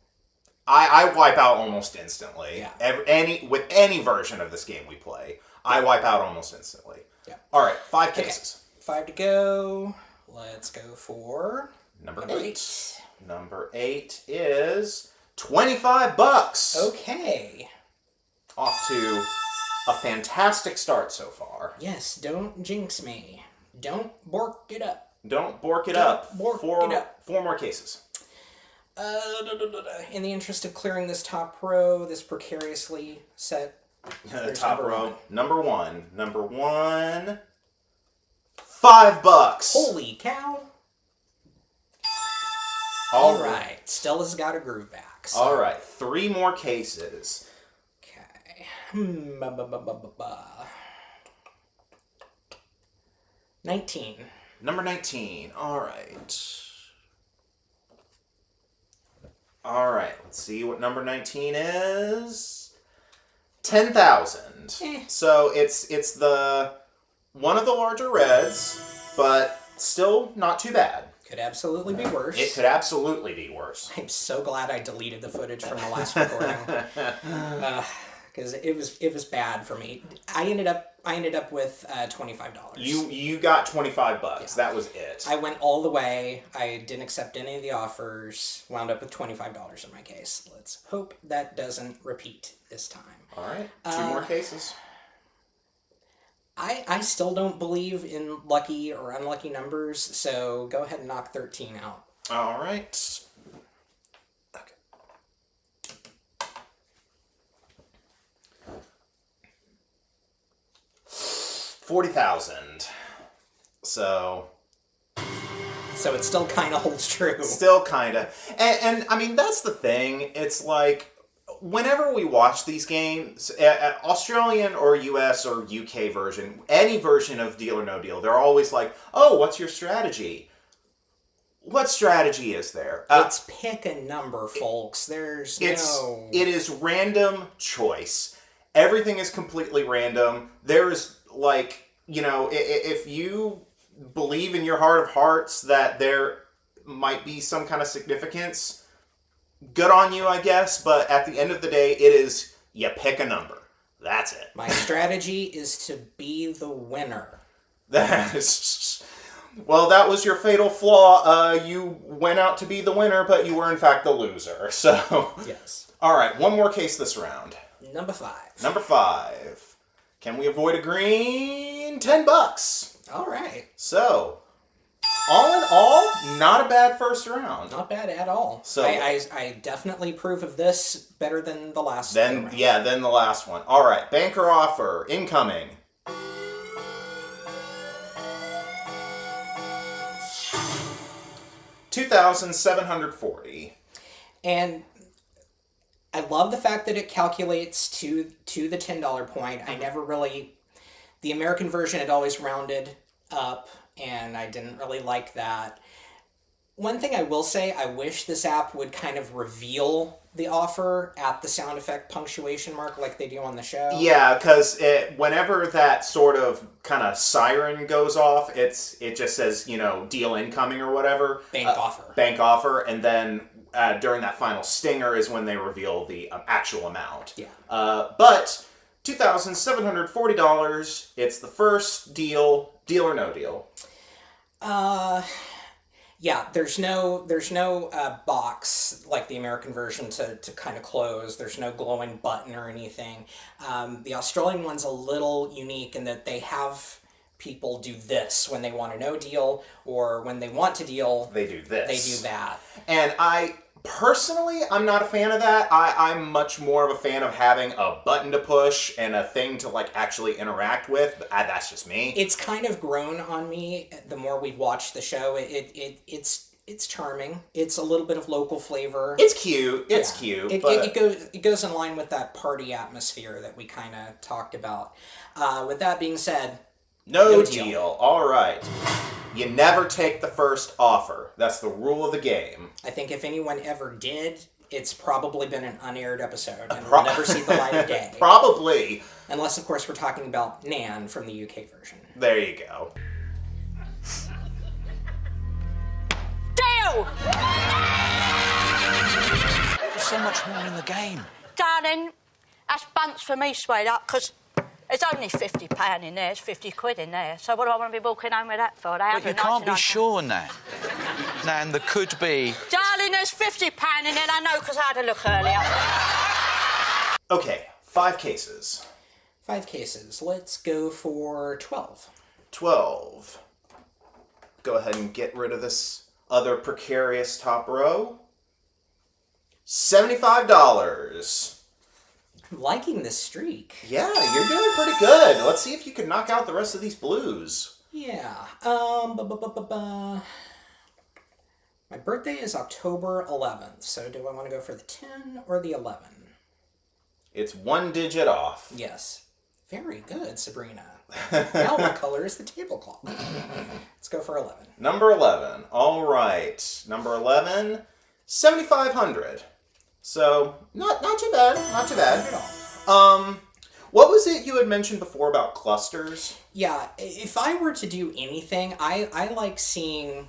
I wipe out almost instantly. Yeah. With any version of this game we play, I wipe out almost instantly. Yeah. All right, 5 cases. 5 to go. Let's go for number 8. Number 8 is $25. Okay. Off to a fantastic start so far. Yes, don't jinx me. Don't bork it up. Don't bork it up. Bork it up. 4 more cases. In the interest of clearing this top row, this precariously set. Top row. Number 1. Number 1. $5. Holy cow. All right. Stella's got her groove back. So. All right. 3 more cases. Okay. 19. Number 19. All right. All right. Let's see what number 19 is. 10,000. So it's the one of the larger reds, but still not too bad. Could absolutely be worse. It could absolutely be worse. I'm so glad I deleted the footage from the last recording. Because it was bad for me. I ended up with $25. You got $25. Yeah. That was it. I went all the way. I didn't accept any of the offers. Wound up with $25 in my case. Let's hope that doesn't repeat this time. All right, 2 more cases. I still don't believe in lucky or unlucky numbers, so go ahead and knock 13 out. All right. 40,000. So it still kind of holds true. Still kind of. And I mean, that's the thing. It's like, whenever we watch these games, Australian or US or UK version, any version of Deal or No Deal, they're always like, oh, what's your strategy? What strategy is there? It's pick a number, folks. It is random choice. Everything is completely random. There's, like, you know, if you believe in your heart of hearts that there might be some kind of significance, good on you, I guess, but at the end of the day, it is, you pick a number. That's it. My strategy is to be the winner. Well, that was your fatal flaw. You went out to be the winner, but you were in fact the loser. So, yes. All right, one more case this round. Number 5. Number 5. Can we avoid a green? $10. All right. So, all in all, not a bad first round. Not bad at all. So I definitely approve of this better than the last round. Yeah, than the last one. All right, banker offer incoming. $2,740. And I love the fact that it calculates to the $10 point. I never really... The American version had always rounded up, and I didn't really like that. One thing I will say, I wish this app would kind of reveal the offer at the sound effect punctuation mark like they do on the show. Yeah, because whenever that sort of kind of siren goes off, it just says, you know, deal incoming or whatever. Bank offer. Bank offer, and then during that final stinger is when they reveal the actual amount. Yeah. But $2,740, it's the first deal or no deal. Yeah, there's no box like the American version to kind of close. There's no glowing button or anything. The Australian one's a little unique in that they have people do this when they want a no deal, or when they want to deal, they do this. They do that. And personally, I'm not a fan of that. I'm much more of a fan of having a button to push and a thing to, like, actually interact with. But that's just me. It's kind of grown on me the more we've watched the show. It's charming. It's a little bit of local flavor. It's cute. It's cute. It goes in line with that party atmosphere that we kind of talked about. With that being said, no deal. All right. You never take the first offer. That's the rule of the game. I think if anyone ever did, it's probably been an unaired episode and will never see the light of day. Probably. Unless, of course, we're talking about Nan from the UK version. There you go. Deal! There's so much more in the game. Darling, that's bunts for me, sweetheart, because there's only £50 in there, it's 50 quid in there. So what do I want to be walking home with that for? But you can't be sure, Nan. Nan, there could be... Darling, there's £50 in there, I know, because I had a look earlier. Okay, 5 cases. 5 cases. Let's go for 12. 12. Go ahead and get rid of this other precarious top row. $75. I'm liking this streak. Yeah, you're doing pretty good. Let's see if you can knock out the rest of these blues. Yeah. My birthday is October 11th, so do I want to go for the 10 or the 11? It's 1 digit off. Yes. Very good, Sabrina. Now what color is the tablecloth? Let's go for 11. Number 11. All right. Number 11, 7,500. So, not too bad. Not too bad. Not at all. What was it you had mentioned before about clusters? Yeah, if I were to do anything, I like seeing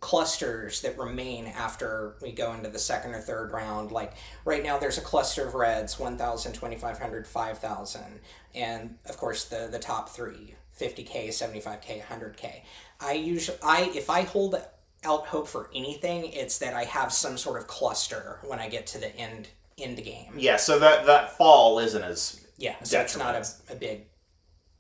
clusters that remain after we go into the second or third round. Like right now there's a cluster of reds, 1,000, 2,500, 5,000. And of course the top three, 50K, 75K, 100K. If I hold out hope for anything, it's that I have some sort of cluster when I get to the end game. Yeah, so that fall isn't as so it's not a big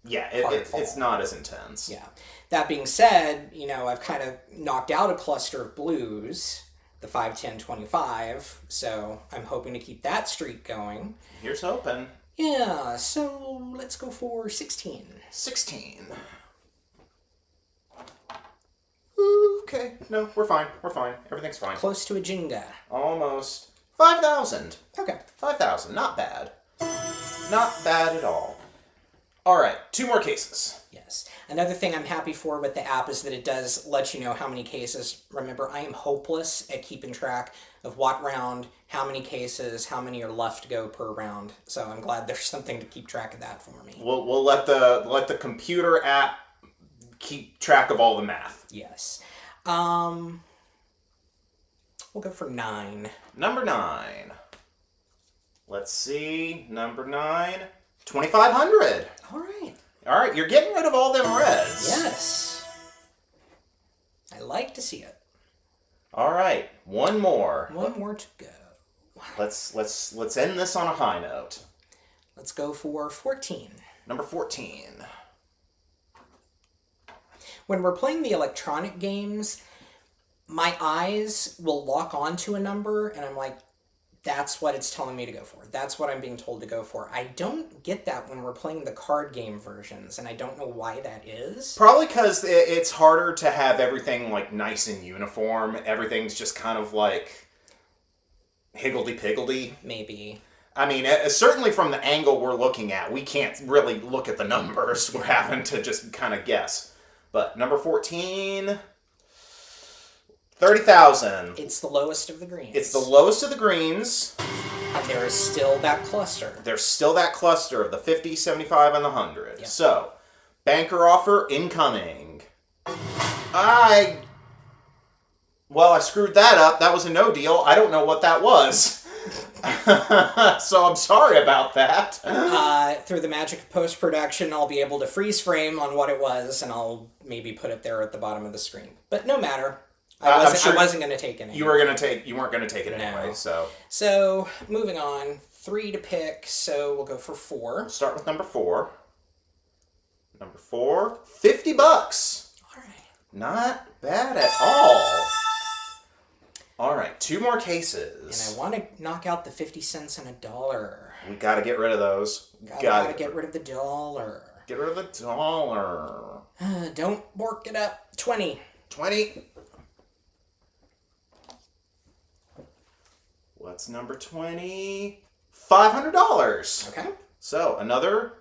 it's not as intense. Yeah. That being said, I've kind of knocked out a cluster of blues, the 5, 10, 25, so I'm hoping to keep that streak going. Here's hoping. Yeah, so let's go for 16. 16. Okay, no, we're fine. Everything's fine. Close to a Jenga. Almost. 5,000. Okay. 5,000, not bad. Not bad at all. All right, 2 more cases. Yes. Another thing I'm happy for with the app is that it does let you know how many cases. Remember, I am hopeless at keeping track of what round, how many cases, how many are left to go per round. So I'm glad there's something to keep track of that for me. We'll let the computer app keep track of all the math. Yes. We'll go for 9. Number 9. Let's see. Number 9. 2,500. All right, you're getting rid of all them reds. Yes. I like to see it. All right, one more. One more to go. Let's end this on a high note. Let's go for 14. Number 14. When we're playing the electronic games, my eyes will lock onto a number, and I'm like, that's what it's telling me to go for. That's what I'm being told to go for. I don't get that when we're playing the card game versions, and I don't know why that is. Probably because it's harder to have everything like nice and uniform. Everything's just kind of like higgledy-piggledy. Maybe. I mean, certainly from the angle we're looking at, we can't really look at the numbers. We're having to just kind of guess. But number 14... 30,000. It's the lowest of the greens. It's the lowest of the greens. And there is still that cluster. There's still that cluster of the 50, 75, and the 100. Yep. So, banker offer incoming. I screwed that up. That was a no deal. I don't know what that was. So I'm sorry about that. Through the magic of post-production, I'll be able to freeze frame on what it was, and I'll maybe put it there at the bottom of the screen. But no matter. I wasn't going to take it anyway. You weren't going to take it anyway, so. So, moving on. 3 to pick, so we'll go for 4. We'll start with number 4. Number 4, $50. All right. Not bad at all. All right, 2 more cases. And I want to knock out the 50 cents and $1. We got to get rid of those. Gotta get rid of the $1. Get rid of the $1. Don't bork it up. 20. 20. What's number 20? $500. Okay. So, another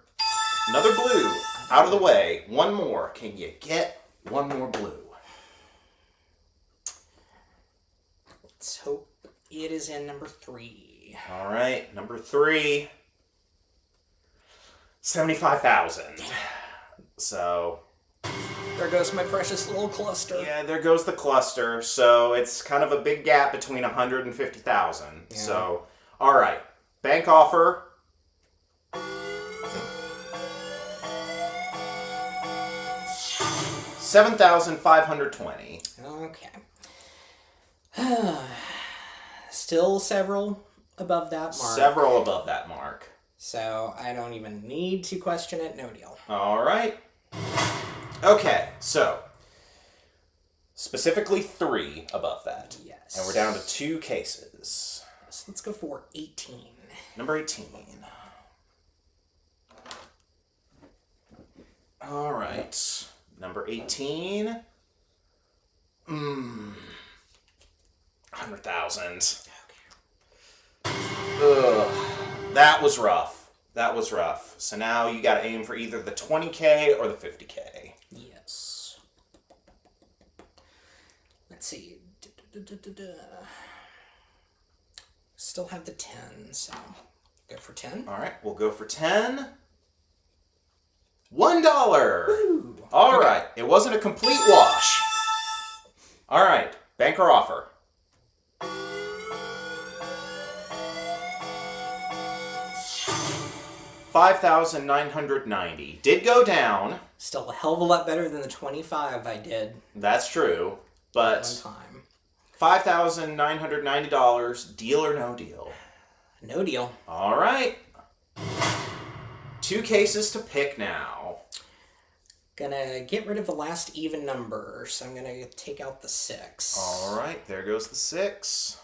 blue out of the way. One more. Can you get one more blue? Let's hope it is in number 3. All right, number 3. 75,000. So... There goes my precious little cluster. Yeah, there goes the cluster. So it's kind of a big gap between 100 and 50,000. Yeah. So, all right. Bank offer. $7,520. Okay. Still several above that mark. Several above that mark. So I don't even need to question it. No deal. All right. Okay, so specifically 3 above that. Yes. And we're down to 2 cases. So let's go for 18. Number 18. All right. Number 18. 100,000. Okay. Ugh. That was rough. So now you got to aim for either the 20K or the 50K. Yes. Let's see. Still have the 10, so go for 10. All right, we'll go for 10. $1. Woo. All right. It wasn't a complete wash. All right. Banker offer. $5,990. Did go down. Still a hell of a lot better than the 25 I did. That's true. But one time. $5,990. Deal or no deal? No deal. All right. 2 cases to pick now. Gonna get rid of the last even number, so I'm gonna take out the 6. All right, there goes the 6.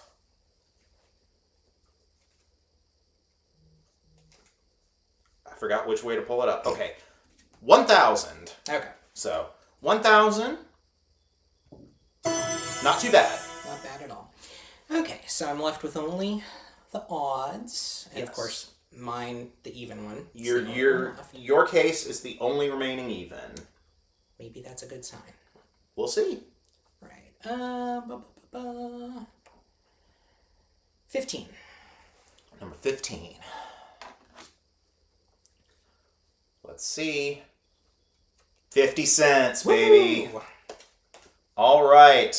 I forgot which way to pull it up. Okay, 1,000. Okay. So 1,000. Not too bad. Not bad at all. Okay, so I'm left with only the odds, and of course mine, the even one. Your case is the only remaining even. Maybe that's a good sign. We'll see. Right. 15. Number 15. Let's see. 50 cents, baby. Woo! All right.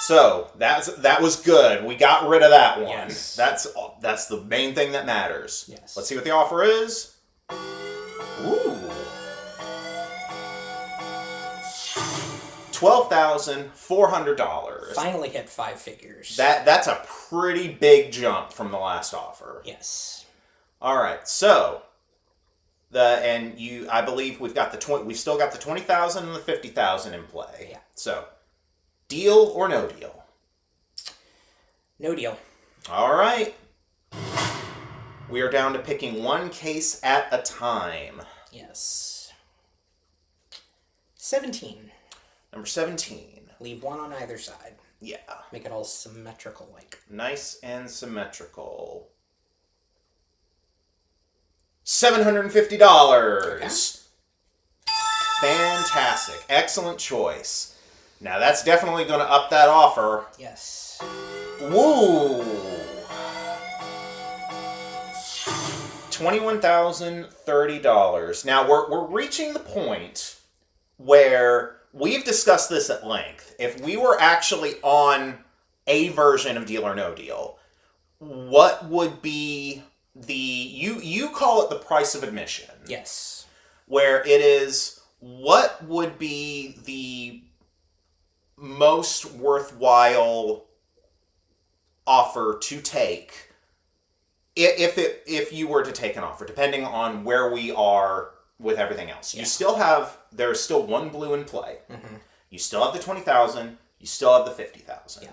So that was good. We got rid of that one. Yes. That's the main thing that matters. Yes. Let's see what the offer is. Ooh. $12,400. Finally hit 5 figures. That's a pretty big jump from the last offer. Yes. All right. So I believe we've still got the 20,000 and the 50,000 in play. Yeah. So, deal or no deal? No deal. All right. We are down to picking one case at a time. Yes. 17. Number 17. Leave one on either side. Yeah. Make it all symmetrical like. Nice and symmetrical. $750. Okay. Fantastic. Excellent choice. Now that's definitely going to up that offer. Yes. Woo! $21,030. Now we're reaching the point where we've discussed this at length. If we were actually on a version of Deal or No Deal, what would be you call it the price of admission? Yes. Where it is, what would be the most worthwhile offer to take if you were to take an offer, depending on where we are with everything else. Yeah. There's still one blue in play. Mm-hmm. You still have the 20,000. You still have the 50,000. Yeah.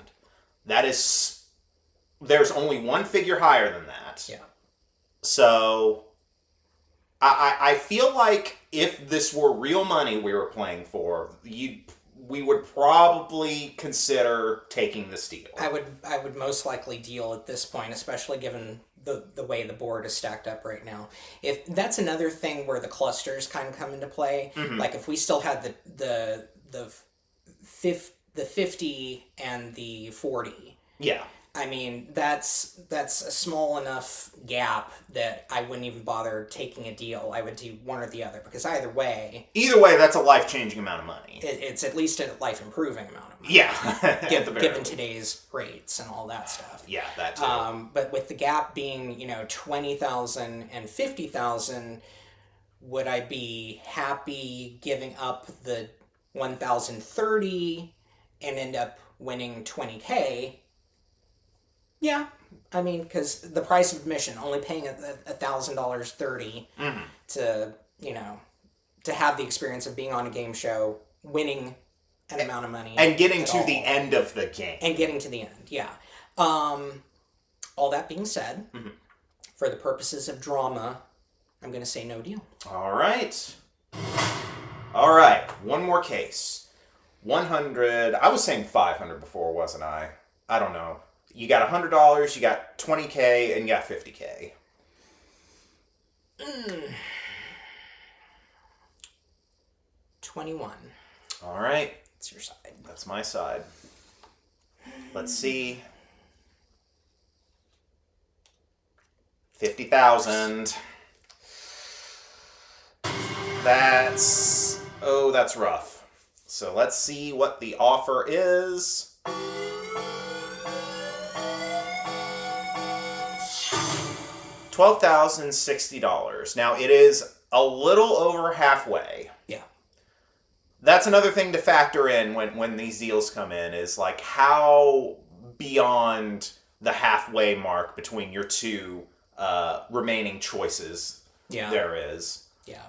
There's only one figure higher than that. Yeah. So I feel like if this were real money we were playing for, we would probably consider taking this deal. I would most likely deal at this point, especially given the way the board is stacked up right now. If that's another thing where the clusters kind of come into play, mm-hmm. Like if we still had the 50 and the 40. Yeah. I mean, that's a small enough gap that I wouldn't even bother taking a deal. I would do one or the other, because either way, that's a life-changing amount of money. It's at least a life-improving amount of money. Yeah. given today's rates and all that stuff. Yeah, that too. But with the gap being, 20,000 and 50,000, would I be happy giving up the 1,030 and end up winning 20K? Yeah, I mean, because the price of admission, only paying $1,000.30 mm-hmm. to have the experience of being on a game show, winning an amount of money, and getting to the end of the game, yeah. All that being said, mm-hmm. for the purposes of drama, I'm going to say no deal. All right. One more case. 100. I was saying 500 before, wasn't I? I don't know. You got $100, you got 20K, and you got 50K. 21. All right. It's your side. That's my side. Let's see. 50,000. That's rough. So let's see what the offer is. $12,060. Now, it is a little over halfway. Yeah. That's another thing to factor in when these deals come in, is like how beyond the halfway mark between your two remaining choices there is. Yeah.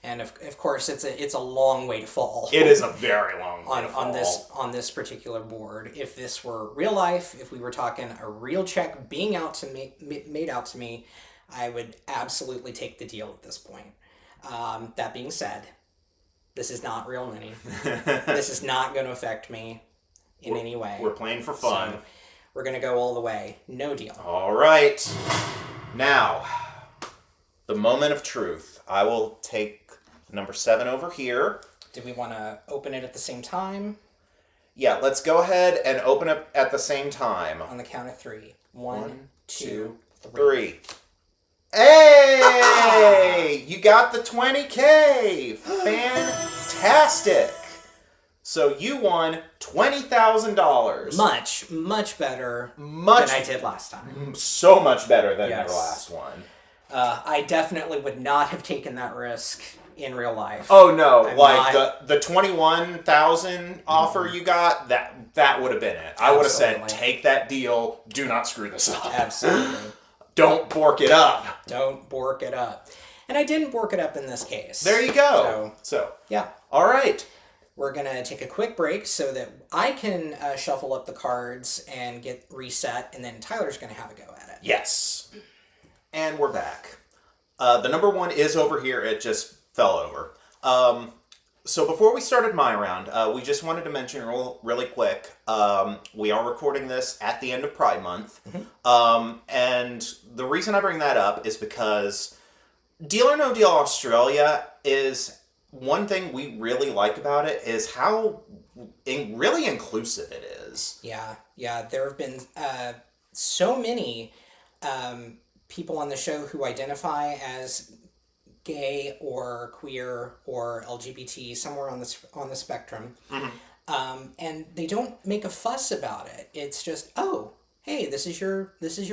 And of course, it's a long way to fall. It is a very long way to fall. On this particular board. If this were real life, if we were talking a real check being made out to me, I would absolutely take the deal at this point. That being said, this is not real money. This is not going to affect me in any way. We're playing for fun. So we're going to go all the way. No deal. All right. Now, the moment of truth. I will take number 7 over here. Do we want to open it at the same time? Yeah, let's go ahead and open it at the same time. On the count of 3. 1, 2, 3. Hey! You got the 20K! Fantastic! So you won $20,000. Much better than I did last time. So much better than your last one. I definitely would not have taken that risk in real life. Oh no, the 21,000 offer you got, that would have been it. I would have said, take that deal, do not screw this up. Absolutely. Don't bork it up. Don't bork it up. And I didn't bork it up in this case. There you go. So yeah. All right. We're going to take a quick break so that I can shuffle up the cards and get reset, and then Tyler's going to have a go at it. Yes. And we're back. The number 1 is over here. It just fell over. So before we started my round, we just wanted to mention really quick, we are recording this at the end of Pride Month. Mm-hmm. And the reason I bring that up is because Deal or No Deal Australia is... One thing we really like about it is how really inclusive it is. Yeah. There have been so many people on the show who identify as gay or queer or LGBT, somewhere on the spectrum, and they don't make a fuss about it. It's just, oh, hey, this is your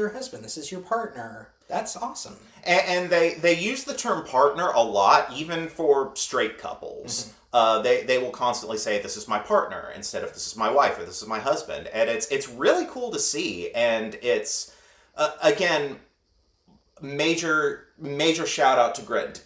husband, this is your partner. That's awesome. And they use the term partner a lot, even for straight couples. Mm-hmm. They will constantly say, this is my partner, instead of this is my wife, or this is my husband. And it's really cool to see. And it's, again, major shout out to Grant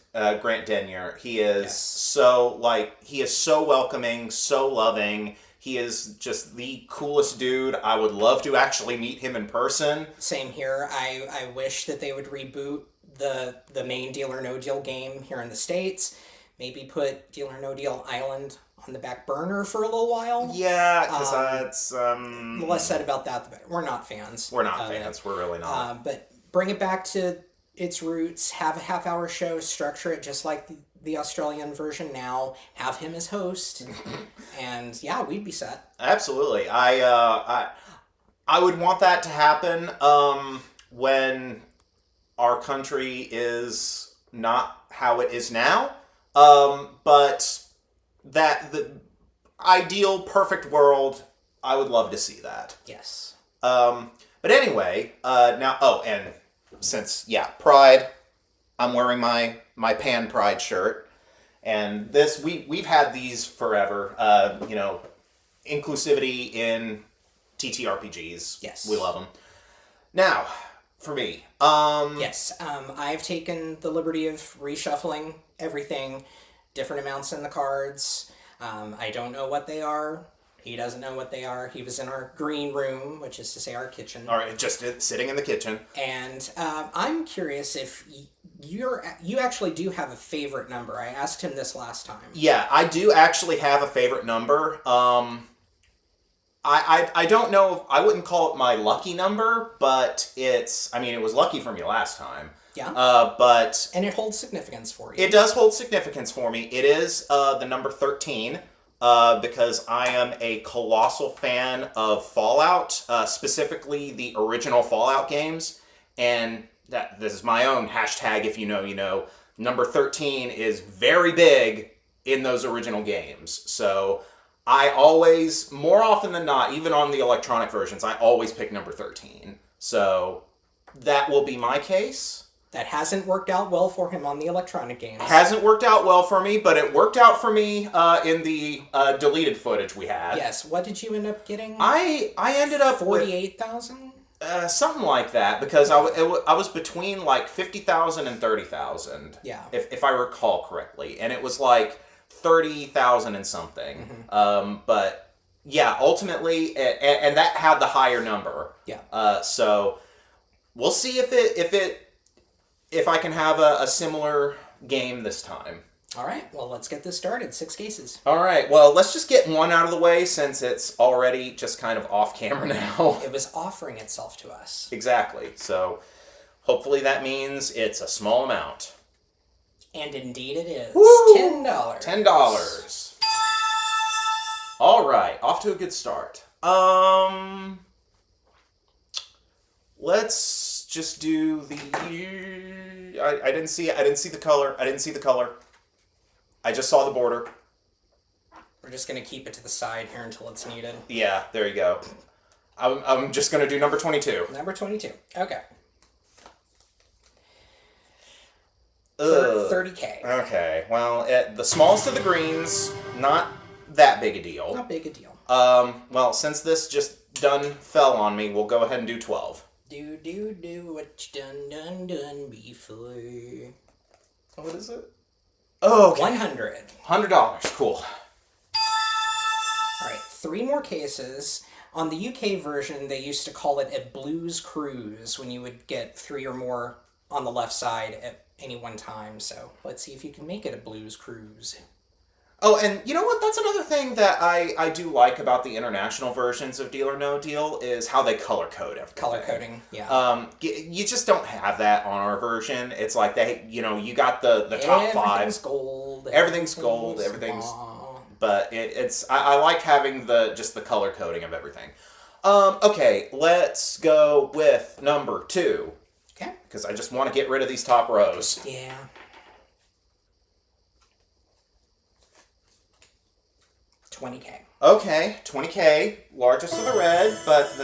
Denyer. He is so welcoming, so loving. He is just the coolest dude. I would love to actually meet him in person. Same here. I wish that they would reboot the main Deal or No Deal game here in the States. Maybe put Deal or No Deal Island on the back burner for a little while. Yeah, because that's... The less said about that, the better. We're not fans. We're not fans. We're really not. But bring it back to its roots. Have a half-hour show. Structure it just like the Australian version now. Have him as host. And yeah, we'd be set. Absolutely. I would want that to happen when our country is not how it is now. But the ideal, perfect world, I would love to see that. Yes. But anyway, now, and since, Pride, I'm wearing my Pan Pride shirt. And this, we've had these forever, inclusivity in TTRPGs. Yes. We love them. Now, for me. Yes, I've taken the liberty of reshuffling everything, different amounts in the cards. I don't know what they are. He doesn't know what they are. He was in our green room, which is to say our kitchen. All right, just sitting in the kitchen. And I'm curious if you actually do have a favorite number. I asked him this last time. Yeah, I do actually have a favorite number. I don't know, I wouldn't call it my lucky number, but it was lucky for me last time. Yeah. And it holds significance for you. It does hold significance for me. It is the number 13, because I am a colossal fan of Fallout, specifically the original Fallout games, and this is my own hashtag, if you know, you know. Number 13 is very big in those original games. So I always, more often than not, even on the electronic versions, I always pick number 13. So that will be my case. That hasn't worked out well for him on the electronic games. Hasn't worked out well for me, but it worked out for me in the deleted footage we had. Yes. What did you end up getting? I ended up 48,000? Something like that, because I was between like 50,000 and 30,000. Yeah. If I recall correctly. And it was like 30,000 and something. But yeah, ultimately, and that had the higher number. Yeah. So we'll see if I can have a similar game this time. All right, well, let's get this started. 6 cases. All right, well, let's just get one out of the way since it's already just kind of off camera now. It was offering itself to us. Exactly. So hopefully that means it's a small amount. And indeed it is. Woo! $10. $10. All right, off to a good start. Let's just do the... I didn't see the color. I just saw the border. We're just going to keep it to the side here until it's needed. Yeah, there you go. I'm just going to do number 22. Number 22. Okay. 30K. 30K. Okay, well, the smallest of the greens, not that big a deal. Not big a deal. Well, since this just fell on me, we'll go ahead and do 12. Do what you done before. What is it? Oh, okay. 100. $100. Cool. All right, 3 more cases. On the UK version, they used to call it a blues cruise when you would get 3 or more on the left side at any one time. So let's see if you can make it a blues cruise. Oh, and you know what? That's another thing that I do like about the international versions of Deal or No Deal is how they color code everything. Color coding, yeah. You just don't have that on our version. It's like you got the top 5. Everything's gold. Everything's gold. But I like having just the color coding of everything. Okay, let's go with number 2. Okay. Because I just want to get rid of these top rows. Yeah. $20K. Okay, $20K, largest of the red, but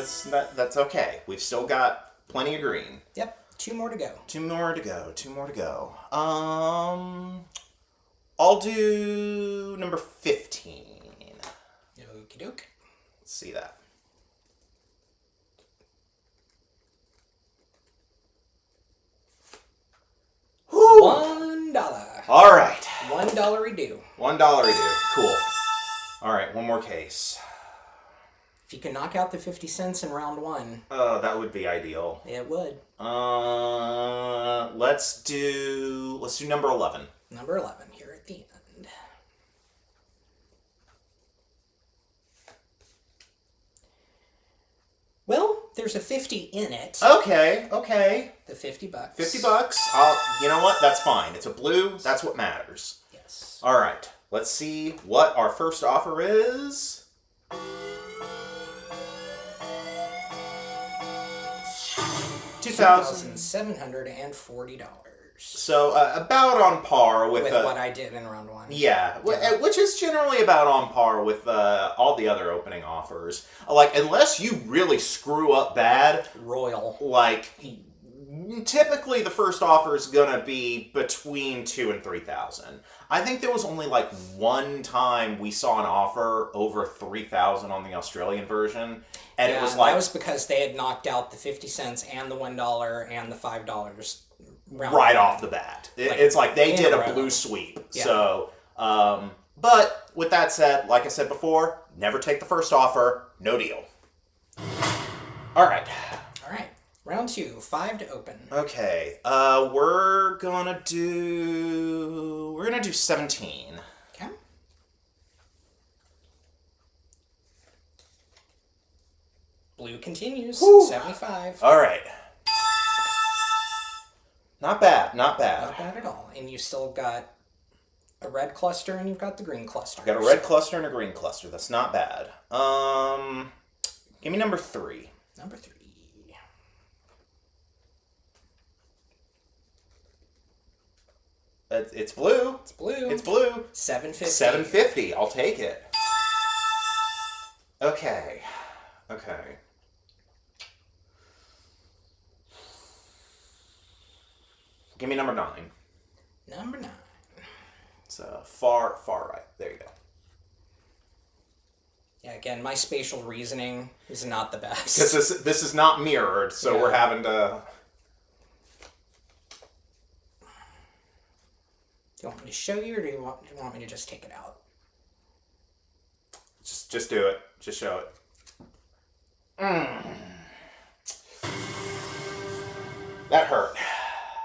that's okay. We've still got plenty of green. Yep, 2 more to go. 2 more to go. I'll do number 15. Okie doke. Let's see that. Whew. $1. All right. $1 redo. $1 redo. Cool. All right, one more case. If you can knock out the 50 cents in round 1. That would be ideal. It would. Let's do number 11. Number 11 here at the end. Well, there's a 50 in it. Okay. The $50. $50. You know what? That's fine. It's a blue. That's what matters. Yes. All right. Let's see what our first offer is. $2,740. So about on par with what I did in round 1. Yeah, which is generally about on par with all the other opening offers. Like, unless you really screw up bad, royal. Like, typically the first offer is gonna be between 2,000 and 3,000. I think there was only like one time we saw an offer over 3,000 on the Australian version, and it was like that was because they had knocked out the 50 cents and the $1 and the $5 right off the bat. It's like they did a blue sweep. Yeah. So, but with that said, like I said before, never take the first offer. No deal. All right. Round 2, 5 to open. Okay, we're gonna do 17. Okay. Blue continues. Woo. 75. All right. Not bad. Not bad at all. And you still got a red cluster and you've got the green cluster. I got a red cluster and a green cluster. That's not bad. Give me number 3. Number 3. It's blue. It's blue. It's blue. 750. 750. I'll take it. Okay. Give me number 9. Number 9. It's far right. There you go. Yeah, again, my spatial reasoning is not the best. Because this is not mirrored, so we're having to... Do you want me to show you, or do you want me to just take it out? Just do it. Just show it. That hurt.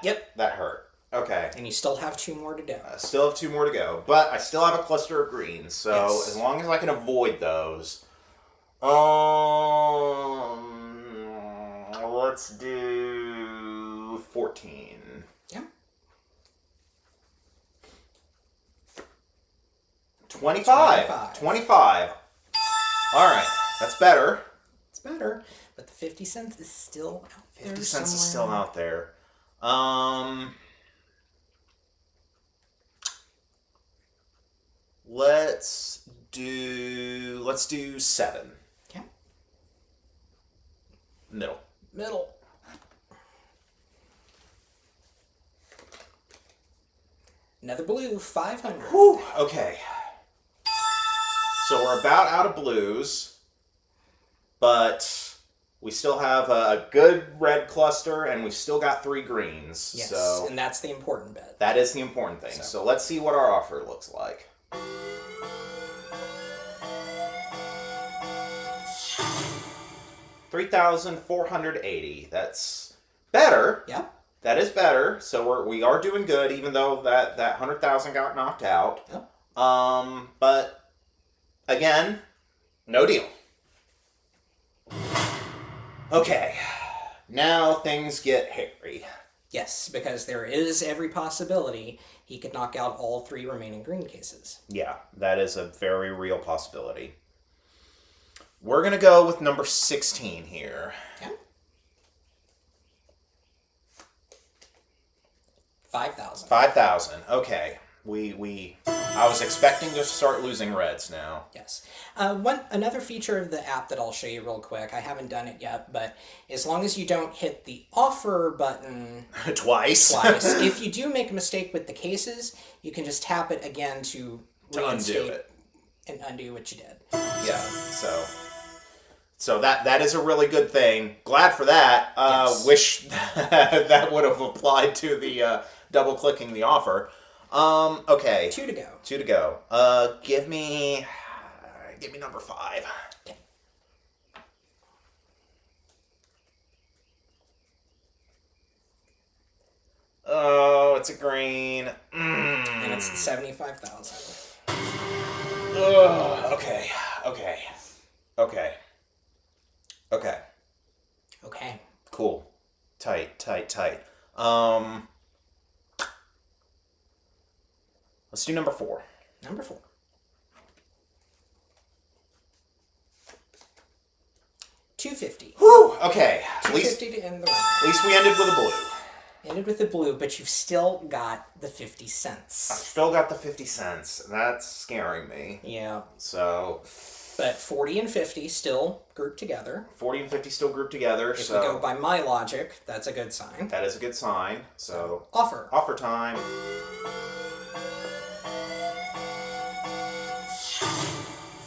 Yep. That hurt. Okay. And you still have 2 more to go. I still have 2 more to go, but I still have a cluster of greens, so Yes. as long as I can avoid those, let's do 14. Yeah. 25. All right, that's better. It's better, but the 50 cents is still out there. 50 cents is somewhere. still out there. Let's do 7. Okay. Middle. Another blue, 500. Whew, okay. So we're about out of blues, but we still have a good red cluster, and we've still got 3 greens. Yes, so and that's the important bit. that is the important thing. So let's see what our offer looks like. $3,480. That's better. Yeah. That is better. So we are doing good, even though that 100,000 got knocked out. Yep. But again, no deal. Okay. Now things get hairy. Yes, because there is every possibility he could knock out all 3 remaining green cases. Yeah, that is a very real possibility. We're going to go with number 16 here. Yeah. 5,000. 5,000. Okay. I was expecting to start losing reds now. Yes. Another feature of the app that I'll show you real quick, I haven't done it yet, but as long as you don't hit the offer button twice, if you do make a mistake with the cases, you can just tap it again to undo it and undo what you did. Yeah. So that is a really good thing. Glad for that. Yes. Wish that would have applied to the double clicking the offer. Okay. 2 to go. 2 to go. Give me number 5. Okay. Oh, it's a green. And it's 75,000. Okay. Cool. Tight. Let's do number 4. Number 4. 250. Whew, okay. 250 to end the round. At least we ended with a blue. Ended with the blue, but you've still got the 50 I've cents. still got the 50 cents. That's scaring me. Yeah. So... But 40 and 50 still grouped together. 40 and 50 still grouped together, If so... we go by my logic, that's a good sign. That is a good sign. So... Offer. Offer time.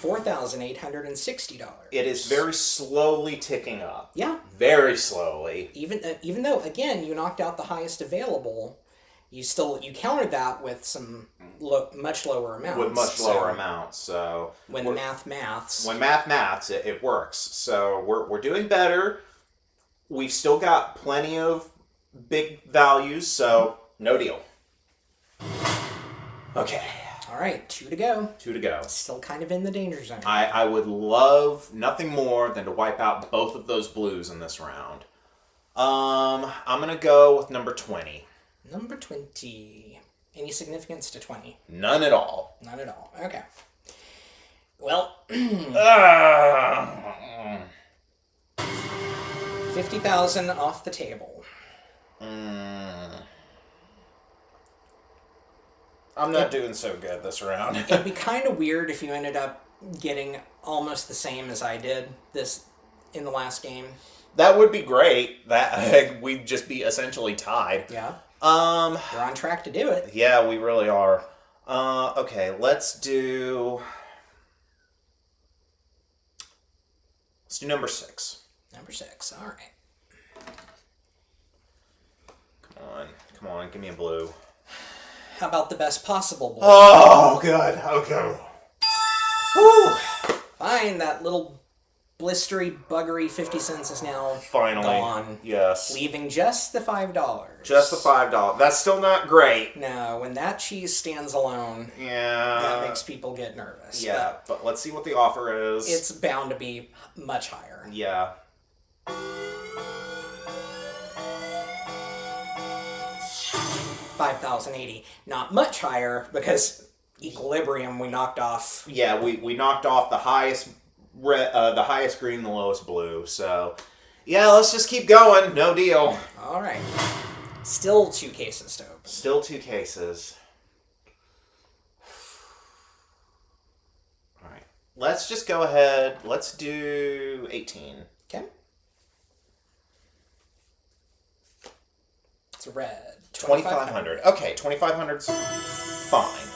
$4,860. It is very slowly ticking up. Yeah. Very slowly. Even though, again, you knocked out the highest available, you countered that with some much lower amounts. With much lower amounts, so... When maths. When maths, it works. So we're doing better. We've still got plenty of big values, so no deal. Okay. All right, 2 to go. 2 to go. Still kind of in the danger zone. I would love nothing more than to wipe out both of those blues in this round. I'm going to go with number 20. Number 20. Any significance to 20? None at all. None at all. Okay. Well, 50,000 off the table. I'm not doing so good this round. It'd be kind of weird if you ended up getting almost the same as I did in the last game. That would be great. That we'd just be essentially tied. Yeah. We're on track to do it. Yeah, we really are. Okay, let's do number 6. Number 6. All right. Come on, give me a blue. How about the best possible blue? Oh, good. Okay. Whew. Fine, that little blistery, buggery 50 cents is now finally gone. Yes. Leaving just the $5. Just the $5. That's still not great. No, when that cheese stands alone, yeah, that makes people get nervous. Yeah, but let's see what the offer is. It's bound to be much higher. Yeah. $5,080. Not much higher because Equilibrium we knocked off. Yeah, we knocked off the highest green, the lowest blue. So, yeah, let's just keep going. No deal. All right. Still 2 cases to open. Still 2 cases. All right. Let's just go ahead. Let's do 18. Okay. It's a red. 2,500. Okay, 2,500's fine.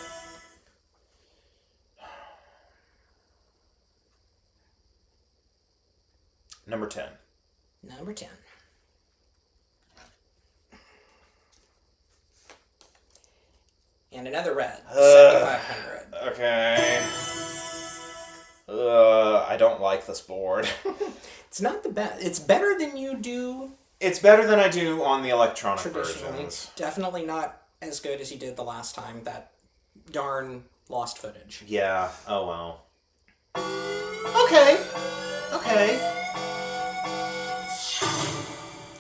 Number 10. Number 10. And another red. 7,500. Okay. I don't like this board. It's not the best. It's better than you do. It's better than I do on the electronic Traditionally. versions. Definitely not as good as you did the last time. That darn lost footage. Yeah. Oh well. Okay.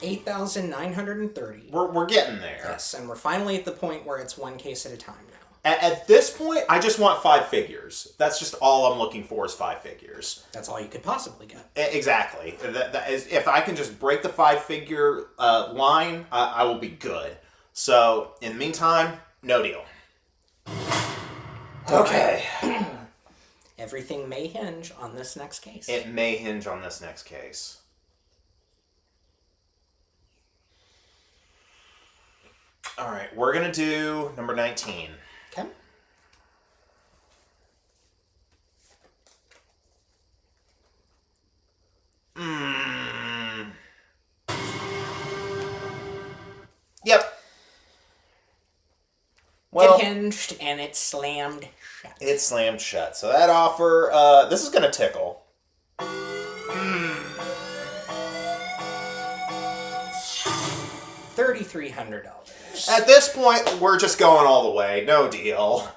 8,930. We're getting there. Yes, and we're finally at the point where it's 1 case at a time now. At this point, I just want 5 figures. That's just all I'm looking for is 5 figures. That's all you could possibly get. Exactly. That is, if I can just break the 5-figure line, I will be good. So, in the meantime, no deal. Okay. Everything may hinge on this next case. It may hinge on this next case. All right, we're going to do number 19. Okay. Yep. Well, it hinged and it slammed shut. It slammed shut. So that offer, this is going to tickle. $3,300. At this point, we're just going all the way. No deal.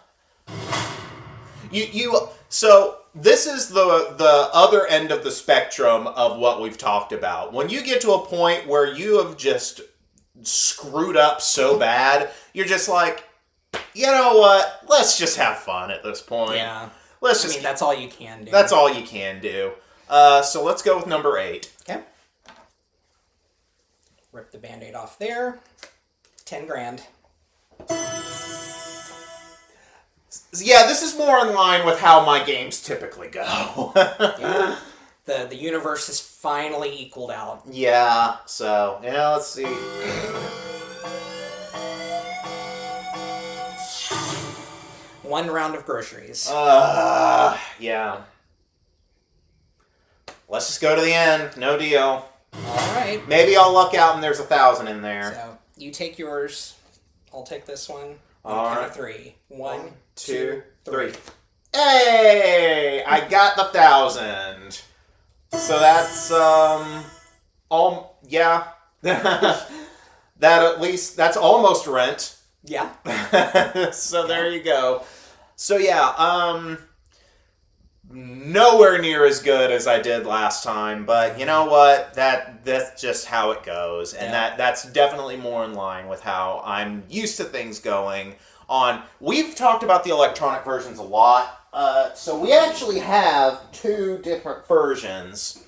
So this is the other end of the spectrum of what we've talked about. When you get to a point where you have just screwed up so bad, you're just like, you know what? Let's just have fun at this point. Yeah. I mean, that's all you can do. That's all you can do. So let's go with number 8. Okay. Rip the Band-Aid off there. 10 grand. Yeah, this is more in line with how my games typically go. Yeah. The universe is finally equaled out. Yeah, so, yeah, let's see. One round of groceries. Yeah. Let's just go to the end. No deal. Alright. Maybe I'll luck out and there's 1,000 in there. So, you take yours. I'll take this one. All right. 3. 1, 2, 3. Hey! I got the 1,000. So that's, yeah. That at least, that's almost rent. Yeah. So there you go. So yeah, nowhere near as good as I did last time, but you know what? That's just how it goes, and that's definitely more in line with how I'm used to things going on. We've talked about the electronic versions a lot, so we actually have 2 different versions.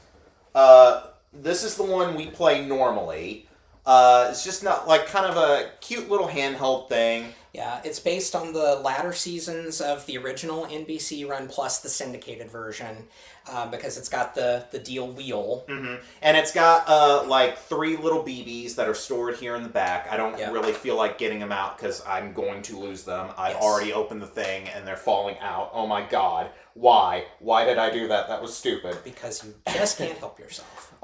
This is the one we play normally. It's just not like kind of a cute little handheld thing. Yeah, it's based on the latter seasons of the original NBC run plus the syndicated version, because it's got the deal wheel. Mm-hmm. And it's got like 3 little BBs that are stored here in the back. I don't really feel like getting them out because I'm going to lose them. I've already opened the thing and they're falling out. Oh my god. Why? Why did I do that? That was stupid. Because you just can't help yourself.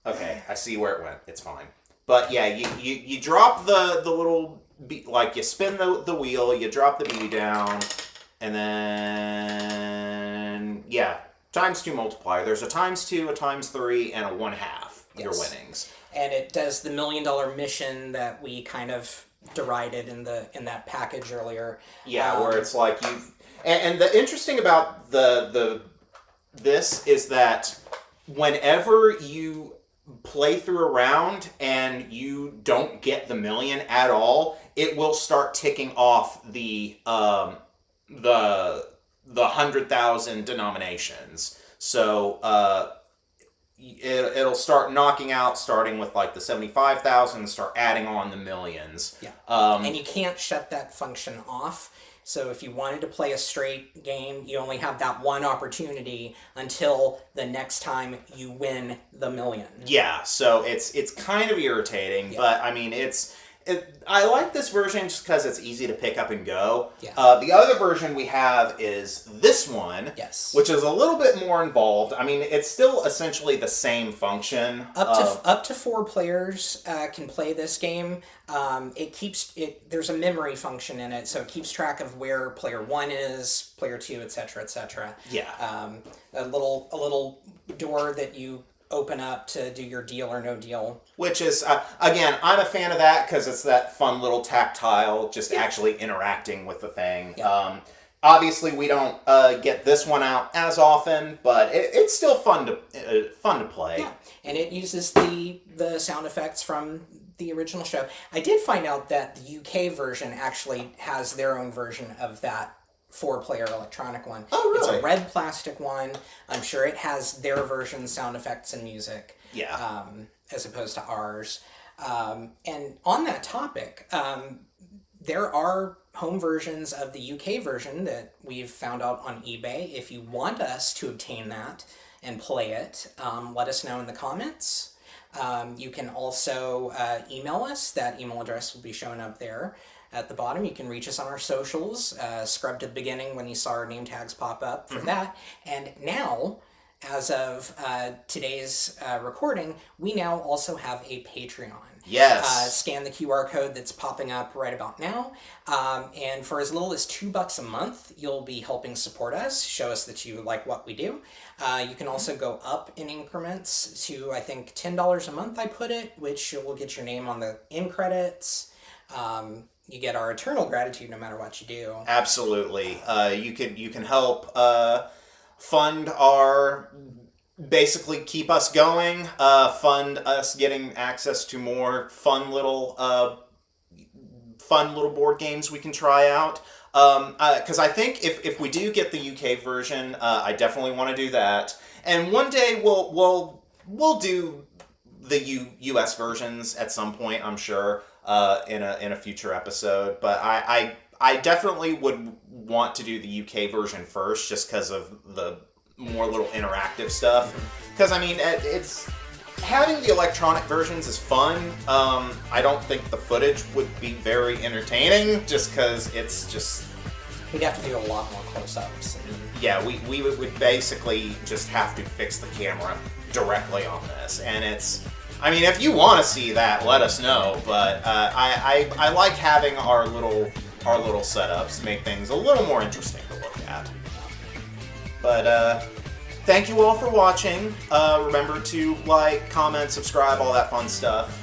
Okay, I see where it went. It's fine. But yeah, you drop the little, like you spin the wheel, you drop the BB down, and then, yeah, ×2 multiplier. There's a ×2, a ×3, and a 1/2 your winnings. And it does the $1 million mission that we kind of derided in that package earlier. Yeah, where it's like you, and the interesting about this is that whenever you play through a round and you don't get the million at all, it will start ticking off the 100,000 denominations. So it'll start knocking out, starting with like the 75,000, and start adding on the millions. Yeah, and you can't shut that function off. So if you wanted to play a straight game, you only have that one opportunity until the next time you win the million. Yeah, so it's kind of irritating, but I mean I like this version just because it's easy to pick up and go. Yeah. The other version we have is this one, which is a little bit more involved. I mean, it's still essentially the same function. Up to 4 players can play this game. There's a memory function in it, so it keeps track of where player 1 is, player 2, etc., etc. Yeah. A little door that you open up to do your deal or no deal. Which is, again, I'm a fan of that because it's that fun little tactile, just actually interacting with the thing. Yeah. Obviously, we don't get this one out as often, but it's still fun to play. Yeah, and it uses the sound effects from the original show. I did find out that the UK version actually has their own version of that 4-player electronic one. Oh, really? It's a red plastic one. I'm sure it has their version sound effects and music. Yeah. As opposed to ours. And on that topic, there are home versions of the UK version that we've found out on eBay. If you want us to obtain that and play it, let us know in the comments. You can also email us. That email address will be showing up there at the bottom. You can reach us on our socials. Scrubbed at the beginning when you saw our name tags pop up for that. And now, as of today's recording, we now also have a Patreon. Yes. Scan the QR code that's popping up right about now. And for as little as $2 a month, you'll be helping support us, show us that you like what we do. You can also go up in increments to, I think, $10 a month, I put it, which will get your name on the end credits. You get our eternal gratitude no matter what you do. Absolutely. You can help fund our, basically keep us going, fund us getting access to more fun little board games we can try out. Because I think if we do get the UK version, I definitely want to do that. And one day we'll do the US versions at some point, I'm sure. In a future episode, but I definitely would want to do the UK version first, just because of the more little interactive stuff. Because I mean, it's having the electronic versions is fun. I don't think the footage would be very entertaining, just because it's just we'd have to do a lot more close-ups. Yeah, we would basically just have to fix the camera directly on this, and it's. I mean, if you want to see that, let us know. But I like having our little setups to make things a little more interesting to look at. But thank you all for watching. Remember to like, comment, subscribe, all that fun stuff.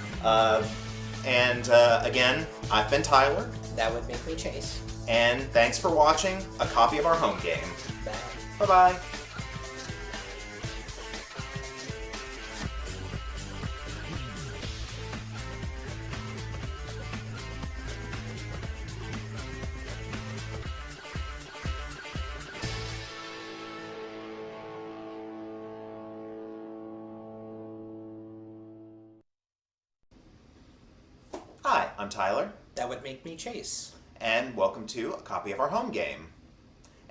And again, I've been Tyler. That would make me Chase. And thanks for watching a copy of our home game. Bye. Bye-bye. Hi. I'm Tyler. That would make me Chase. And welcome to a copy of our home game.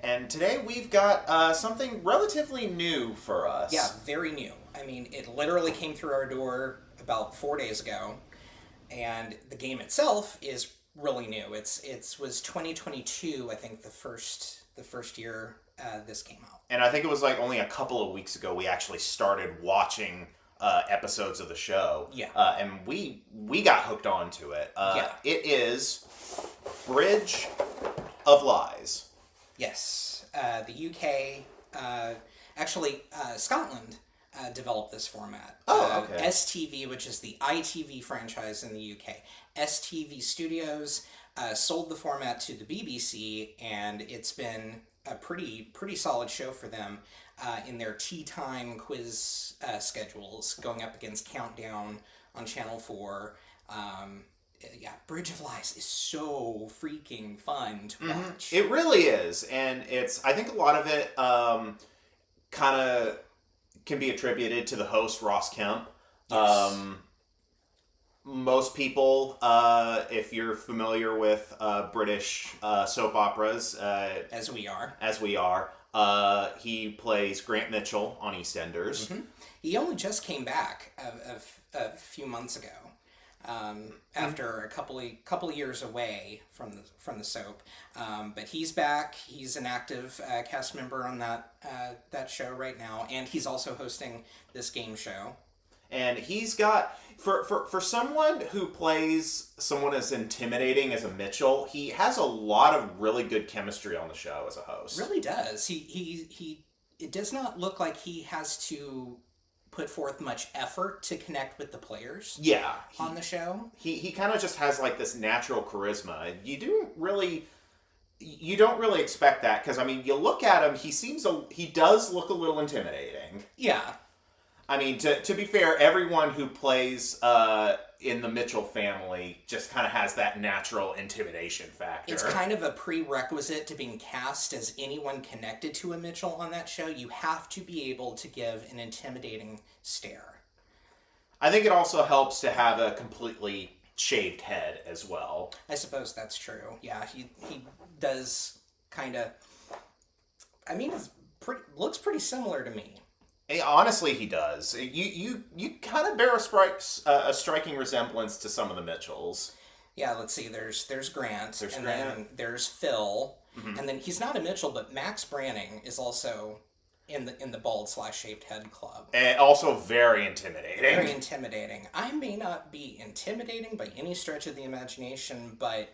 And today we've got something relatively new for us. Yeah, very new. I mean, it literally came through our door about 4 days ago, and the game itself is really new. It was 2022, I think, the first year this came out. And I think it was like only a couple of weeks ago we actually started watching episodes of the show. Yeah. And we got hooked onto it. It is Bridge of Lies. Yes. The UK, actually, Scotland developed this format. Oh, okay. STV, which is the ITV franchise in the UK. STV Studios sold the format to the BBC, and it's been a pretty solid show for them in their tea time quiz schedules, going up against Countdown on Channel 4. Bridge of Lies is so freaking fun to watch. It really is, and I think a lot of it kind of can be attributed to the host, Ross Kemp. Yes. Most people, if you're familiar with British soap operas, as we are, he plays Grant Mitchell on EastEnders. Mm-hmm. He only just came back a few months ago, after a couple of years away from the soap. But he's back. He's an active cast member on that show right now, and he's also hosting this game show. And he's got, for someone who plays someone as intimidating as a Mitchell, he has a lot of really good chemistry on the show as a host. Really does. It does not look like he has to put forth much effort to connect with the players. Yeah. On the show. He kind of just has like this natural charisma. You don't really expect that, because I mean, you look at him, he does look a little intimidating. Yeah. I mean, to be fair, everyone who plays in the Mitchell family just kind of has that natural intimidation factor. It's kind of a prerequisite to being cast as anyone connected to a Mitchell on that show. You have to be able to give an intimidating stare. I think it also helps to have a completely shaved head as well. I suppose that's true. Yeah, he does kind of... I mean, looks pretty similar to me. Honestly, he does. You kind of bear a striking resemblance to some of the Mitchells. Yeah, let's see. There's Grant. Then there's Phil. Mm-hmm. And then he's not a Mitchell, but Max Branning is also in the bald/shaved head club. And also very intimidating. Very intimidating. I may not be intimidating by any stretch of the imagination, but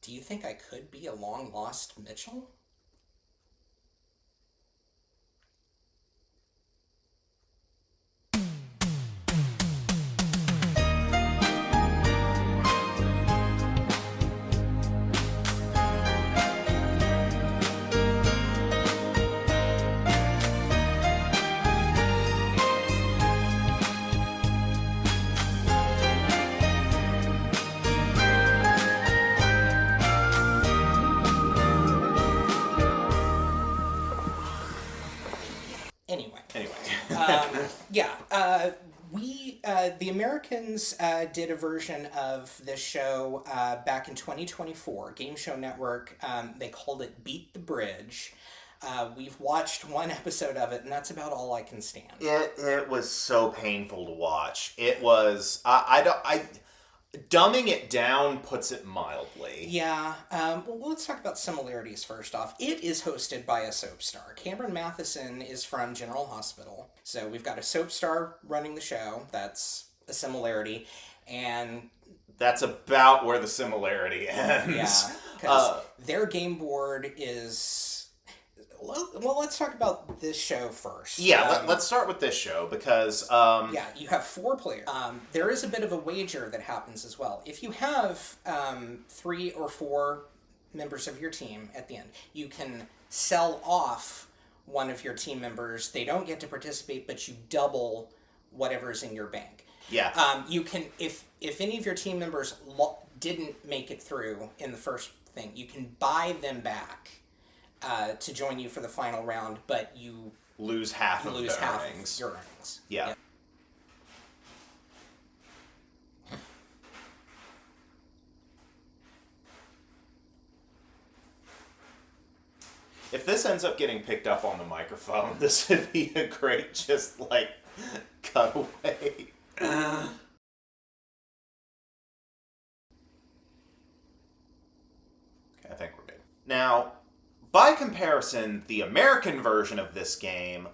do you think I could be a long-lost Mitchell? The Americans did a version of this show back in 2024. Game Show Network, they called it Beat the Bridge. We've watched one episode of it, and that's about all I can stand. It was so painful to watch. It was... dumbing it down puts it mildly. Yeah. Well, let's talk about similarities first off. It is hosted by a soap star. Cameron Matheson is from General Hospital. So we've got a soap star running the show. That's a similarity. And that's about where the similarity ends. Yeah. Because their game board is... Well, let's talk about this show first. Yeah, let's start with this show, because... yeah, you have 4 players. There is a bit of a wager that happens as well. If you have 3 or 4 members of your team at the end, you can sell off one of your team members. They don't get to participate, but you double whatever's in your bank. Yeah. You can, if any of your team members didn't make it through in the first thing, you can buy them back to join you for the final round, but you lose half of your earnings. Your earnings. Yeah. If this ends up getting picked up on the microphone, this would be a great just, like, cutaway. Okay, I think we're good. Now, by comparison, the American version of this game,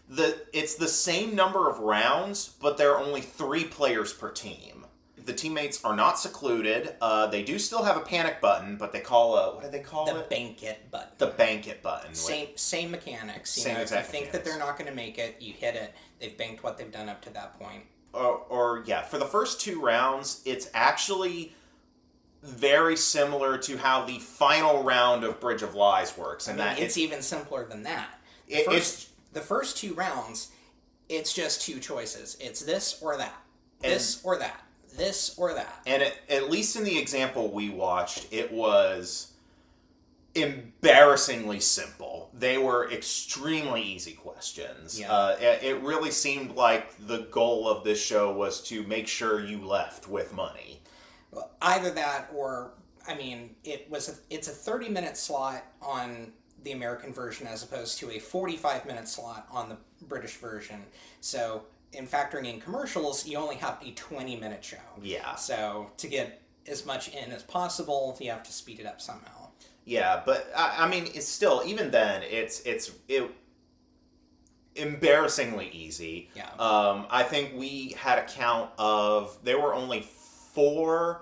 it's the same number of rounds, but there are only 3 players per team. The teammates are not secluded. They do still have a panic button, but they call what do they call it? The bank it button. The bank it button. Same mechanics. Same if you exact think mechanics. that they're not going to make it, you hit it. They've banked what they've done up to that point. Or for the first 2 rounds, it's actually very similar to how the final round of Bridge of Lies works. And it's even simpler than that. The first 2 rounds, it's just 2 choices. It's this or that. This or that. This or that. And at least in the example we watched, it was embarrassingly simple. They were extremely easy questions. Yeah. It really seemed like the goal of this show was to make sure you left with money. Well, either that or, it's a 30-minute slot on the American version as opposed to a 45-minute slot on the British version. So, in factoring in commercials, you only have a 20-minute show. Yeah. So, to get as much in as possible, you have to speed it up somehow. Yeah, but it's still, even then, it's embarrassingly easy. Yeah. I think we had a count of, there were only 4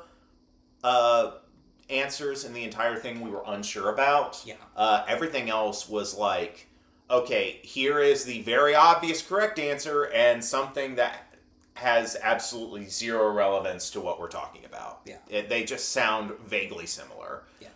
answers in the entire thing we were unsure about. Yeah. Everything else was like, okay, here is the very obvious correct answer and something that has absolutely 0 relevance to what we're talking about. Yeah. They just sound vaguely similar. Yeah.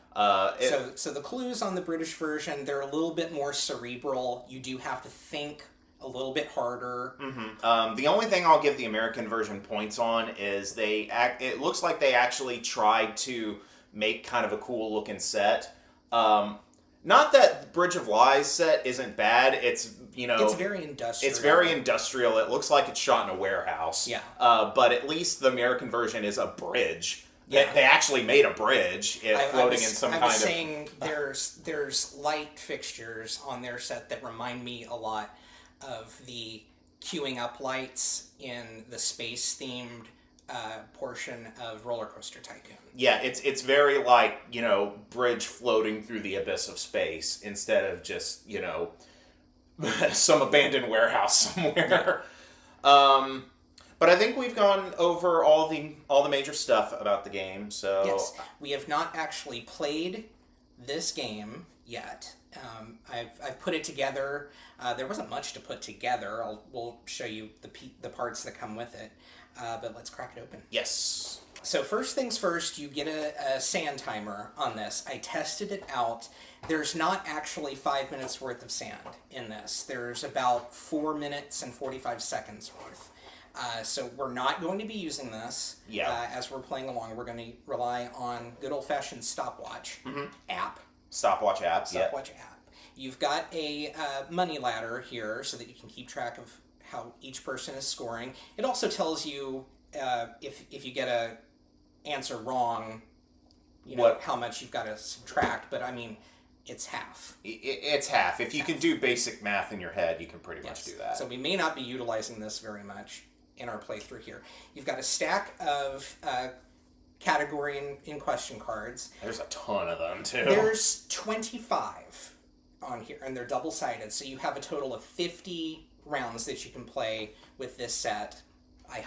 So the clues on the British version, they're a little bit more cerebral. You do have to think a little bit harder. Mm-hmm. The only thing I'll give the American version points on is it looks like they actually tried to make kind of a cool looking set. Not that Bridge of Lies set isn't bad. It's it's very industrial. It's very industrial. It looks like it's shot in a warehouse. Yeah. But at least the American version is a bridge. Yeah. They actually made a bridge floating in some kind of... I was saying there's light fixtures on their set that remind me a lot of the queuing up lights in the space-themed portion of Roller Coaster Tycoon. Yeah, it's very like, bridge floating through the abyss of space instead of just, some abandoned warehouse somewhere. But I think we've gone over all the major stuff about the game, so... Yes, we have not actually played this game yet. I've put it together. There wasn't much to put together. We'll show you the parts that come with it. But let's crack it open. Yes. So first things first, you get a sand timer on this. I tested it out. There's not actually 5 minutes worth of sand in this. There's about 4 minutes and 45 seconds worth. So we're not going to be using this as we're playing along. We're going to rely on good old-fashioned stopwatch app. Stopwatch app, Stopwatch app. You've got a money ladder here so that you can keep track of how each person is scoring. It also tells you if you get a answer wrong, how much you've got to subtract. But it's half. It's half. If you can do basic math in your head, you can pretty much do that. So we may not be utilizing this very much in our playthrough here. You've got a stack of category in question cards. There's a ton of them, too. There's 25 on here, and they're double-sided, so you have a total of 50 rounds that you can play with this set. I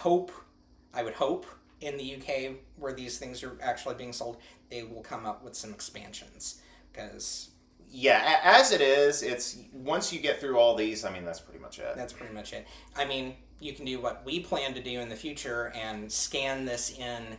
would hope, in the UK, where these things are actually being sold, they will come up with some expansions, because... Yeah, as it is, it's once you get through all these, that's pretty much it. That's pretty much it. You can do what we plan to do in the future and scan this in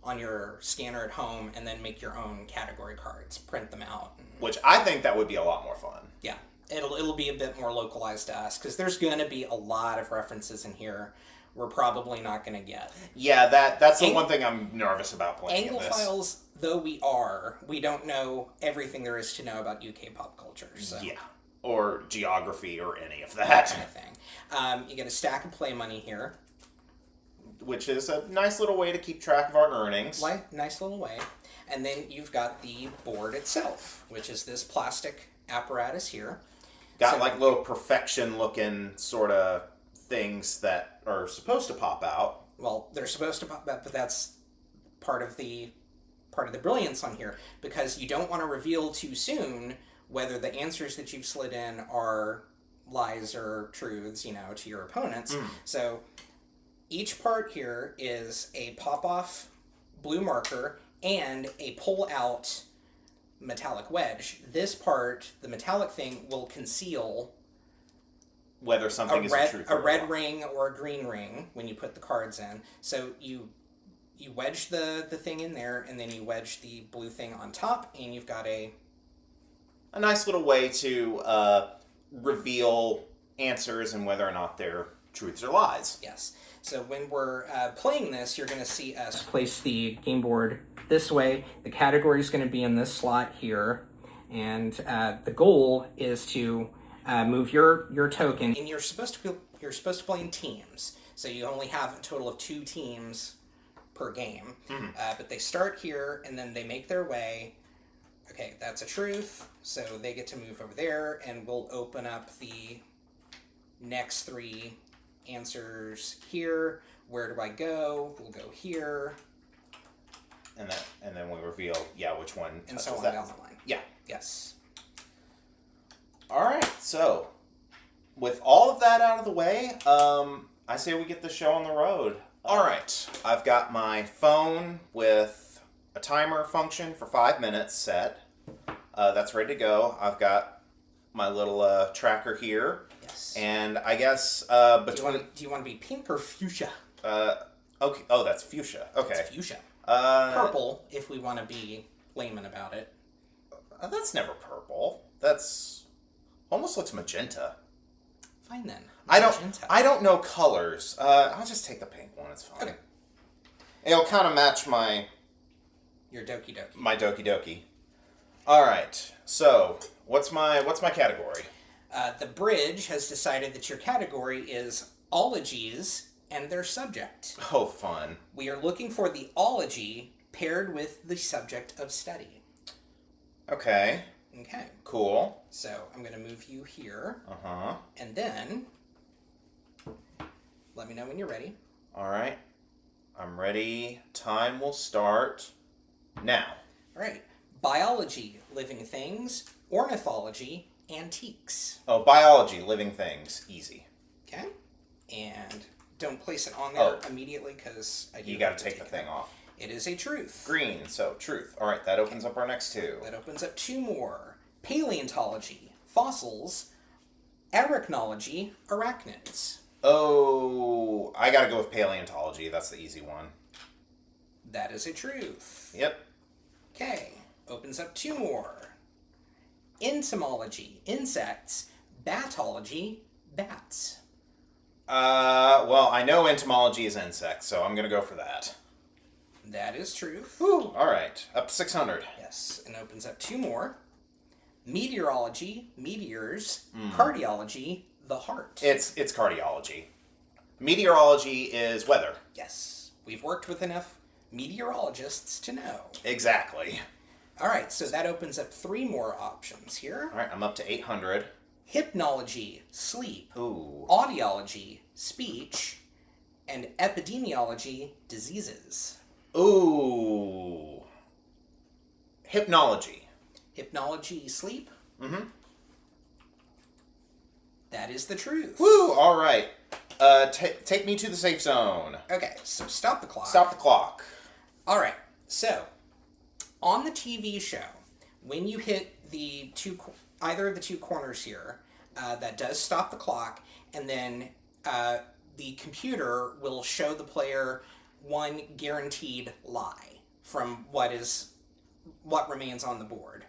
on your scanner at home and then make your own category cards, print them out. Which I think that would be a lot more fun. Yeah, it'll be a bit more localized to us because there's going to be a lot of references in here we're probably not going to get. Yeah, that's the one thing I'm nervous about playing in this. Anglophiles, though we don't know everything there is to know about UK pop culture. So. Yeah, or geography or any of that. Kind of thing. You get a stack of play money here. Which is a nice little way to keep track of our earnings. Nice little way. And then you've got the board itself, which is this plastic apparatus here. Got like little perfection-looking sort of things that are supposed to pop out. Well, they're supposed to pop out, but that's part of the brilliance on here, because you don't want to reveal too soon whether the answers that you've slid in are lies or truths, to your opponents. So each part here is a pop-off blue marker and a pull-out metallic wedge. This part, the metallic thing, will conceal whether something is a truth or a red ring or a green ring when you put the cards in. So you wedge the thing in there, and then you wedge the blue thing on top, and you've got a nice little way to reveal answers and whether or not they're truths or lies. Yes. So when we're playing this, you're going to see us place the game board this way. The category is going to be in this slot here, and the goal is to move your token. And you're supposed to play in teams, so you only have a total of 2 teams per game. But they start here, and then they make their way. Okay, that's a truth, so they get to move over there, and we'll open up the next 3 answers here. Where do I go? We'll go here. And then we reveal, which one and so on that. down the line. Yeah. Yes. All right, so with all of that out of the way, I say we get the show on the road. All right, I've got my phone with a timer function for 5 minutes set. That's ready to go. I've got my little tracker here. Yes. And I guess between... Do you want to be pink or fuchsia? Okay. Oh, that's fuchsia. Okay. It's fuchsia. Purple, if we want to be layman about it. That's never purple. That's almost looks magenta. Fine then. Magenta. I don't know colors. I'll just take the pink one. It's fine. Okay. It'll kind of match your Doki Doki. My Doki Doki. All right. So what's my category? The bridge has decided that your category is ologies and their subject. Oh, fun. We are looking for the ology paired with the subject of study. Okay. Okay. Cool. So I'm going to move you here. Uh-huh. And then let me know when you're ready. All right. I'm ready. Time will start now. All right. Biology, living things. Ornithology, antiques. Oh, biology, living things. Easy. Okay. And don't place it on there immediately, because you got to take the thing off. It is a truth. Green, so truth. All right, that opens up our next 2. That opens up 2 more. Paleontology, fossils, arachnology, arachnids. Oh, I got to go with paleontology. That's the easy one. That is a truth. Yep. Okay, opens up 2 more. Entomology, insects, batology, bats. Well, I know entomology is insects, so I'm going to go for that. That is truth. Woo! All right, up to 600. Yes, and opens up 2 more. Meteorology, meteors, cardiology, the heart. It's cardiology. Meteorology is weather. Yes, we've worked with enough meteorologists to know. Exactly. All right, so that opens up 3 more options here. All right, I'm up to 800. Hypnology, sleep. Ooh. Audiology, speech. And epidemiology, diseases. Ooh. Hypnology. Hypnology, sleep. Mm-hmm. That is the truth. Woo! All right. Take me to the safe zone. Okay, so stop the clock. Stop the clock. All right, so on the TV show, when you hit either of the 2 corners here, that does stop the clock, and then the computer will show the player 1 guaranteed lie from what remains on the board.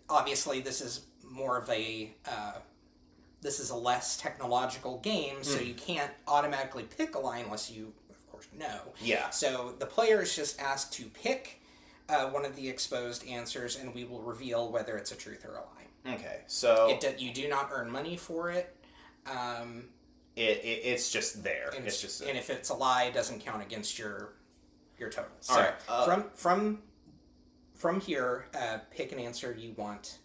Obviously, this is more of this is a less technological game, so you can't automatically pick a lie unless you, of course, know. Yeah. So the player is just asked to pick one of the exposed answers, and we will reveal whether it's a truth or a lie. Okay, so you do not earn money for it. It's just there. And it's just and if it's a lie, it doesn't count against your total. All So right. from here, pick an answer you want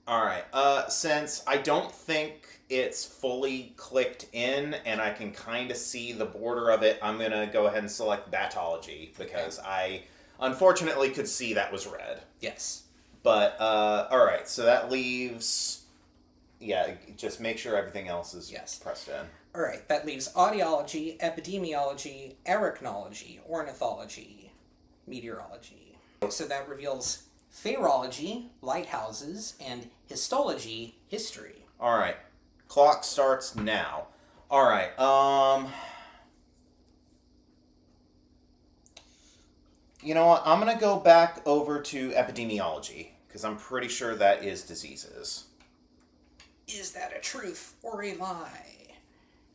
All right. Since I don't think it's fully clicked in and I can kind of see the border of it, I'm going to go ahead and select Batology because I unfortunately could see that was red. Yes. But, all right. So that leaves... Yeah, just make sure everything else is pressed in. All right. That leaves audiology, epidemiology, arachnology, ornithology, meteorology. So that reveals phairology, lighthouses, and histology, history. All right. Clock starts now. All right. You know what? I'm going to go back over to epidemiology because I'm pretty sure that is diseases. Is that a truth or a lie?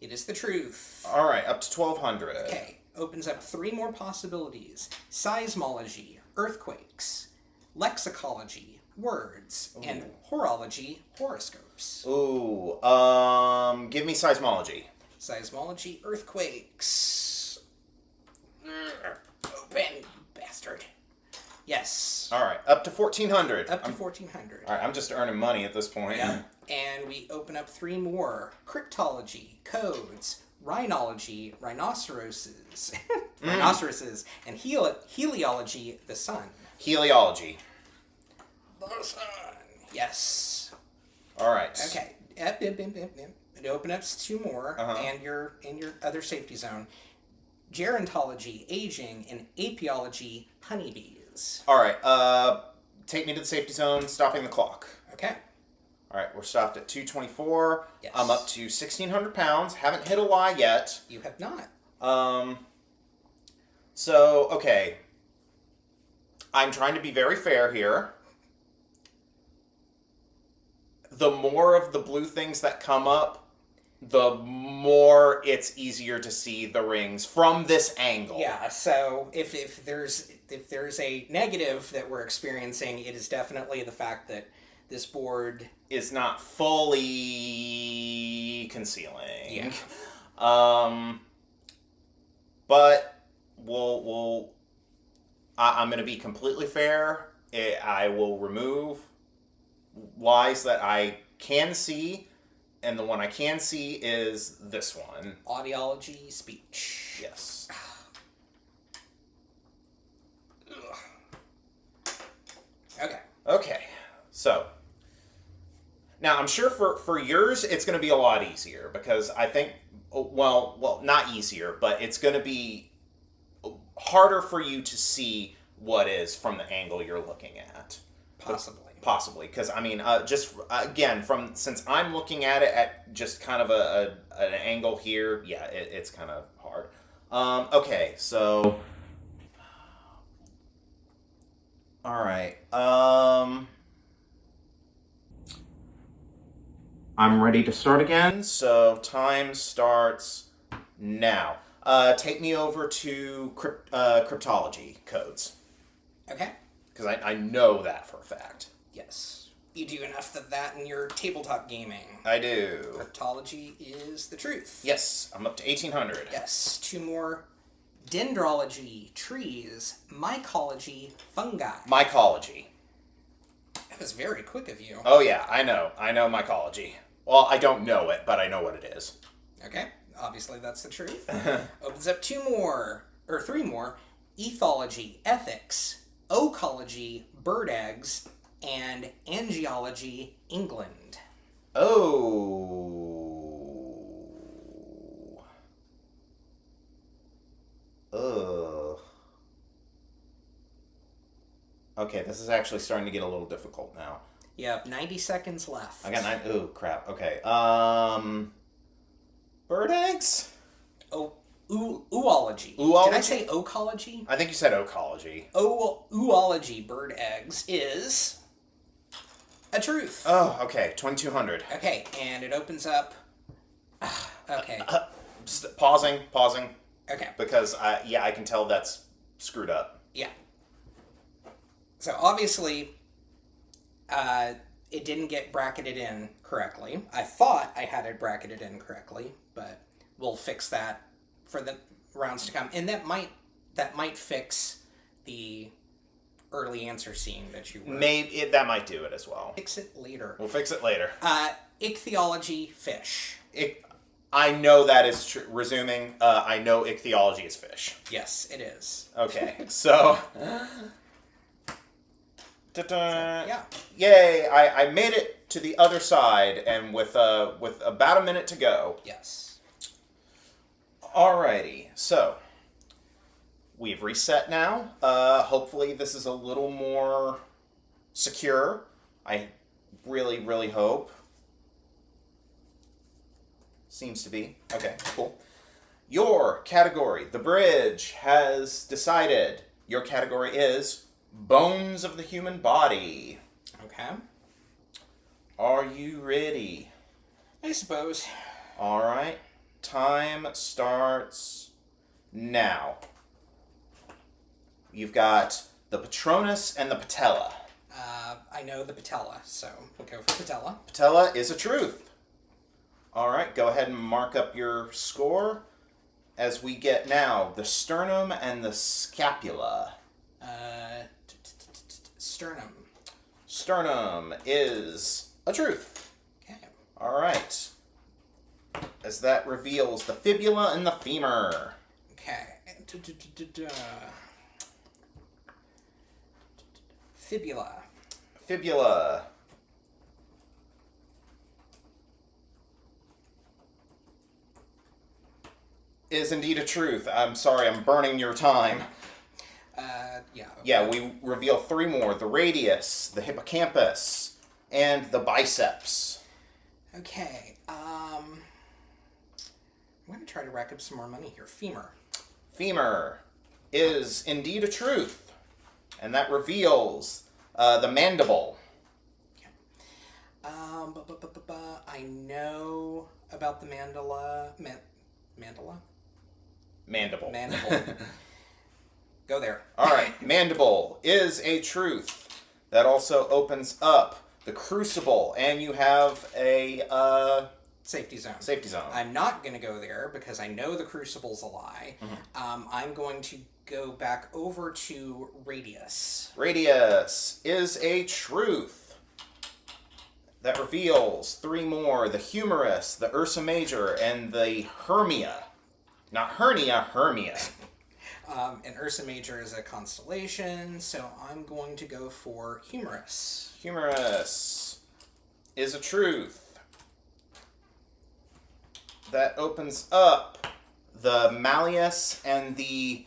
It is the truth. All right, up to 1200. Okay, opens up 3 more possibilities. Seismology, earthquakes, lexicology, words, and horology, horoscopes. Ooh, give me seismology. Seismology, earthquakes. Open, you bastard. Yes. All right, up to 1400. Up to 1400. All right, I'm just earning money at this point. Yeah. And we open up 3 more. Cryptology, codes, rhinology, rhinoceroses, and heliology, the sun. Heliology. The sun. Yes. All right. Okay. It opens up 2 more, and you're in your other safety zone. Gerontology, aging, and apiology, honeybees. All right. Take me to the safety zone, stopping the clock. Okay. All right, we're stopped at 224. Yes. I'm up to 1,600 pounds. Haven't hit a lie yet. You have not. So, okay. I'm trying to be very fair here. The more of the blue things that come up, the more it's easier to see the rings from this angle. Yeah, so if there's a negative that we're experiencing, it is definitely the fact that this board is not fully concealing. Yeah. But I'm going to be completely fair. I will remove lies that I can see, and the one I can see is this one. Audiology, speech. Yes. Okay. Okay. So, now I'm sure for yours it's going to be a lot easier because I think, well, not easier, but it's going to be harder for you to see what is from the angle you're looking at. Possibly, because I mean, just again, since I'm looking at it at just kind of an angle here, yeah, it's kind of hard. Okay, so, all right, I'm ready to start again. So time starts now. Take me over to cryptology codes. Okay. Because I know that for a fact. Yes. You do enough of that in your tabletop gaming. I do. Cryptology is the truth. Yes, I'm up to 1800. Yes. 2 more. Dendrology, trees, mycology, fungi. Mycology. That was very quick of you. Oh yeah, I know mycology. Well, I don't know it, but I know what it is. Okay. Obviously that's the truth. Opens up 3 more. Ethology, ethics, oecology, bird eggs, and angiology, England. Oh. Ugh. Okay, this is actually starting to get a little difficult now. You have 90 seconds left. I got 9. Ooh, crap. Okay. Bird eggs? Oology. Oology? Did I say oecology? I think you said oecology. Oology, bird eggs, is a truth. Oh, okay. 2200. Okay, and it opens up. Okay. Pausing. Okay. Because, I can tell that's screwed up. Yeah. So, obviously, it didn't get bracketed in correctly. I thought I had it bracketed in correctly, but we'll fix that for the rounds to come. And that might fix the early answer seeing that you were. Maybe that might do it as well. Fix it later. We'll fix it later. Ichthyology, fish. I know that is true. Resuming, I know ichthyology is fish. Yes, it is. Okay, so... yeah. Yay! I made it to the other side, and with about a minute to go. Yes. Alrighty, so we've reset now. Hopefully this is a little more secure. I really, really hope. Seems to be. Okay, cool. Your category, the bridge, has decided your category is bones of the human body. Okay. Are you ready? I suppose. Alright. Time starts now. You've got the Patronus and the Patella. I know the patella, so we'll go for patella. Patella is a truth. Alright, go ahead and mark up your score as we get now the sternum and the scapula. Sternum. Sternum is a truth. Okay. Alright. As that reveals the fibula and the femur. Okay. Fibula. Fibula. Is indeed a truth. I'm sorry, I'm burning your time. Yeah. Okay. Yeah, we reveal 3 more. The radius, the hippocampus, and the biceps. Okay. I'm going to try to rack up some more money here. Femur. Femur is indeed a truth. And that reveals the mandible. Okay. I know about the mandala. Mandala? Mandible. Mandible. Go there. Alright, mandible is a truth. That also opens up the crucible, and you have a safety zone. Safety zone. I'm not going to go there because I know the crucible's a lie. Mm-hmm. I'm going to go back over to radius. Radius is a truth. That reveals 3 more. The humerus, the ursa major, and the hermia. Not hernia, hermia. And Ursa Major is a constellation, so I'm going to go for humerus. Humerus is a truth. That opens up the malleus and the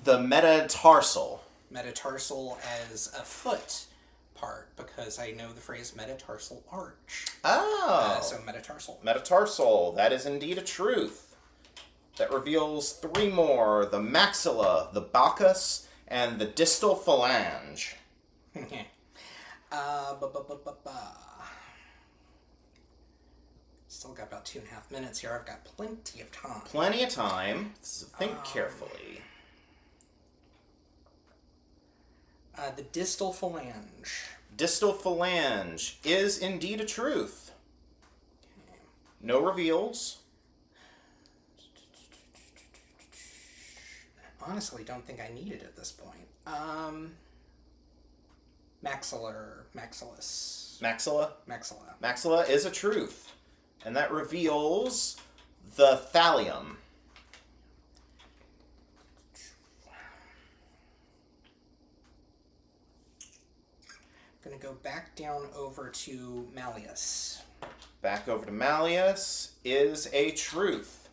metatarsal. Metatarsal as a foot part, because I know the phrase metatarsal arch. Oh. So metatarsal. Metatarsal, that is indeed a truth. That reveals 3 more. The maxilla, the bacchus, and the distal phalange. Still got about 2.5 minutes here. I've got plenty of time. Plenty of time. So think carefully. The distal phalange. Distal phalange is indeed a truth. No reveals. Honestly, don't think I need it at this point. Maxilla. Maxilla is a truth. And that reveals the thallium. I'm going to go back down over to malleus. Back over to malleus is a truth.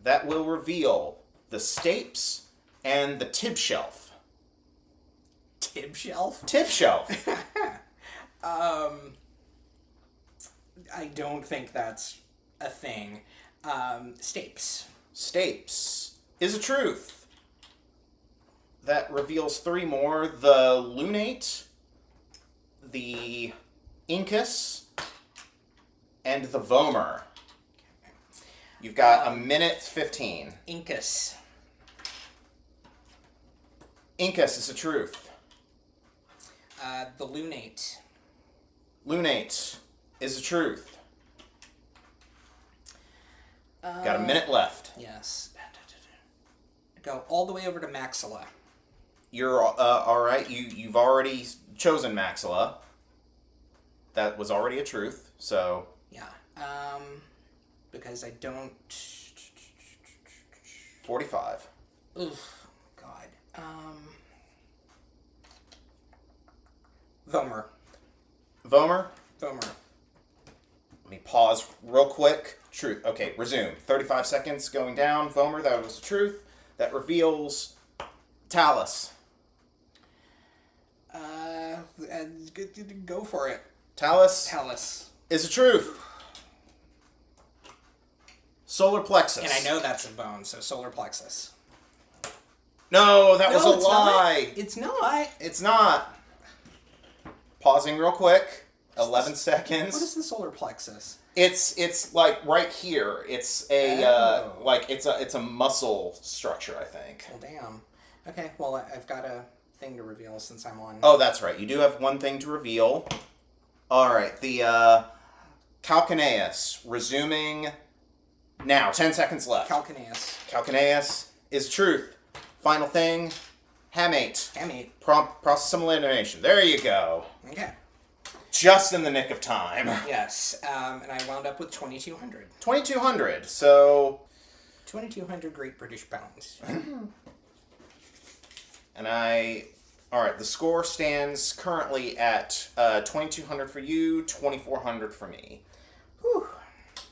That will reveal the stapes and the tib shelf. Tib shelf? Tib shelf. I don't think that's a thing. Stapes. Stapes is a truth. That reveals 3 more. The lunate, the incus, and the vomer. You've got a minute 15. Incus. Incus is a truth. The lunate. Lunate is a truth. Got a minute left. Yes. Go all the way over to maxilla. You're all right. You've already chosen Maxilla. That was already a truth. So Yeah. Because I don't. 45. Oof. God. Vomer. Vomer. Vomer. Let me pause real quick. Truth. Okay, resume. 35 seconds going down. Vomer, that was the truth. That reveals Talus. Go for it. Talus. Talus. Is the truth. Solar plexus. And I know that's a bone, so solar plexus. No, that was a it's lie. Not. It's not. It's not. Pausing real quick. 11 seconds. What is the solar plexus? It's like right here. It's a it's a muscle structure, I think. Well, damn. Okay. Well, I've got a thing to reveal since I'm on. Oh, that's right. You do have one thing to reveal. All right. The Calcaneus resuming now. 10 seconds left. Calcaneus is truth. Final thing. Hamate. Hamate. Process elimination. There you go. Okay. Just in the nick of time. Yes, and I wound up with 2,200. 2,200, so... 2,200 Great British Pounds. And Alright, the score stands currently at 2,200 for you, 2,400 for me. Whew.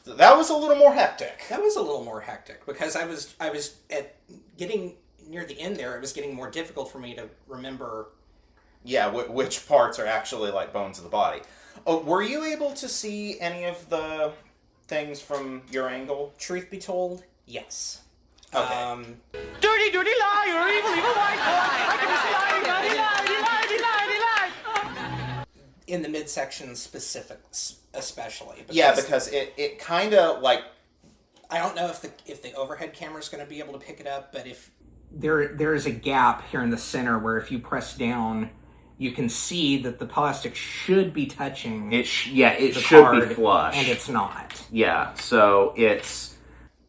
So that was a little more hectic. That was a little more hectic, because I was at getting near the end there, it was getting more difficult for me to remember... Yeah, which parts are actually like bones of the body. Oh, were you able to see any of the things from your angle? Truth be told, yes. Okay. Dirty, dirty liar, evil, evil white boy. I can see lie. In the midsection especially. Because it kind of like... I don't know if the overhead camera is going to be able to pick it up, but if... There is a gap here in the center where if you press down... You can see that the plastic should be touching. It should card, be flush, and it's not. Yeah, so it's.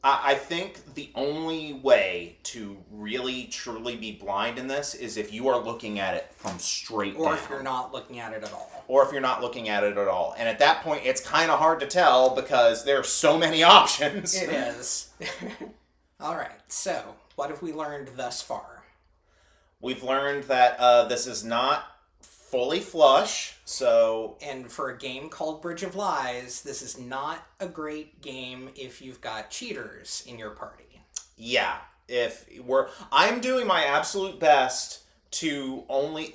I think the only way to really truly be blind in this is if you are looking at it from straight down, or if you're not looking at it at all. And at that point, it's kind of hard to tell because there are so many options. It is. All right. So, what have we learned thus far? We've learned that this is not fully flush, so... And for a game called Bridge of Lies, this is not a great game if you've got cheaters in your party. Yeah, I'm doing my absolute best to only,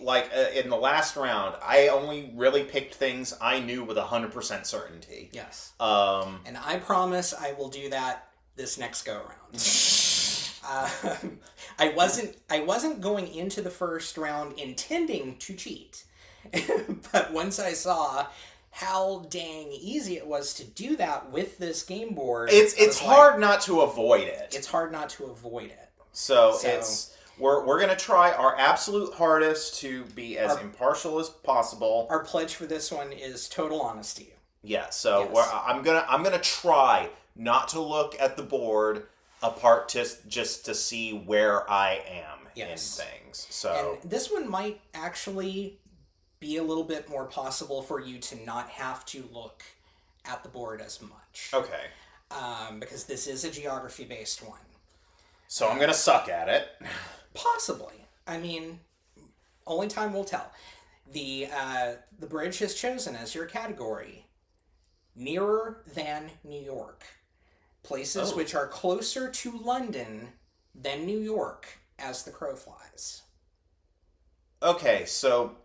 in the last round, I only really picked things I knew with 100% certainty. Yes. And I promise I will do that this next go-around. I wasn't going into the first round intending to cheat, but once I saw how dang easy it was to do that with this game board, it's hard not to avoid it. It's hard not to avoid it. So we're gonna try our absolute hardest to be as impartial as possible. Our pledge for this one is total honesty. Yeah. So yes. I'm gonna try not to look at the board apart just to see where I am in things. So and this one might actually be a little bit more possible for you to not have to look at the board as much. Okay. Because this is a geography-based one. So I'm gonna suck at it. Possibly. I mean, only time will tell. The bridge has chosen as your category nearer than New York. Places which are closer to London than New York as the crow flies. Okay, so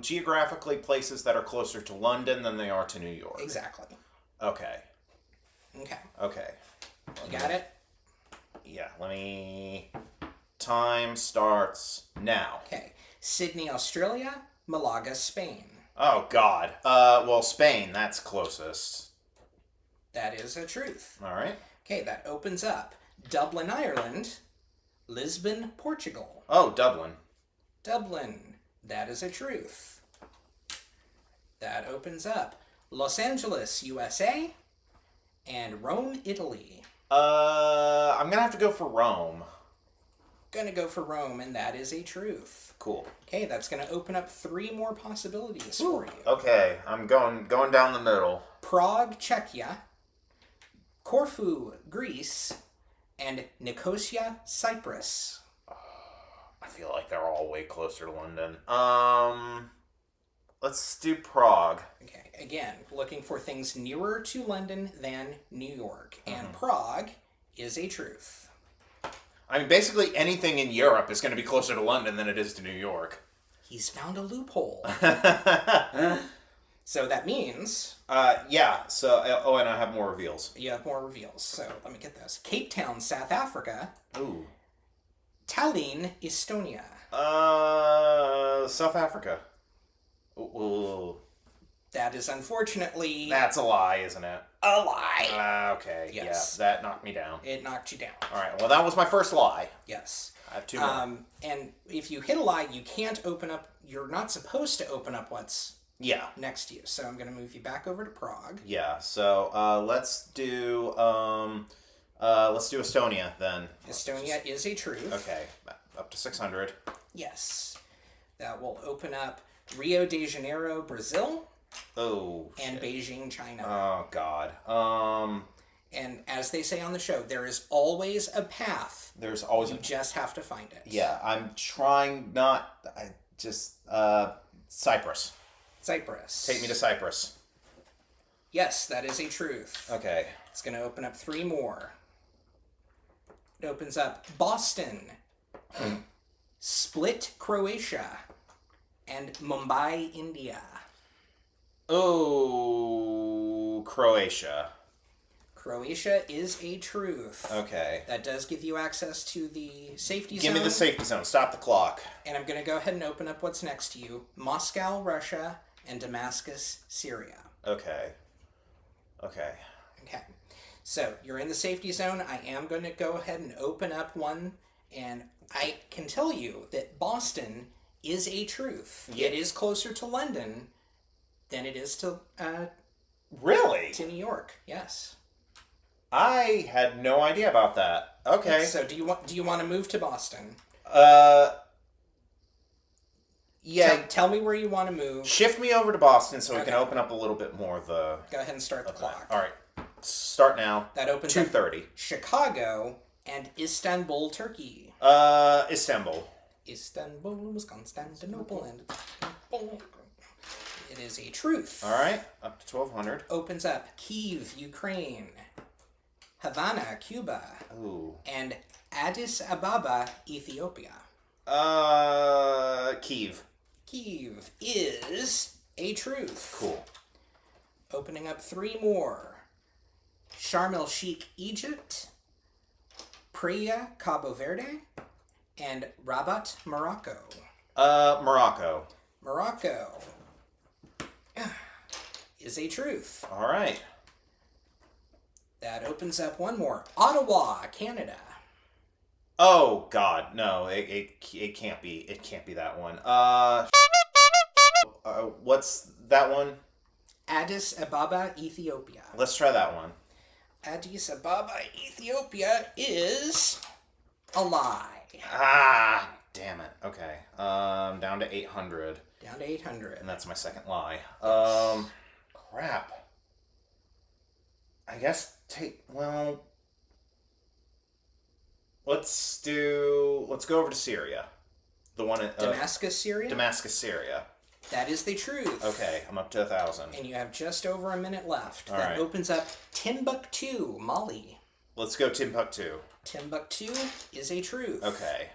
geographically places that are closer to London than they are to New York. Exactly. Okay. Okay. You got it? Yeah, time starts now. Okay. Sydney, Australia, Malaga, Spain. Oh, God. Well, Spain, that's closest. That is a truth. All right. Okay, that opens up Dublin, Ireland, Lisbon, Portugal. Oh, Dublin. Dublin. That is a truth. That opens up Los Angeles, USA, and Rome, Italy. I'm gonna have to go for Rome. Gonna go for Rome, and that is a truth. Cool. Okay, that's gonna open up 3 more possibilities for you. Okay, I'm going down the middle. Prague, Czechia, Corfu, Greece, and Nicosia, Cyprus. I feel like they're all way closer to London. Let's do Prague. Okay, again, looking for things nearer to London than New York. And Prague is a truth. I mean, basically anything in Europe is going to be closer to London than it is to New York. He's found a loophole. So that means... yeah, so... Oh, and I have more reveals. You have more reveals, so let me get this. Cape Town, South Africa. Ooh. Tallinn, Estonia. South Africa. Ooh. That is unfortunately... That's a lie, isn't it? A lie. Okay, yes. Yeah, that knocked me down. It knocked you down. All right, well, that was my first lie. Yes. I have 2 more. And if you hit a lie, you can't open up... You're not supposed to open up what's next to you. So I'm going to move you back over to Prague. Yeah, so let's do Estonia, then. Estonia is a truth. Okay, up to 600. Yes. That will open up Rio de Janeiro, Brazil. Oh, and Beijing, China. Oh, God. And as they say on the show, there is always a path. There's always You just have to find it. Yeah, I'm trying not... Cyprus. Cyprus. Take me to Cyprus. Yes, that is a truth. Okay. It's going to open up 3 more. It opens up Boston, Split, Croatia, and Mumbai, India. Oh, Croatia. Croatia is a truth. Okay. That does give you access to the safety zone. Give me the safety zone. Stop the clock. And I'm going to go ahead and open up what's next to you. Moscow, Russia, and Damascus, Syria. Okay. Okay. So, you're in the safety zone. I am going to go ahead and open up one. And I can tell you that Boston is a truth. Yeah. It is closer to London than it is to... Really? To New York, yes. I had no idea about that. Okay. So do you want to move to Boston? Yeah. Tell me where you want to move. Shift me over to Boston so we can open up a little bit more of the... Go ahead and start the clock. All right. Start now. That opens 2:30. Chicago and Istanbul, Turkey. Istanbul. Istanbul was Constantinople and it is a truth. All right. Up to 1200. Opens up Kyiv, Ukraine. Havana, Cuba. Ooh. And Addis Ababa, Ethiopia. Kyiv. Kyiv is a truth. Cool. Opening up 3 more. Sharm el Sheikh, Egypt. Praia, Cabo Verde. And Rabat, Morocco. Morocco. Morocco is a truth. All right. That opens up 1 more. Ottawa, Canada. Oh God, no! It can't be. It can't be that one. What's that one? Addis Ababa, Ethiopia. Let's try that one. Addis Ababa, Ethiopia is a lie. Ah, damn it. Okay. Down to 800. Down to 800. And that's my second lie. Crap. I guess let's go over to Syria. The one at Damascus, Syria? Damascus, Syria. That is the truth. Okay, I'm up to 1,000. And you have just over a minute left. All that right. opens up Timbuktu, Mali. Let's go Timbuktu. Timbuktu is a truth. Okay.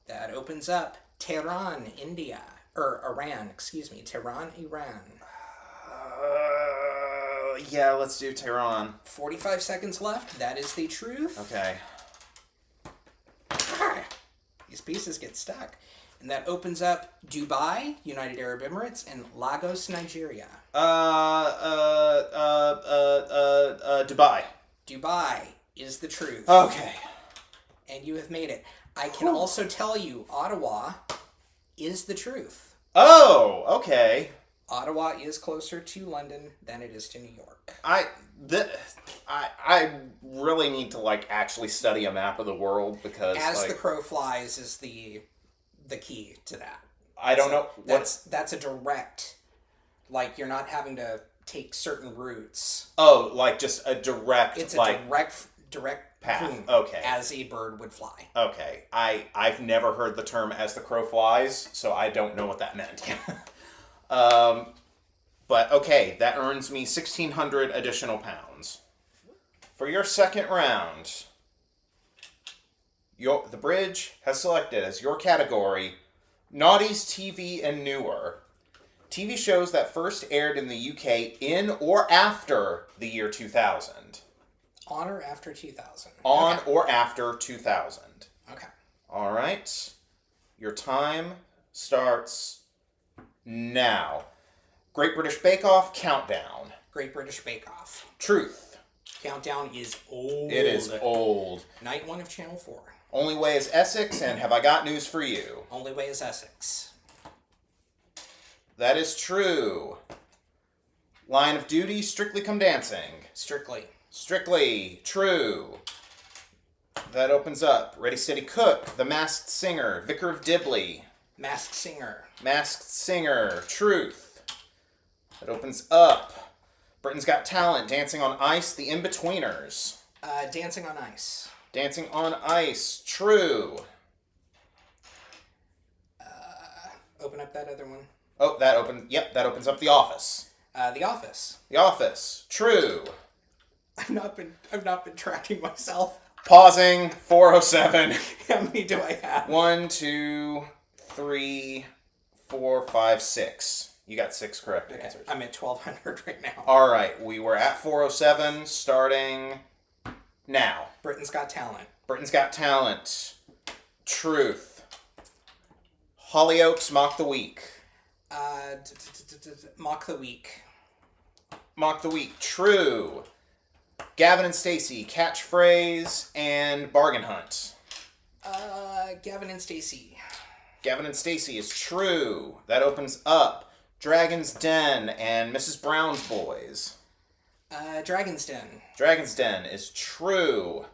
That opens up Tehran, India. Or Iran, excuse me. Tehran, Iran. Yeah, let's do Tehran. 45 seconds left. That is the truth. Okay. These pieces get stuck. And that opens up Dubai, United Arab Emirates, and Lagos, Nigeria. Dubai. Dubai is the truth. Okay. And you have made it. I can also tell you, Ottawa is the truth. Oh, okay. Ottawa is closer to London than it is to New York. I really need to actually study a map of the world because As the crow flies is the key to that. I don't know. That's a direct. You're not having to take certain routes. Oh, just a direct. It's a direct path. boom, Okay. As a bird would fly. Okay. I've never heard the term "as the crow flies," so I don't know what that meant. But okay, that earns me 1,600 additional pounds. For your second round, the bridge has selected as your category Naughties TV and Newer. TV shows that first aired in the UK in or after the year 2000. On or after 2000. On or after 2000. Okay. All right. Your time starts now. Great British Bake Off countdown. Great British Bake Off. Truth. Countdown is old. It is old. Night 1 of Channel 4. Only Way is Essex, and Have I Got News for You? Only Way is Essex. That is true. Line of Duty, Strictly Come Dancing. Strictly. Strictly. True. That opens up. Ready, Steady, Cook. The Masked Singer. Vicar of Dibley. Masked Singer. Masked Singer. Truth. That opens up. Britain's Got Talent. Dancing on Ice. The In-Betweeners. Dancing on Ice. Dancing on Ice. True. Open up that other one. Oh, that opens up The Office. The Office. The Office. True. I've not been tracking myself. Pausing. 407. How many do I have? 1, 2, 3, 4, 5, 6. You got 6 correct answers. I'm at 1,200 right now. All right, we were at 407, starting now. Britain's Got Talent. Britain's Got Talent. Truth. Hollyoaks Mock the Week. Mock the Week. Mock the Week. True. Gavin and Stacey, Catchphrase, and Bargain Hunt. Gavin and Stacey. Gavin and Stacey is true. That opens up Dragon's Den and Mrs. Brown's Boys. Dragon's Den. Dragon's Den is true.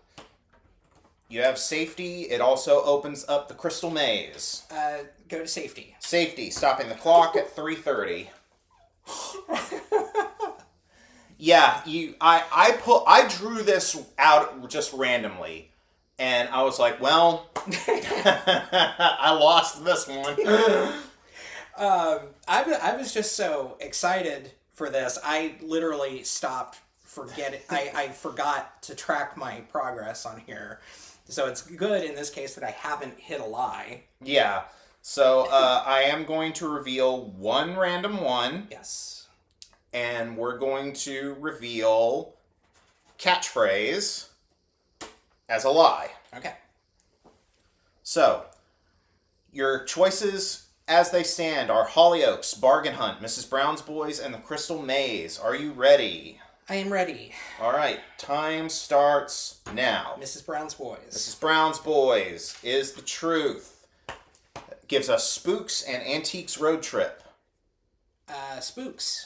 You have Safety. It also opens up the Crystal Maze. Go to Safety. Safety, stopping the clock at 3:30. Yeah, I drew this out just randomly, and I was like, well, I lost this one. I was just so excited for this. I literally stopped forgetting. I forgot to track my progress on here. So it's good in this case that I haven't hit a lie. Yeah. So I am going to reveal one random one. Yes. And we're going to reveal Catchphrase as a lie. Okay. So, your choices as they stand are Hollyoaks, Bargain Hunt, Mrs. Brown's Boys, and the Crystal Maze. Are you ready? I am ready. All right, time starts now. Mrs. Brown's Boys. Mrs. Brown's Boys is the truth. It gives us Spooks and Antiques Road Trip. Spooks.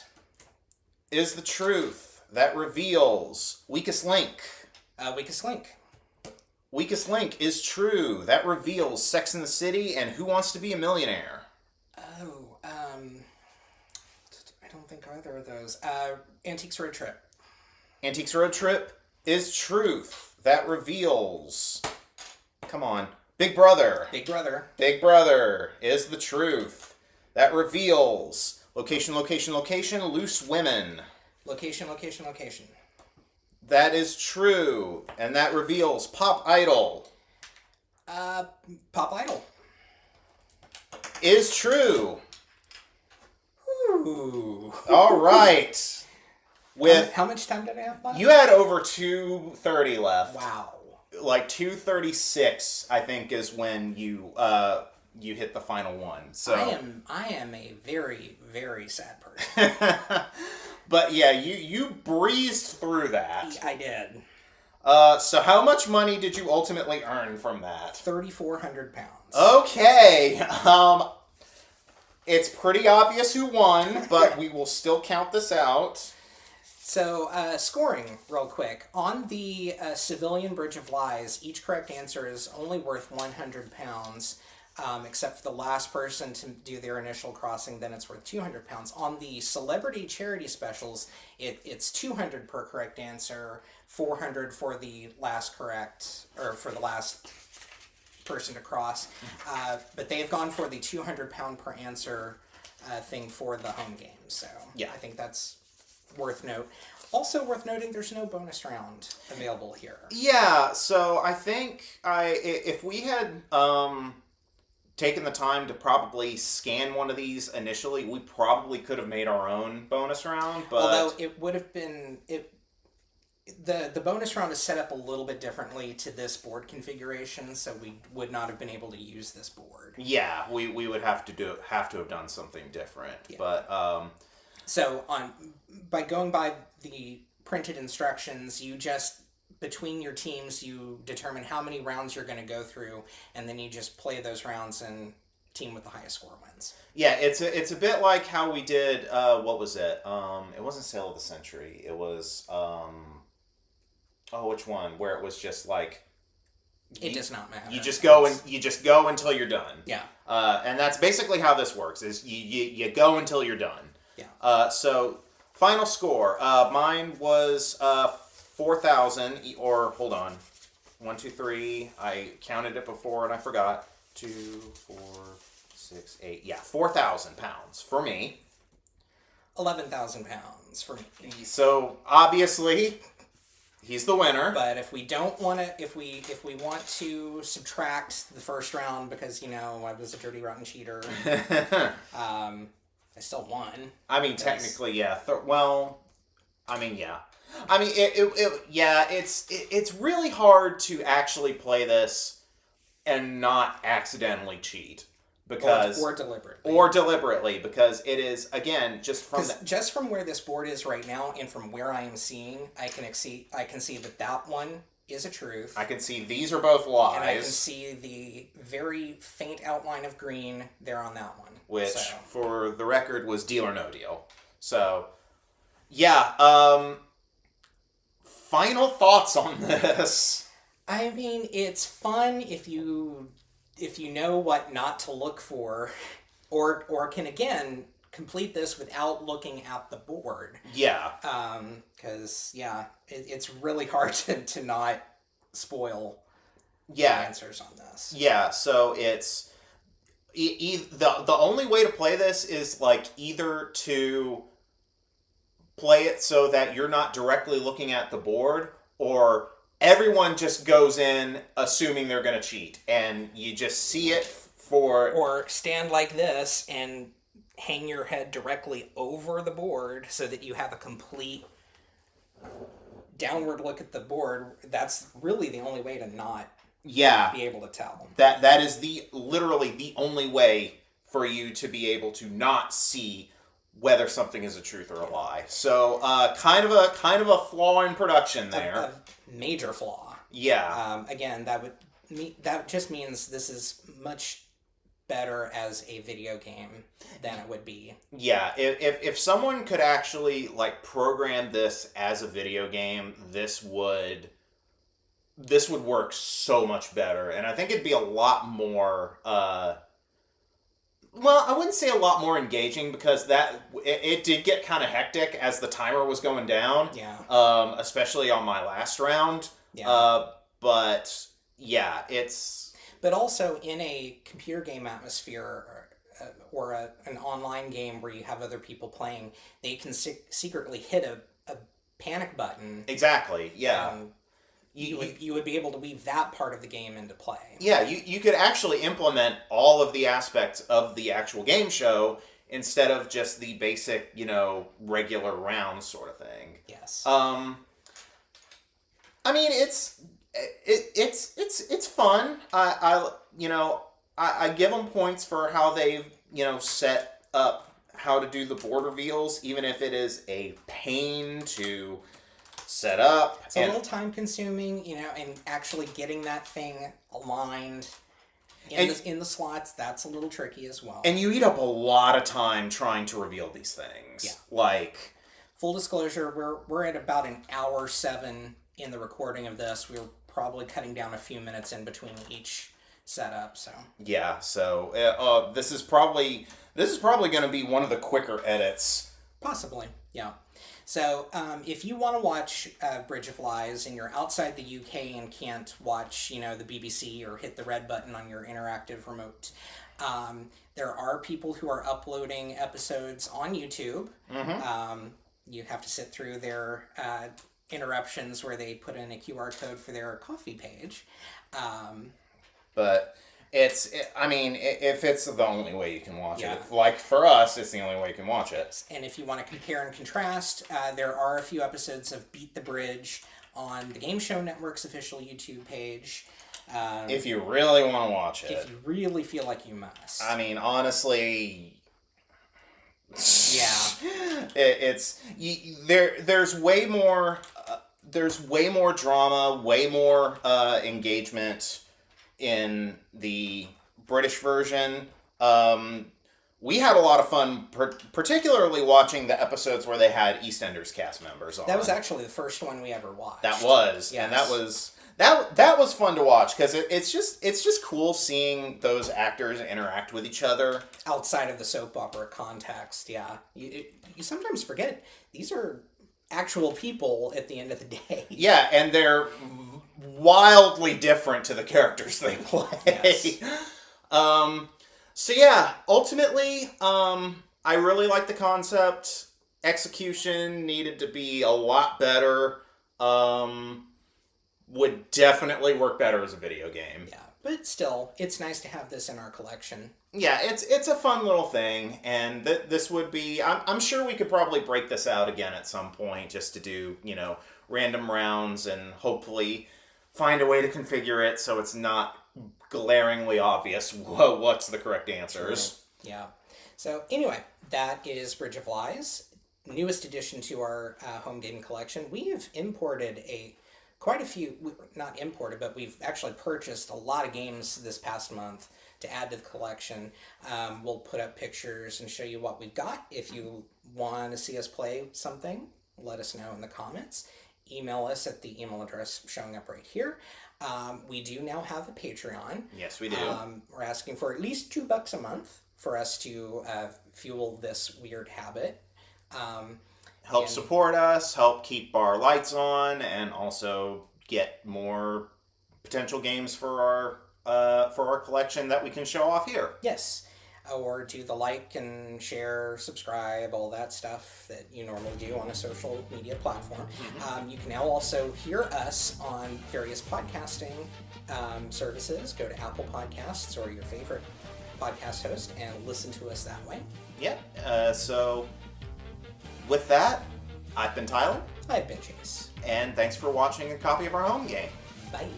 Is the truth. That reveals Weakest Link. Weakest Link. Weakest Link is true. That reveals Sex and the City and Who Wants to Be a Millionaire. Oh, I don't think either of those. Antiques Road Trip. Antiques Road Trip is truth. That reveals... Come on. Big Brother. Big Brother. Big Brother is the truth. That reveals... Location, location, location, Loose Women. Location, location, location. That is true. And that reveals Pop Idol. Pop Idol. Is true. Ooh. All right. With how much time did I have left? You had over 2:30 left. Wow. Like 2:36, I think, is when you hit the final one. So I am a very, very sad person. But yeah, you breezed through that. I did. So how much money did you ultimately earn from that? 3,400 pounds. Okay. It's pretty obvious who won, but we will still count this out. So, scoring, real quick. On the Civilian Bridge of Lies, each correct answer is only worth 100 pounds, except for the last person to do their initial crossing, then it's worth 200 pounds. On the Celebrity Charity Specials, it's 200 per correct answer, 400 for the last correct, or for the last person to cross. But they've gone for the 200 pound per answer thing for the home game. So yeah. I think that's worth note. Also worth noting, there's no bonus round available here. Yeah, so I think if we had taken the time to probably scan one of these initially, we probably could have made our own bonus round. But although it would have been the bonus round is set up a little bit differently to this board configuration, so we would not have been able to use this board. Yeah, we would have to have done something different. Yeah. But so by going by the printed instructions, you just between your teams you determine how many rounds you're going to go through, and then you just play those rounds, and team with the highest score wins. Yeah, it's a bit like how we did. What was it? It wasn't Sale of the Century. It was which one? Where it was just like it does not matter. You just go until you're done. Yeah. And that's basically how this works. Is you go until you're done. Yeah. So final score. Mine was 4,000. Or hold on, 1, 2, 3. I counted it before and I forgot. 2, 4, 6, 8. Yeah, 4,000 pounds for me. 11,000 pounds for me. So obviously, he's the winner. But if we don't want to, if we want to subtract the first round because I was a dirty rotten cheater, I still won. I mean, technically, yeah. Yeah. I mean, it's really hard to actually play this and not accidentally cheat because or deliberately because it is again just from where this board is right now and from where I am seeing, I can see that one is a truth. I can see these are both lies, and I can see the very faint outline of green there on that one, which for the record was Deal or No Deal. So yeah. Final thoughts on this? I mean, it's fun if you know what not to look for, or can again complete this without looking at the board. Yeah. Because it's really hard to not spoil the answers on this. Yeah. So it's the only way to play this is like either to play it so that you're not directly looking at the board, or everyone just goes in assuming they're going to cheat, and you just see it or stand like this and hang your head directly over the board so that you have a complete downward look at the board. That's really the only way to not be able to tell. That is literally the only way for you to be able to not see whether something is a truth or a lie. So, kind of a flaw in production there. A major flaw. Yeah. Again, that just means this is much better as a video game than it would be. Yeah. If someone could actually program this as a video game, this would work so much better, and I think it'd be a lot more. Well, I wouldn't say a lot more engaging because it did get kind of hectic as the timer was going down. Yeah. Especially on my last round. Yeah. But yeah, it's. But also in a computer game atmosphere or an online game where you have other people playing, they can secretly hit a panic button. Exactly. Yeah. You would be able to weave that part of the game into play. Yeah, you could actually implement all of the aspects of the actual game show instead of just the basic, regular round sort of thing. Yes. I mean, it's fun. I give them points for how they've set up how to do the board reveals, even if it is a pain to set up. It's a little time consuming, and actually getting that thing aligned. In the slots, that's a little tricky as well. And you eat up a lot of time trying to reveal these things. Yeah. Like, full disclosure, we're at about an hour 7 in the recording of this. We're probably cutting down a few minutes in between each setup. So yeah. So this is probably going to be one of the quicker edits. Possibly. Yeah. So, if you want to watch Bridge of Lies and you're outside the UK and can't watch, the BBC or hit the red button on your interactive remote, there are people who are uploading episodes on YouTube. Mm-hmm. You have to sit through their interruptions where they put in a QR code for their coffee page. But if it's the only way you can watch it, like for us, it's the only way you can watch it. And if you want to compare and contrast, there are a few episodes of Beat the Bridge on the Game Show Network's official YouTube page. If you really want to watch it. If you really feel like you must. I mean, honestly... Yeah. There's way more... there's way more drama, way more engagement in the British version. We had a lot of fun, particularly watching the episodes where they had EastEnders cast members on. That was actually the first one we ever watched. That was, yes. And that was fun to watch because it's just cool seeing those actors interact with each other outside of the soap opera context. Yeah, you sometimes forget these are actual people at the end of the day. Yeah, and they're wildly different to the characters they play. Yes. So yeah, ultimately, I really like the concept. Execution needed to be a lot better. Would definitely work better as a video game. Yeah, but still, it's nice to have this in our collection. Yeah, it's a fun little thing, and this would be... I'm sure we could probably break this out again at some point just to do, random rounds and hopefully find a way to configure it so it's not glaringly obvious what's the correct answers. True. Yeah. So anyway, that is Bridge of Lies, newest addition to our home game collection. We have imported quite a few, not imported, but we've actually purchased a lot of games this past month to add to the collection. We'll put up pictures and show you what we've got. If you want to see us play something, let us know in the comments. Email us at the email address showing up right here. We do now have a Patreon. Yes, we do. We're asking for at least $2 a month for us to fuel this weird habit. Help support us, help keep our lights on, and also get more potential games for our collection that we can show off here. Yes. Or do the like and share, subscribe, all that stuff that you normally do on a social media platform. Mm-hmm. You can now also hear us on various podcasting services. Go to Apple Podcasts or your favorite podcast host and listen to us that way. Yeah. So with that, I've been Tyler. I've been Chase. And thanks for watching a copy of our home game. Bye.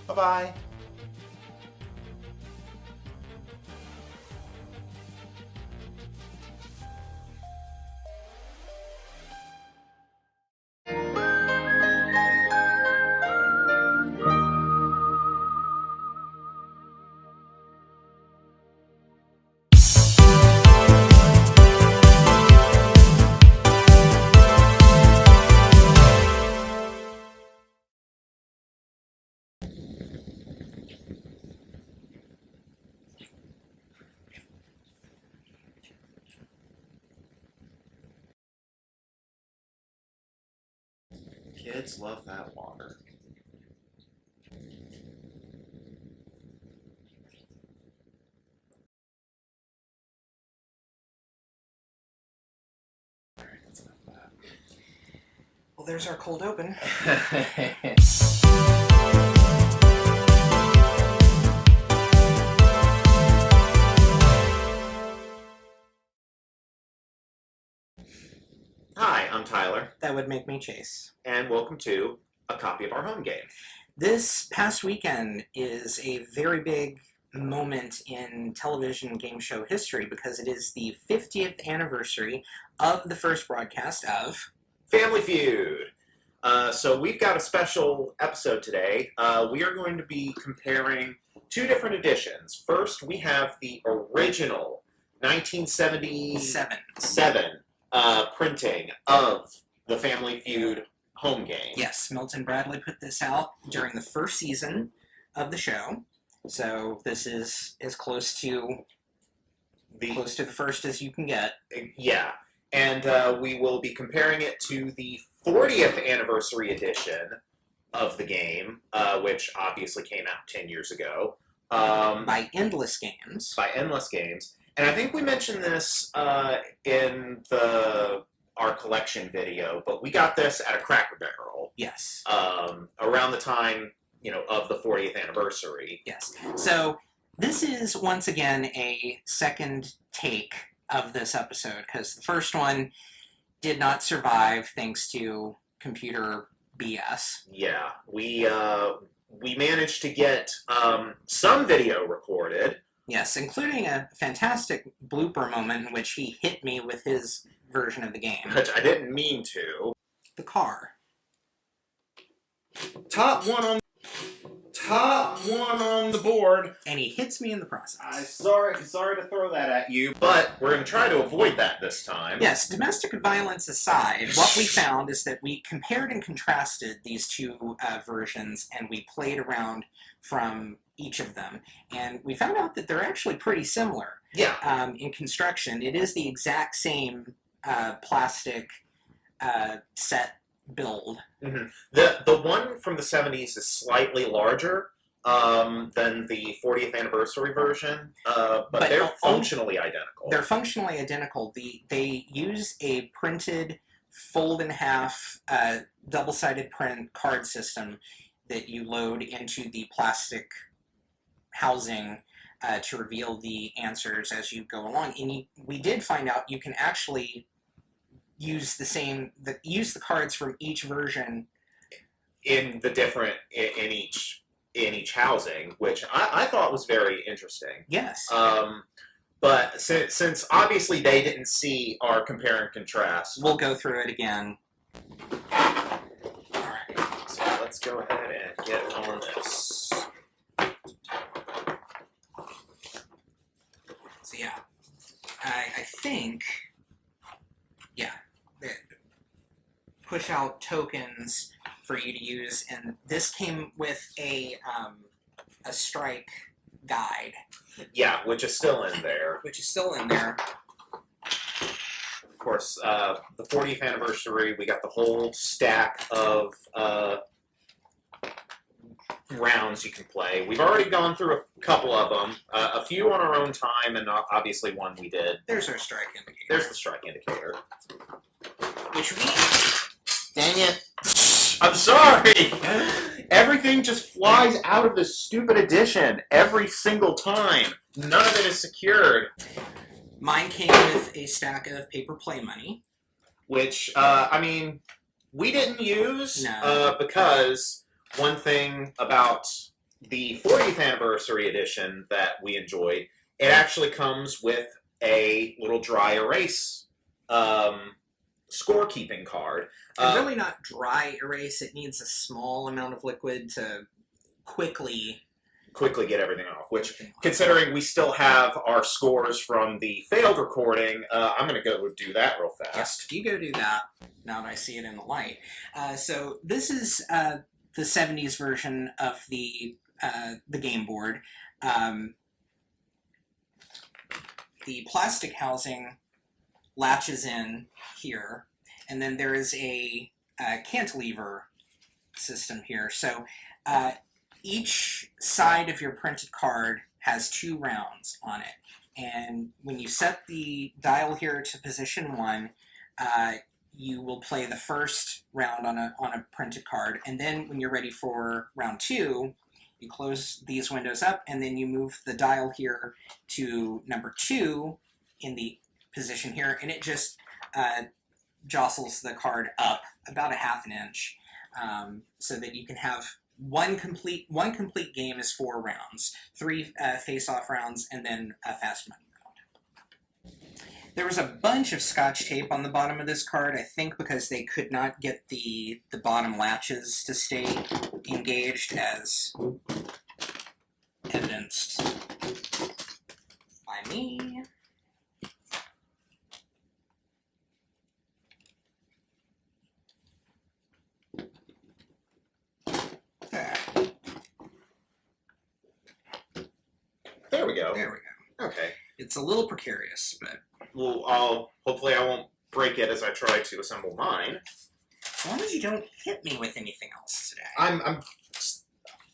Bye-bye. Kids love that water. Alright, that's enough of that. Well, there's our cold open. Hi, I'm Tyler. That would make me Chase. And welcome to a copy of our home game. This past weekend is a very big moment in television game show history because it is the 50th anniversary of the first broadcast of Family Feud. So we've got a special episode today. We are going to be comparing two different editions. First, we have the original 1977 printing of the Family Feud home game. Yes, Milton Bradley put this out during the first season of the show, so this is as close to the first as you can get. Yeah, and we will be comparing it to the 40th anniversary edition of the game, which obviously came out 10 years ago. By Endless Games. By Endless Games. And I think we mentioned this in our collection video, but we got this at a Cracker Barrel. Yes. Around the time, of the 40th anniversary. Yes. So this is, once again, a second take of this episode, because the first one did not survive thanks to computer BS. Yeah. We managed to get some video recorded. Yes, including a fantastic blooper moment in which he hit me with his version of the game. Which I didn't mean to. The car. Top one on the board. And he hits me in the process. I'm sorry to throw that at you, but we're going to try to avoid that this time. Yes, domestic violence aside, what we found is that we compared and contrasted these two versions, and we played around from each of them. And we found out that they're actually pretty similar. Yeah. In construction, it is the exact same plastic set build. Mm-hmm. The one from the 70s is slightly larger than the 40th anniversary version, but they're functionally identical. They're functionally identical. They use a printed fold-in-half double-sided print card system that you load into the plastic housing to reveal the answers as you go along. And we did find out you can actually use the cards from each version in each housing, which I thought was very interesting. Yes. But since obviously they didn't see our compare and contrast, we'll go through it again. Alright, so let's go ahead and get on this. So yeah, I think, yeah, push out tokens for you to use, and this came with a strike guide. Yeah, which is still in there. Of course, the 40th anniversary, we got the whole stack of rounds you can play. We've already gone through a couple of them, a few on our own time, and obviously one we did. There's our strike indicator. There's the strike indicator. Which we... Dang it. I'm sorry! Everything just flies out of this stupid edition every single time. None of it is secured. Mine came with a stack of paper play money. Which, we didn't use No. Because one thing about the 40th anniversary edition that we enjoyed, it actually comes with a little dry erase scorekeeping card. Really not dry erase. It needs a small amount of liquid to quickly get everything off, which, considering we still have our scores from the failed recording, I'm going to go do that real fast. Yes, you go do that, now that I see it in the light. So this is the 70s version of the game board. The plastic housing latches in here, and then there is a cantilever system here. So each side of your printed card has 2 rounds on it, and when you set the dial here to position 1, you will play the first round on a printed card, and then when you're ready for round 2, you close these windows up, and then you move the dial here to number 2 in the position here, and it just jostles the card up about a half an inch, so that you can have one complete game is 4 rounds, 3 face-off rounds, and then a fast money round. There was a bunch of scotch tape on the bottom of this card, I think because they could not get the bottom latches to stay engaged, as evident commenced by me. There we go. There we go. Okay. It's a little precarious, but... Well, hopefully I won't break it as I try to assemble mine. As long as you don't hit me with anything else today.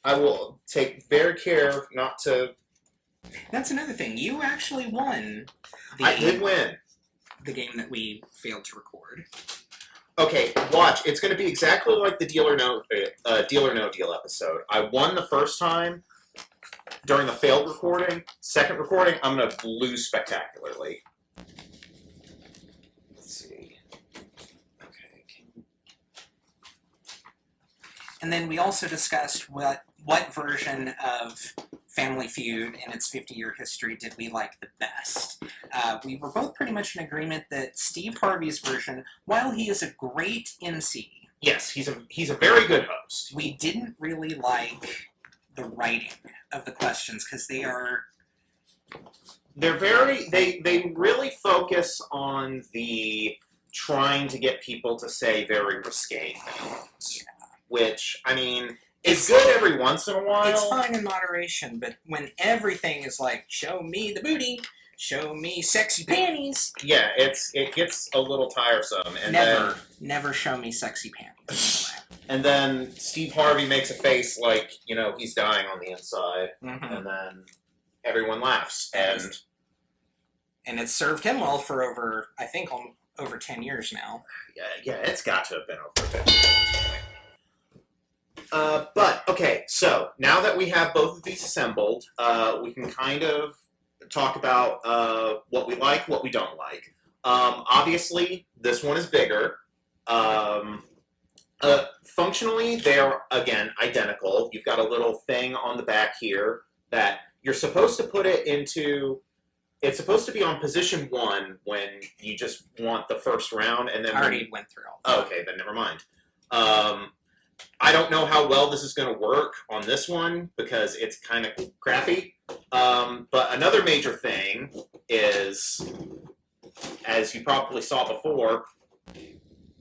I will take very care not to... That's another thing. You actually won. I did win. The game that we failed to record. Okay, watch. It's going to be exactly like the Deal or No Deal episode. I won the first time during the failed recording. Second recording, I'm going to lose spectacularly. Let's see. Okay. And then we also discussed what version of Family Feud in its 50-year history did we like the best. We were both pretty much in agreement that Steve Harvey's version, while he is a great MC... Yes, he's a very good host. We didn't really like the writing of the questions, because they're very... They really focus on the trying to get people to say very risque things. Yeah. Which, I mean... It's good every once in a while. It's fine in moderation, but when everything is like, show me the booty, show me sexy panties. Yeah, it gets a little tiresome. And never show me sexy panties. And then Steve Harvey makes a face like, he's dying on the inside. Mm-hmm. And then everyone laughs. And it's served him well for over 10 years now. Yeah, it's got to have been over 10 years. But, okay, so, now that we have both of these assembled, we can kind of talk about what we like, what we don't like. Obviously, this one is bigger. Functionally, they're, again, identical. You've got a little thing on the back here that you're supposed to put it into... It's supposed to be on position 1 when you just want the first round, and then... I already went through all that. Oh, okay, then never mind. I don't know how well this is going to work on this one because it's kind of crappy. But another major thing is, as you probably saw before,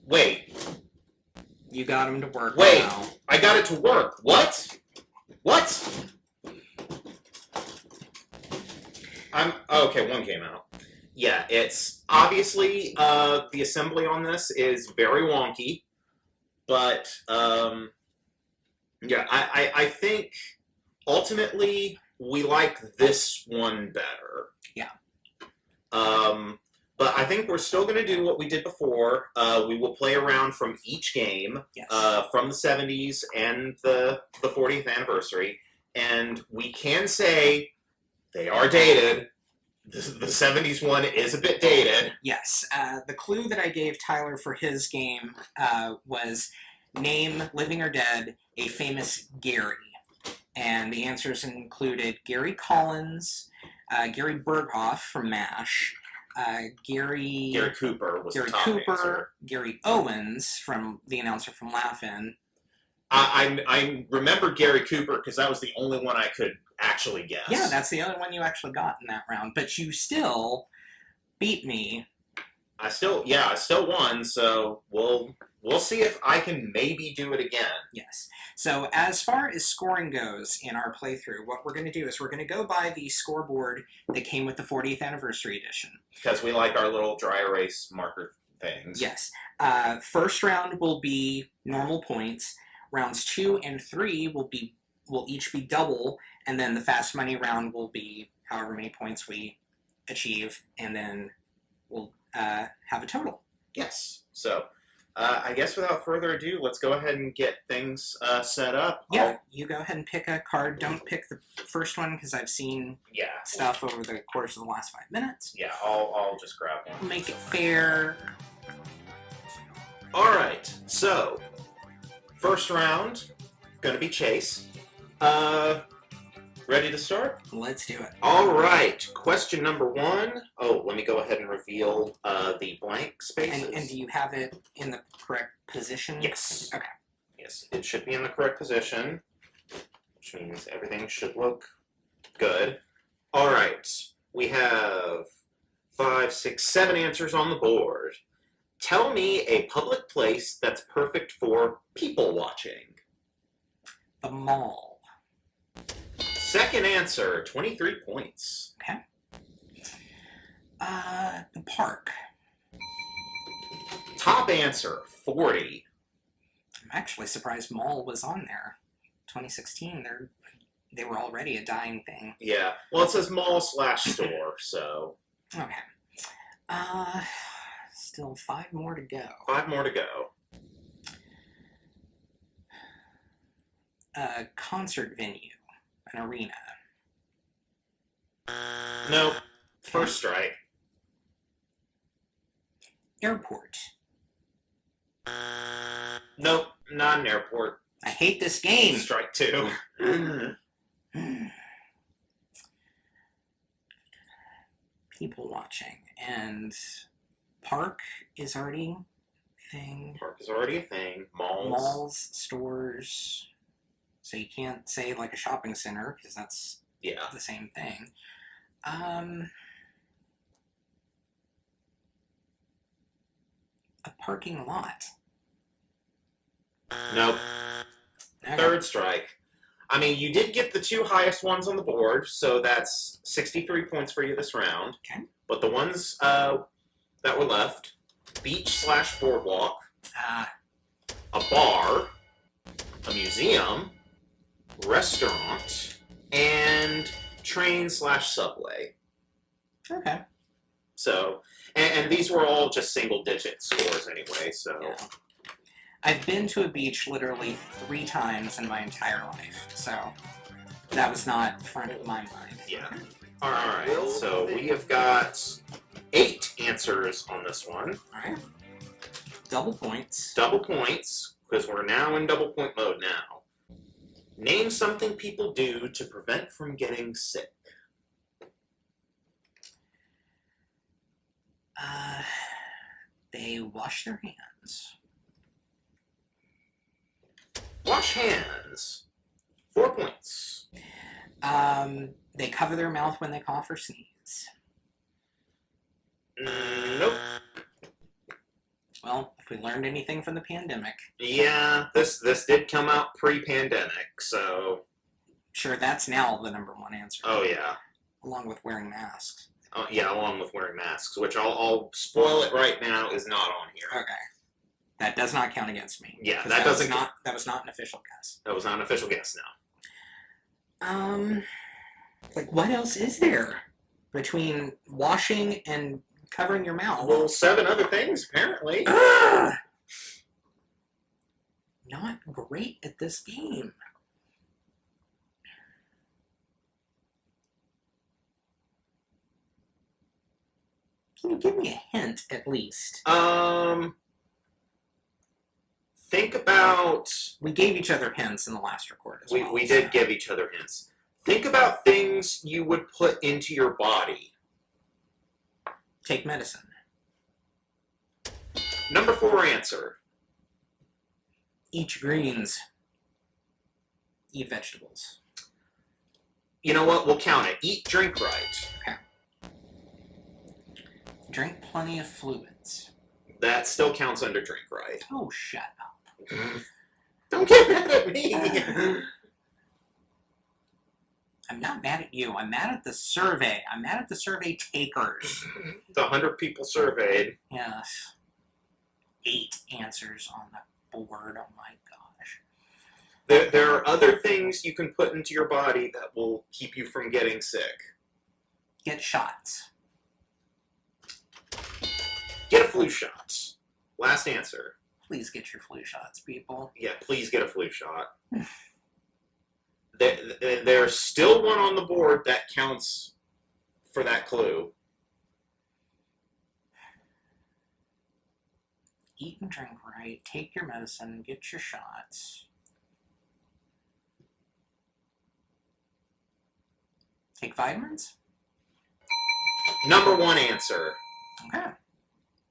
wait. You got him to work. Wait, now. I got it to work. What? What? Okay, one came out. Yeah, it's obviously the assembly on this is very wonky. But, yeah, I think, ultimately, we like this one better. Yeah. But I think we're still going to do what we did before. We will play around from each game, yes. From the 70s and the 40th anniversary. And we can say they are dated. The 70s one is a bit dated. Yes. The clue that I gave Tyler for his game was name, living or dead, a famous Gary. And the answers included Gary Collins, Gary Berghoff from MASH, Gary Cooper was Gary the top Cooper, answer. Gary Owens, from the announcer from Laugh-In. I remember Gary Cooper because that was the only one I could actually guess. Yeah, that's the only one you actually got in that round. But you still beat me. I still won, so we'll see if I can maybe do it again. Yes. So as far as scoring goes in our playthrough, what we're going to do is we're going to go by the scoreboard that came with the 40th anniversary edition. Because we like our little dry erase marker things. Yes. First round will be normal points. Rounds 2 and 3 will each be double, and then the fast money round will be however many points we achieve, and then we'll have a total. Yes. So, I guess without further ado, let's go ahead and get things set up. Yeah, you go ahead and pick a card. Don't pick the first one, because I've seen stuff over the course of the last 5 minutes. Yeah, I'll just grab one. Make it fair. Alright, so... First round, gonna be Chase. Ready to start? Let's do it. Alright, question number 1. Oh, let me go ahead and reveal the blank spaces. And do you have it in the correct position? Yes. Okay. Yes, it should be in the correct position, which means everything should look Good. All right. We have 5, 6, 7 answers on the board. Tell me a public place that's perfect for people watching. The mall. Second answer, 23 points. Okay. The park. Top answer, 40. I'm actually surprised mall was on there. 2016, they were already a dying thing. Yeah. Well, it says mall/store, so. Okay. Still 5 more to go. 5 more to go. A concert venue. An arena. Nope. First strike. Airport. Nope. Not an airport. I hate this game. Strike 2. People watching. And park is already a thing. Park is already a thing. Malls. Malls, stores. So you can't say like a shopping center because that's the same thing. A parking lot. Nope. Okay. Third strike. I mean, you did get the 2 highest ones on the board, so that's 63 points for you this round. Okay. But the ones that were left, beach/boardwalk, a bar, a museum, restaurant, and train/subway. Okay. So, and these were all just single-digit scores anyway, so. Yeah. I've been to a beach literally 3 times in my entire life, so that was not front of my mind. Yeah. All right, so we have got 8 answers on this one. All right. Double points. Double points, because we're now in double point mode now. Name something people do to prevent from getting sick. They wash their hands. Wash hands. 4 points. They cover their mouth when they cough or sneeze. Nope. Well, if we learned anything from the pandemic. Yeah, this did come out pre-pandemic, so. Sure, that's now the number 1 answer. Oh, yeah. Along with wearing masks. Oh, yeah, along with wearing masks, which I'll spoil it right now, is not on here. Okay. That does not count against me. Yeah, that doesn't. That was not an official guess. That was not an official guess, no. Like, what else is there between washing and covering your mouth? Well, 7 other things, apparently. Not great at this game. Can you give me a hint, at least? Think about... We gave each other hints in the last record as well. We did give each other hints. Think about things you would put into your body. Take medicine. Number 4 answer. Eat greens. Eat vegetables. You know what? We'll count it. Eat, drink right. Okay. Drink plenty of fluids. That still counts under drink right. Oh, shut up. Don't get mad at me. I'm not mad at you. I'm mad at the survey. I'm mad at the survey takers. The 100 people surveyed. Yes. 8 answers on the board. Oh my gosh. There are other things you can put into your body that will keep you from getting sick. Get shots. Get a flu shot. Last answer. Please get your flu shots, people. Yeah, please get a flu shot. There's still one on the board that counts for that clue. Eat and drink right. Take your medicine. Get your shots. Take vitamins? Number 1 answer. Okay.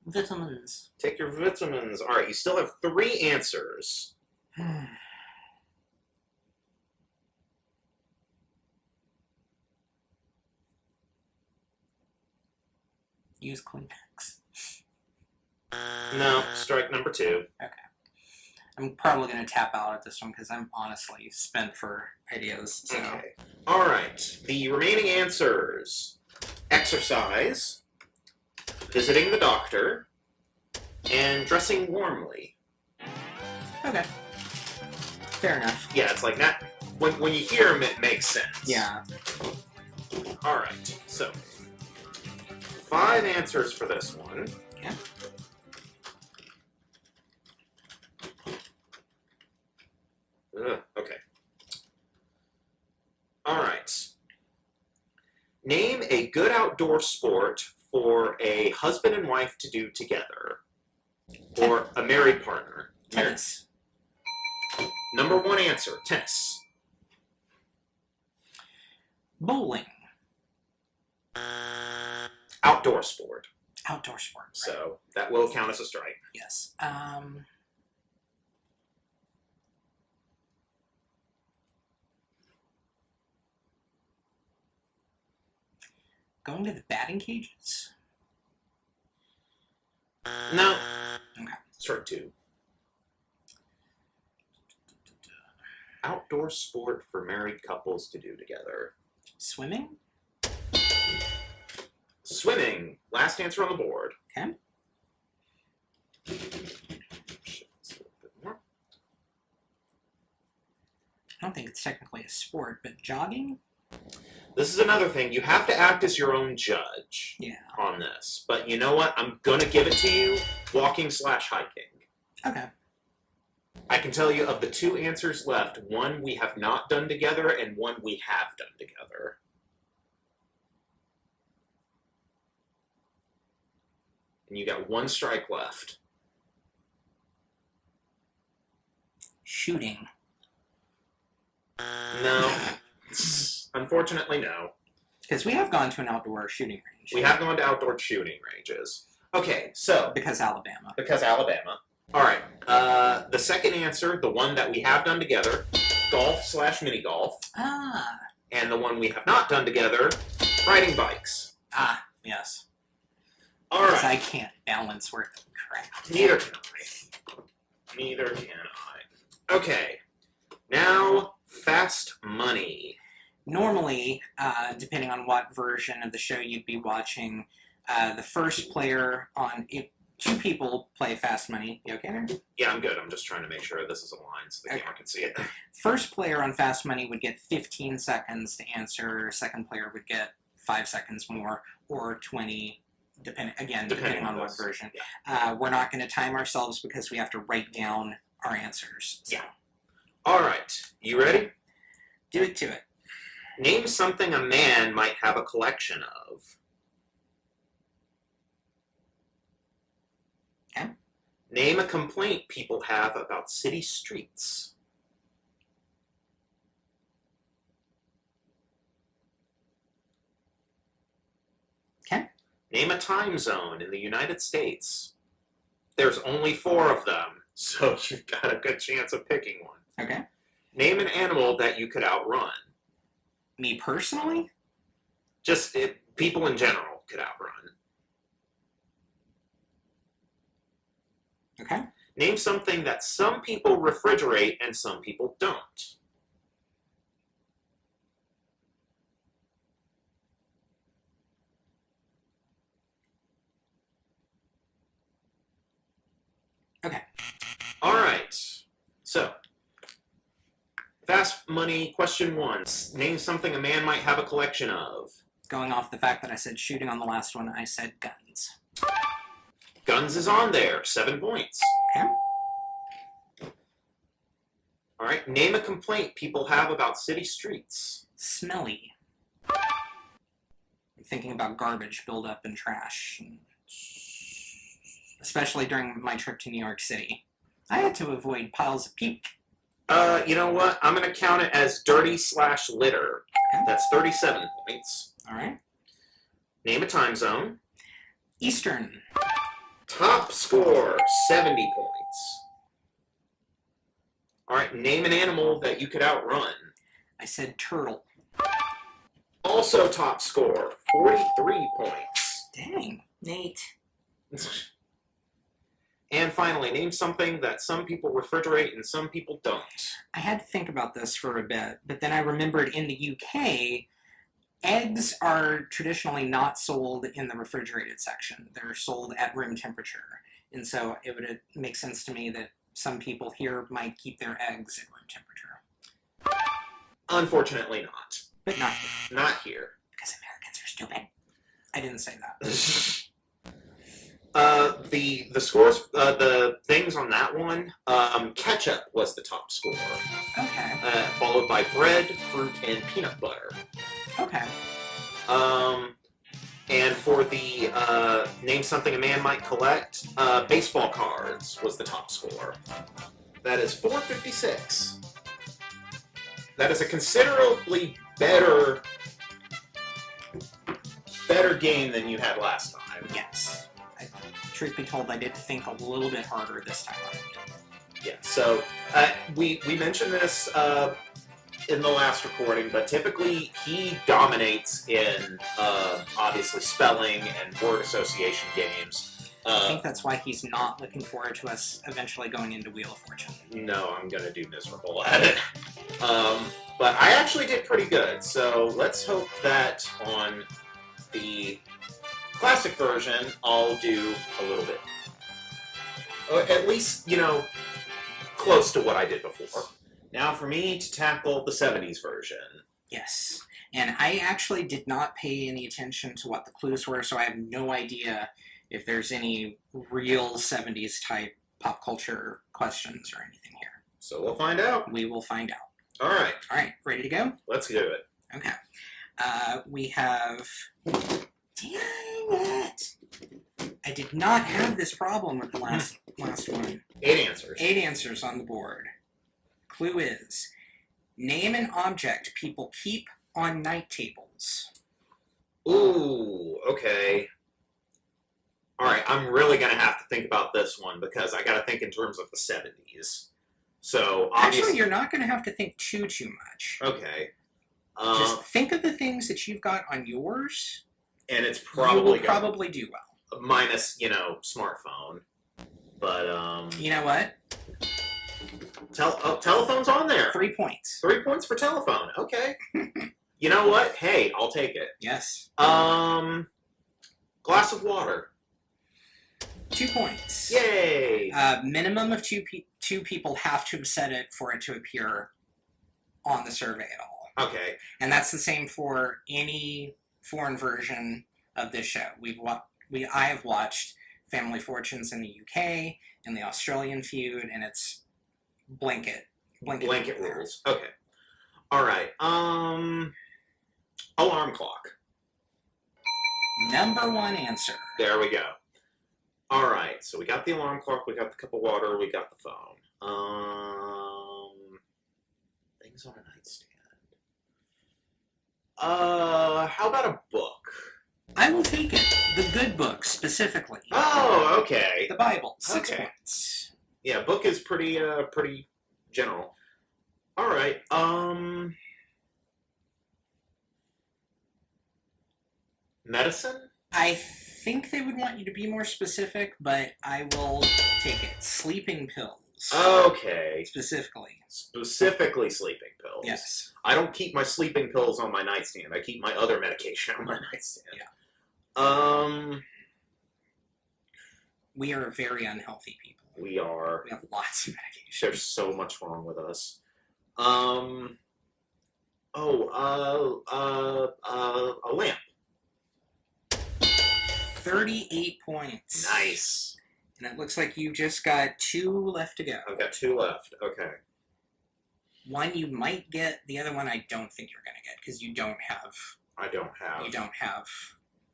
Vitamins. Take your vitamins. All right, you still have 3 answers. Use Kleenex. No, strike number 2. Okay. I'm probably going to tap out at this one because I'm honestly spent for ideas. So. Okay. All right. The remaining answers: exercise, visiting the doctor, and dressing warmly. Okay. Fair enough. Yeah, it's like that. When you hear them, it makes sense. Yeah. All right. So, 5 answers for this one. Yeah. Okay. All right. Name a good outdoor sport for a husband and wife to do together, or a married partner. Tennis. Number 1 answer: tennis. Bowling. Outdoor sport. Outdoor sport. Right. So that will count as a strike. Yes. Going to the batting cages? No. Okay. Strike 2. Outdoor sport for married couples to do together. Swimming? Swimming. Last answer on the board. Okay. I don't think it's technically a sport, but jogging? This is another thing. You have to act as your own judge on this. But you know what? I'm going to give it to you. Walking/hiking. Okay. I can tell you of the 2 answers left, 1 we have not done together and 1 we have done together. And you got 1 strike left. Shooting. No. Unfortunately, no. Because we have gone to an outdoor shooting range. We have gone to outdoor shooting ranges. Okay, so... Because Alabama. Because Alabama. All right. The second answer, the one that we have done together, golf/mini golf. Ah. And the one we have not done together, riding bikes. Ah, yes. All right. Because I can't balance worth crap. Neither can I. Neither can I. Okay. Now, fast money. Normally, depending on what version of the show you'd be watching, the first player on... If 2 people play fast money. You okay there? Yeah, I'm good. I'm just trying to make sure this is aligned so the camera can see it. First player on fast money would get 15 seconds to answer. Second player would get 5 seconds more, or 20, depending on what version. Yeah. We're not going to time ourselves because we have to write down our answers. So. Yeah. All right. You ready? Do it to it. Name something a man might have a collection of. Okay. Name a complaint people have about city streets. Okay. Name a time zone in the United States. There's only 4 of them, so you've got a good chance of picking one. Okay. Name an animal that you could outrun. Me personally? Just people in general could outrun. Okay. Name something that some people refrigerate and some people don't. Okay. All right. So, fast money question 1. Name something a man might have a collection of. Going off the fact that I said shooting on the last one, I said guns. Guns is on there. 7 points. Okay. All right. Name a complaint people have about city streets. Smelly. I'm thinking about garbage buildup and trash. Especially during my trip to New York City. I had to avoid piles of puke. You know what? I'm going to count it as dirty/litter. Okay. That's 37 points. All right. Name a time zone. Eastern. Top score, 70 points. All right, name an animal that you could outrun. I said turtle. Also top score, 43 points. Dang, Nate. And finally, name something that some people refrigerate and some people don't. I had to think about this for a bit, but then I remembered in the UK, eggs are traditionally not sold in the refrigerated section. They're sold at room temperature. And so it would make sense to me that some people here might keep their eggs at room temperature. Unfortunately not. But not here. Not here. Because Americans are stupid. I didn't say that. The scores, the things on that one, ketchup was the top score. Okay. Followed by bread, fruit, and peanut butter. Okay. And for the name something a man might collect, baseball cards was the top score. That is 456. That is a considerably better game than you had last time. Yes. Truth be told, I did think a little bit harder this time around. Yeah, so we mentioned this in the last recording, but typically he dominates in obviously spelling and word association games. I think that's why he's not looking forward to us eventually going into Wheel of Fortune. No, I'm going to do miserable at it. But I actually did pretty good, so let's hope that on the classic version, I'll do a little bit. Or at least, close to what I did before. Now for me to tackle the 70s version. Yes. And I actually did not pay any attention to what the clues were, so I have no idea if there's any real 70s type pop culture questions or anything here. So we'll find out. We will find out. All right. All right. Ready to go? Let's do it. Okay. We have... Dang it! I did not have this problem with the last one. 8 answers. 8 answers on the board. Clue is, name an object people keep on night tables. Ooh, okay. Alright, I'm really going to have to think about this one because I got to think in terms of the 70s. So, obviously... Actually, you're not going to have to think too much. Okay. Just think of the things that you've got on yours... And it's probably... You will probably do well. Minus, smartphone. But, You know what? Telephone's on there. 3 points. 3 points for telephone. Okay. You know what? Hey, I'll take it. Yes. Glass of water. 2 points. Yay! Minimum of two people have to have said it for it to appear on the survey at all. Okay. And that's the same for any foreign version of this show. I have watched Family Fortunes in the UK and the Australian Feud, and it's blanket rules. Okay. All right. Alarm clock. Number 1 answer. There we go. All right. So we got the alarm clock. We got the cup of water. We got the phone. Things on a nightstand. How about a book? I will take it. The good book, specifically. Oh, okay. The Bible. 6 points. Yeah, book is pretty general. All right. Medicine? I think they would want you to be more specific, but I will take it. Sleeping pills. Okay. Specifically sleeping pills. Yes. I don't keep my sleeping pills on my nightstand. I keep my other medication on my nightstand. Yeah. We are very unhealthy people. We are. We have lots of medication. There's so much wrong with us. A lamp. 38 points. Nice. And it looks like you just got 2 left to go. I've got 2 left. Okay. One you might get. The other one I don't think you're going to get because you don't have... I don't have. You don't have...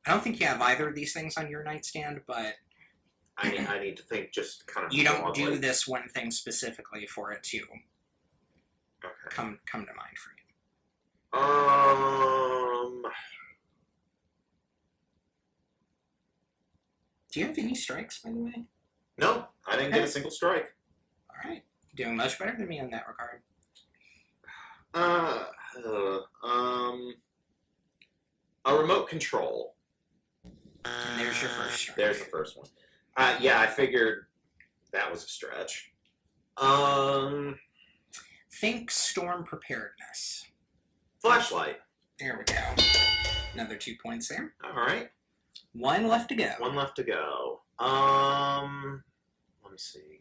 I don't think you have either of these things on your nightstand, but... I need to think just kind of... You don't do this one thing specifically for it to come to mind for you. Do you have any strikes, by the way? No, I didn't get a single strike. All right. Doing much better than me in that regard. A remote control. And there's your first strike. There's the first one. Yeah, I figured that was a stretch. Think storm preparedness. Flashlight. There we go. Another 2 points there. All right. One left to go. One left to go. Let me see.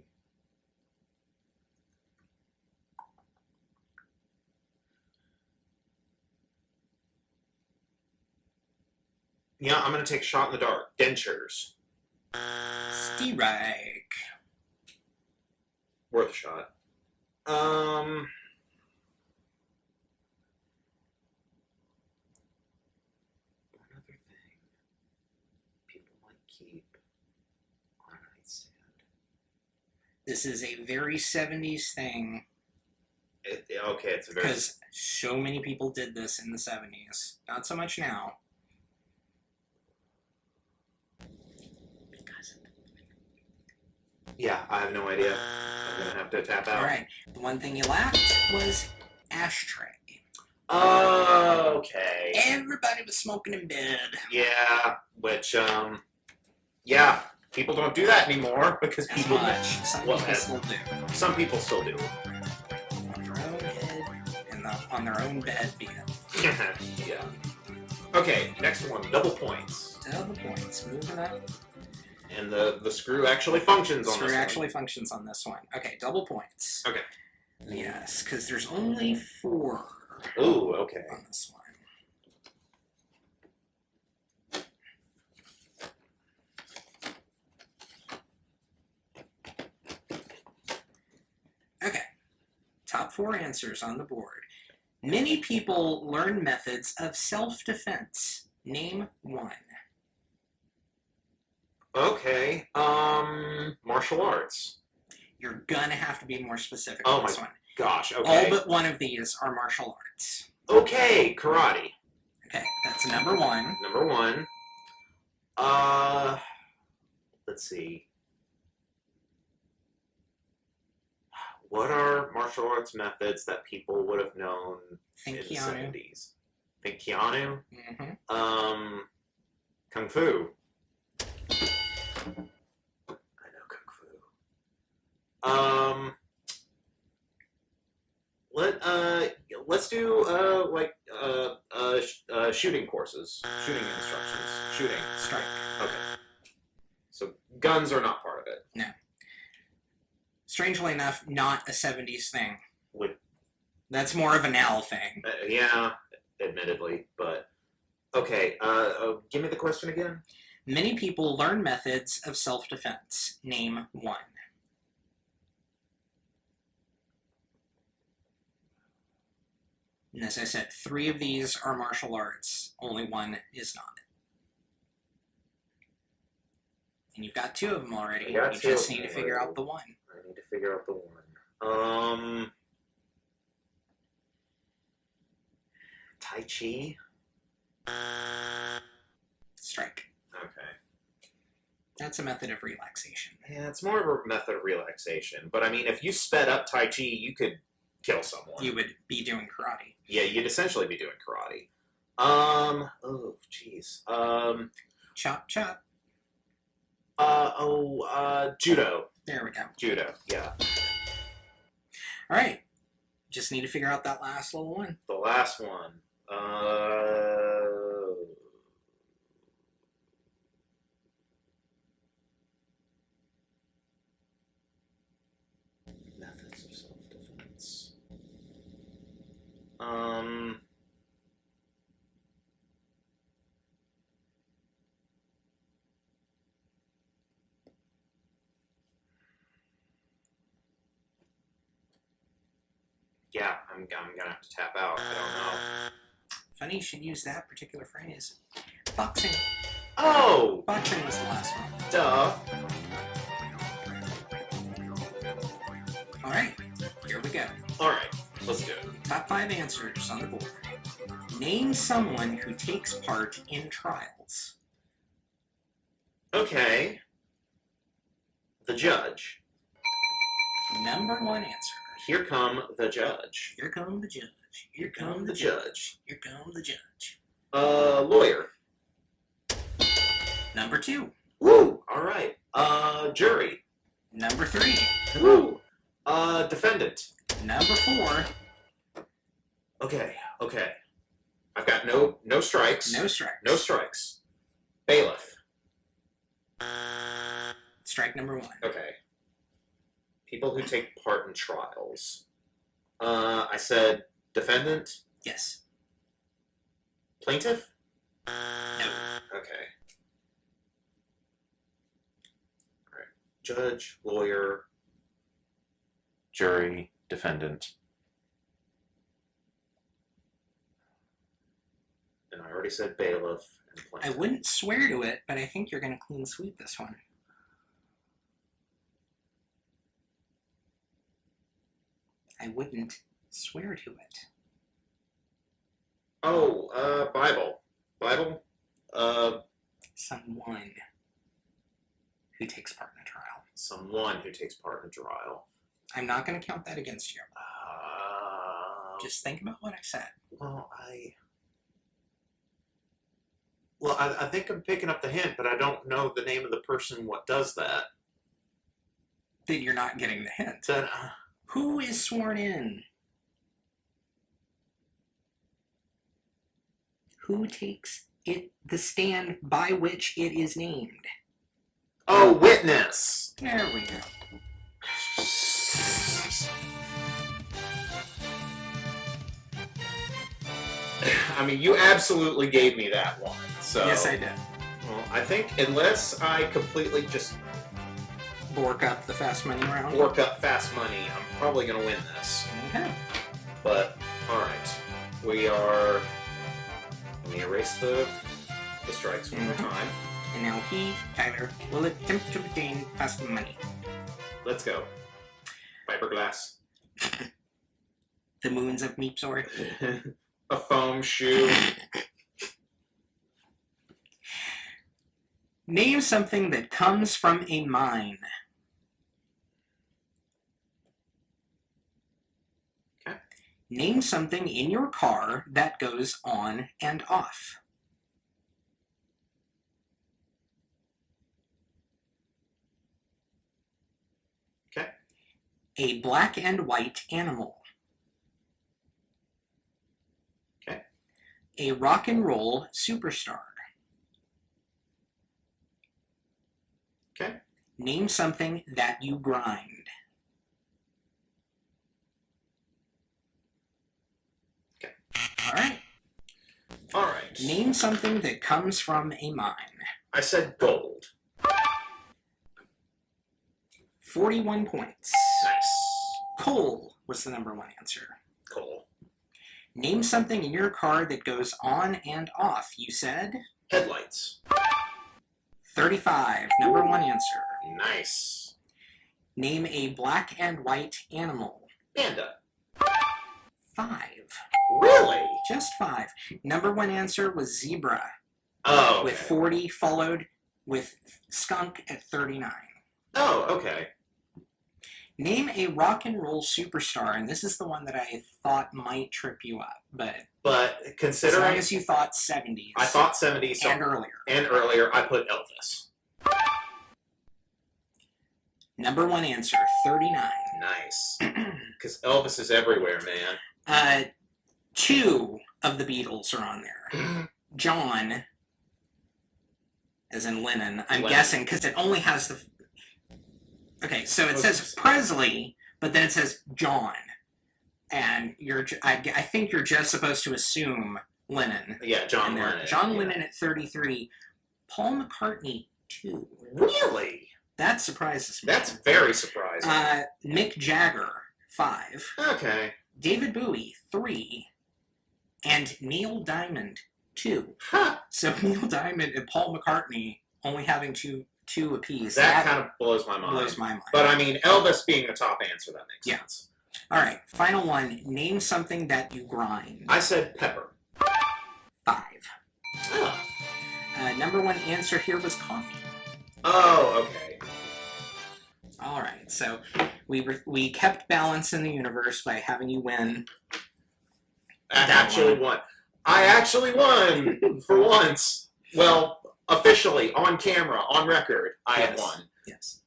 Yeah, I'm going to take a shot in the dark. Dentures. Strike. Worth a shot. Another thing people might keep on a nightstand. This is a very 70s thing. Okay, it's a very... Because so many people did this in the 70s. Not so much now. Yeah, I have no idea. I'm going to have to tap out. Alright, the one thing you lacked was ashtray. Okay. Everybody was smoking in bed. Yeah, which, yeah, people don't do that anymore because As people... much. Some people still do. Some people still do. On their own head and on their own bed being. Yeah. Okay, next one, double points. Double points, moving up. And the screw actually functions on this one. Screw actually functions on this one. Okay, double points. Okay. Yes, because there's only 4. Ooh, okay. On this one. Okay. Top 4 answers on the board. Many people learn methods of self-defense. Name one. Okay, martial arts. You're gonna have to be more specific Oh on this my one. gosh, okay. All but one of these are martial arts. Okay, karate. Okay, that's number 1. Number 1. Let's see. What are martial arts methods that people would have known Think in Keanu. the 70s? Think Keanu? Mm-hmm. Kung Fu. I know Kung Fu. Let's do shooting courses, shooting instructions, shooting. Strike. Okay. So guns are not part of it. No. Strangely enough, not a 70s thing. That's more of a now thing. Yeah, admittedly, but okay. Give me the question again. Many people learn methods of self-defense. Name one. And as I said, 3 of these are martial arts. Only 1 is not. And you've got 2 of them already. You just need to figure out the one. I need to figure out the one. Tai Chi? Strike. Okay. That's a method of relaxation. Yeah, it's more of a method of relaxation. But I mean, if you sped up Tai Chi, you could kill someone. You would be doing karate. Yeah, you'd essentially be doing karate. Oh, jeez. Chop, chop. Judo. There we go. Judo, yeah. All right. Just need to figure out that last little one. The last one. Methods of self-defense. Yeah, I'm gonna have to tap out. I don't know. Funny you should use that particular phrase. Boxing. Oh! Boxing was the last one. Duh. All right, here we go. All right, let's do it. Top 5 answers on the board. Name someone who takes part in trials. Okay. The judge. Number 1 answer. Here come the judge. Here come the judge. Here come the judge. Here come the judge. Lawyer. Number 2. Woo! All right. Jury. Number 3. Woo! Defendant. Number 4. Okay. I've got no strikes. No strikes. No strikes. Bailiff. Strike number 1. Okay. People who take part in trials. I said defendant. Yes. Plaintiff? No. Okay. All right. Judge, lawyer, jury, defendant. And I already said bailiff and I plaintiff. wouldn't swear to it, but I think you're going to clean sweep this one. I wouldn't swear to it. Oh, Bible. Bible? Someone who takes part in a trial. Someone who takes part in a trial. I'm not going to count that against you. Just think about what I said. Well, I think I'm picking up the hint, but I don't know the name of the person what does that. Then you're not getting the hint. Then, who is sworn in? Who takes the stand by which it is named? Oh, witness! There we go. I mean, you absolutely gave me that one. So Yes, I did. Well, I think unless I completely just Bork up the fast money round. work up fast money, I'm probably going to win this. Okay. But, alright. We are... Let me erase the strikes one more time. And now he, Tyler, will attempt to obtain fast money. Let's go. Fiberglass. The moons of Meepsor. A foam shoe. Name something that comes from a mine. Okay. Name something in your car that goes on and off. Okay. A black and white animal. Okay. A rock and roll superstar. Okay. Name something that you grind. Okay. Alright. Alright. Name something that comes from a mine. I said gold. 41 points. Nice. Coal was the number 1 answer. Coal. Name something in your car that goes on and off. You said? Headlights. 35, number 1 answer. Nice. Name a black and white animal. Panda. 5. Really? Just 5. Number 1 answer was zebra. Oh, okay. With 40, followed with skunk at 39. Oh, okay. Name a rock and roll superstar, and this is the one that I thought might trip you up, but considering... as long as you thought 70s. I thought 70s. So, and earlier. And earlier, I put Elvis. Number 1 answer, 39. Nice. Because Elvis is everywhere, man. 2 of the Beatles are on there. John, as in Lennon, I'm guessing, because it only has the... Okay, so it says Presley, but then it says John. And I think you're just supposed to assume Lennon. Yeah, John Lennon. John Lennon at 33. Paul McCartney, 2. Really? That surprises me. That's very surprising. Mick Jagger, 5. Okay. David Bowie, 3. And Neil Diamond, 2. Huh. So Neil Diamond and Paul McCartney only having two apiece. That kind of blows my mind. But I mean, Elvis being the top answer, that makes sense. All right, final one. Name something that you grind. I said pepper. 5. Oh. Number 1 answer here was coffee. Oh, okay. All right, so we kept balance in the universe by having you win. I actually won for once. Well, officially, on camera, on record, I have won. Yes.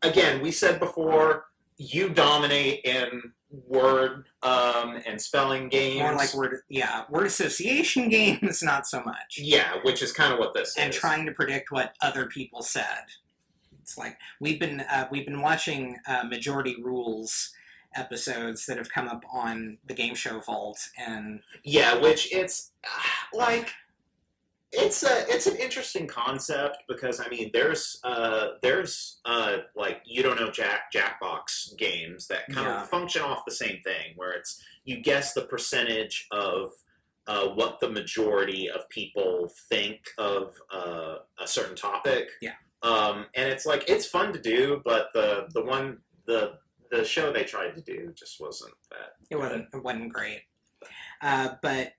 Again, we said before, you dominate in word and spelling games. More like word association games, not so much. Yeah, which is kind of what this is. And trying to predict what other people said. It's like we've been watching Majority Rules episodes that have come up on the Game Show Vault, and yeah, which it's like it's an interesting concept because I mean there's like you don't know Jackbox games that kind of function off the same thing where it's you guess the percentage of what the majority of people think of a certain topic. Yeah. And it's like it's fun to do, but the show they tried to do just wasn't that. It wasn't great. But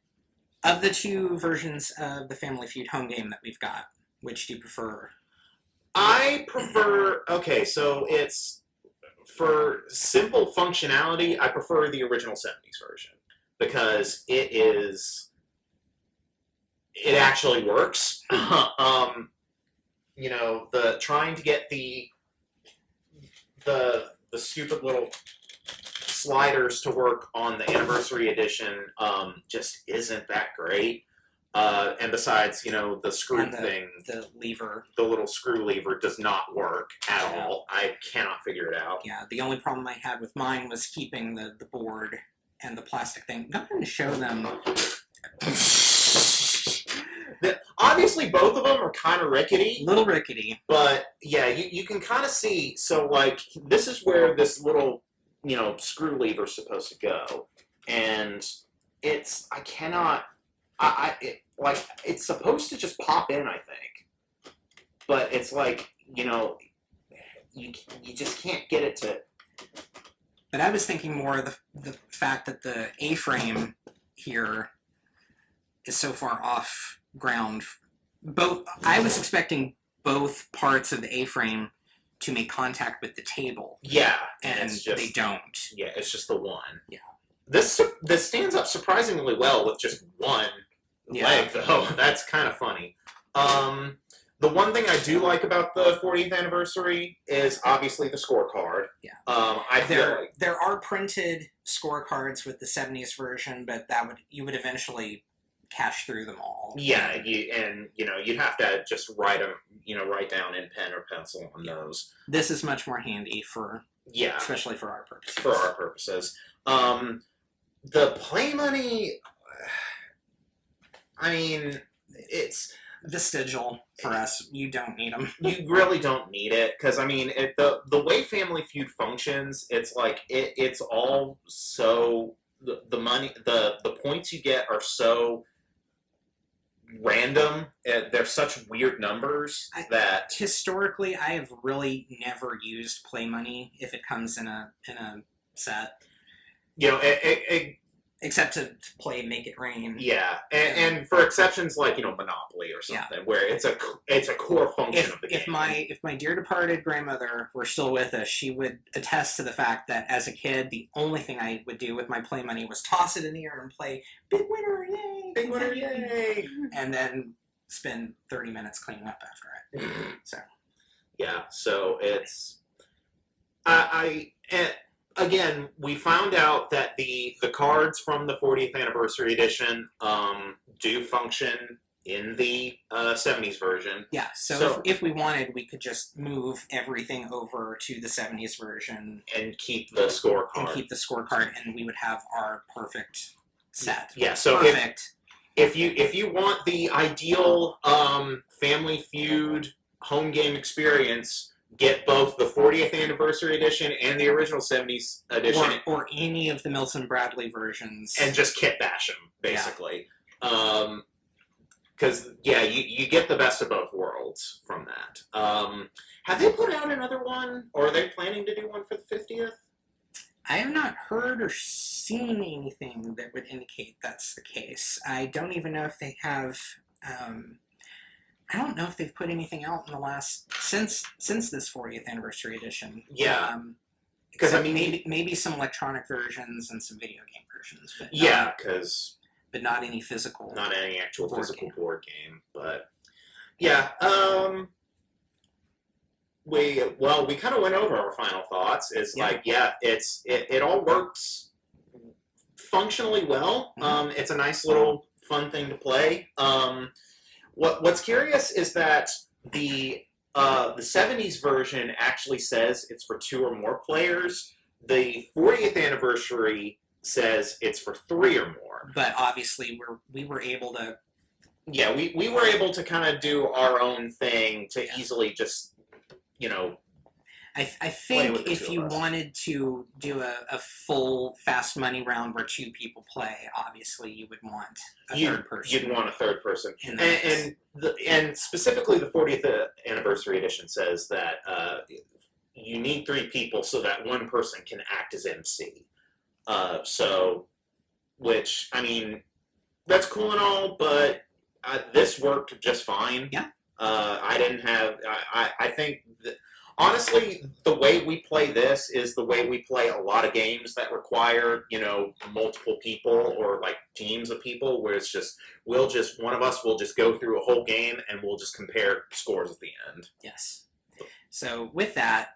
of the two versions of the Family Feud home game that we've got, which do you prefer? I prefer. Okay, so it's for simple functionality. I prefer the original '70s version because it actually works. You know, the trying to get the stupid little sliders to work on the anniversary edition just isn't that great. And besides, you know, the screw thing, the lever, the little screw lever does not work at all. I cannot figure it out. Yeah, the only problem I had with mine was keeping the board and the plastic thing. I'm going to show them. Obviously, both of them are kind of rickety. A little rickety. But, yeah, you can kind of see. So, like, this is where this little, you know, screw lever is supposed to go. And it's, I cannot, it's supposed to just pop in, I think. But it's like, you know, you just can't get it to. But I was thinking more of the fact that the A-frame here is so far off ground. I was expecting both parts of the A-frame to make contact with the table. Yeah, and they don't. Yeah, it's just the one. Yeah. This stands up surprisingly well with just one leg, though. That's kind of funny. The one thing I do like about the 40th anniversary is obviously the scorecard. Yeah. There are printed scorecards with the 70s version, but you would eventually cash through them all. Yeah, you'd have to just write down in pen or pencil on those. This is much more handy especially for our purposes. For our purposes. The play money, I mean, it's vestigial for us. You don't need them. You really don't need it because I mean, the way Family Feud functions, it's like it's all so the money, the points you get are so random. They're such weird numbers that historically I have really never used play money if it comes in a set. You know, except to play Make It Rain. Yeah, and for exceptions like, you know, Monopoly or something, where it's a core function of the game. If my dear departed grandmother were still with us, she would attest to the fact that as a kid, the only thing I would do with my play money was toss it in the air and play Big Winner, yay! Big Winner, yay! And then spend 30 minutes cleaning up after it. So. Yeah, so it's... Again, we found out that the cards from the 40th anniversary edition do function in the 70s version. Yeah, so if we wanted, we could just move everything over to the 70s version. And keep the scorecard. And we would have our perfect set. Yeah, so perfect. If you want the ideal Family Feud home game experience, get both the 40th anniversary edition and the original 70s edition. Or any of the Milton Bradley versions. And just kit bash them, basically. Because, you get the best of both worlds from that. Have they put out another one? Or are they planning to do one for the 50th? I have not heard or seen anything that would indicate that's the case. I don't even know if they have... I don't know if they've put anything out in the last since this 40th anniversary edition. Yeah, because I mean, maybe some electronic versions and some video game versions. But but not any physical. Not any actual physical board game. But Yeah. We kind of went over our final thoughts. It all works functionally well. It's a nice little fun thing to play. What's curious is that the 70s version actually says it's for 2 or more players. The 40th anniversary says it's for 3 or more. But obviously, we were able to. Yeah, we were able to kind of do our own thing to easily just, I think if you wanted to do a full fast money round where 2 people play, obviously you would want a third person. You'd want a third person. And specifically the 40th anniversary edition says that you need 3 people so that 1 person can act as MC. Which, I mean, that's cool and all, but this worked just fine. Yeah. I think honestly, the way we play this is the way we play a lot of games that require, multiple people or like teams of people, where it's just, one of us will just go through a whole game and we'll just compare scores at the end. Yes. So with that,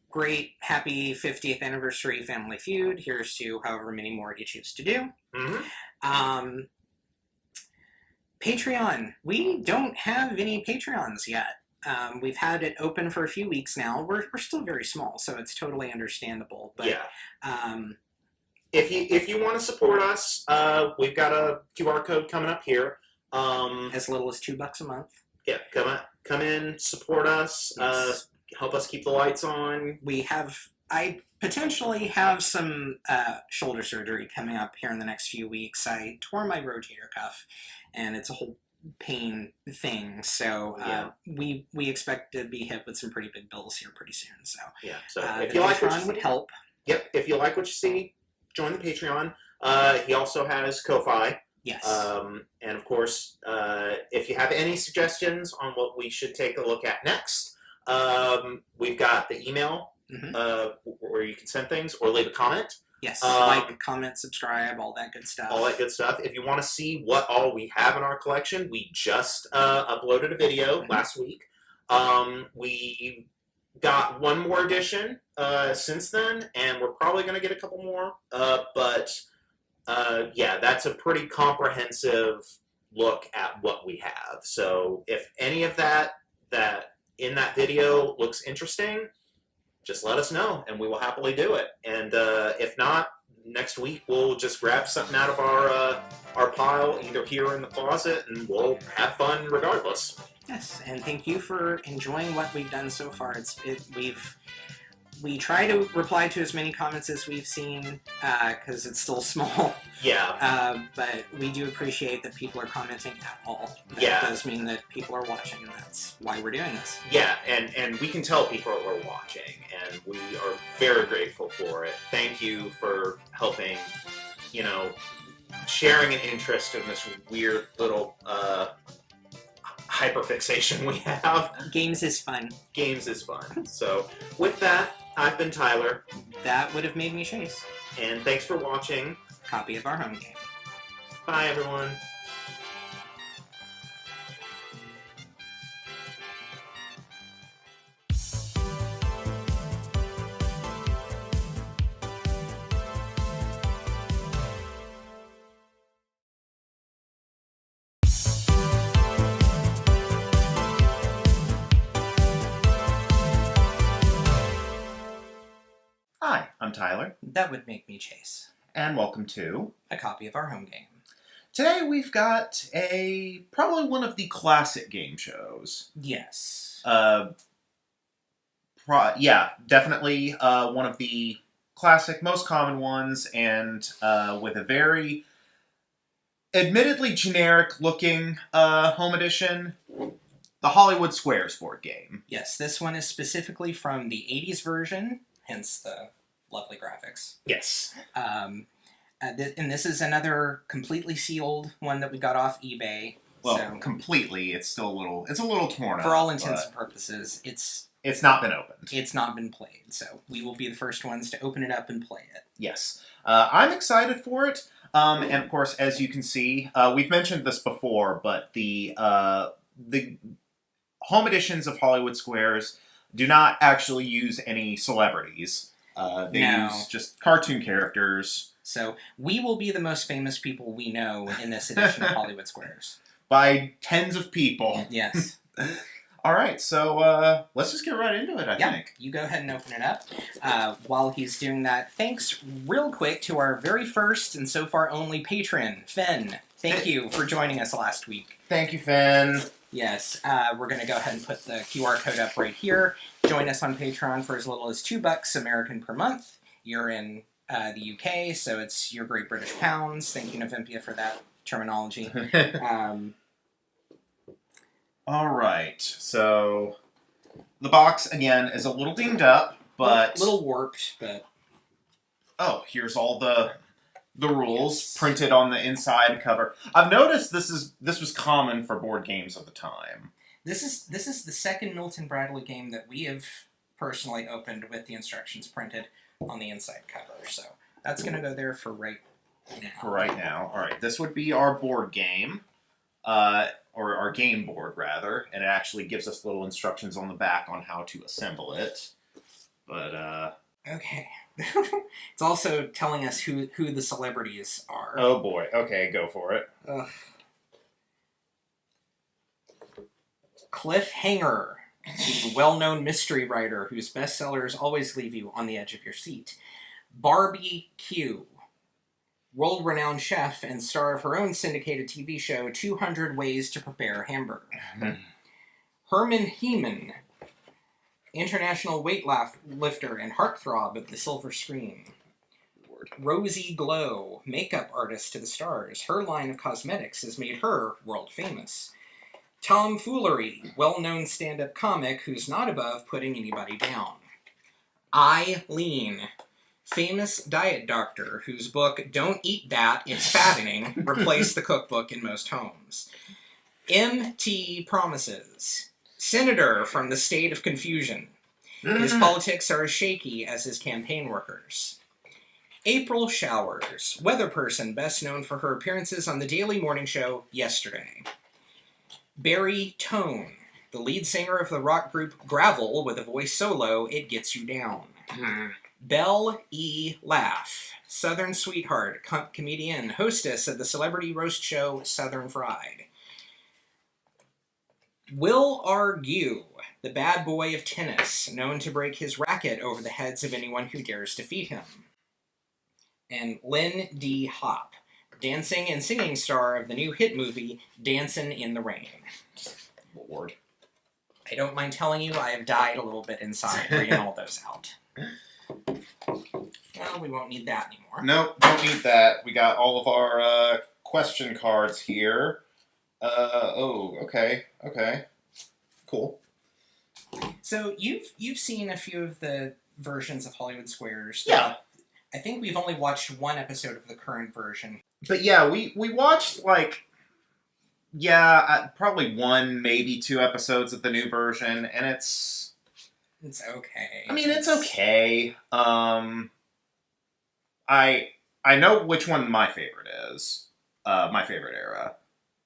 great, happy 50th anniversary Family Feud. Here's to however many more you choose to do. Mm-hmm. Patreon. We don't have any Patreons yet. We've had it open for a few weeks now. We're still very small, so it's totally understandable. But, yeah. If you want to support us, we've got a QR code coming up here. As little as $2 a month. Yeah, come in, support us, Yes. Help us keep the lights on. I potentially have some shoulder surgery coming up here in the next few weeks. I tore my rotator cuff, and it's a whole pain thing. So we expect to be hit with some pretty big bills here pretty soon. So yeah. So if you like what you see, would help. Yep. If you like what you see, join the Patreon. He also has Ko-fi. Yes. And of course, if you have any suggestions on what we should take a look at next, we've got the email where you can send things or leave a comment. Yes, like, comment, subscribe, all that good stuff. All that good stuff. If you want to see what all we have in our collection, we just uploaded a video last week. We got 1 more edition since then, and we're probably going to get a couple more. Yeah, that's a pretty comprehensive look at what we have. So if any of that in that video looks interesting, just let us know, and we will happily do it. And if not, next week we'll just grab something out of our pile, either here or in the closet, and we'll have fun regardless. Yes, and thank you for enjoying what we've done so far. We try to reply to as many comments as we've seen, because it's still small. Yeah. But we do appreciate that people are commenting at all. That does mean that people are watching, and that's why we're doing this. Yeah, and we can tell people are watching, and we are very grateful for it. Thank you for helping, sharing an interest in this weird little hyperfixation we have. Games is fun. Games is fun. So, with that, I've been Tyler. That would have made me Chase. And thanks for watching. Copy of our home game. Bye, everyone. Hi, I'm Tyler. That would make me Chase. And welcome to a copy of our home game. Today we've got probably one of the classic game shows. Yes. Definitely one of the classic, most common ones, and with a very admittedly generic-looking home edition, the Hollywood Squares board game. Yes, this one is specifically from the 80s version, hence the lovely graphics. Yes. And this is another completely sealed one that we got off eBay. Well, so, completely. It's still a little torn up. For all intents and purposes, it's not been opened. It's not been played. So we will be the first ones to open it up and play it. Yes. I'm excited for it. And of course, as you can see, we've mentioned this before, but the home editions of Hollywood Squares do not actually use any celebrities. They use just cartoon characters. So we will be the most famous people we know in this edition of Hollywood Squares. By tens of people. Yes. All right, so let's just get right into it, I think. You go ahead and open it up. While he's doing that, thanks real quick to our very first and so far only patron, Finn. Thank you for joining us last week. Thank you, Finn. Yes, we're going to go ahead and put the QR code up right here. Join us on Patreon for as little as $2 American per month. You're in the UK, so it's your Great British Pounds. Thank you, Novimpia, for that terminology. All right, so the box, again, is a little dinged up, but... A little warped, but... Oh, here's all the rules printed on the inside cover. I've noticed this was common for board games of the time. This is the second Milton Bradley game that we have personally opened with the instructions printed on the inside cover, so that's going to go there for right now. For right now. All right, this would be our board game. Or our game board, rather, and it actually gives us little instructions on the back on how to assemble it. But, Okay. It's also telling us who the celebrities are. Oh boy. Okay, go for it. Cliff Hanger, the well-known mystery writer whose bestsellers always leave you on the edge of your seat. Barbie Q, world-renowned chef and star of her own syndicated TV show, 200 Ways to Prepare a Hamburger. Herman Heeman, international weightlifter and heartthrob of the silver screen. Rosie Glow, makeup artist to the stars. Her line of cosmetics has made her world famous. Tom Foolery, well-known stand-up comic who's not above putting anybody down. Eileen, famous diet doctor whose book, Don't Eat That, It's Fattening, replaced the cookbook in most homes. M.T. Promises, senator from the state of confusion. His politics are as shaky as his campaign workers. April Showers, weather person best known for her appearances on the daily morning show Yesterday. Barry Tone, the lead singer of the rock group Gravel with a voice solo, It Gets You Down. Belle E. Laugh, Southern sweetheart, comedian, hostess of the celebrity roast show Southern Fried. Will Argue, the bad boy of tennis, known to break his racket over the heads of anyone who dares defeat him. And Lynn D. Hop, dancing and singing star of the new hit movie Dancin' in the Rain. Lord. I don't mind telling you, I have died a little bit inside reading all those out. Well, we won't need that anymore. Nope, don't need that. We got all of our question cards here. Okay. Cool. So you've seen a few of the versions of Hollywood Squares. Yeah. I think we've only watched one episode of the current version. But yeah, we watched probably one, maybe two episodes of the new version, and it's okay. I mean, it's okay. I know which one my favorite is. My favorite era.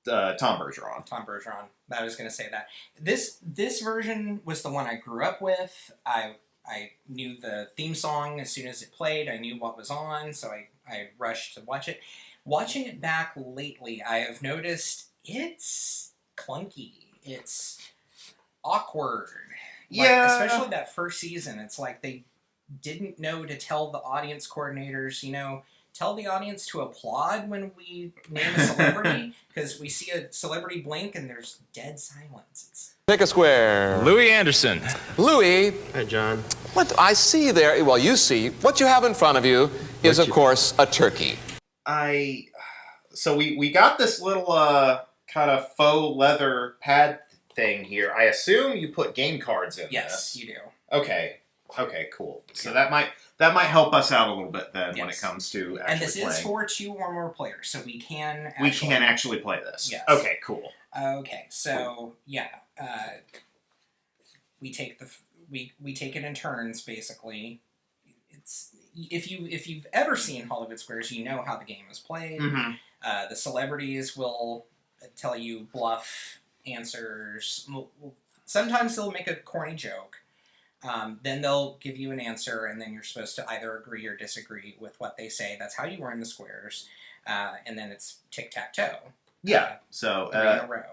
Tom Bergeron. I was going to say that. This version was the one I grew up with. I knew the theme song as soon as it played. I knew what was on, so I rushed to watch it. Watching it back lately, I have noticed it's clunky. It's awkward. Yeah. Especially that first season. It's like they didn't know to tell the audience coordinators, tell the audience to applaud when we name a celebrity, because we see a celebrity blink and there's dead silence. Pick a square. Louis Anderson. Louis. Hi, John. What I see there, well, you see, what you have in front of you is, of course, a turkey. So we got this little kind of faux leather pad thing here. I assume you put game cards in this. Yes, you do. Okay, cool. So that might help us out a little bit then when it comes to actually And this playing. is for 2 or more players, so we can actually play this. Yes. Okay, cool. Okay, so yeah, we take it in turns basically. It's if you've ever seen Hollywood Squares, you know how the game is played. Mm-hmm. The celebrities will tell you bluff answers. sometimes they'll make a corny joke. Then they'll give you an answer, and then you're supposed to either agree or disagree with what they say. That's how you earn the squares. And then it's tic-tac-toe. Yeah, so 3 in a row.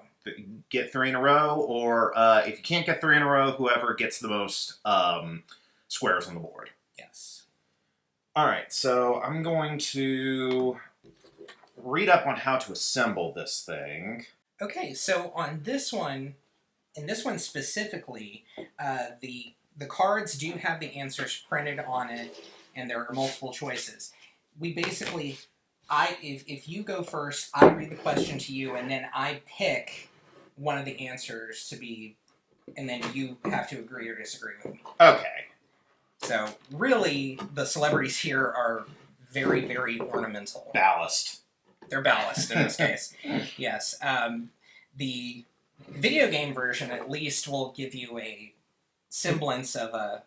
Get 3 in a row, or if you can't get 3 in a row, whoever gets the most squares on the board. Yes. All right, so I'm going to read up on how to assemble this thing. Okay, so on this one, in this one specifically, the cards do have the answers printed on it, and there are multiple choices. We basically, if you go first, I read the question to you, and then I pick one of the answers to be, and then you have to agree or disagree with me. Okay. So really, the celebrities here are very, very ornamental. Ballast. They're ballast in this case. Yes. The video game version at least will give you a semblance of a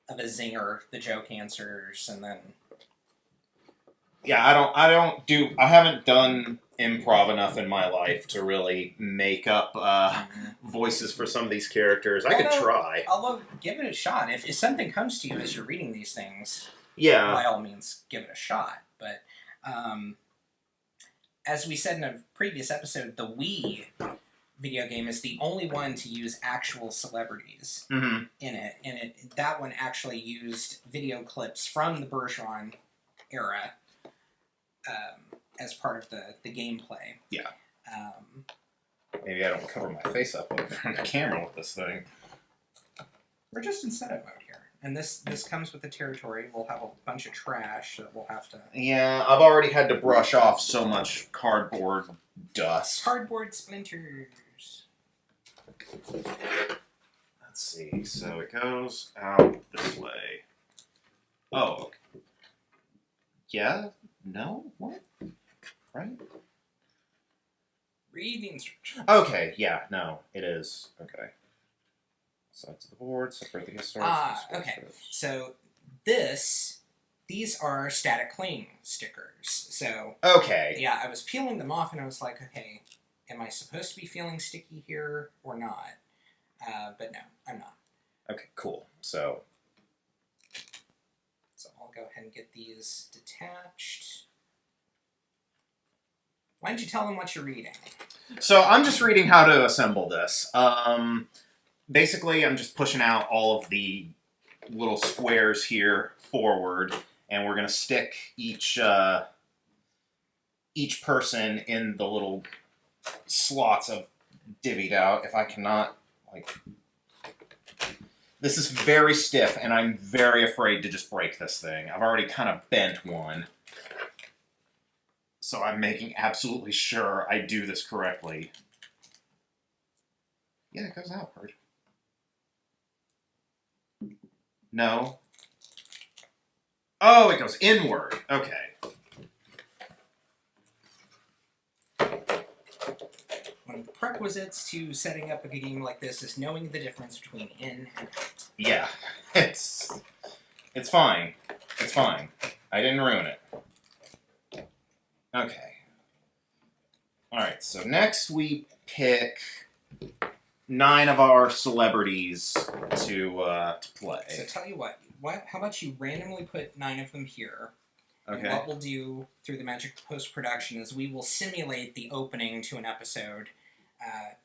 zinger, the joke answers, and then yeah, I haven't done improv enough in my life to really make up voices for some of these characters. I could try. Although, give it a shot. If something comes to you as you're reading these things, yeah, by all means, give it a shot. But as we said in a previous episode, the Wii video game is the only one to use actual celebrities in it, and that one actually used video clips from the Bergeron era as part of the gameplay. Yeah. Maybe I don't cover my face up on the camera with this thing. We're just in setup mode here, and this comes with the territory. We'll have a bunch of trash that we'll have to. Yeah, I've already had to brush off so much cardboard dust. Cardboard splinters. Let's see. So it goes out this way. Oh. Okay. Yeah? No? What? Right? Read the instructions. Okay, yeah, no, it is. Okay. Sides of the board, separate the gift stars. Okay. So these are static cling stickers. So okay. Yeah, I was peeling them off and I was like, okay, am I supposed to be feeling sticky here or not? But no, I'm not. Okay, cool. So I'll go ahead and get these detached. Why don't you tell them what you're reading? So I'm just reading how to assemble this. Basically, I'm just pushing out all of the little squares here forward, and we're going to stick each person in the little slots of divvied out. If I cannot, like... This is very stiff, and I'm very afraid to just break this thing. I've already kind of bent one. So I'm making absolutely sure I do this correctly. Yeah, it goes outward. No. Oh, it goes inward. Okay. One of the prerequisites to setting up a game like this is knowing the difference between in and out. Yeah, it's fine. It's fine. I didn't ruin it. Okay. Alright, so next we pick 9 of our celebrities to play. So tell you what, how about you randomly put 9 of them here. Okay. And what we'll do through the magic of post-production is we will simulate the opening to an episode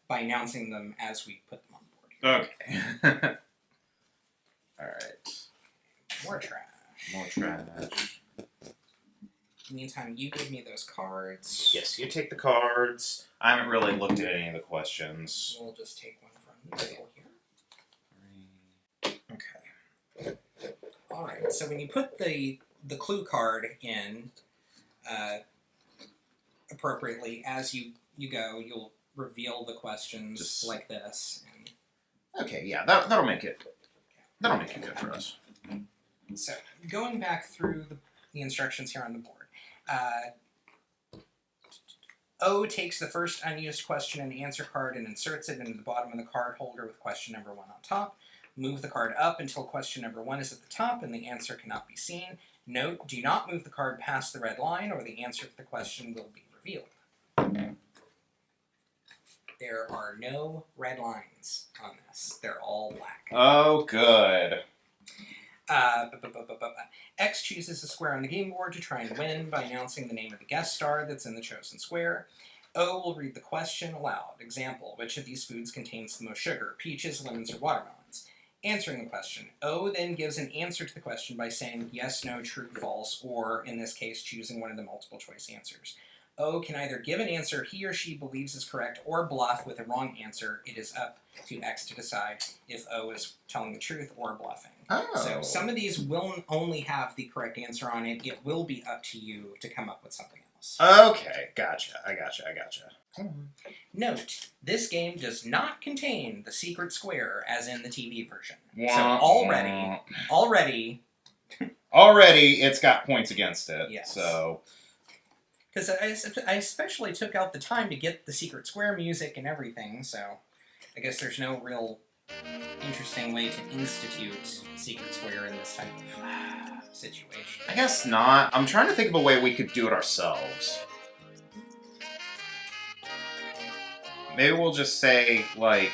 by announcing them as we put them on board. Okay. Alright. More trash. More trash. In the meantime, you give me those cards. Yes, you take the cards. I haven't really looked at any of the questions. We'll just take one from the middle here. Okay. Alright, so when you put the clue card in appropriately, as you go, you'll reveal the questions just like this. And okay, yeah, that'll make it good for us. So, going back through the instructions here on the board. O takes the first unused question and answer card and inserts it into the bottom of the card holder with question number 1 on top. Move the card up until question number 1 is at the top and the answer cannot be seen. Note, do not move the card past the red line or the answer to the question will be revealed. There are no red lines on this. They're all black. Oh, good. X chooses a square on the game board to try and win by announcing the name of the guest star that's in the chosen square. O will read the question aloud. Example, which of these foods contains the most sugar? Peaches, lemons, or watermelons? Answering the question. O then gives an answer to the question by saying yes, no, true, false, or, in this case, choosing one of the multiple choice answers. O can either give an answer he or she believes is correct or bluff with a wrong answer. It is up to X to decide if O is telling the truth or bluffing. Oh. So some of these will only have the correct answer on it. It will be up to you to come up with something else. Okay, gotcha. I gotcha. Note, this game does not contain the secret square as in the TV version. Wah, So already... Already, it's got points against it. Yes. So... Because I especially took out the time to get the secret square music and everything, so I guess there's no real interesting way to institute secret square in this type of situation. I guess not. I'm trying to think of a way we could do it ourselves. Maybe we'll just say, like...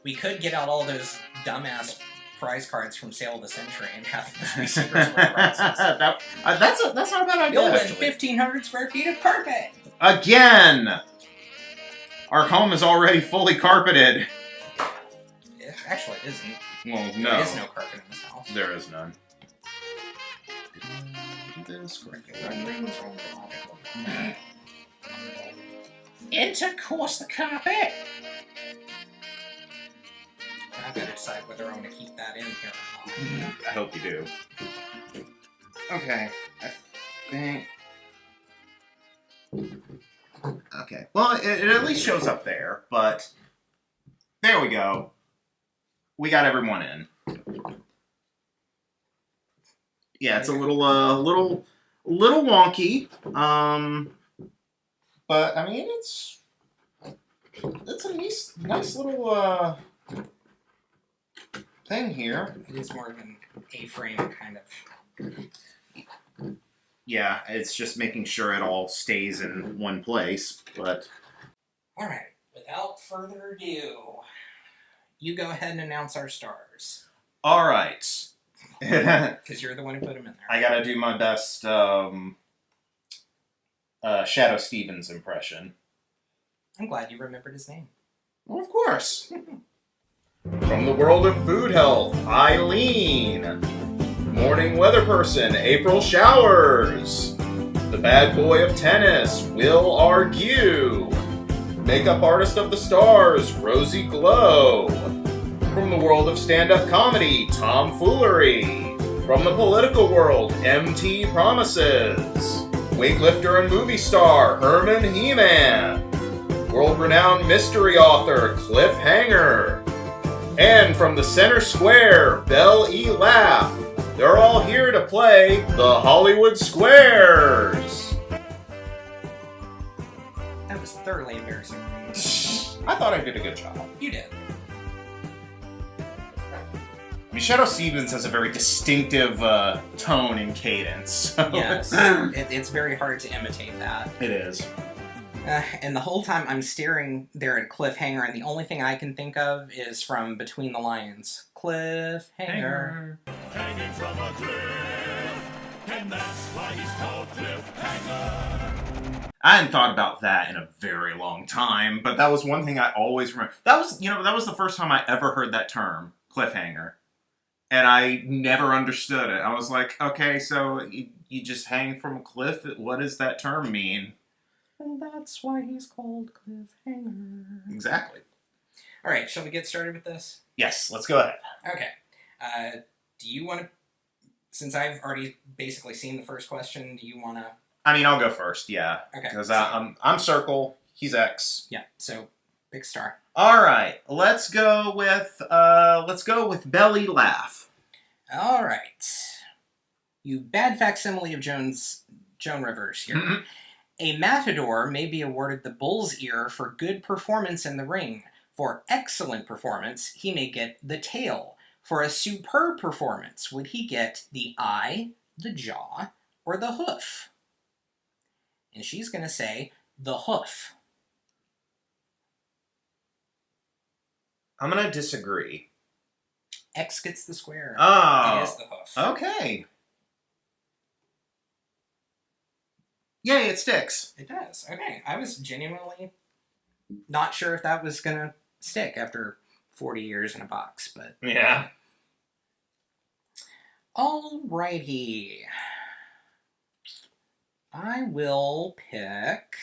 We could get out all those dumbass prize cards from Sale of the Century and have the secret square prizes. That's not a bad idea, You'll win actually. 1,500 square feet of carpet! Again! Our home is already fully carpeted. Actually, it isn't. Well, no. There is no carpet in this house. There is none. Intercourse the carpet! I've got to decide whether I want to keep that in here or not. I hope you do. Okay. I think... Okay. Well, it at least shows up there, but... There we go. We got everyone in. Yeah, it's a little wonky. But, I mean, it's a nice little, thing here. It is more of an A-frame kind of... Yeah, it's just making sure it all stays in one place, but... Alright, without further ado, you go ahead and announce our stars. Alright. Because you're the one who put them in there. I gotta do my best, Shadow Stevens impression. I'm glad you remembered his name. Well, of course. From the world of food health, Eileen. Morning weather person, April Showers. The bad boy of tennis, Will Argue. Makeup artist of the stars, Rosie Glow. From the world of stand-up comedy, Tom Foolery. From the political world, MT Promises. Weightlifter and movie star, Herman He-Man. World-renowned mystery author, Cliff Hanger. And from the center square, Belle E. Laugh. They're all here to play the Hollywood Squares. That was thoroughly embarrassing. I thought I did a good job. You did. I mean, Shadow Stevens has a very distinctive tone and cadence. So. Yes, it's very hard to imitate that. It is. And the whole time I'm staring there at Cliffhanger, and the only thing I can think of is from Between the Lions. Cliffhanger. Hanging from a cliff, and that's why he's called Cliffhanger. I hadn't thought about that in a very long time, but that was one thing I always remember. That was the first time I ever heard that term, cliffhanger. And I never understood it. I was like, okay, so you just hang from a cliff? What does that term mean? And that's why he's called Cliffhanger. Exactly. All right, shall we get started with this? Yes, let's go ahead. Okay. Do you want to, since I've already basically seen the first question, do you want to... I mean, I'll go first, yeah. Okay. Because I'm Circle, he's X. Yeah, so pick star. All right, let's go with Belly Laugh. All right. You bad facsimile of Joan Rivers here. Mm-hmm. A matador may be awarded the bull's ear for good performance in the ring. For excellent performance, he may get the tail. For a superb performance, would he get the eye, the jaw, or the hoof? And she's going to say the hoof. I'm going to disagree. X gets the square. Oh. It is the hoof. Okay. Yay, it sticks. It does. Okay. I was genuinely not sure if that was going to stick after 40 years in a box, but... Yeah. Alrighty. I will pick...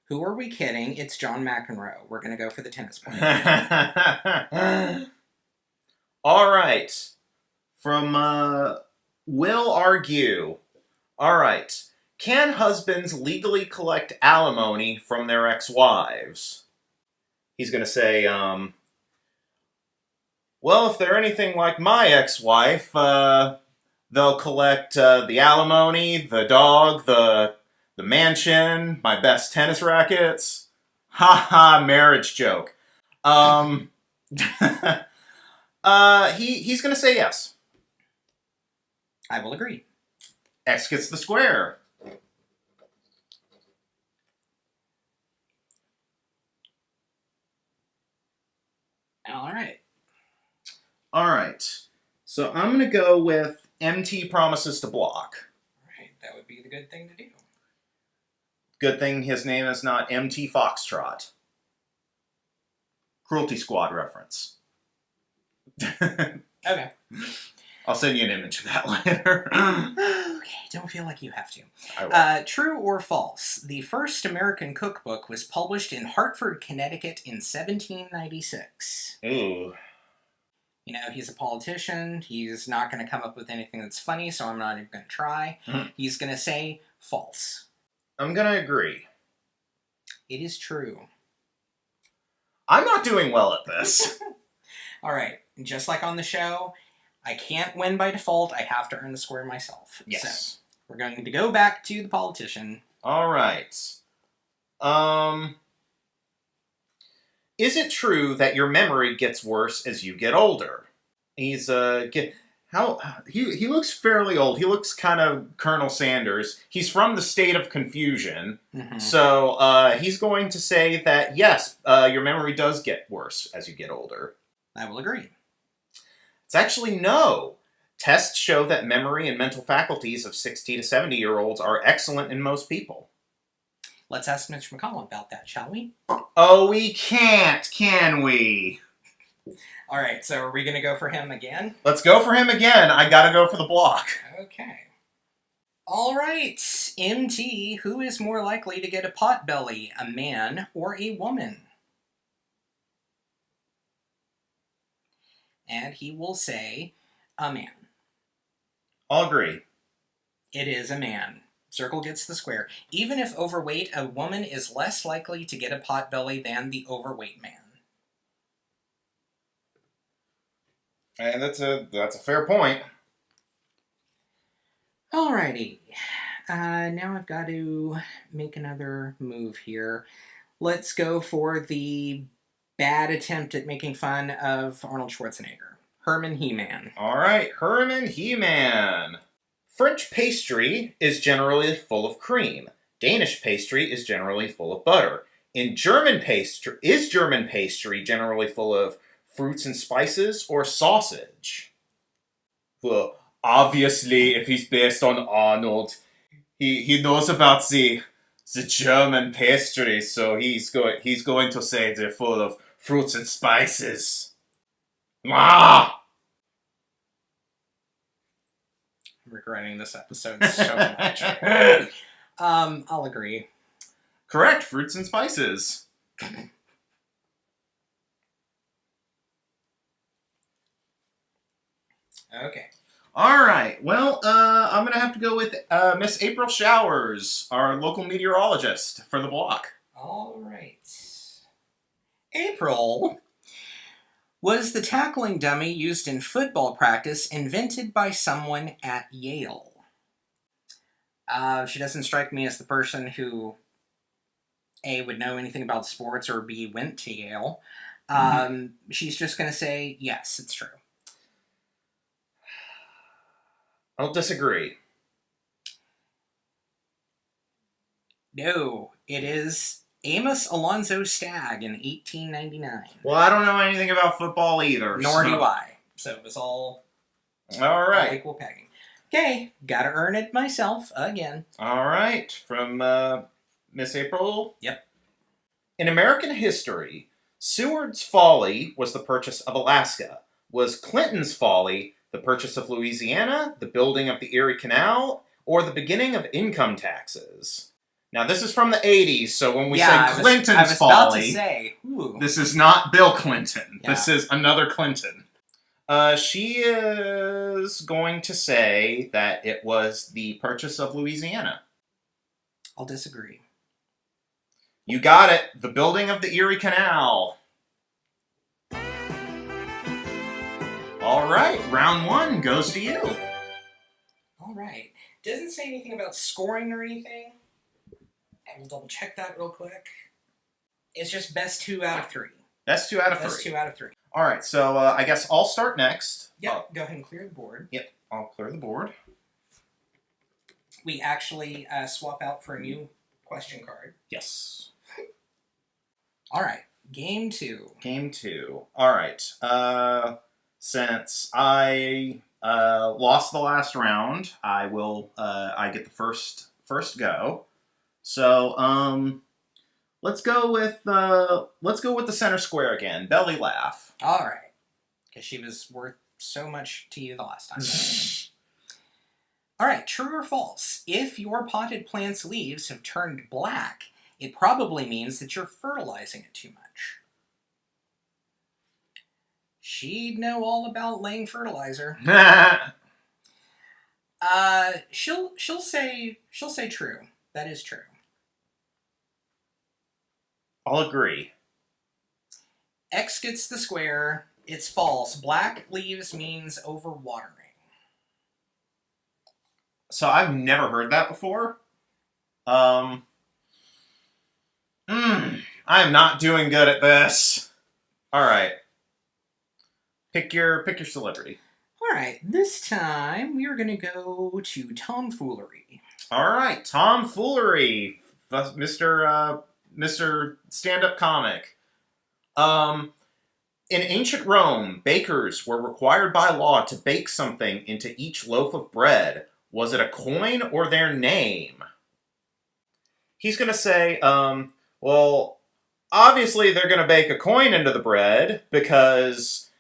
Who are we kidding? It's John McEnroe. We're going to go for the tennis player. All right. From Will Argue. All right. Can husbands legally collect alimony from their ex-wives? He's going to say, well, if they're anything like my ex-wife, they'll collect the alimony, the dog, the mansion, my best tennis rackets. Ha ha, marriage joke. He's going to say yes. I will agree. X gets the square. All right. All right. So I'm going to go with MT promises to block. All right. That would be the good thing to do. Good thing his name is not MT Foxtrot. Cruelty Squad reference. Okay. I'll send you an image of that later. Okay, don't feel like you have to. True or false? The first American cookbook was published in Hartford, Connecticut in 1796. Ooh. You know, he's a politician. He's not going to come up with anything that's funny, so I'm not even going to try. He's going to say false. I'm going to agree. It is true. I'm not doing well at this. All right. Just like on the show, I can't win by default. I have to earn the square myself. Yes. So, we're going to go back to the politician. All right. Is it true that your memory gets worse as you get older? He's he looks fairly old. He looks kind of Colonel Sanders. He's from the state of confusion. Mm-hmm. So he's going to say that yes, your memory does get worse as you get older. I will agree. It's actually no. Tests show that memory and mental faculties of 60 to 70-year-olds are excellent in most people. Let's ask Mitch McConnell about that, shall we? Oh, we can't, can we? All right, so are we going to go for him again? Let's go for him again. I gotta go for the block. Okay. All right, MT, who is more likely to get a potbelly, a man or a woman? And he will say, a man. I'll agree. It is a man. Circle gets the square. Even if overweight, a woman is less likely to get a potbelly than the overweight man. And that's a fair point. Alrighty. Now I've got to make another move here. Let's go for the bad attempt at making fun of Arnold Schwarzenegger. Herman He-Man. All right, Herman He-Man. French pastry is generally full of cream. Danish pastry is generally full of butter. Is German pastry generally full of fruits and spices or sausage? Well, obviously, if he's based on Arnold, he knows about the German pastry, so he's going to say they're full of fruits and spices. Ah! I'm regretting this episode so much. I'll agree. Correct, fruits and spices. Okay. All right. Well, I'm going to have to go with Miss April Showers, our local meteorologist, for the block. All right. April was the tackling dummy used in football practice invented by someone at Yale. She doesn't strike me as the person who, A, would know anything about sports, or B, went to Yale. She's just going to say, yes, it's true. I'll disagree. No, it is Amos Alonzo Stagg in 1899. Well, I don't know anything about football either. Nor do I. So it was all right. All equal pegging. Okay, gotta earn it myself again. All right, from Miss April. Yep. In American history, Seward's folly was the purchase of Alaska. Was Clinton's folly the purchase of Louisiana, the building of the Erie Canal, or the beginning of income taxes? Now, this is from the 80s, so when we say Clinton's folly, about to say, this is not Bill Clinton. Yeah. This is another Clinton. She is going to say that it was the purchase of Louisiana. I'll disagree. You got it. The building of the Erie Canal. All right. Round 1 goes to you. All right. Doesn't say anything about scoring or anything. I will double check that real quick. It's just best 2 out of 3. Best 2 out of 3. Best 2 out of 3. All right. So I guess I'll start next. Yep. Go ahead and clear the board. Yep. I'll clear the board. We actually swap out for a new question card. Yes. All right. Game 2. Game 2. All right. Since I lost the last round, I will. I get the first go. So let's go with the center square again. Belly laugh. All right. Because she was worth so much to you the last time. All right. True or false? If your potted plant's leaves have turned black, it probably means that you're fertilizing it too much. She'd know all about laying fertilizer. She'll say true. That is true. I'll agree. X gets the square. It's false. Black leaves means overwatering. So I've never heard that before. I am not doing good at this. All right. Pick your celebrity. All right. This time we are going to go to tomfoolery. All right, tomfoolery, Mr. Stand-up comic. In ancient Rome, bakers were required by law to bake something into each loaf of bread. Was it a coin or their name? He's going to say, well, obviously they're going to bake a coin into the bread because,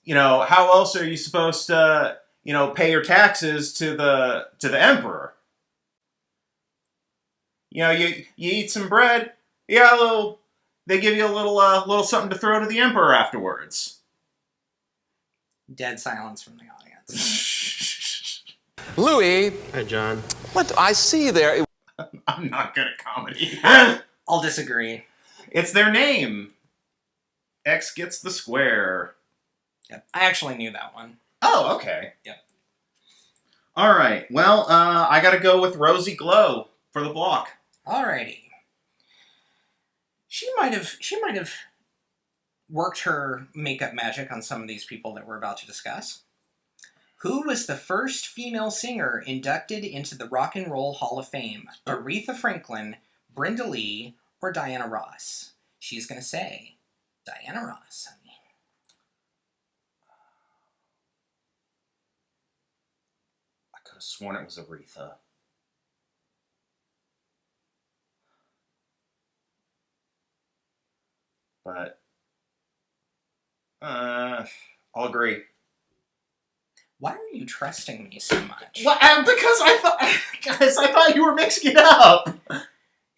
how else are you supposed to, pay your taxes to the emperor? You eat some bread, they give you a little something to throw to the emperor afterwards. Dead silence from the audience. Louis. Hi, John. What I see there... I'm not good at comedy. I'll disagree. It's their name. X gets the square. Yep. I actually knew that one. Oh, okay. Yep. All right. Well, I got to go with Rosy Glow for the block. Alrighty. She might have worked her makeup magic on some of these people that we're about to discuss. Who was the first female singer inducted into the Rock and Roll Hall of Fame? Aretha Franklin, Brenda Lee, or Diana Ross? She's going to say Diana Ross. I could have sworn it was Aretha. But I'll agree. Why are you trusting me so much? Well, because I thought you were mixing it up.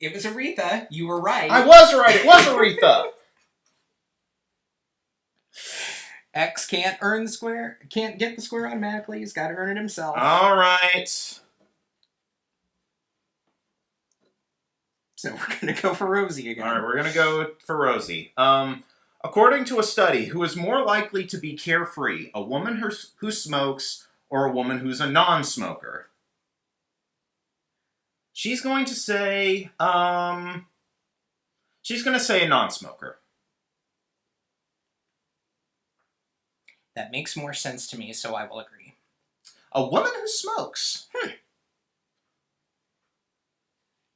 It was Aretha. You were right. I was right. It was Aretha. X can't earn the square. Can't get the square automatically. He's got to earn it himself. All right. So we're going to go for Rosie again. All right, we're going to go for Rosie. According to a study, who is more likely to be carefree, a woman who smokes or a woman who's a non-smoker? She's going to say, a non-smoker. That makes more sense to me, so I will agree. A woman who smokes.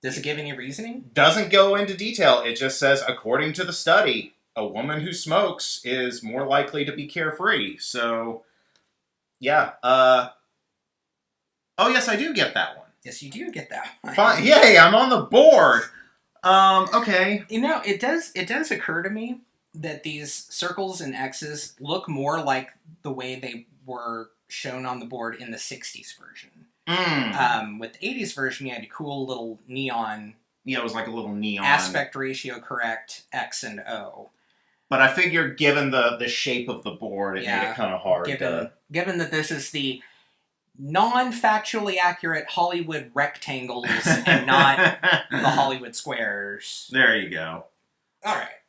Does it give any reasoning? Doesn't go into detail. It just says, according to the study, a woman who smokes is more likely to be carefree. So, yeah. Oh, yes, I do get that one. Yes, you do get that one. Fine. Yay, I'm on the board. Okay. You know, it does occur to me that these circles and X's look more like the way they were shown on the board in the 60s version. With the 80s version, you had a cool little neon... Yeah, it was like a little neon... aspect ratio correct X and O. But I figured given the shape of the board, it made it kind of hard. Given that this is the non-factually accurate Hollywood rectangles and not the Hollywood squares. There you go. All right.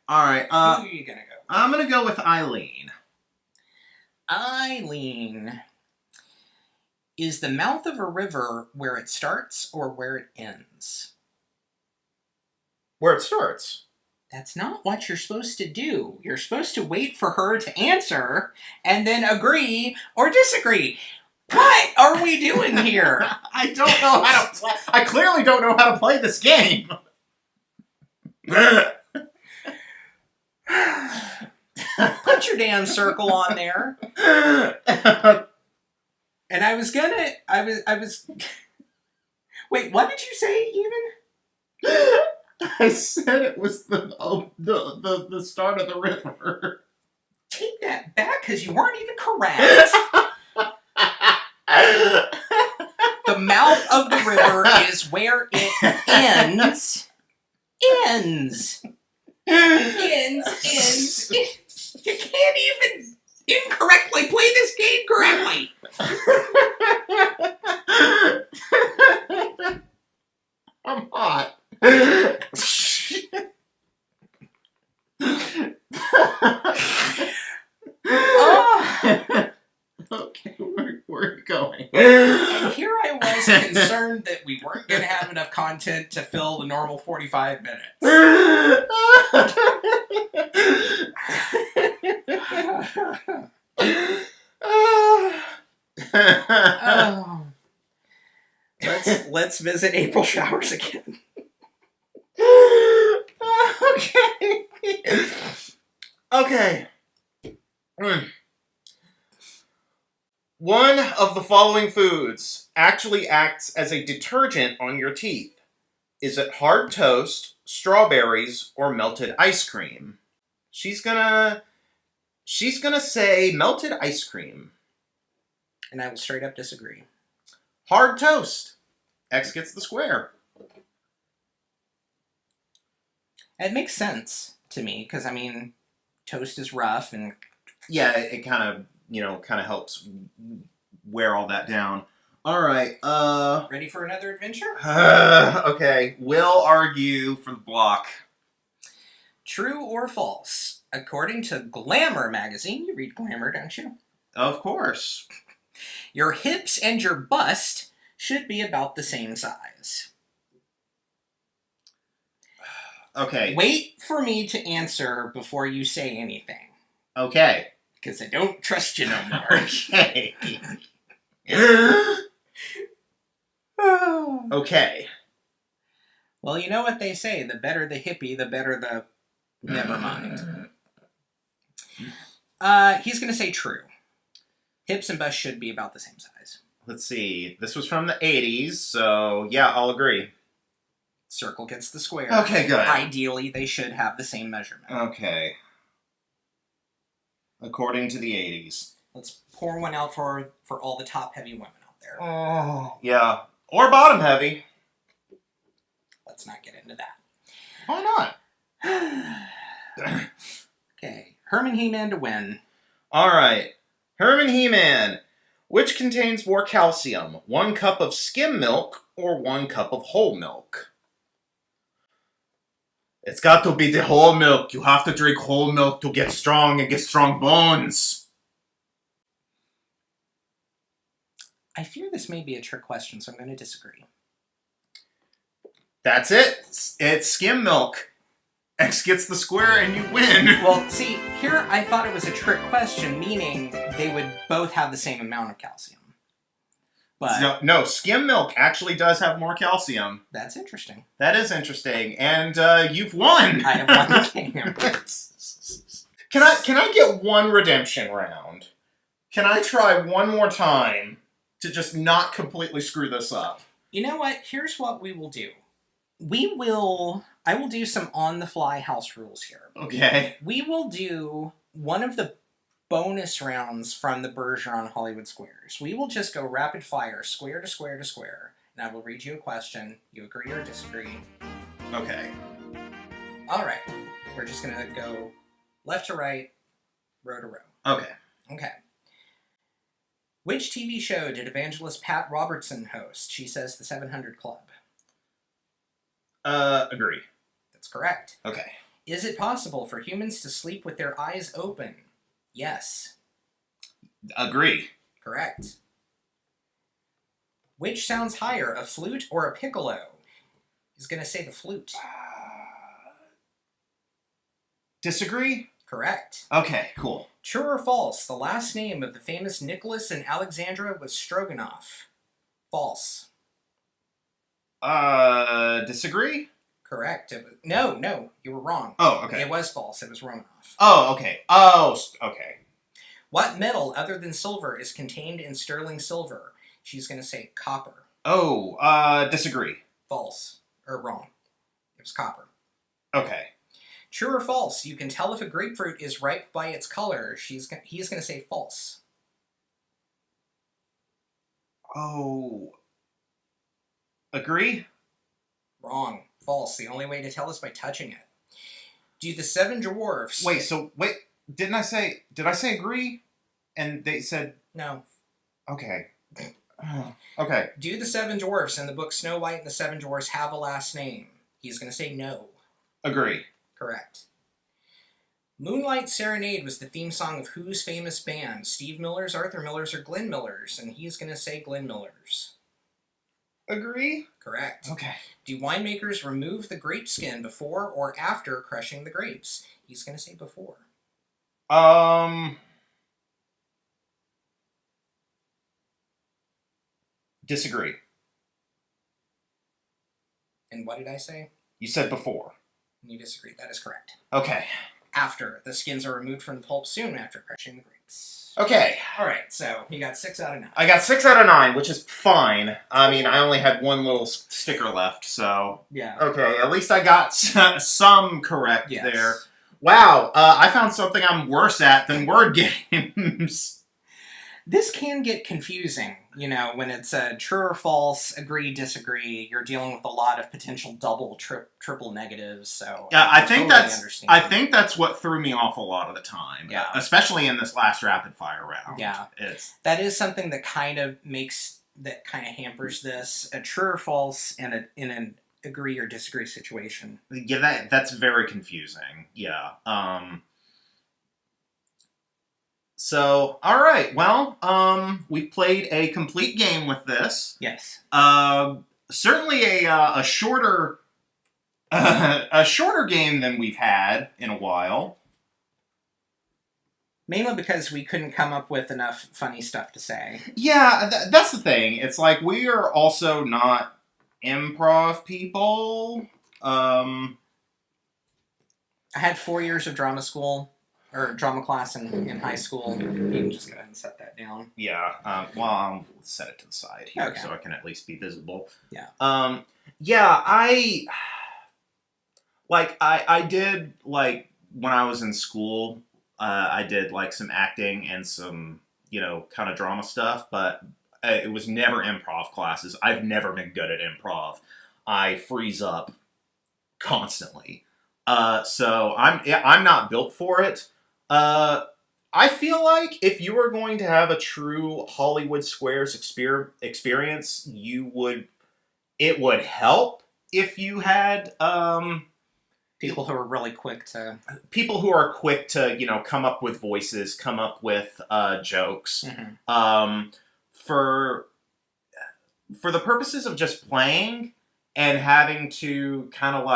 Who are you going to go? I'm going to go with Eileen. Eileen. Is the mouth of a river where it starts or where it ends? Where it starts. That's not what you're supposed to do. You're supposed to wait for her to answer and then agree or disagree. What are we doing here? I don't know how to play. I clearly don't know how to play this game. Put your damn circle on there. And I was... Wait, what did you say, even? I said it was the start of the river. Take that back, because you weren't even correct. The mouth of the river is where it ends. Ends. You can't even incorrectly play this game correctly. I'm hot. Okay, we're going. And here I was concerned that we weren't going to have enough content to fill the normal 45 minutes. Let's visit April showers again. Okay. One of the following foods actually acts as a detergent on your teeth. Is it hard toast, strawberries, or melted ice cream? She's gonna say melted ice cream. And I will straight up disagree. Hard toast. X gets the square. It makes sense to me, because, I mean, toast is rough, and... Yeah, it kind of helps wear all that down. Alright, Ready for another adventure? Okay, we'll argue for the block. True or false? According to Glamour magazine, you read Glamour, don't you? Of course. Your hips and your bust should be about the same size. Okay. Wait for me to answer before you say anything. Okay. Because I don't trust you no more. Okay. Okay. Well, you know what they say. The better the hippie, the better the... Never mind. He's going to say true. Hips and bust should be about the same size. Let's see. This was from the 80s, so yeah, I'll agree. Circle gets the square. Okay, good. Ideally, they should have the same measurement. Okay. According to the 80s. Let's pour one out for all the top-heavy women out there. Oh. Yeah. Or bottom-heavy. Let's not get into that. Why not? Okay. Herman He-Man to win. Alright. Herman He-Man. Which contains more calcium? 1 cup of skim milk or 1 cup of whole milk? It's got to be the whole milk. You have to drink whole milk to get strong and get strong bones. I fear this may be a trick question, so I'm going to disagree. That's it. It's skim milk. X gets the square and you win. Well, see, here I thought it was a trick question, meaning they would both have the same amount of calcium. But no, skim milk actually does have more calcium. That's interesting. That is interesting, and you've won. I have won the game. Can I get one redemption round? Can I try one more time to just not completely screw this up? You know what? Here's what we will do. I will do some on-the-fly house rules here. Okay. We will do one of the bonus rounds from the Bergeron Hollywood Squares. We will just go rapid fire, square to square to square, and I will read you a question. You agree or disagree? Okay. All right. We're just going to go left to right, row to row. Okay. Okay. Which TV show did evangelist Pat Robertson host? She says The 700 Club. Agree. That's correct. Okay. Is it possible for humans to sleep with their eyes open? Yes. Agree. Correct. Which sounds higher, a flute or a piccolo? He's going to say the flute. Disagree? Correct. Okay, cool. True or false? The last name of the famous Nicholas and Alexandra was Stroganoff. False. Disagree? Correct. No, you were wrong. Oh, okay. It was false. It was Romanoff. Oh, okay. Oh, okay. What metal other than silver is contained in sterling silver? She's going to say copper. Oh, disagree. False. Or wrong. It was copper. Okay. True or false? You can tell if a grapefruit is ripe by its color. He's going to say false. Oh. Agree? Wrong. False. The only way to tell is by touching it. Do the seven dwarfs... Wait, did I say agree? And they said... No. Okay. Okay. Do the seven dwarfs in the book Snow White and the Seven Dwarfs have a last name? He's going to say no. Agree. Correct. Moonlight Serenade was the theme song of whose famous band? Steve Miller's, Arthur Miller's, or Glenn Miller's? And he's going to say Glenn Miller's. Agree? Correct. Okay. Do winemakers remove the grape skin before or after crushing the grapes? He's going to say before. Disagree. And what did I say? You said before. You disagree. That is correct. Okay. After. The skins are removed from the pulp soon after crushing the grapes. Okay. Alright, so you got 6 out of 9. I got 6 out of 9, which is fine. I mean, I only had one little sticker left, so... Yeah. Okay, at least I got some correct Yes. there. Wow, I found something I'm worse at than word games. This can get confusing, when it's a true or false, agree, disagree. You're dealing with a lot of potential double, triple negatives. So Yeah, I think understand. that's what threw me off a lot of the time. Yeah. Especially in this last rapid fire round. Yeah, that is something that kind of hampers this. A true or false in an agree or disagree situation. Yeah, that's very confusing. Yeah. So, all right. Well, we've played a complete game with this. Yes. Certainly a shorter game than we've had in a while. Mainly because we couldn't come up with enough funny stuff to say. Yeah, that's the thing. It's like we are also not improv people. I had 4 years of drama school. Or drama class in high school. You can just go ahead and set that down. Yeah. Well, I'll set it to the side here okay. so I can at least be visible. Yeah. Yeah, I did, when I was in school, I did, some acting and some, kind of drama stuff, but it was never improv classes. I've never been good at improv. I freeze up constantly. So I'm not built for it. I feel like if you were going to have a true Hollywood Squares experience, it would help if you had people who are really quick to come up with voices, come up with jokes. Mm-hmm. For the purposes of just playing and having to kind of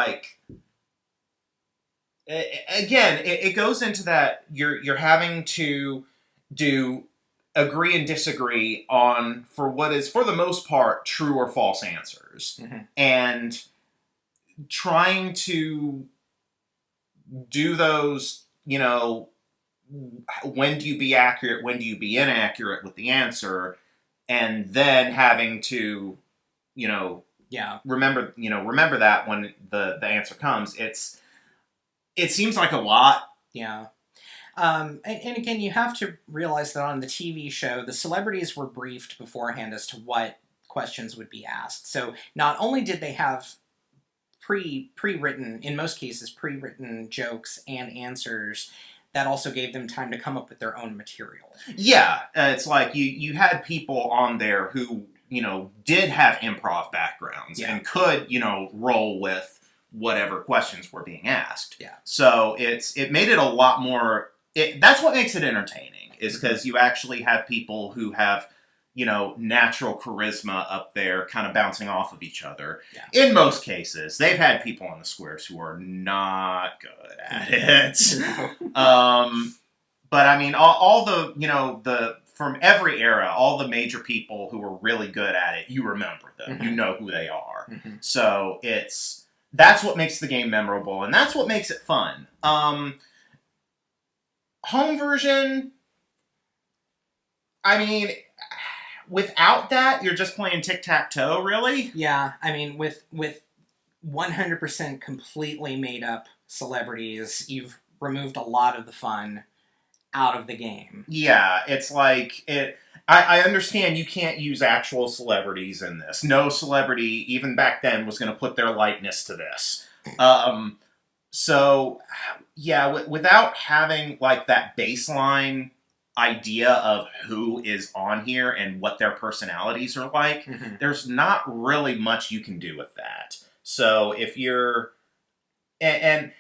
again, it goes into that you're having to do agree and disagree on, for what is, for the most part, true or false answers. And trying to do those, you know, when do you be accurate, when do you be inaccurate with the answer, and then having to, you know, remember that when the answer comes. It seems like a lot. Yeah. And again, you have to realize that on the TV show, the celebrities were briefed beforehand as to what questions would be asked. So not only did they have pre-written, in most cases, pre-written jokes and answers, that also gave them time to come up with their own material. Yeah, it's like you had people on there who, you know, did have improv backgrounds and could, you know, roll with whatever questions were being asked. Yeah. So it made it a lot more. That's what makes it entertaining, is because you actually have people who have, you know, natural charisma up there kind of bouncing off of each other. Yeah. In most cases, they've had people on the squares who are not good at it. But I mean, all the, you know, from every era, all the major people who were really good at it, you remember them. You know who they are. So that's what makes the game memorable, and that's what makes it fun. Home version, I mean, without that, you're just playing tic-tac-toe, really? Yeah, I mean, with 100% completely made up celebrities, you've removed a lot of the fun out of the game. Yeah, it's like, I understand you can't use actual celebrities in this. No celebrity, even back then, was going to put their likeness to this. So, yeah, without having, like, that baseline idea of who is on here and what their personalities are like, there's not really much you can do with that. So, if you're... And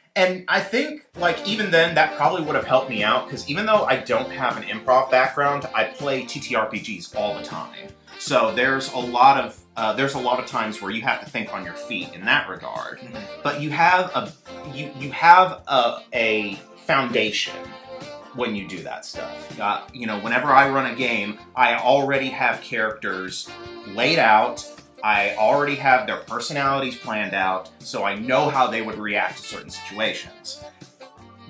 I think, like, even then, that probably would have helped me out, because even though I don't have an improv background, I play TTRPGs all the time. So there's a lot of times where you have to think on your feet in that regard. But you have a foundation when you do that stuff. You know, whenever I run a game, I already have characters laid out. I already have their personalities planned out, so I know how they would react to certain situations.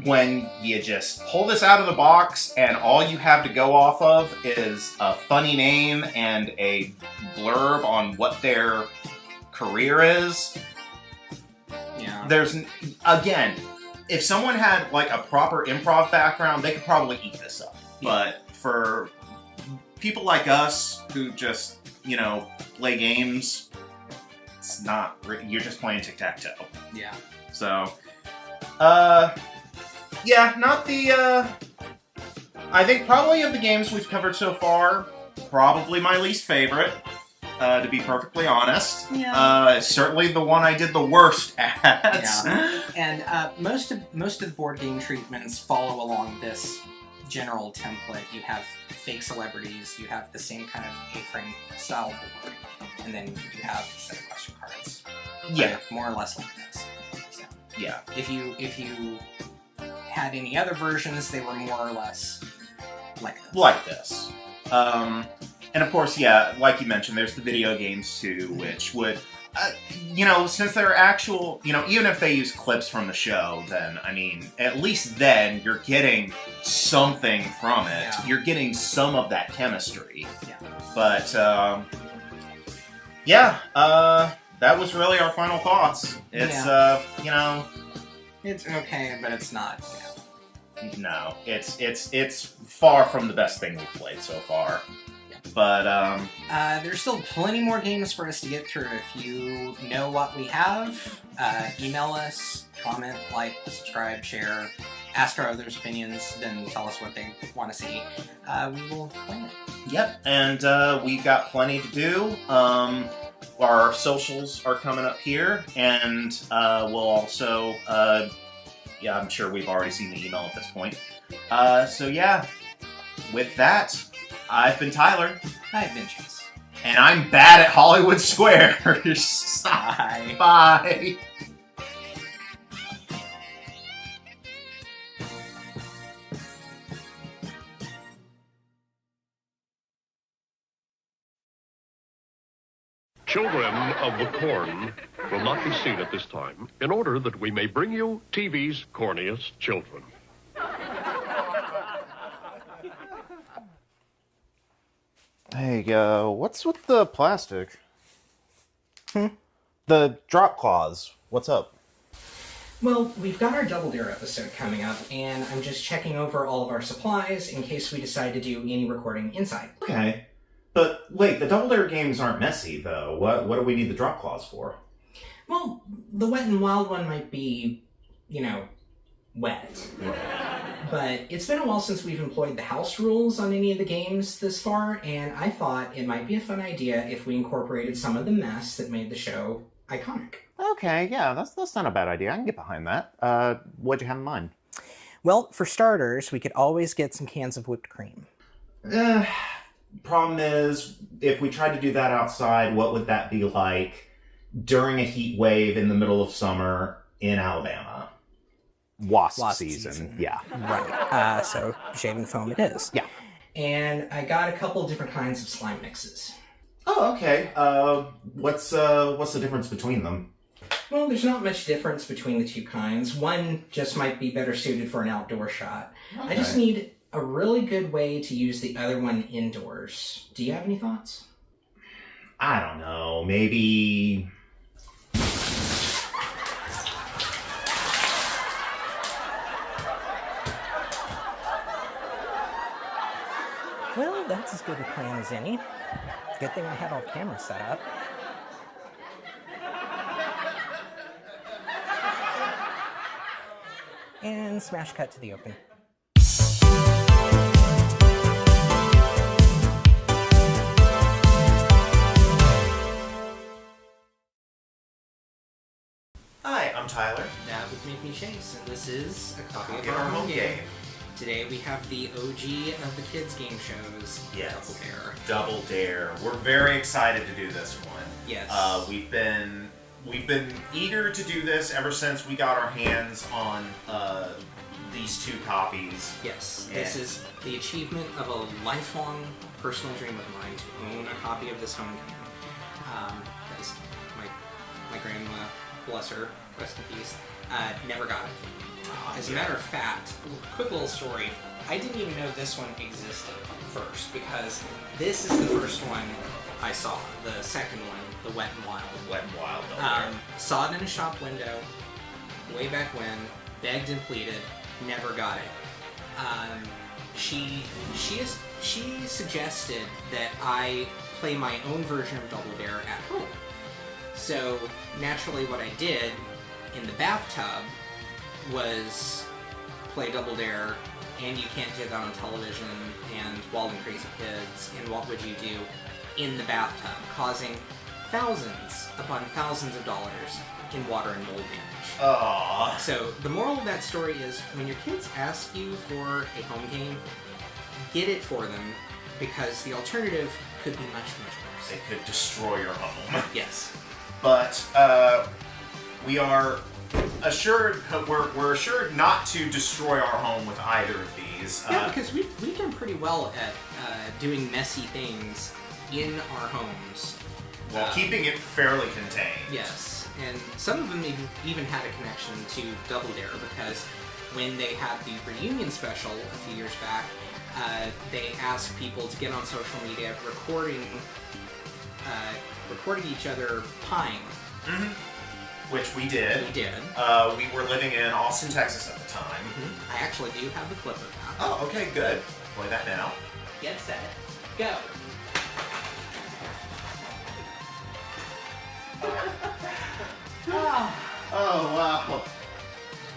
When you just pull this out of the box and all you have to go off of is a funny name and a blurb on what their career is, there's, again, if someone had like a proper improv background, they could probably eat this up. But for people like us who just, you know, play games, it's not, you're just playing tic-tac-toe. Yeah. So, yeah, not the, I think probably of the games we've covered so far, probably my least favorite, to be perfectly honest. Yeah. Certainly the one I did the worst at. Yeah. And most of the board game treatments follow along this general template. You have fake celebrities, you have the same kind of A-frame style board, and then you have a set of question cards. Yeah. More or less like this. So, yeah. If you had any other versions, they were more or less like this. Like this. And of course, yeah, like you mentioned, there's the video games too, which would, you know, since they're actual, you know, even if they use clips from the show, then, I mean, at least then you're getting something from it. Yeah. You're getting some of that chemistry. Yeah. But, yeah, that was really our final thoughts. It's, you know... It's okay, but it's not, No, it's far from the best thing we've played so far. But, there's still plenty more games for us to get through. If you know what we have, email us, comment, like, subscribe, share, ask our others' opinions, then tell us what they want to see. We will play it. Yep, and we've got plenty to do. Our socials are coming up here, and we'll also, yeah, I'm sure we've already seen the email at this point. So yeah, with that, I've been Tyler. I've been Chase. And I'm bad at Hollywood Squares. Bye. Bye. Children of the Corn will not be seen at this time in order that we may bring you TV's corniest children. Hey, what's with the plastic? The drop claws. What's up? Well, we've got our Double Dare episode coming up, and I'm just checking over all of our supplies in case we decide to do any recording inside. Okay. But wait, the Double Dare games aren't messy, though. What do we need the drop claws for? Well, the Wet and Wild one might be, wet. But it's been a while since we've employed the house rules on any of the games this far, and I thought it might be a fun idea if we incorporated some of the mess that made the show iconic. Okay, yeah, that's not a bad idea. I can get behind that. What'd you have in mind? Well, for starters, we could always get some cans of whipped cream. Problem is, if we tried to do that outside, what would that be like during a heat wave in the middle of summer in Alabama? Wasp season. Yeah. Right. So shaving foam it is. Yeah. And I got a couple different kinds of slime mixes. Oh, okay. What's the difference between them? Well, there's not much difference between the two kinds. One just might be better suited for an outdoor shot. Okay. I just need a really good way to use the other one indoors. Do you have any thoughts? I don't know. Maybe... Well, that's as good a plan as any. Good thing I had all the cameras set up. And smash cut to the open. Hi, I'm Tyler. That would make me Chase, and this is a copy of our home game. Today we have the OG of the kids' game shows, Yes. Double Dare. Double Dare. We're very excited to do this one. Yes. We've been eager to do this ever since we got our hands on these two copies. Yes. This is the achievement of a lifelong personal dream of mine to own a copy of this home game. Because my grandma, bless her, rest in peace, never got it. As a matter of fact, quick little story, I didn't even know this one existed first, because this is the first one I saw. The second one, the Wet and Wild. Wet and Wild. Saw it in a shop window, way back when, begged and pleaded, never got it. She suggested that I play my own version of Double Dare at home. So, naturally what I did in the bathtub was play Double Dare, and You Can't Do That on Television, and Wild and Crazy Kids, and What Would You Do in the bathtub, causing thousands upon thousands of dollars in water and mold damage. Aww. So the moral of that story is, when your kids ask you for a home game, get it for them, because the alternative could be much, much worse. It could destroy your home. Yes. But we are assured, we're assured not to destroy our home with either of these. Yeah, because we've done pretty well at doing messy things in our homes. While keeping it fairly contained. Yes, and some of them even had a connection to Double Dare, because when they had the reunion special a few years back, they asked people to get on social media recording each other pieing. Mm-hmm. Which we did. We did. We were living in Austin, Texas at the time. Mm-hmm. I actually do have the clip of that. Oh, okay, good. Play that now. Get set. Go. Oh, wow.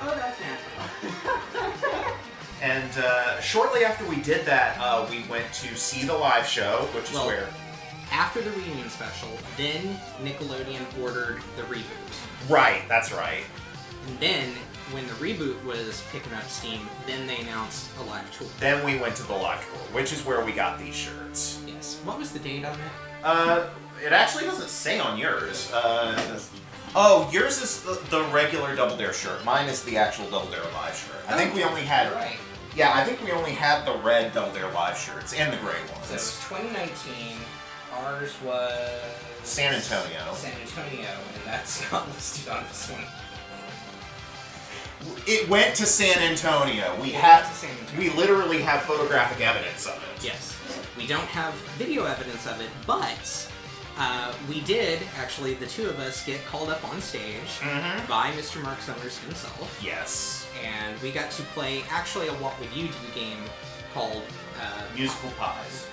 Oh, that's natural. And shortly after we did that, we went to see the live show, which is where... After the reunion special, then Nickelodeon ordered the reboot. Right, that's right. And then, when the reboot was picking up steam, then they announced a live tour. Then we went to the live tour, which is where we got these shirts. Yes. What was the date on that? It actually doesn't say on yours. Oh, yours is the regular Double Dare shirt. Mine is the actual Double Dare live shirt. I think we only had... Right. Yeah, I think we only had the red Double Dare live shirts and the gray ones. So it was 2019, Ours was San Antonio. San Antonio, and that's not listed on this one. It went to San Antonio. We literally have photographic evidence of it. Yes. We don't have video evidence of it, but we did, actually, the two of us get called up on stage by Mr. Mark Summers himself. Yes. And we got to play, actually, a What Would You Do game called... Musical Pies.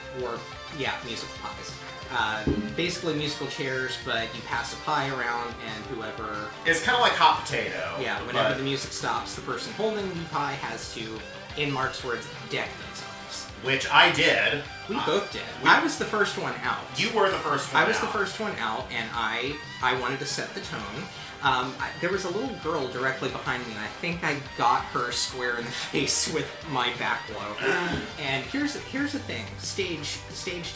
Musical Pies. Basically musical chairs, but you pass a pie around, and whoever... It's kind of like hot potato. Yeah, whenever the music stops, the person holding the pie has to, in Mark's words, deck themselves. Which I did. We both did. I was the first one out. You were the first one out. I was the first one out, and I wanted to set the tone. There was a little girl directly behind me, and I think I got her square in the face with my back blow. And here's the thing, stage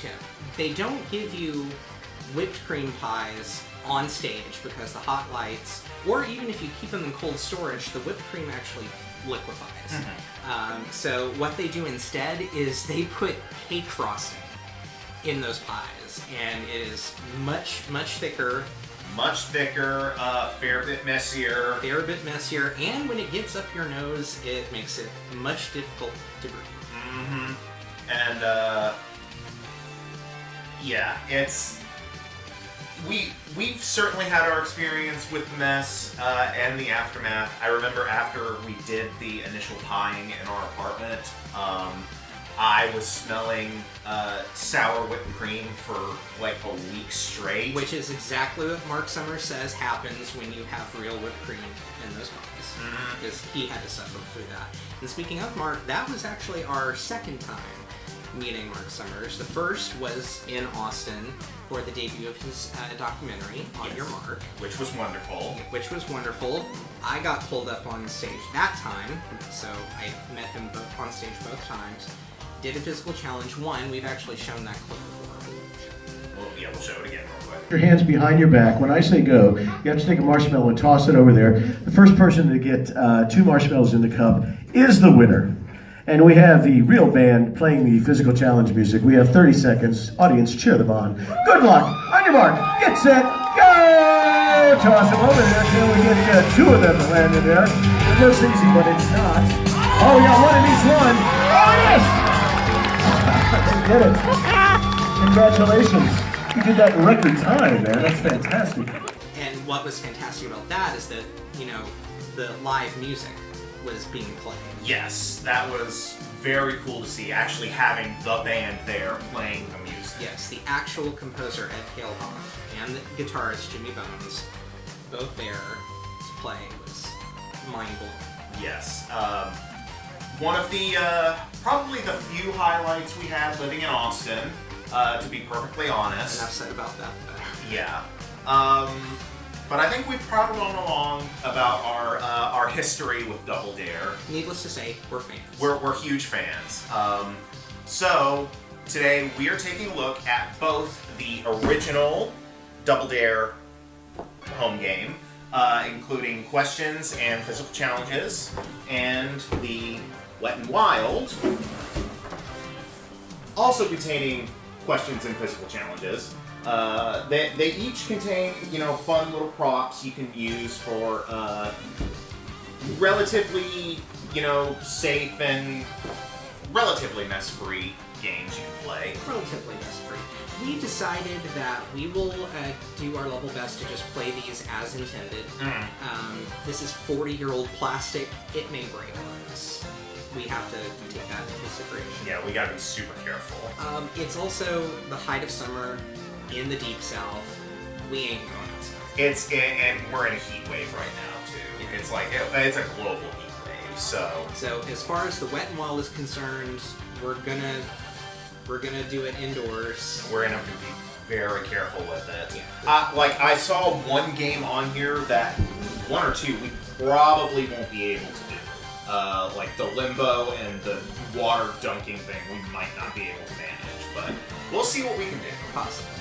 tip. They don't give you whipped cream pies on stage because the hot lights, or even if you keep them in cold storage, the whipped cream actually liquefies. So what they do instead is they put cake frosting in those pies, and it is much, much thicker. Much thicker, fair bit messier. And when it gets up your nose, it makes it much difficult to breathe. And, yeah, it's... We've certainly had our experience with the mess and the aftermath. I remember after we did the initial pieing in our apartment, I was smelling sour whipped cream for like a week straight. Which is exactly what Mark Summers says happens when you have real whipped cream in those pies. Because he had to suffer through that. And speaking of Mark, that was actually our second time meeting Mark Summers. The first was in Austin for the debut of his documentary, On Your Mark. Which was wonderful. I got pulled up on stage that time, so I met him on stage both times. Did a physical challenge, won. We've actually shown that clip before. Well, yeah, we'll show it again real quick. Your hands behind your back. When I say go, you have to take a marshmallow and toss it over there. The first person to get 2 marshmallows in the cup is the winner. And we have the real band playing the physical challenge music. We have 30 seconds. Audience, cheer them on. Good luck. On your mark. Get set. Go! Toss them over there until we get 2 of them to land in there. It looks easy, but it's not. Oh, we got 1 in each one. Oh, yes! They did it. Congratulations. You did that in record time, man. That's fantastic. And what was fantastic about that is that, the live music was being played. Yes, that was very cool to see, actually having the band there playing the music. Yes, the actual composer, Ed Halehoff, and the guitarist, Jimmy Bones, both there to play, was mind-blowing. Yes. One of the, probably the few highlights we had living in Austin, to be perfectly honest. Enough said about that. Yeah. But I think we've probably gone along about our history with Double Dare. Needless to say, we're fans. We're huge fans. So today we are taking a look at both the original Double Dare home game, including questions and physical challenges, and the Wet and Wild, also containing questions and physical challenges. They each contain, fun little props you can use for relatively, safe and relatively mess-free games you can play. Relatively mess-free. We decided that we will do our level best to just play these as intended. This is 40-year-old plastic. It may break on us. We have to take that into consideration. Yeah, we gotta be super careful. It's also the height of summer in the deep south. We ain't going outside. And we're in a heat wave right now too. Yeah. It's like it's a global heat wave. So as far as the Wet and Wild is concerned, we're gonna do it indoors. We're gonna have to be very careful with it. Yeah. I saw one game on here that 1 or 2 we probably won't be able to do. Like the limbo and the water dunking thing, we might not be able to manage, but we'll see what we can do. Possibly.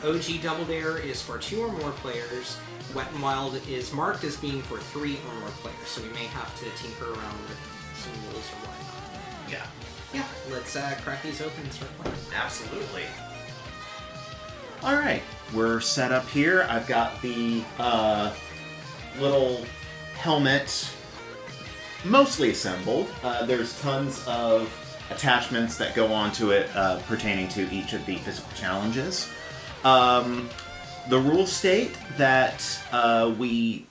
OG Double Dare is for 2 or more players. Wet and Wild is marked as being for 3 or more players, so we may have to tinker around with some rules or whatnot. Yeah. Yeah, let's crack these open and start playing. Absolutely. All right, we're set up here. I've got the little helmet mostly assembled. There's tons of attachments that go onto it pertaining to each of the physical challenges. The rules state that the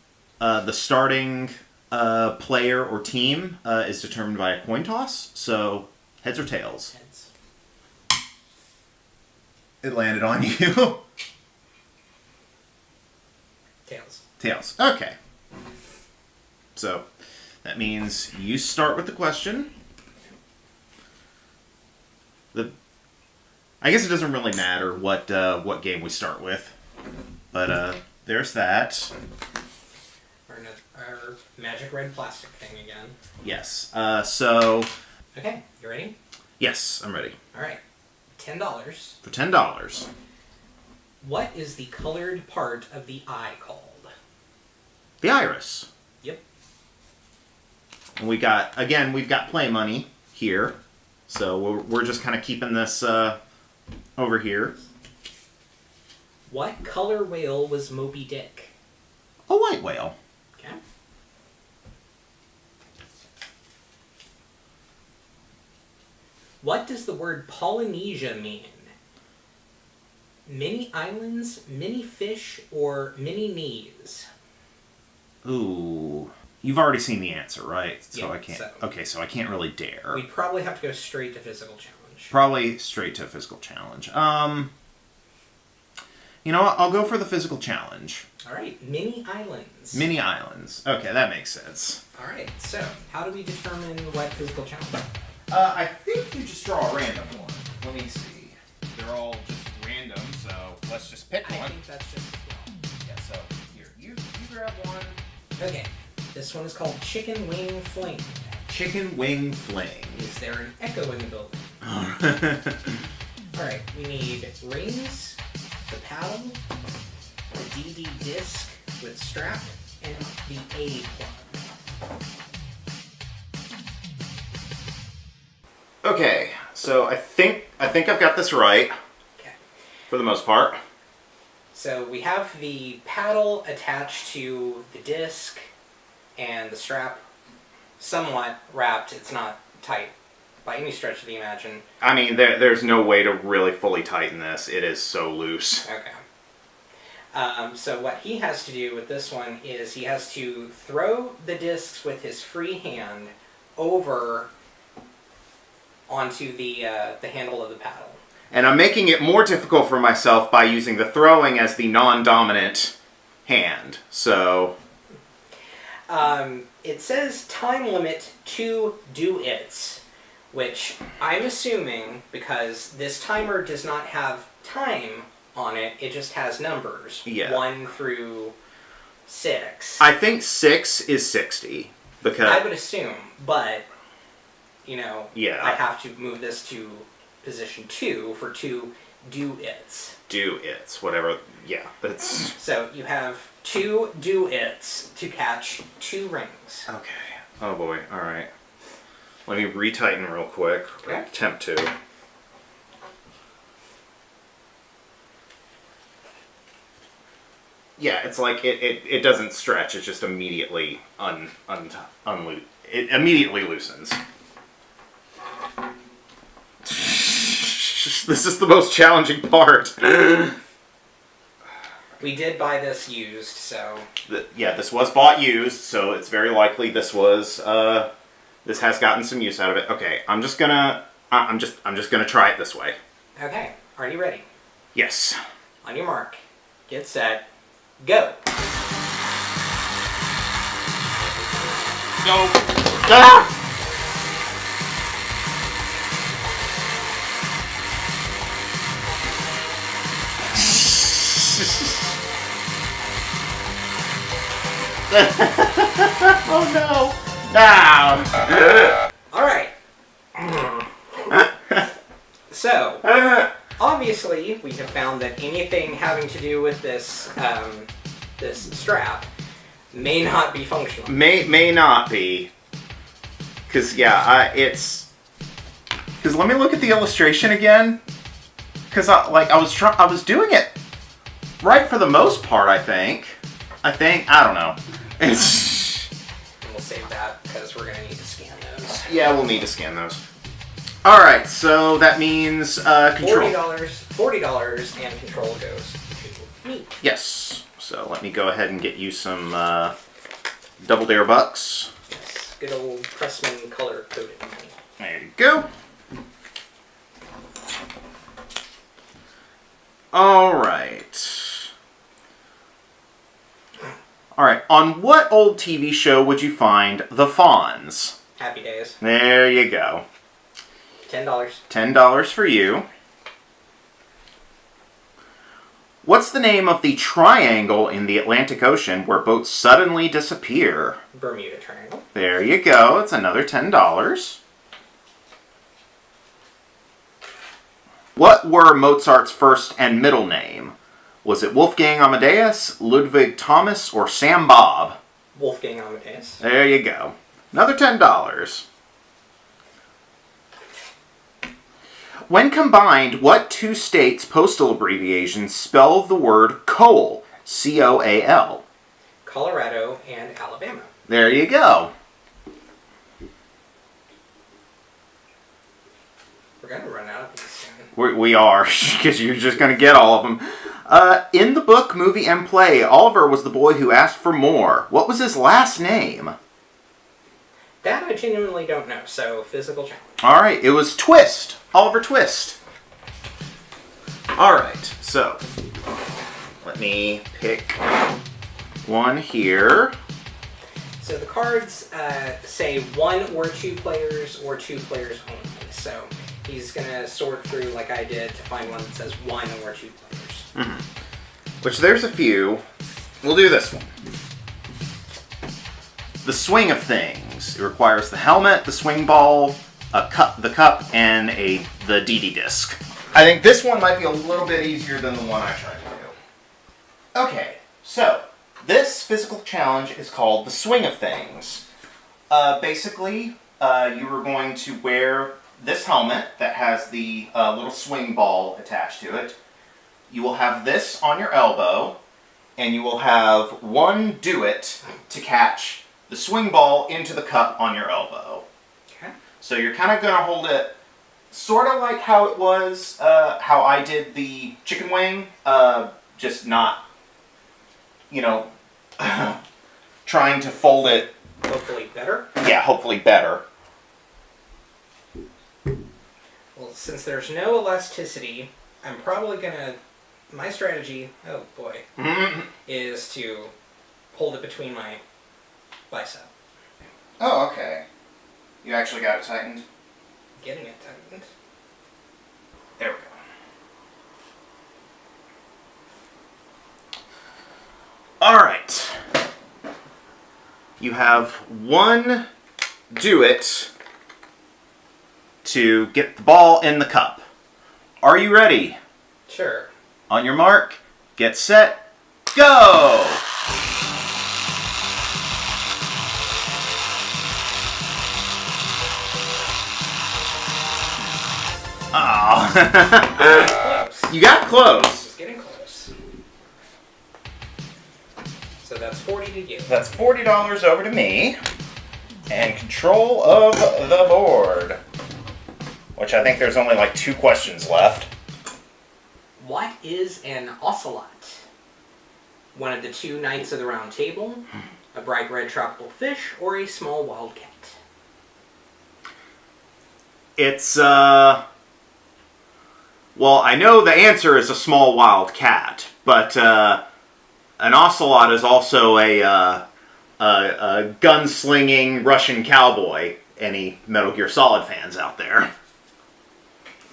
starting player or team is determined by a coin toss. So, heads or tails? Heads. It landed on you. Tails. Tails. Okay. So, that means you start with the question. I guess it doesn't really matter what game we start with, but there's that. Our magic red plastic thing again. Yes. So. Okay, you ready? Yes, I'm ready. All right. $10. For $10. What is the colored part of the eye called? The iris. Yep. And we've got play money here, so we're just kind of keeping this over here. What color whale was Moby Dick? A white whale. Okay. What does the word Polynesia mean? Many islands, many fish, or many knees? Ooh. You've already seen the answer, right? So yeah, I can't. Okay, so I can't really dare. We probably have to go straight to physical challenge. Probably straight to physical challenge. You know what? I'll go for the physical challenge. All right, mini islands. Mini islands. Okay, that makes sense. All right, so how do we determine what physical challenge? I think you just draw a random one. Let me see. They're all just random, so let's just pick one. I think that's just as well. Yeah, so here, you grab one. Okay, this one is called Chicken Wing Fling. Chicken Wing Fling. Is there an echo in the building? All right, we need rings, the paddle, the DD disc with strap, and the A plug. Okay, so I think I've got this right. Okay. For the most part. So we have the paddle attached to the disc and the strap somewhat wrapped. It's not tight by any stretch of the imagination. I mean, there's no way to really fully tighten this. It is so loose. Okay. So what he has to do with this one is he has to throw the discs with his free hand over onto the handle of the paddle. And I'm making it more difficult for myself by using the throwing as the non-dominant hand. So... it says time limit to do-its, which I'm assuming, because this timer does not have time on it, it just has numbers. Yeah. 1 through 6. I think 6 is 60. Because I would assume, but, you know, yeah. I have to move this to position 2 for 2 do-its. Do-its, whatever, yeah. That's... So you have 2 do-its to catch 2 rings. Okay. Oh boy, alright. Let me retighten real quick. Okay. Attempt to. Yeah, it's like it doesn't stretch, it just immediately it immediately loosens. This is the most challenging part. We did buy this used, so... Yeah, this was bought used, so it's very likely this was, this has gotten some use out of it. Okay, I'm just gonna try it this way. Okay, are you ready? Yes. On your mark, get set, go! Go! Ah! Oh no! Down! Alright. So, obviously, we have found that anything having to do with this, this strap may not be functional. May not be. Cause yeah, cause let me look at the illustration again. Cause I was doing it right for the most part, I think. I don't know. It's... And we'll save that because we're going to need to scan those. Yeah, we'll need to scan those. Alright, so that means control. $40 and control goes to me. Yes. So let me go ahead and get you some Double Dare bucks. Yes, good old Pressman color coded money. There you go. Alright. Alright, on what old TV show would you find the Fonz? Happy Days. There you go. $10. $10 for you. What's the name of the triangle in the Atlantic Ocean where boats suddenly disappear? Bermuda Triangle. There you go. It's another $10. What were Mozart's first and middle name? Was it Wolfgang Amadeus, Ludwig Thomas, or Sam Bob? Wolfgang Amadeus. There you go. Another $10. When combined, what two states' postal abbreviations spell the word coal? C-O-A-L. Colorado and Alabama. There you go. We're going to run out of these soon. We are, because you're just going to get all of them. In the book, movie, and play, Oliver was the boy who asked for more. What was his last name? That I genuinely don't know, so physical challenge. Alright, it was Twist. Oliver Twist. Alright, so let me pick one here. So the cards say 1 or 2 players or 2 players only. So he's going to sort through like I did to find one that says 1 or 2 players. Mm-hmm. Which there's a few. We'll do this one. The swing of things. It requires the helmet, the swing ball, the cup, and the DD disc. I think this one might be a little bit easier than the one I tried to do. Okay, so this physical challenge is called the swing of things. Basically, you are going to wear this helmet that has the little swing ball attached to it. You will have this on your elbow, and you will have one do-it to catch the swing ball into the cup on your elbow. Okay. So you're kind of going to hold it sort of like how it was, how I did the chicken wing, just not, trying to fold it. Hopefully better? Yeah, hopefully better. Well, since there's no elasticity, I'm probably going to... My strategy, oh boy, is to hold it between my bicep. Oh, okay. You actually got it tightened? Getting it tightened. There we go. Alright. You have one do-it to get the ball in the cup. Are you ready? Sure. On your mark, get set, go! Oh. You got close. Just getting close. So that's 40 to you. That's $40 over to me. And control of the board. Which I think there's only like 2 questions left. What is an ocelot? One of the 2 knights of the round table, a bright red tropical fish, or a small wild cat? It's, well, I know the answer is a small wild cat, but an ocelot is also a gunslinging Russian cowboy. Any Metal Gear Solid fans out there?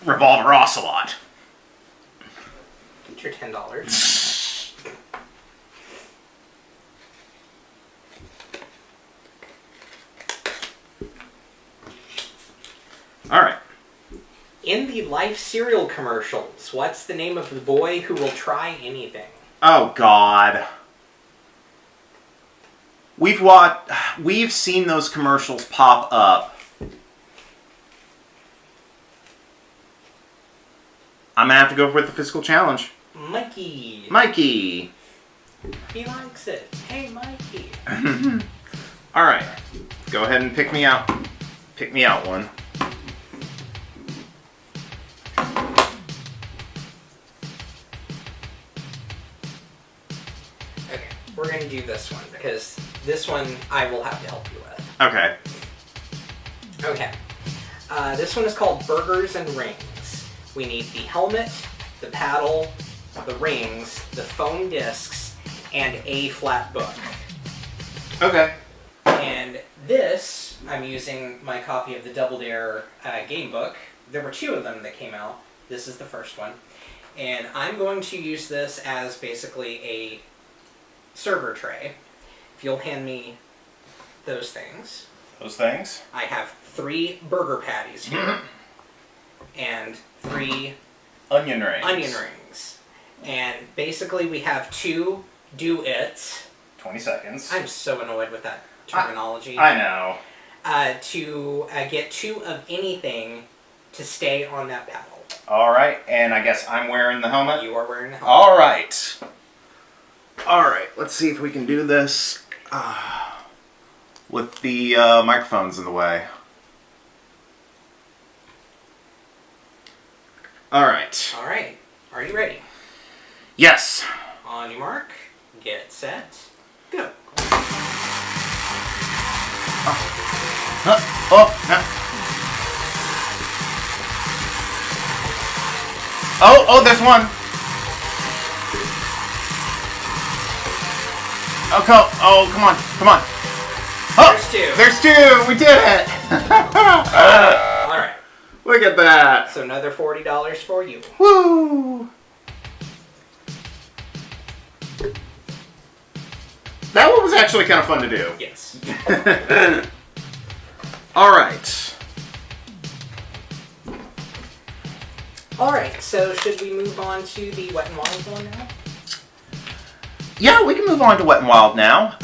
Revolver Ocelot. Get your $10. Alright. In the Life cereal commercials, what's the name of the boy who will try anything? Oh, God. We've seen those commercials pop up. I'm gonna have to go with the physical challenge. Mikey. Mikey. He likes it. Hey, Mikey. All right. Go ahead and pick me out. Pick me out one. Okay, we're going to do this one because this one I will have to help you with. Okay. Okay. This one is called Burgers and Rings. We need the helmet, the paddle, the rings, the foam discs, and a flat book. Okay. And this, I'm using my copy of the Double Dare game book. There were 2 of them that came out. This is the first one. And I'm going to use this as basically a server tray. If you'll hand me those things. Those things? I have 3 burger patties here. And 3 onion rings. And basically we have 2 do-its. 20 seconds. I'm so annoyed with that terminology. I know. To get 2 of anything to stay on that paddle. All right, and I guess I'm wearing the helmet? You are wearing the helmet. All right. All right, let's see if we can do this with the microphones in the way. All right. All right. Are you ready? Yes. On your mark, get set, go. Oh, there's one. Oh, come on. Oh, There's 2. There's 2. We did it. All right. Look at that. So another $40 for you. Woo. That one was actually kind of fun to do. Yes. All right. All right. So should we move on to the Wet and Wild one now? Yeah, we can move on to Wet and Wild now.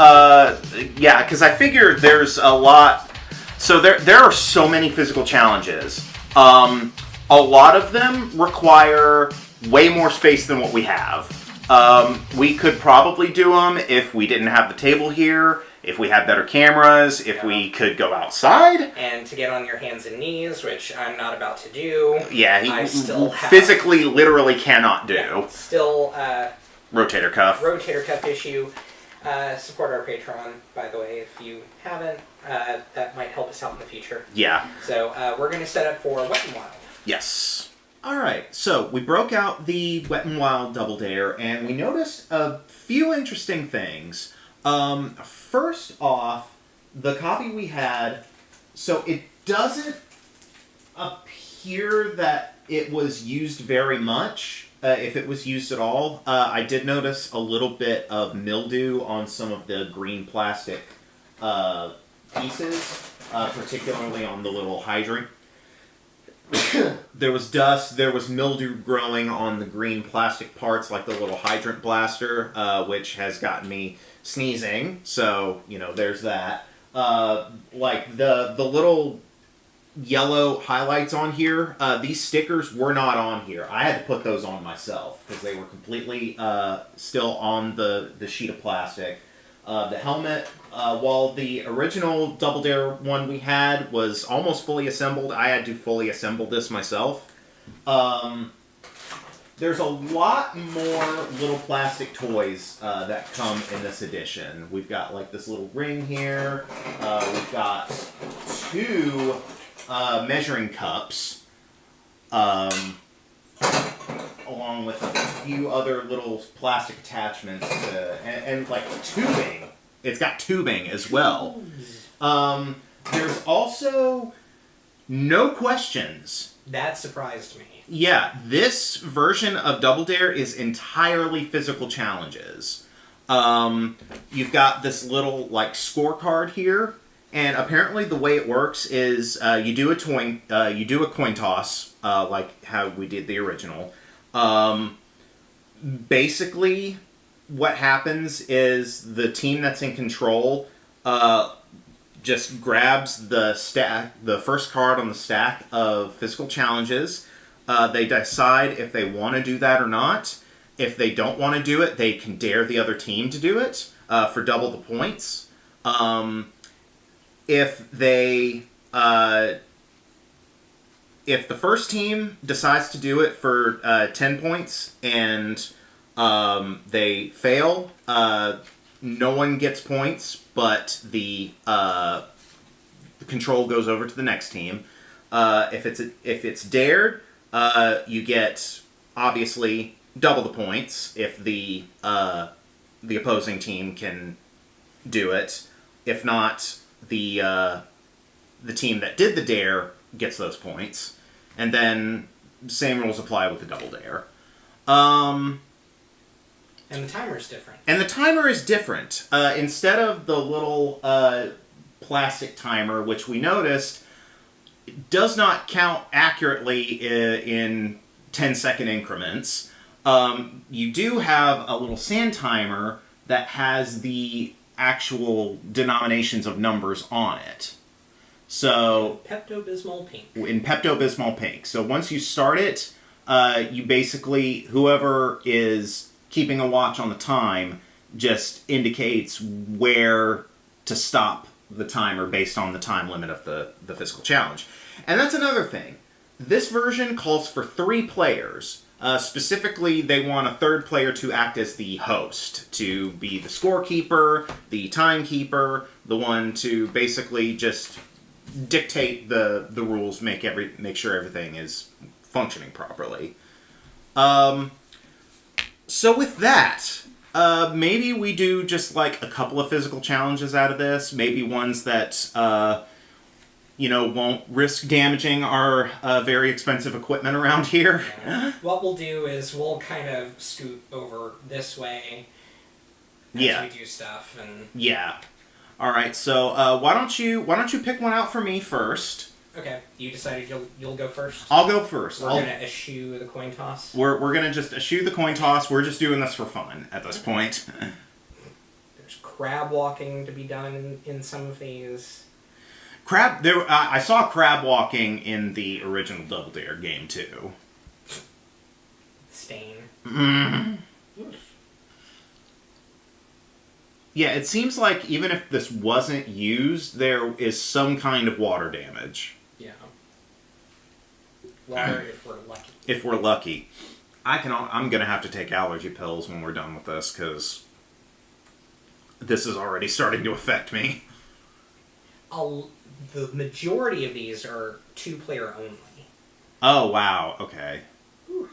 Yeah, because I figure there's a lot. So there are so many physical challenges. A lot of them require way more space than what we have. We could probably do them if we didn't have the table here, if we had better cameras, if we could go outside. And to get on your hands and knees, which I'm not about to do. Yeah, I still have, physically, literally cannot do. Yeah, still rotator cuff. Rotator cuff issue. Support our Patreon, by the way, if you haven't. That might help us out in the future. Yeah. So we're going to set up for Wet and Wild. Yes. All right, so we broke out the Wet n Wild Double Dare, and we noticed a few interesting things. First off, the copy we had, so it doesn't appear that it was used very much, if it was used at all. I did notice a little bit of mildew on some of the green plastic pieces, particularly on the little hydrant. There was dust, there was mildew growing on the green plastic parts like the little hydrant blaster, which has gotten me sneezing, so, there's that. Like, the little yellow highlights on here, these stickers were not on here. I had to put those on myself, because they were completely still on the sheet of plastic. The helmet, while the original Double Dare one we had was almost fully assembled, I had to fully assemble this myself. There's a lot more little plastic toys that come in this edition. We've got like this little ring here. We've got 2 measuring cups, along with a few other little plastic attachments and like tubing. It's got tubing as well. There's also no questions. That surprised me. Yeah, this version of Double Dare is entirely physical challenges. You've got this little like scorecard here, and apparently the way it works is you do a coin toss, like how we did the original. Basically, what happens is the team that's in control just grabs the first card on the stack of physical challenges. They decide if they want to do that or not. If they don't want to do it, they can dare the other team to do it for double the points. If the first team decides to do it for 10 points and they fail, no one gets points, but the control goes over to the next team. If it's dared, you get obviously double the points if the opposing team can do it. If not, the team that did the dare gets those points, and then same rules apply with the double dare. And the timer is different. And the timer is different. Instead of the little plastic timer, which we noticed does not count accurately in 10-second increments, you do have a little sand timer that has the actual denominations of numbers on it. So Pepto-Bismol pink. In Pepto-Bismol pink. So once you start it, you basically, whoever is keeping a watch on the time just indicates where to stop the timer based on the time limit of the physical challenge. And that's another thing. This version calls for 3 players. Specifically, they want a third player to act as the host, to be the scorekeeper, the timekeeper, the one to basically just dictate the rules, make sure everything is functioning properly. So with that, maybe we do just like a couple of physical challenges out of this, maybe ones that won't risk damaging our very expensive equipment around here. Yeah. What we'll do is we'll kind of scoot over this way as we do stuff. And yeah. All right. So why don't you pick one out for me first? Okay. You decided you'll go first. I'll go first. We're gonna eschew the coin toss. We're gonna just eschew the coin toss. We're just doing this for fun at this point. There's crab walking to be done in some of these. I saw crab walking in the original Double Dare game too. Stain. Mm. Yeah, it seems like even if this wasn't used, there is some kind of water damage. Yeah. Water if we're lucky. If we're lucky. I'm gonna have to take allergy pills when we're done with this, because this is already starting to affect me. The majority of these are 2-player only. Oh, wow. Okay. Whew.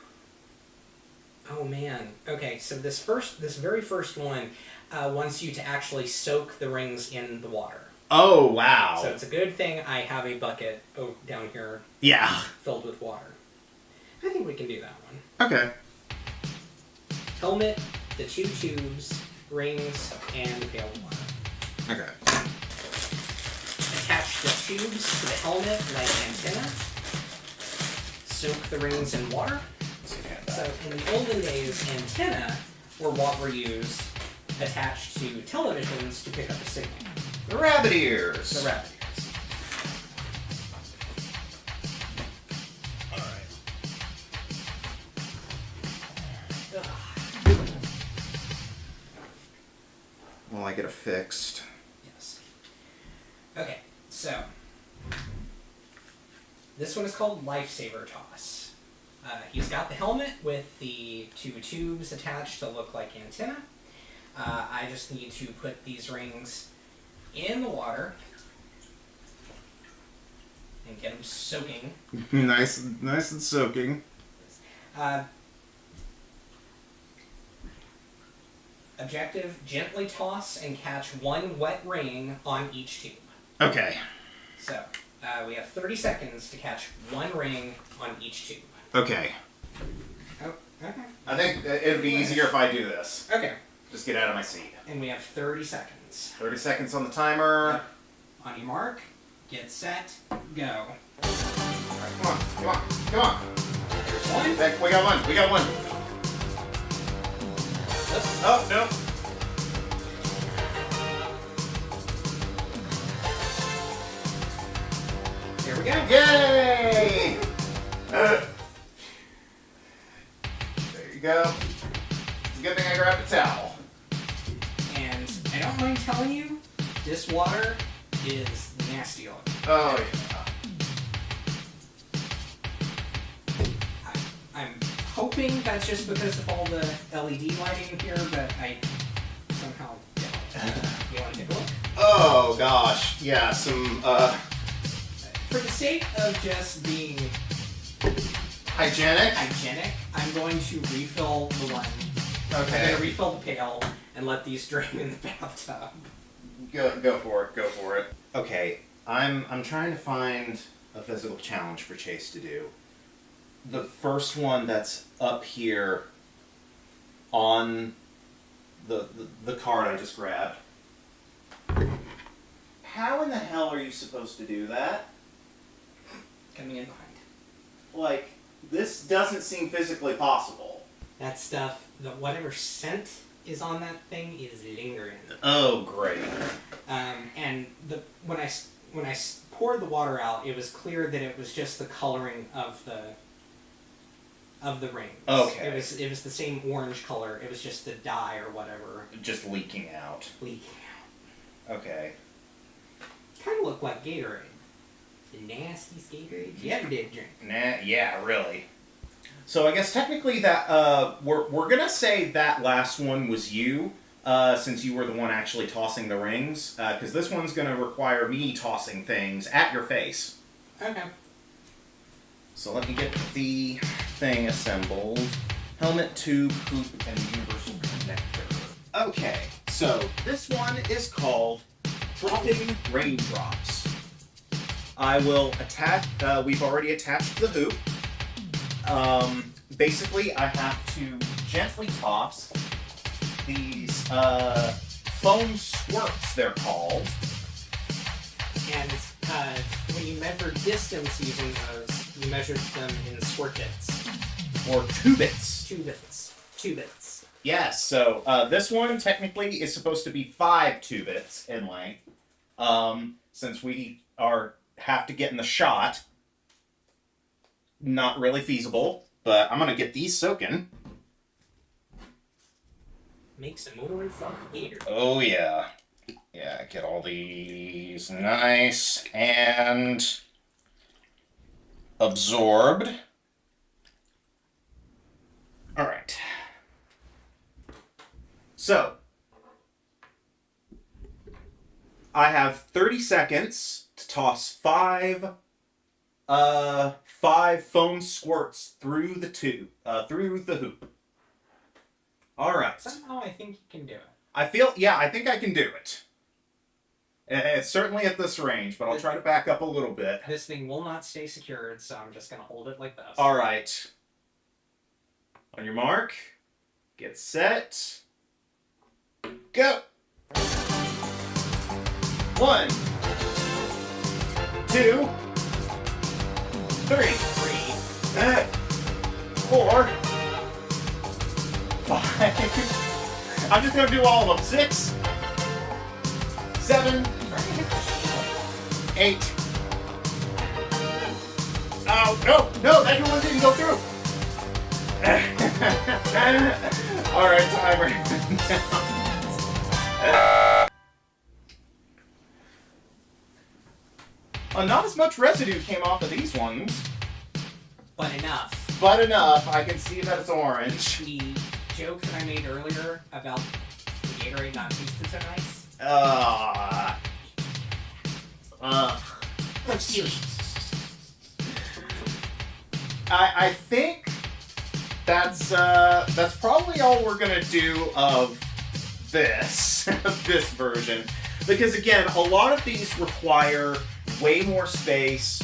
Oh, man. Okay, so this very first one wants you to actually soak the rings in the water. Oh, wow. So it's a good thing I have a bucket down here filled with water. I think we can do that one. Okay. Helmet, the 2 tubes, rings, and a pail of water. Okay. Attach the tubes to the helmet like antenna. Soak the rings in water. So in the olden days, antenna were what were used attached to televisions to pick up a signal. The rabbit ears. The rabbit ears. Well, I get it fixed. Yes. Okay, so this one is called Lifesaver Toss. He's got the helmet with the 2 tubes attached to look like antenna. I just need to put these rings in the water and get them soaking. Nice and soaking. Objective, gently toss and catch 1 wet ring on each tube. Okay. So, we have 30 seconds to catch 1 ring on each tube. Okay. Oh, okay. I think it would be easier if I do this. Okay. Just get out of my seat. And we have 30 seconds. 30 seconds on the timer. Yep. On your mark, get set, go. Alright, come on. There's 1. We got one. Oops. Oh, no. Here we go. Yay! There you go. Good thing I grabbed a towel. And I don't mind telling you, this water is nasty looking. Oh, yeah. I'm hoping that's just because of all the LED lighting here, but I somehow don't. You want to take a look? Oh, gosh. Yeah, some, For the sake of just being hygienic, I'm going to refill the one. Okay. I'm going to refill the pail and let these drain in the bathtub. Go for it. Go for it. Okay, I'm trying to find a physical challenge for Chase to do. The first one that's up here on the card I just grabbed. How in the hell are you supposed to do that? Coming in behind. Like, this doesn't seem physically possible. That stuff, whatever scent is on that thing is lingering. Oh, great. And when I poured the water out, it was clear that it was just the coloring of the rings. Okay. It was the same orange color. It was just the dye or whatever. Just leaking out. Okay. Kind of looked like Gatorade. The nastiest Gatorade you ever did drink. Yeah, really. So I guess technically that we're gonna say that last one was you, since you were the one actually tossing the rings, because this one's gonna require me tossing things at your face. Okay. So let me get the thing assembled. Helmet, tube, hoop, and universal connector. Okay, so this one is called Dropping Raindrops. I will attach, we've already attached the hoop. Basically I have to gently toss these, foam squirts, they're called. And when you measure distance using those, you measured them in squirt bits. Or 2 bits. 2 bits. 2 bits. Yes, so this one technically is supposed to be 5 2-bits in length. Since we have to get in the shot. Not really feasible, but I'm gonna get these soaking. Make some more fun here. Oh yeah. Yeah, get all these nice and absorbed. Alright. So, I have 30 seconds to toss 5 foam squirts through the tube, through the hoop. Alright. Somehow I think you can do it. I think I can do it. It's certainly at this range, but I'll try to back up a little bit. This thing will not stay secured, so I'm just going to hold it like this. Alright. On your mark, get set, go! 1, 2, 3, 4, 5. I'm just gonna do all of them. 6, 7, 8. Oh, no, that one didn't go through. Alright, timer. Not as much residue came off of these ones. But enough. I can see that it's orange. The joke that I made earlier about the Gatorade not tasted so nice. I think that's probably all we're gonna do of this this version, because again, a lot of these require way more space,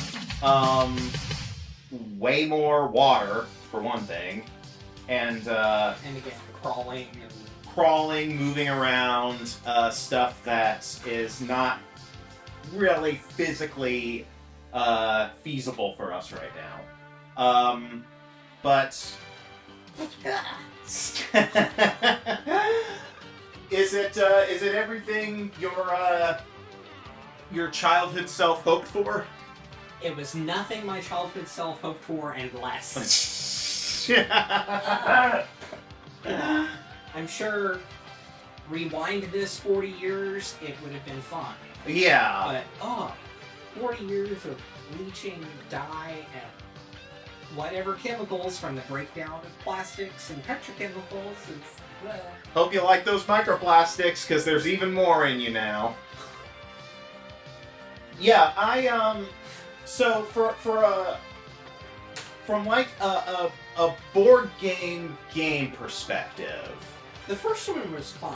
way more water for one thing, and again, crawling, moving around, stuff that is not really physically feasible for us right now. But is it everything your childhood self hoped for? It was nothing my childhood self hoped for and less. I'm sure rewind this 40 years, it would have been fun. Yeah. But, 40 years of leaching dye and whatever chemicals from the breakdown of plastics and petrochemicals. Hope you like those microplastics, because there's even more in you now. Yeah, so from like a board game perspective, the first one was fine.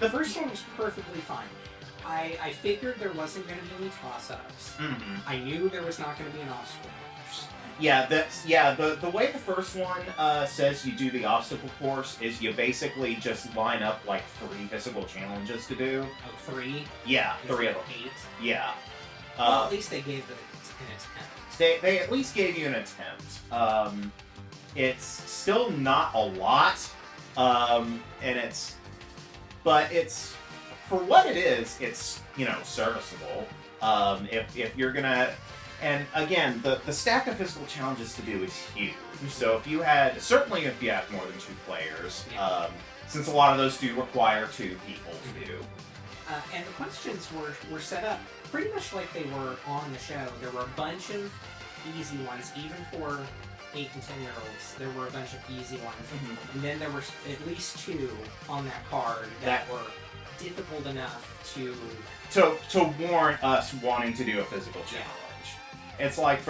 The first one was perfectly fine. I figured there wasn't going to be any toss-ups. Mm-hmm. I knew there was not going to be an obstacle course. Yeah, the way the first one says you do the obstacle course is you basically just line up like 3 physical challenges to do. Oh, 3? Yeah, 3 of them. 8? Yeah. Well, at least they gave an attempt. They at least gave you an attempt. It's still not a lot, but it's for what it is. It's serviceable. If you're gonna, and again, the stack of physical challenges to do is huge. So if you had more than 2 players, since a lot of those do require 2 people to do. And the questions were set up pretty much like they were on the show. There were a bunch of easy ones, even for 8 and 10-year-olds. There were a bunch of easy ones. Mm-hmm. And then there were at least 2 on that card that were difficult enough to warrant us wanting to do a physical challenge. It's like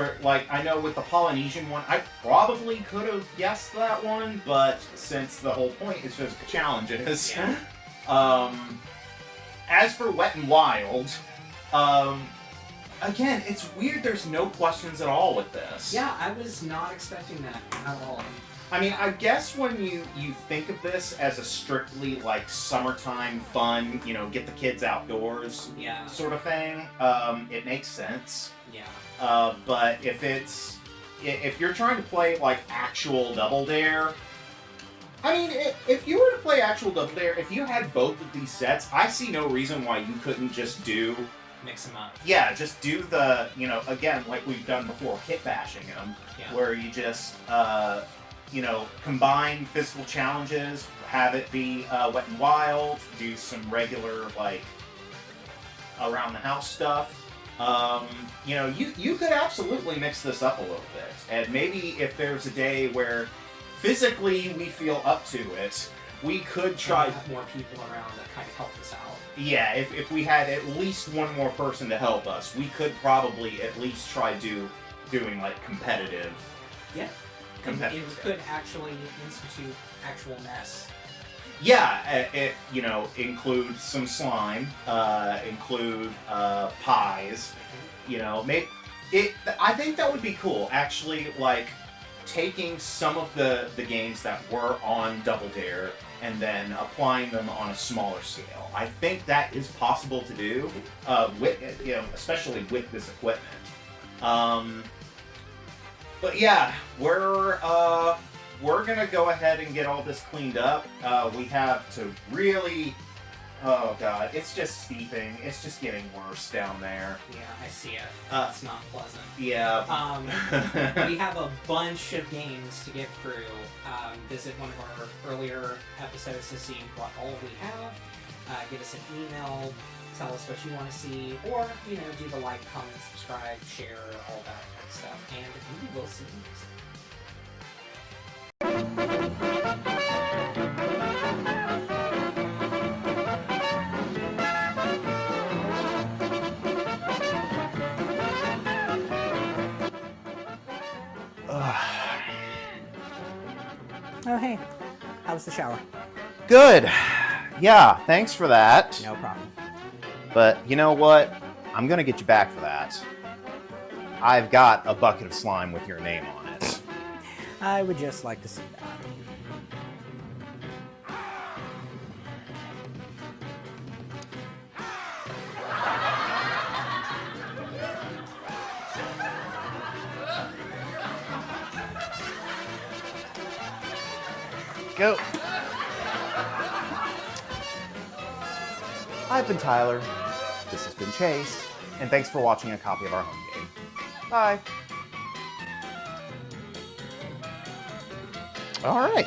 I know with the Polynesian one, I probably could have guessed that one, but since the whole point is physical challenges. Yeah. As for Wet and Wild, again, it's weird there's no questions at all with this. Yeah, I was not expecting that at all. I mean, I guess when you think of this as a strictly, like, summertime fun, get the kids outdoors sort of thing, it makes sense. Yeah. But if you're trying to play, like, actual Double Dare, I mean, if you were to play actual Double Dare, if you had both of these sets, I see no reason why you couldn't just mix them up. Yeah, just do the, again, like we've done before, kit bashing them, where you just, combine physical challenges, have it be Wet and Wild, do some regular, like, around the house stuff. You could absolutely mix this up a little bit. And maybe if there's a day where physically we feel up to it, we could try have more people around that kind of help us out. Yeah, if we had at least one more person to help us, we could probably at least try doing like competitive. Yeah. Competitive. And we could actually institute actual mess. Yeah, it include some slime, include pies. I think that would be cool. Actually, like taking some of the games that were on Double Dare and then applying them on a smaller scale. I think that is possible to do, especially with this equipment. But yeah, we're gonna go ahead and get all this cleaned up. We have to really. Oh god, it's just steeping. It's just getting worse down there. Yeah, I see it. It's not pleasant. Yeah. We have a bunch of games to get through. Visit one of our earlier episodes to see what all we have. Give us an email. Tell us what you want to see. Or, do the like, comment, subscribe, share, all that kind of stuff. And we will see you next time. Oh, hey. How was the shower? Good. Yeah, thanks for that. No problem. But you know what? I'm gonna get you back for that. I've got a bucket of slime with your name on it. I would just like to see that. Go. I've been Tyler. This has been Chase. And thanks for watching a copy of our home game. Bye. All right.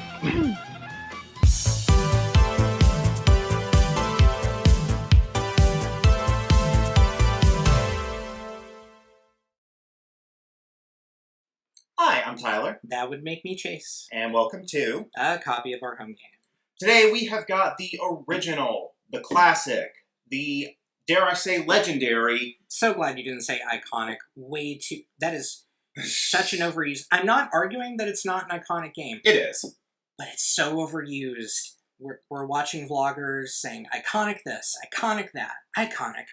That would make me Chase. And welcome to a copy of our home game. Today we have got the original, the classic, the, dare I say, legendary. So glad you didn't say iconic. Way too... That is such an overused... I'm not arguing that it's not an iconic game. It is. But it's so overused. We're watching vloggers saying, iconic this, iconic that, iconic.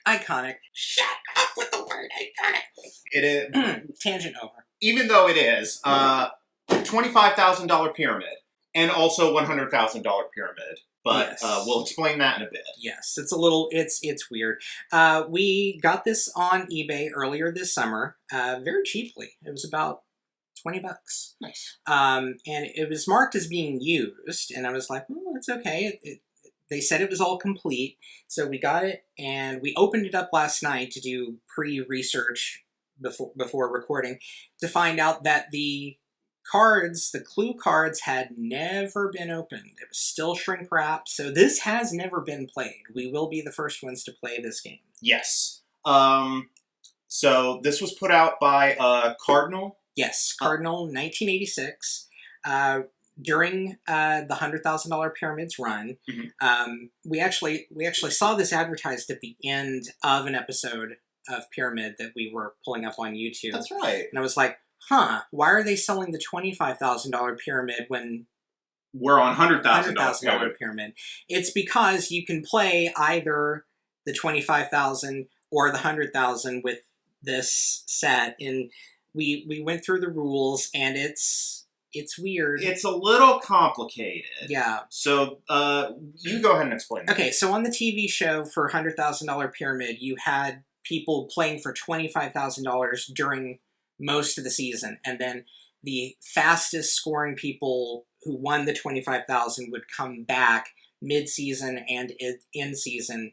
Shut up with the word iconic. It is. Tangent over. Even though it is, $25,000 pyramid. And also $100,000 pyramid. But yes. We'll explain that in a bit. Yes, it's a little, it's weird. We got this on eBay earlier this summer, very cheaply. It was about $20. Nice. And it was marked as being used, and I was like, oh, it's okay. They said it was all complete, so we got it, and we opened it up last night to do pre-research before recording, to find out that the cards, the clue cards, had never been opened. It was still shrink wrapped, so this has never been played. We will be the first ones to play this game. Yes. So this was put out by Cardinal. Yes, Cardinal, 1986. During the $100,000 Pyramids run, we actually saw this advertised at the end of an episode of Pyramid that we were pulling up on YouTube. That's right. And I was like, huh, why are they selling the $25,000 Pyramid when we're on $100,000 Pyramid? It's because you can play either the $25,000 or the $100,000 with this set. And we went through the rules, and it's weird. It's a little complicated. Yeah. So, you go ahead and explain that. Okay, so on the TV show for $100,000 Pyramid, you had people playing for $25,000 during most of the season, and then the fastest scoring people who won the $25,000 would come back mid-season and in-season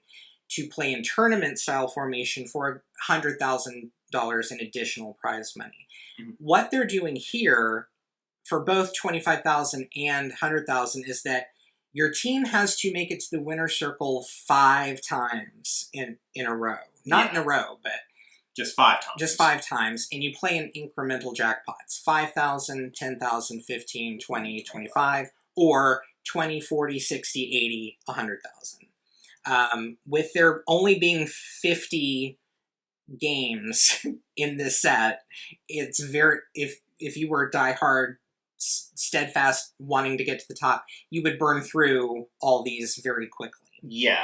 to play in tournament-style formation for $100,000 in additional prize money. What they're doing here for both $25,000 and $100,000 is that your team has to make it to the winner's circle 5 times in a row. Not in a row, but just 5 times. Just 5 times, and you play in incremental jackpots. 5,000, 10,000, 15, 20, 25, or 20, 40, 60, 80, 100,000. With there only being 50 games in this set, it's very, if you were diehard, steadfast, wanting to get to the top, you would burn through all these very quickly. Yeah,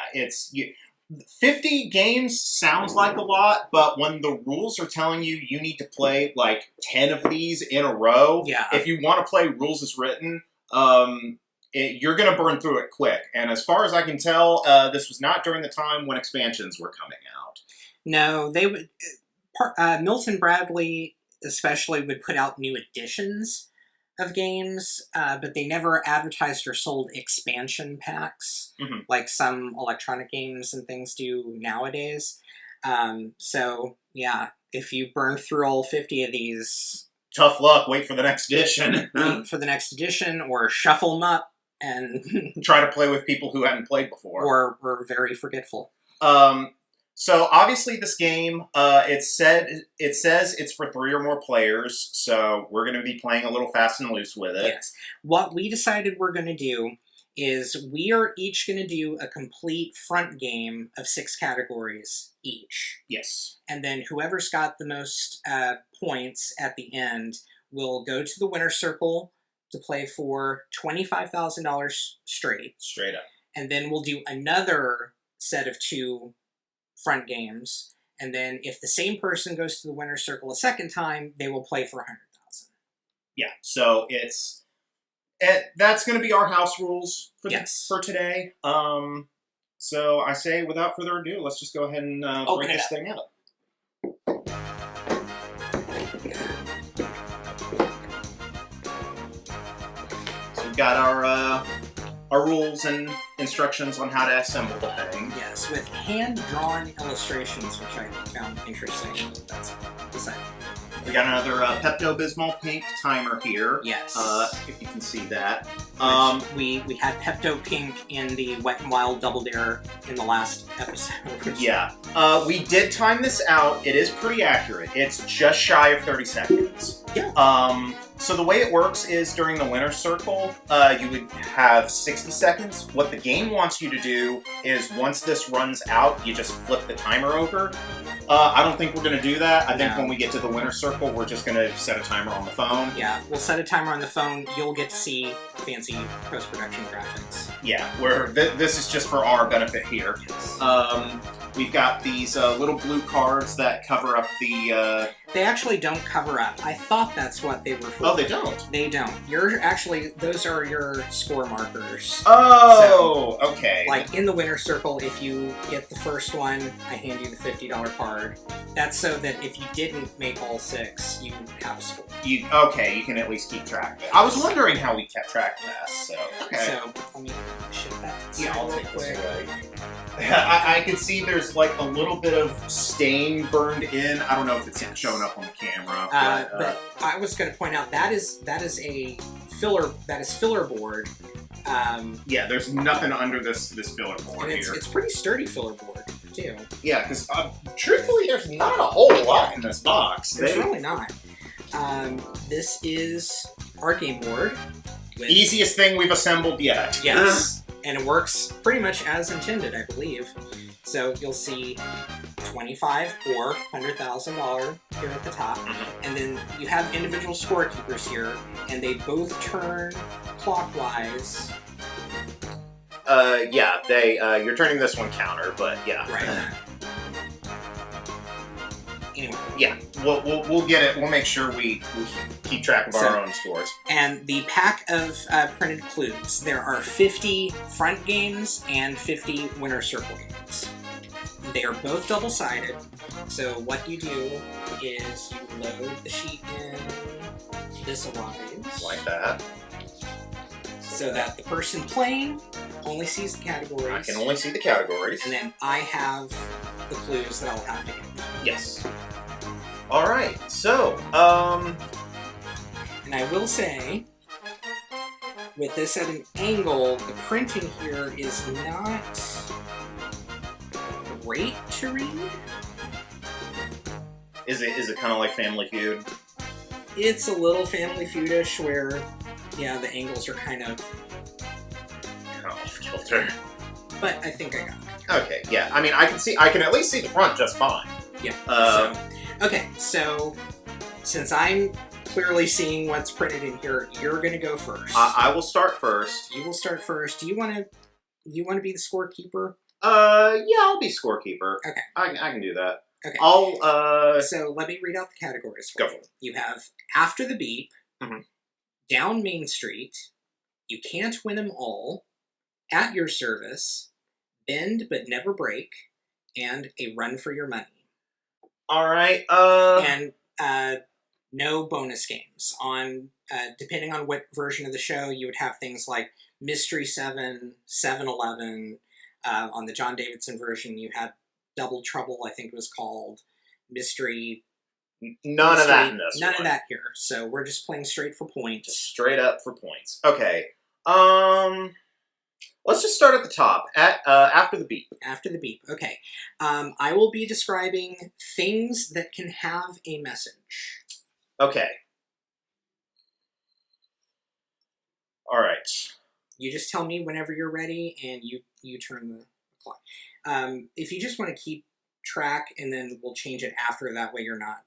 50 games sounds like a lot, but when the rules are telling you you need to play like 10 of these in a row, if you want to play rules as written, you're going to burn through it quick. And as far as I can tell, this was not during the time when expansions were coming out. No, they would. Milton Bradley especially would put out new editions of games, but they never advertised or sold expansion packs like some electronic games and things do nowadays. So yeah, if you burn through all 50 of these, tough luck. Wait for the next edition. Wait for the next edition, or shuffle them up and try to play with people who hadn't played before, or were very forgetful. So obviously this game, it says it's for 3 or more players, so we're going to be playing a little fast and loose with it. Yes. What we decided we're going to do is we are each going to do a complete front game of 6 categories each. Yes. And then whoever's got the most points at the end will go to the winner's circle to play for $25,000 straight. Straight up. And then we'll do another set of 2 front games, and then if the same person goes to the winner's circle a second time, they will play for $100,000. Yeah, so that's going to be our house rules for today. So I say, without further ado, let's just go ahead and break this thing out. So we've got our rules and instructions on how to assemble the thing. Yes, with hand-drawn illustrations, which I found interesting. That's beside. We got another Pepto-Bismol pink timer here. Yes. If you can see that. We had Pepto Pink in the Wet n Wild Double Dare in the last episode. Yeah. We did time this out. It is pretty accurate. It's just shy of 30 seconds. Yeah. So the way it works is during the winner's circle, you would have 60 seconds. What the game wants you to do is once this runs out, you just flip the timer over. I don't think we're going to do that. I think when we get to the winner's circle, we're just going to set a timer on the phone. Yeah, we'll set a timer on the phone. You'll get to see fancy post-production graphics. Yeah, this is just for our benefit here. We've got these little blue cards that cover up the... They actually don't cover up. I thought that's what they were for. Oh, they don't? They don't. Those are your score markers. Oh, so, okay. Like, in the winner's circle, if you get the first one, I hand you the $50 card. That's so that if you didn't make all 6, you have a score. You can at least keep track of it. I was wondering how we kept track of that, so... Okay. So, let me shift that to I'll real take this quick. away. I can see there's like a little bit of stain burned in. I don't know if it's showing up on the camera. But I was going to point out that is a filler. That is filler board. Yeah, there's nothing under this filler board and here. It's pretty sturdy filler board too. Yeah, because truthfully, there's not a whole lot in this box. There's really not. This is our game board. Easiest thing we've assembled yet. Yes. And it works pretty much as intended, I believe. So you'll see $25 or $100,000 here at the top, and then you have individual scorekeepers here, and they both turn clockwise. Yeah, you're turning this one counter, but yeah. Right. Anyway. Yeah, we'll get it. We'll make sure we keep track of our own scores. And the pack of printed clues, there are 50 front games and 50 winner circle games. They are both double-sided, so what you do is you load the sheet in this wise. Like that. So that the person playing only sees the categories. I can only see the categories. And then I have the clues that I'll have to give. Yes. Alright, so, And I will say, with this at an angle, the printing here is not great to read. Is it kind of like Family Feud? It's a little Family Feud-ish where, yeah, the angles are kind of off kilter. But I think I got it. Okay, yeah. I mean, I can at least see the front just fine. Yeah. So since I'm clearly seeing what's printed in here, you're gonna go first. I will start first. You will start first. Do you want to be the scorekeeper? Yeah, I'll be scorekeeper. Okay. I can do that. Okay. So let me read out the categories for go you. for it. You have After the Beep, Down Main Street, You Can't Win 'Em All, At Your Service, Bend But Never Break, and A Run for Your Money. Alright, And no bonus games. Depending on what version of the show, you would have things like Mystery 7, 7-Eleven. On the John Davidson version, you had Double Trouble, I think it was called. Mystery. None of that in this None one. of that here. So we're just playing straight for points. Just straight up for points. Okay. Let's just start at the top. After the Beep. After the Beep. Okay. I will be describing things that can have a message. Okay. All right. You just tell me whenever you're ready, and you turn the clock. If you just want to keep track, and then we'll change it after, that way you're not...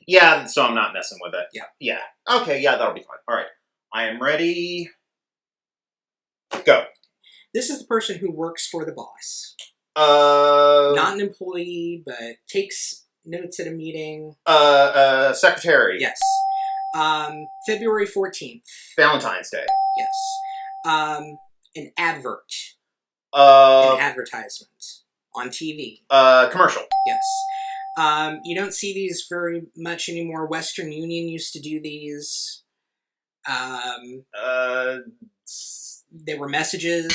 Yeah, so I'm not messing with it. Yeah. Yeah. Okay, yeah, that'll be fine. All right. I am ready. Go. This is the person who works for the boss. Not an employee, but takes notes at a meeting. Secretary. Yes. February 14th. Valentine's Day. Yes. An advert. An advertisement. On TV. Commercial. Yes. You don't see these very much anymore. Western Union used to do these. They were messages.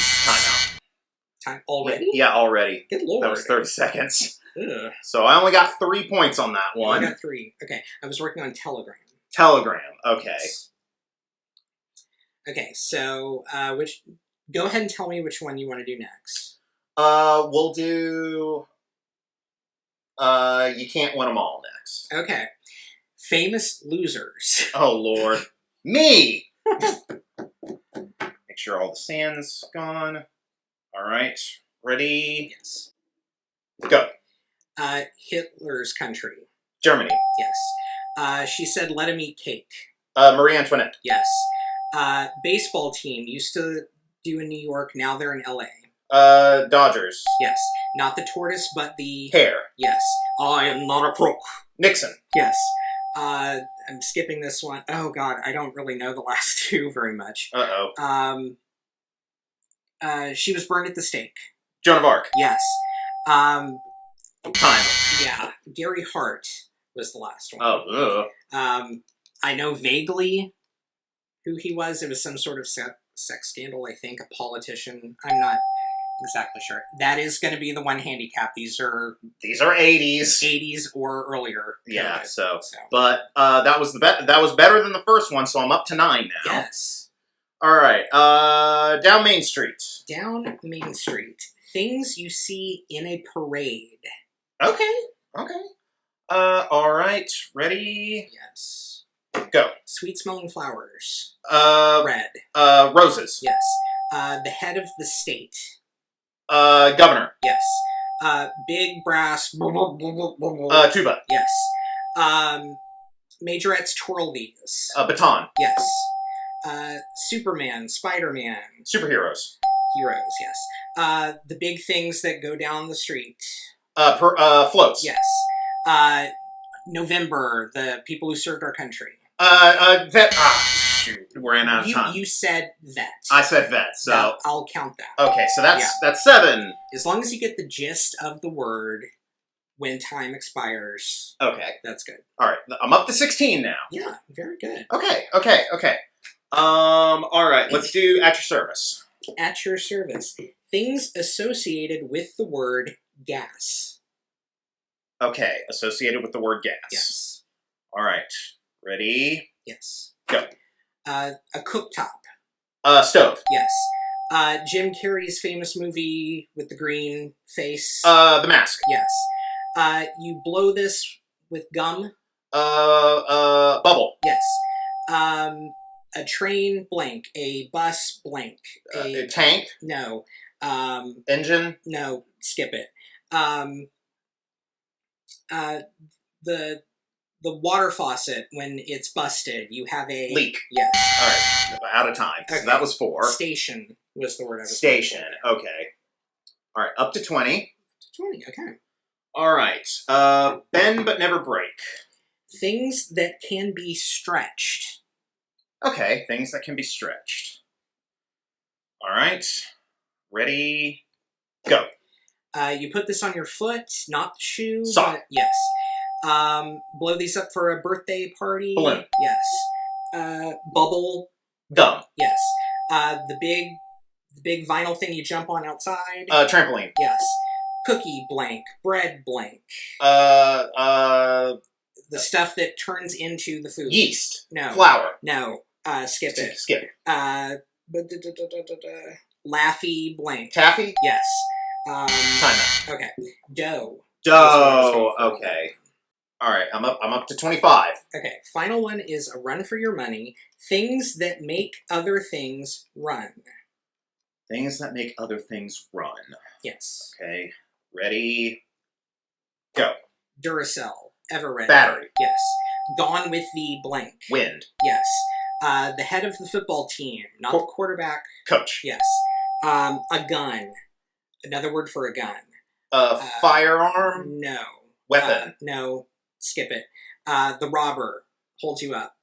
Time already? Yeah, already. Good lord. That was 30 seconds. Ugh. So I only got 3 points on that one. I got 3. Okay, I was working on Telegram. Telegram. Okay. Okay, so go ahead and tell me which one you want to do next. We'll do You Can't Win Them All next. Okay. Famous losers. Oh Lord. Me! Make sure all the sand's gone. Alright. Ready? Yes. Go. Hitler's country. Germany. Yes. She said let him eat cake. Marie Antoinette. Yes. Baseball team used to do in New York, now they're in LA. Dodgers. Yes. Not the tortoise, but the... Hare. Yes. I am not a crook. Nixon. Yes. I'm skipping this one. Oh god, I don't really know the last 2 very much. Uh-oh. She was burned at the stake. Joan of Arc. Yes. Time. Yeah. Gary Hart was the last one. Oh, I know vaguely who he was. It was some sort of sex scandal, I think. A politician. I'm not exactly sure. That is going to be the one handicap. These are 80s. 80s or earlier. Yeah, so. But that was better than the first one, so I'm up to 9 now. Yes. Alright, down Main Street. Down Main Street. Things you see in a parade. Okay. Alright, ready? Yes. Go. Sweet-smelling flowers. Red. Roses. Yes. The head of the state. Governor. Yes. Big brass. Tuba. Yes. Majorettes twirl these. Baton. Yes. Superman, Spider-Man. Superheroes. Heroes, yes. The big things that go down the street. Floats. Yes. November, the people who served our country. Vet. Shoot, we're in out of time. You said vet. I said vet, so I'll count that. Okay, so that's 7. As long as you get the gist of the word when time expires. Okay, that's good. All right, I'm up to 16 now. Yeah, very good. Okay. All right, let's do at your service. At your service. Things associated with the word gas. Okay, associated with the word gas. Yes. All right, ready? Yes. Go. A cooktop. Stove. Yes. Jim Carrey's famous movie with the green face. The Mask. Yes. You blow this with gum. Bubble. Yes. A train blank. A bus blank. A tank. No. Engine. No. Skip it. The water faucet, when it's busted, you have a... Leak. Yes. All right, out of time. Okay. So that was 4. Station was the word I was Station, okay. All right, up to 20. 20, okay. All right, bend but never break. Things that can be stretched. Okay, things that can be stretched. All right, ready, go. You put this on your foot, not the shoe. Sock. But yes. Blow these up for a birthday party. Balloon. Yes. Bubble. Gum. Yes. The big vinyl thing you jump on outside. Trampoline. Yes. Cookie blank. Bread blank. The stuff that turns into the food. Yeast. No. Flour. No. Skip it. Skip. Laffy blank. Taffy. Yes. Time out. Okay. Dough. Okay. All right, I'm up to 25. Okay, final one is a run for your money. Things that make other things run. Things that make other things run. Yes. Okay, ready, go. Duracell, Eveready. Battery. Yes. Gone with the blank. Wind. Yes. The head of the football team, not the quarterback. Coach. Yes. A gun. Another word for a gun. Firearm? No. Weapon? No. Skip it. The robber holds you up.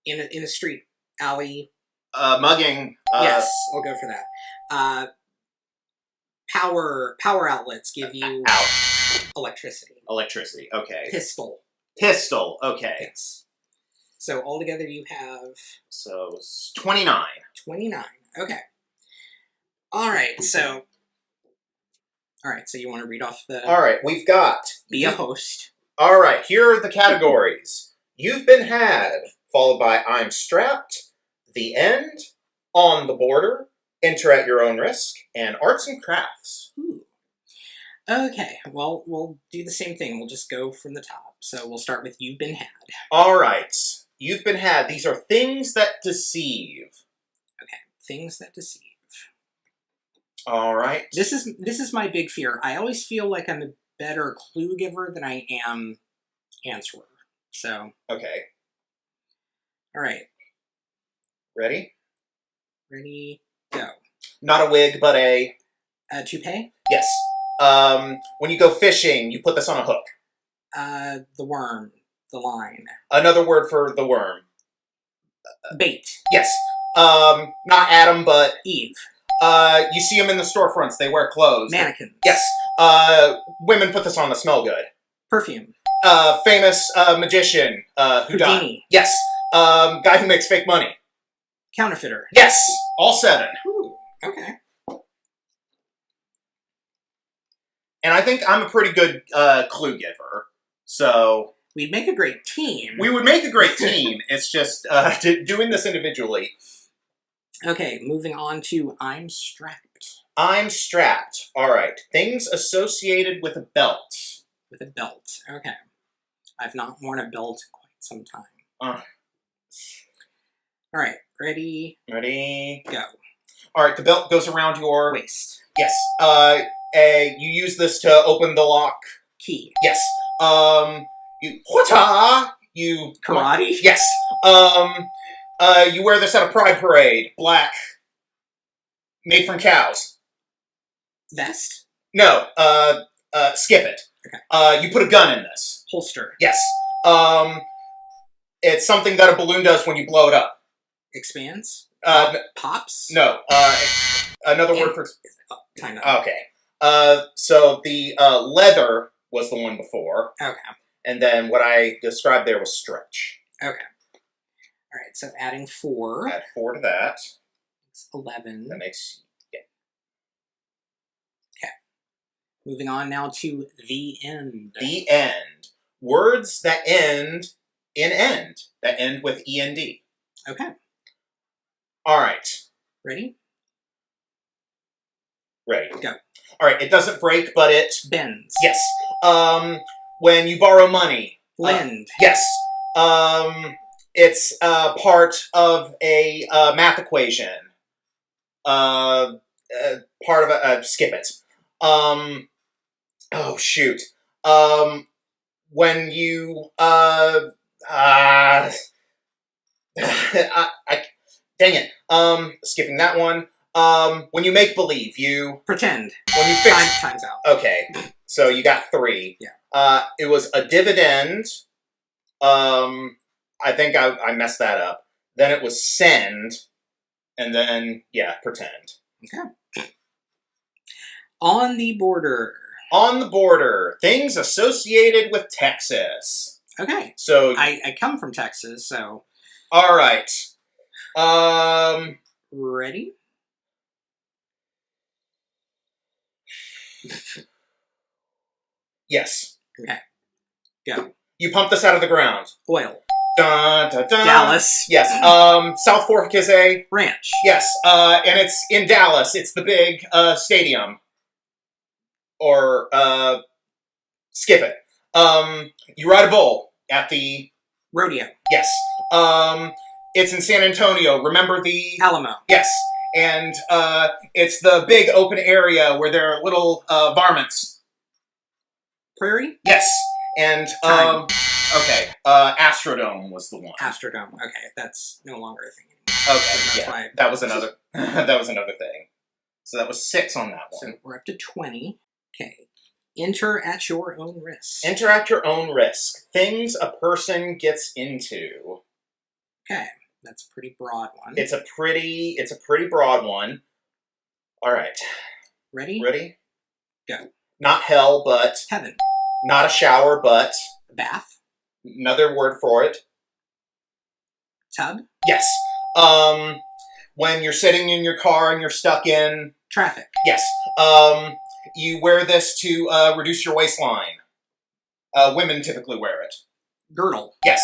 In a street alley. Mugging. Yes, I'll go for that. Power outlets give you electricity. Electricity. Okay. Pistol. Okay. Yes. So altogether you have. So 29. 29. Okay. All right, so you want to read off the... All right, we've got... Be a host. All right, here are the categories. You've been had, followed by I'm strapped, the end, on the border, enter at your own risk, and arts and crafts. Ooh. Okay, well, we'll do the same thing. We'll just go from the top. So we'll start with You've Been Had. All right, you've been had. These are things that deceive. Okay, things that deceive. All right. This is my big fear. I always feel like I'm a better clue giver than I am answerer. So. Okay. All right. Ready? Ready, go. Not a wig, but a... toupee? Yes. When you go fishing, you put this on a hook. The worm. The line. Another word for the worm. Bait. Yes. Not Adam, but... Eve. You see them in the storefronts. They wear clothes. Mannequins. Yes. Women put this on to smell good. Perfume. Famous magician who died. Houdini. Yes. Guy who makes fake money. Counterfeiter. Yes. All 7. Ooh, okay. And I think I'm a pretty good clue giver. So... We'd make a great team. We would make a great team. It's just doing this individually. Okay, moving on to I'm strapped. I'm strapped. All right. Things associated with a belt. With a belt. Okay. I've not worn a belt in quite some time. All right. Ready? Ready? Go. All right. The belt goes around your... waist. Yes. You use this to open the lock. Key. Yes. You... Karate? Yes. You wear this at a pride parade. Black. Made from cows. Vest? No. Skip it. Okay. You put a gun in this. Holster. Yes. It's something that a balloon does when you blow it up. Expands? Pops? No. Another word for... Time out. Okay. So the leather was the one before. Okay. And then what I described there was stretch. Okay. All right, so adding 4. Add 4 to that. It's 11. That makes... Yeah. Okay. Moving on now to the end. The end. Words that end in end. That end with END. Okay. All right. Ready? Ready. Go. All right, it doesn't break, but it... Bends. Yes. When you borrow money. Lend. Yes. It's part of a math equation. Part of a... skip it. Oh, shoot. When you... dang it. Skipping that one. When you make believe, you... Pretend. When you fix... Time's out. Okay. So you got 3. Yeah. It was a dividend. I think I messed that up. Then it was send. And then, yeah, pretend. Okay. On the border. On the border. Things associated with Texas. Okay. So... I come from Texas, so... All right. Ready? Yes. Okay. Go. You pump this out of the ground. Oil. Dun, dun, dun. Dallas. Yes. South Fork is a... Ranch. Yes. And it's in Dallas. It's the big stadium. Or, skip it. You ride a bull at the... Rodeo. Yes. It's in San Antonio. Remember the... Alamo. Yes. And it's the big open area where there are little varmints. Prairie? Yes. And, okay. Astrodome was the one. Astrodome. Okay, that's no longer a thing anymore. Okay, So yeah. why... That was another... that was another thing. So that was 6 on that one. So we're up to 20. Okay. Enter at your own risk. Enter at your own risk. Things a person gets into. Okay. That's a pretty broad one. It's a pretty broad one. All right. Ready? Ready? Go. Not hell, but... Heaven. Not a shower, but... A bath. Another word for it. Tub. Yes. When you're sitting in your car and you're stuck in Traffic. Yes. You wear this to reduce your waistline. Women typically wear it. Girdle. Yes.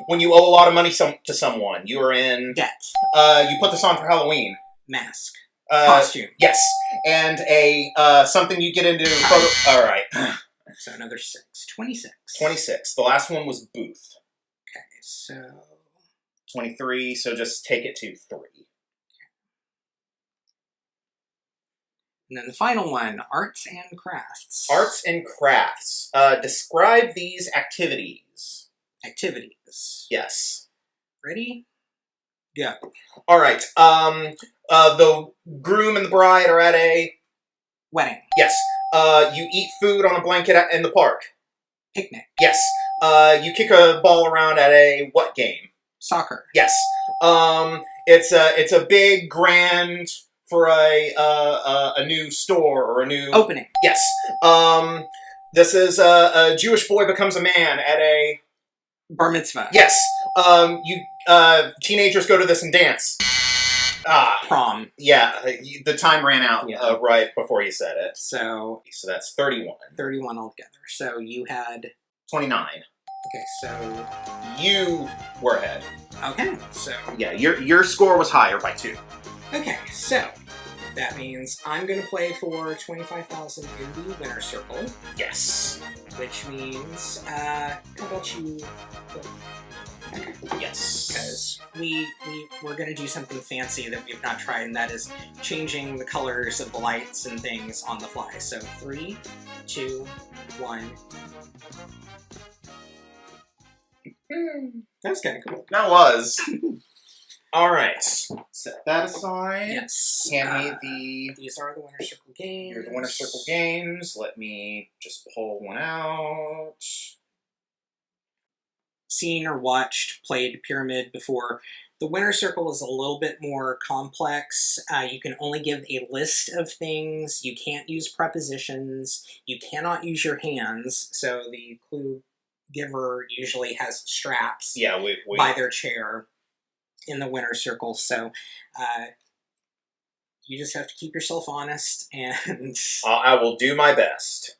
When you owe a lot of money to someone, you are in debt. You put this on for Halloween. Mask. Costume. Yes. And something you get into All right. So another 6. 26. 26. The last one was booth. Okay, so 23, so just take it to 3. And then the final one, arts and crafts. Arts and crafts. Describe these activities. Activities. Yes. Ready? Go. All right. The groom and the bride are at a wedding. Yes. You eat food on a blanket in the park. Picnic. Yes. You kick a ball around at a what game? Soccer. Yes. It's a big grand for a new store or a new opening. Yes. This is a Jewish boy becomes a man at a bar mitzvah. Yes. Teenagers go to this and dance. Prom. Yeah, the time ran out right before you said it. So that's 31. 31 altogether. So you had 29. Okay, so you were ahead. Okay, so yeah, your score was higher by 2. Okay, so that means I'm going to play for 25,000 in the winner circle. Yes. Which means, how about you? Okay. Yes. Because we're going to do something fancy that we've not tried, and that is changing the colors of the lights and things on the fly. So 3, 2, 1. That was kind of cool. That was. All right. Set that aside. Yes. Hand me These are the winner circle games. Here are the winner circle games. Let me just pull one out. Seen or watched, played Pyramid before. The winner circle is a little bit more complex. You can only give a list of things. You can't use prepositions. You cannot use your hands. So the clue giver usually has straps by their chair in the winner circle. So you just have to keep yourself honest, and I will do my best.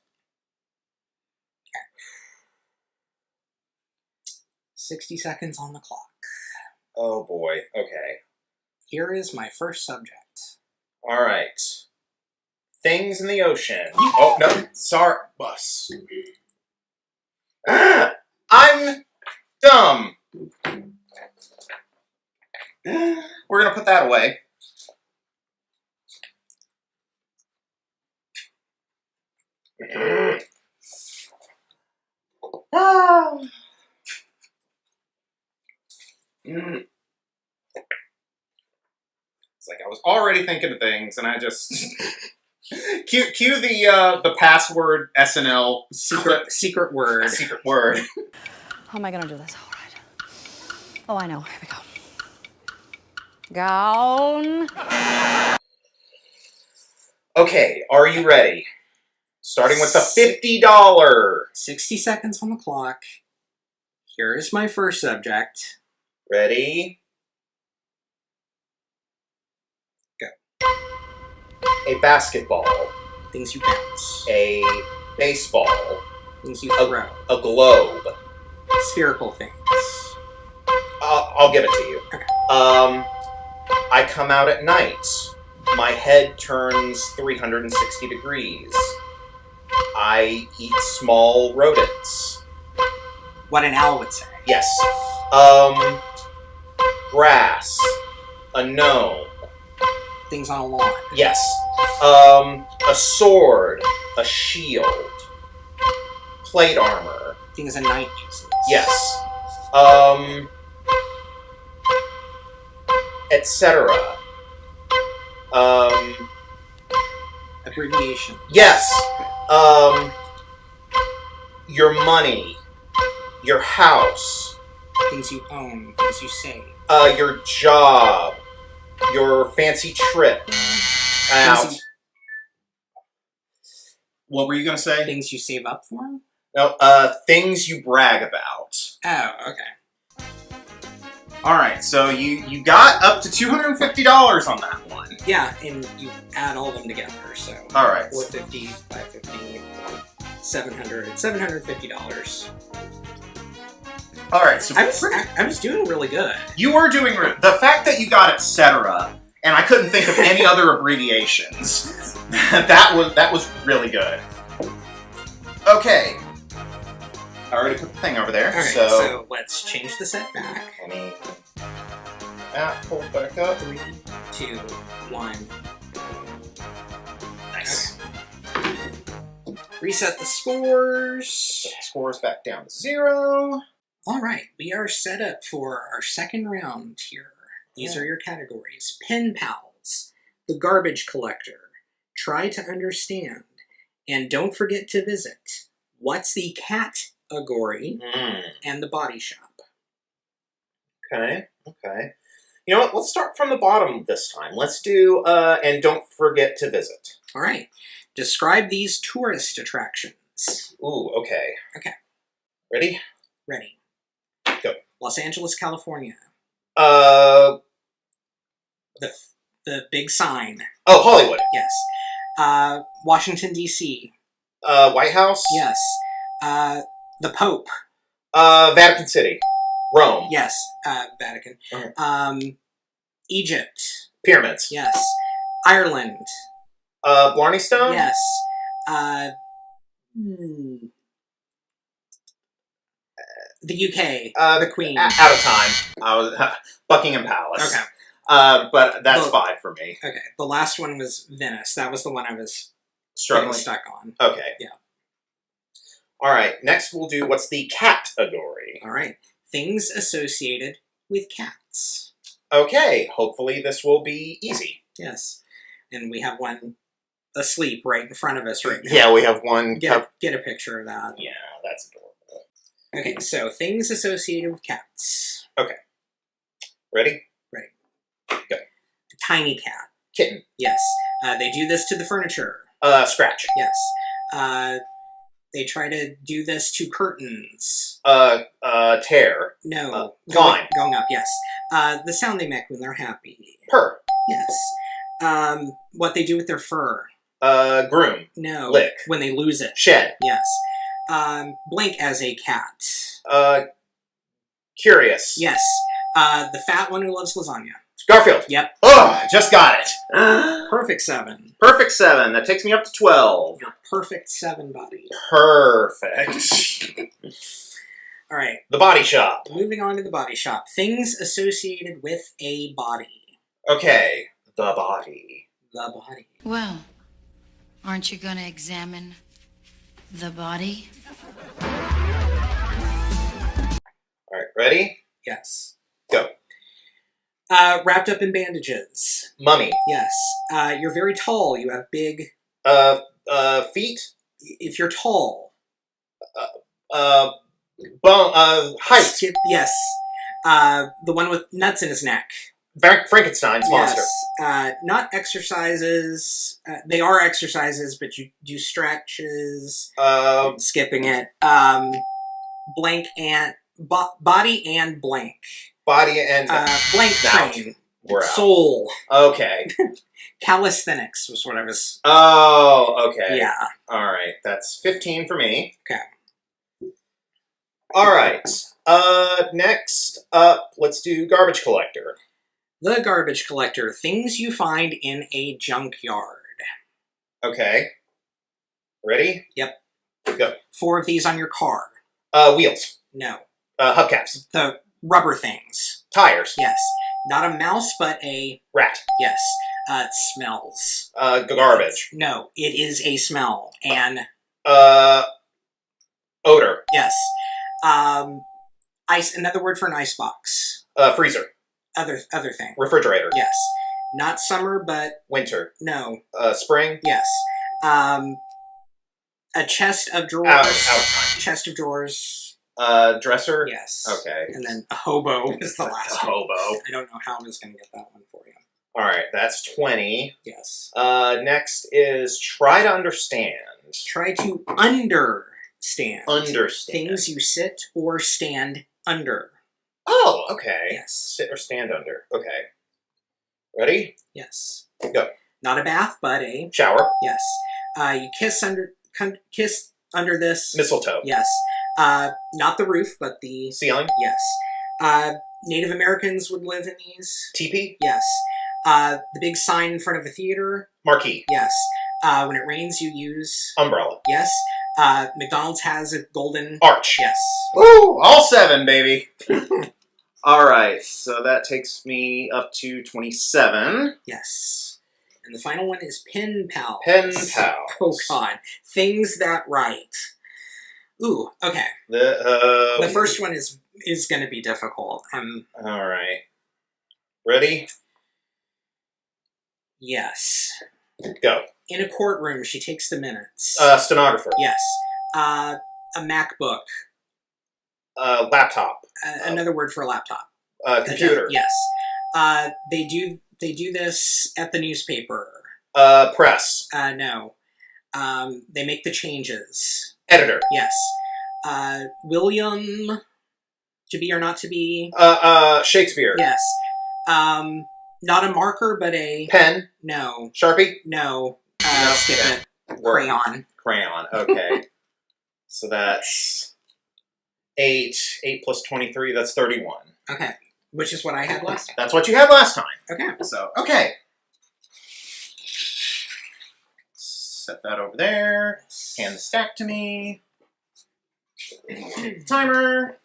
60 seconds on the clock. Oh boy, okay. Here is my first subject. All right. Things in the ocean. Oh, no, sorry, bus. I'm dumb. We're gonna put that away. It's like I was already thinking of things, and I just cue the password SNL secret word. Secret word. How am I gonna do this? All right. Oh, I know. Here we go. Gown. Okay, are you ready? Starting with the $50. 60 seconds on the clock. Here is my first subject. Ready? Go. A basketball. Things you bounce. A baseball. Things you throw. A globe. Spherical things. I'll give it to you. Okay. I come out at night. My head turns 360 degrees. I eat small rodents. What an owl would say. Yes. Grass. A gnome. Things on a lawn. Yes. A sword. A shield. Plate armor. Things a knight uses. Yes. Etc. Abbreviation. Yes. Your money. Your house. Things you own. Things you save. Your job. Your fancy trip. Out. What were you gonna say? Things you save up for? No, things you brag about. Oh, okay. All right, so you got up to $250 on that one. Yeah, and you add all of them together, so... All right. 450, 550, 700, $750. All right, so I was doing really good. You were doing the fact that you got etc. and I couldn't think of any other abbreviations. that was really good. Okay. I already put the thing over there. All right, so let's change the set back. Let me pull it back up. 3, 2, 1. Nice. Okay. Reset the scores. Scores back down to 0. All right, we are set up for our second round here. These are your categories. Pen pals, the garbage collector, try to understand, and don't forget to visit. What's the category? And the body shop. Okay. You know what? Let's start from the bottom this time. Let's do, and don't forget to visit. All right. Describe these tourist attractions. Ooh, okay. Okay. Ready? Ready. Go. Los Angeles, California. The big sign. Oh, Hollywood. Yes. Washington, D.C. White House? Yes. The Pope. Vatican City. Rome. Yes. Vatican. Egypt. Pyramids. Yes. Ireland. Blarney Stone? Yes. The UK. The Queen. Out of time. I was Buckingham Palace. Okay. But that's 5 for me. Okay. The last one was Venice. That was the one I was struggling stuck on. Okay. Yeah. All right. Next, we'll do what's the category. All right. Things associated with cats. Okay. Hopefully, this will be easy. Yes. And we have one asleep right in front of us right now. Yeah, we have one. Get a picture of that. Yeah, that's adorable. Okay, so things associated with cats. Okay. Ready? Ready. Go. A tiny cat. Kitten. Yes. They do this to the furniture. Scratch. Yes. They try to do this to curtains. Tear. No. Climb. Going up, yes. The sound they make when they're happy. Purr. Yes. What they do with their fur. Groom. No. Lick. When they lose it. Shed. Yes. Blink as a cat. Curious. Yes. The fat one who loves lasagna. Garfield. Yep. Oh, just got it. Perfect 7. Perfect 7. That takes me up to 12. Your perfect 7, buddy. Perfect. All right. The body shop. Moving on to the body shop. Things associated with a body. Okay. The body. The body. Well, aren't you going to examine the body? All right. Ready? Yes. Go. Wrapped up in bandages. Mummy. Yes. You're very tall. You have big... feet? If you're tall. Height. Yes. The one with nuts in his neck. Frankenstein's monster. Yes. Not exercises. They are exercises, but you do stretches. Skipping it. Blank and... body and blank. Body and... blank train. We're out. Soul. Okay. Calisthenics was what I was... Oh, okay. Yeah. All right. That's 15 for me. Okay. All right. Next up, let's do garbage collector. The garbage collector. Things you find in a junkyard. Okay. Ready? Yep. Go. 4 of these on your car. Wheels. No. Hubcaps. The rubber things. Tires. Yes. Not a mouse, but a... rat. Yes. It smells. Garbage. No, it is a smell. And... odor. Yes. Ice. Another word for an icebox. Freezer. Other thing. Refrigerator. Yes. Not summer, but... Winter. No. Spring. Yes. A chest of drawers. Out of time. Chest of drawers. Dresser. Yes. Okay. And then a hobo is the last one. Hobo. I don't know how I was going to get that one for you. All right, that's 20. Yes. Next is try to understand. Try to understand. Understand. Things you sit or stand under. Oh, okay. Yes. Sit or stand under. Okay. Ready? Yes. Go. Not a bath, but a shower. Yes. You kiss under this. Mistletoe. Yes. Not the roof, but the ceiling. Yes. Native Americans would live in these. Teepee. Yes. The big sign in front of a theater. Marquee. Yes. When it rains, you use umbrella. Yes. McDonald's has a golden arch. Yes. Woo! All 7, baby. All right, so that takes me up to 27. Yes. And the final one is pen pals. Pen pals. Oh God, things that write. Ooh. Okay. The first one is going to be difficult. All right. Ready? Yes. Go. In a courtroom, she takes the minutes. Stenographer. Yes. A MacBook. Laptop. Another word for a laptop. Computer. Yes. They do this at the newspaper. Press. No. They make the changes. Editor. Yes. William. To be or not to be. Shakespeare. Yes. Not a marker, but a pen. No. Sharpie. No. No. Skip Okay. it. Crayon. Crayon. Okay. So that's 8. 8 plus 23. That's 31. Okay. Which is what I had last time. That's what you had last time. Okay. So okay. Set that over there. Hand the stack to me. Timer.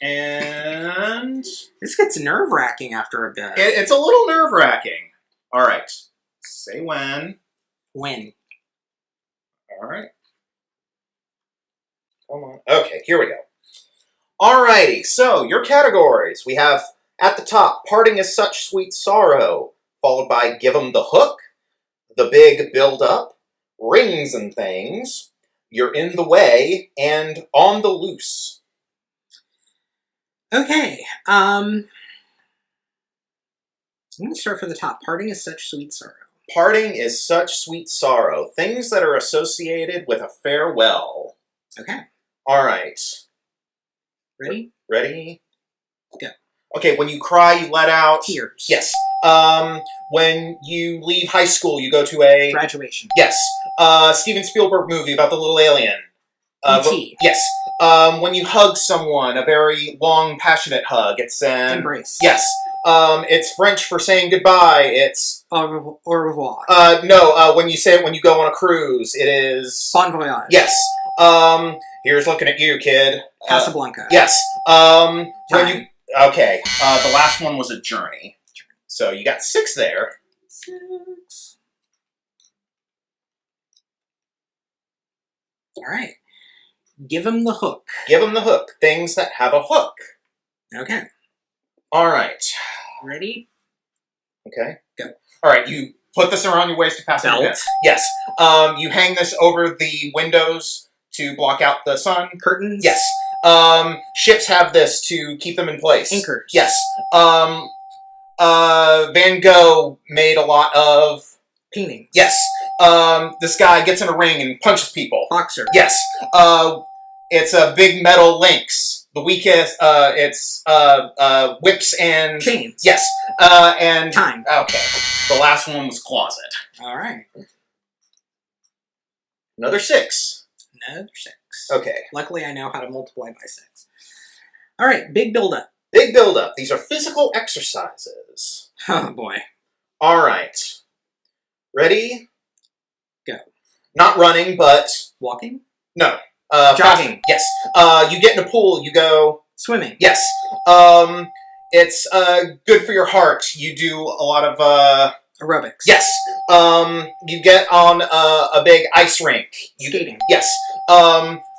And this gets nerve-wracking after a bit. It's a little nerve-wracking. All right. Say when. When. All right. Come on. Okay, here we go. Alrighty, so your categories. We have at the top, Parting is Such Sweet Sorrow, followed by Give 'em the Hook, The Big Build-Up, Rings and Things, You're in the Way, and On the Loose. Okay, I'm going to start from the top. Parting is Such Sweet Sorrow. Parting is Such Sweet Sorrow. Things that are associated with a farewell. Okay. Alright. Ready? Ready? Go. Okay, when you cry, you let out... Tears. Yes. When you leave high school, you go to a... Graduation. Yes. Steven Spielberg movie about the little alien. E.T. Yes. When you hug someone, a very long, passionate hug, it's an... Embrace. Yes. It's French for saying goodbye. It's... Au revoir. No, when you say it when you go on a cruise, it is... Bon voyage. Yes. Here's looking at you, kid. Casablanca. Yes. When Time. you... Okay. The last one was a journey. So you got 6 there. 6. All right. Give 'em the hook. Give 'em the hook. Things that have a hook. Okay. All right. Ready? Okay. Go. All right. You put this around your waist to fasten your Belt. belt. Yes. You hang this over the windows to block out the sun. Curtains. Yes. Ships have this to keep them in place. Anchors. Yes. Van Gogh made a lot of... Paintings. Yes. This guy gets in a ring and punches people. Boxer. Yes. It's a big metal links. The weakest, it's whips and... Chains. Yes. And... Time. Okay. The last one was closet. All right. Another 6. Another 6. Okay. Luckily, I know how to multiply by 6. All right. Big build-up. Big build-up. These are physical exercises. Oh, boy. All right. Ready? Go. Not running, but... Walking? No. Jogging. Yes. You get in a pool, you go... Swimming. Yes. It's good for your heart. You do a lot of... Aerobics. Yes. You get on a big ice rink. Skating. Yes.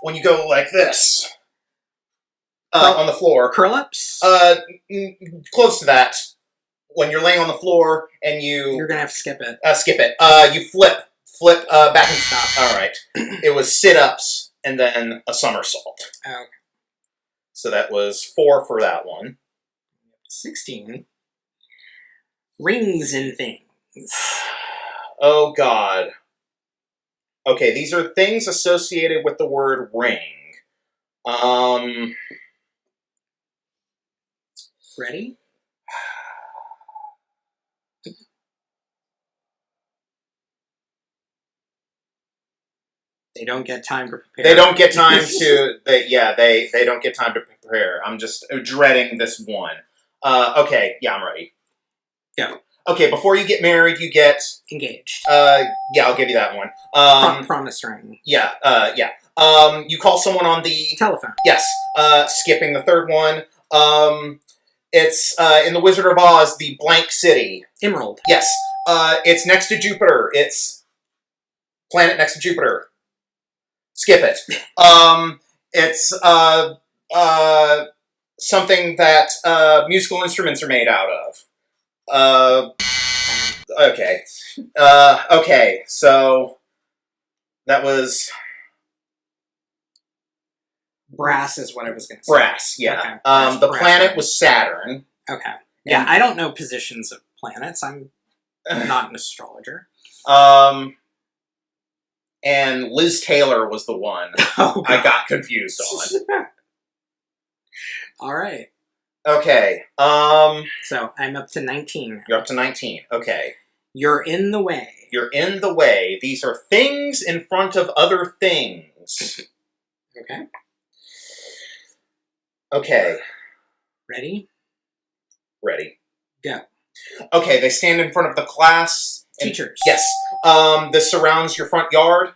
When you go like this... on the floor. Curl-ups? Close to that. When you're laying on the floor and you... You're going to have to skip it. Skip it. You flip. Flip back and stop. All right. It was sit-ups and then a somersault. Okay. So that was 4 for that one. 16. Rings and things. Oh, God. Okay, these are things associated with the word ring. Ready? They don't get time to prepare. They don't get time to. They don't get time to prepare. I'm just dreading this one. Okay, yeah, I'm ready. Go. Okay, before you get married, you get engaged. Yeah, I'll give you that one. Promise ring. Yeah, yeah. You call someone on the telephone. Yes. Skipping the third one. It's in the Wizard of Oz, the blank city. Emerald. Yes. It's next to Jupiter. It's planet next to Jupiter. Skip it. It's something that musical instruments are made out of. Okay. Okay, so that was brass is what I was going to say. Brass, yeah. Okay. Brass, the brass, planet brass. was Saturn. Okay. Yeah, I don't know positions of planets. I'm not an astrologer. And Liz Taylor was the one I got confused on. All right. Okay. So I'm up to 19. You're up to 19. Okay. You're in the way. You're in the way. These are things in front of other things. Okay. Okay. Ready? Ready. Go. Okay, they stand in front of the class. Teachers. Yes. This surrounds your front yard.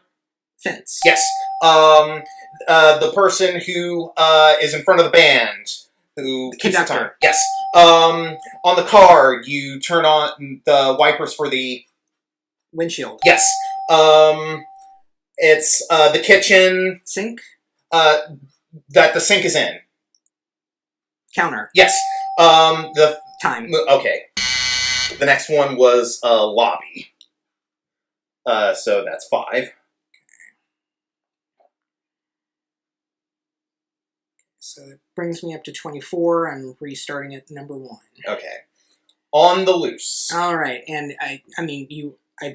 Fence. Yes. The person who is in front of the band. Who keeps the time. Yes. On the car, you turn on the wipers for the windshield. Yes. It's the kitchen sink. That the sink is in. Counter. Yes. The time. Okay. The next one was lobby. So that's 5. So it brings me up to 24. I'm restarting at number 1. Okay. On the loose. All right, and I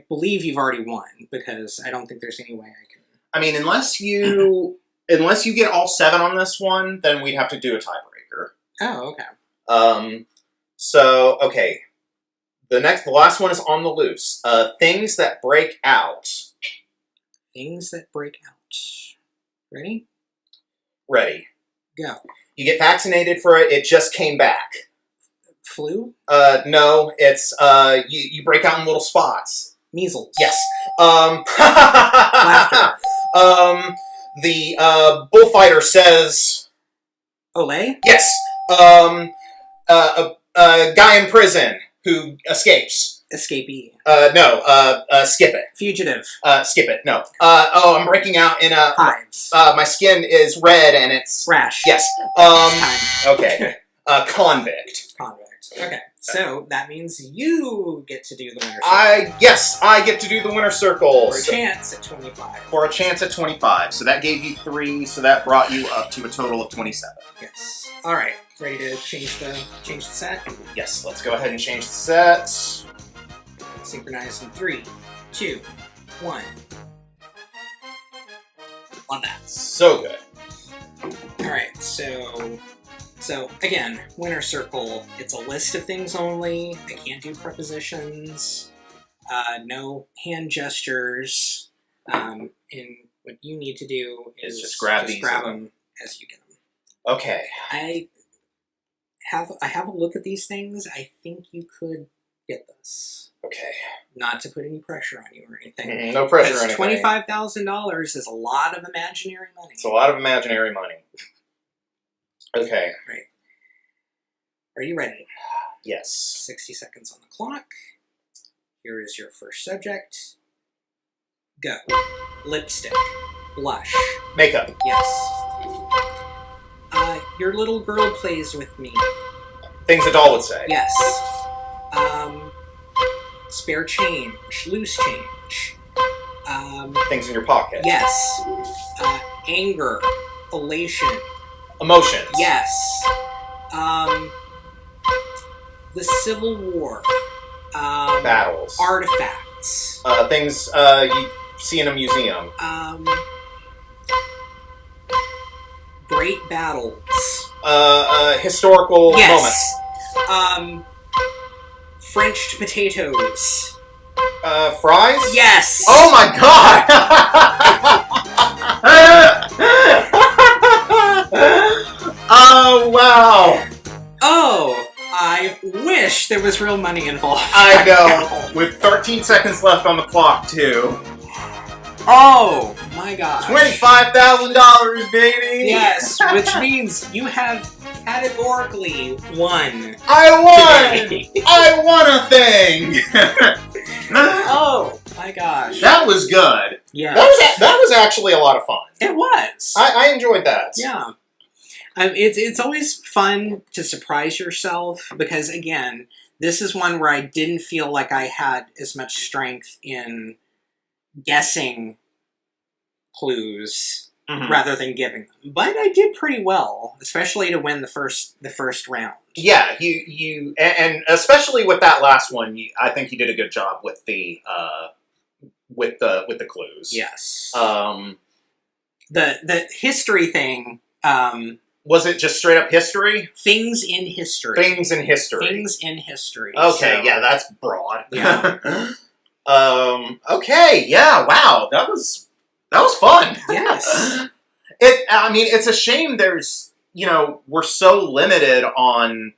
believe you've already won because I don't think there's any way I can. I mean, unless you get all 7 on this one, then we'd have to do a tiebreaker. Oh, okay. So okay. The last one is on the loose. Things that break out. Things that break out. Ready? Ready. Go. You get vaccinated for it. It just came back. Flu? No. It's you break out in little spots. Measles. Yes. Laughter. The bullfighter says. Olay? Yes. A guy in prison who escapes. Escapee. No. Skip it. Fugitive. Skip it. No. I'm breaking out in a hives. My skin is red and it's rash. Yes. Time. Okay. Convict. Convict. Okay. So that means you get to do the winner circle. I get to do the winner circle. For a chance at 25. For a chance at 25. So that gave you 3, so that brought you up to a total of 27. Yes. Alright. Ready to change the set? Yes, let's go ahead and change the set. Synchronize in 3, 2, 1. Love that. So good. Alright, so again, winner circle, it's a list of things only. I can't do prepositions. No hand gestures. And what you need to do is just grab them as you get them. Okay. I have a look at these things. I think you could get this. Okay. Not to put any pressure on you or anything. No pressure or anything. $25,000 is a lot of imaginary money. It's a lot of imaginary money. Okay. Right. Are you ready? Yes. 60 seconds on the clock. Here is your first subject. Go. Lipstick. Blush. Makeup. Yes. Your little girl plays with me. Things a doll would say. Yes. Spare change. Loose change. Things in your pocket. Yes. Anger. Elation. Emotions. Yes. The Civil War. Battles. Artifacts. Things you see in a museum. Great battles. Historical moments. Frenched potatoes. Fries? Yes! Oh my god! Oh, wow! Oh, I wish there was real money involved. I know. With 13 seconds left on the clock, too. Oh, my gosh. $25,000, baby! Yes, which means you have categorically won. I won! Today. I won a thing! Oh, my gosh. That was good. Yeah. That was actually a lot of fun. It was. I enjoyed that. Yeah. It's always fun to surprise yourself because, again, this is one where I didn't feel like I had as much strength in guessing clues rather than giving them. But I did pretty well, especially to win the first round. Yeah, you and especially with that last one, I think you did a good job with the clues. Yes. The history thing. Was it just straight up history? Things in history. Things in history. Things in history. Okay, so, yeah, that's broad. Yeah. Okay, yeah, wow, that was fun. Yes. It's a shame we're so limited on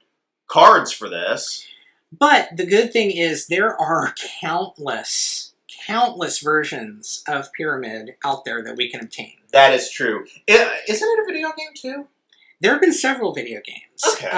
cards for this. But the good thing is there are countless versions of Pyramid out there that we can obtain. That is true. Isn't it a video game too? There have been several video games. Okay.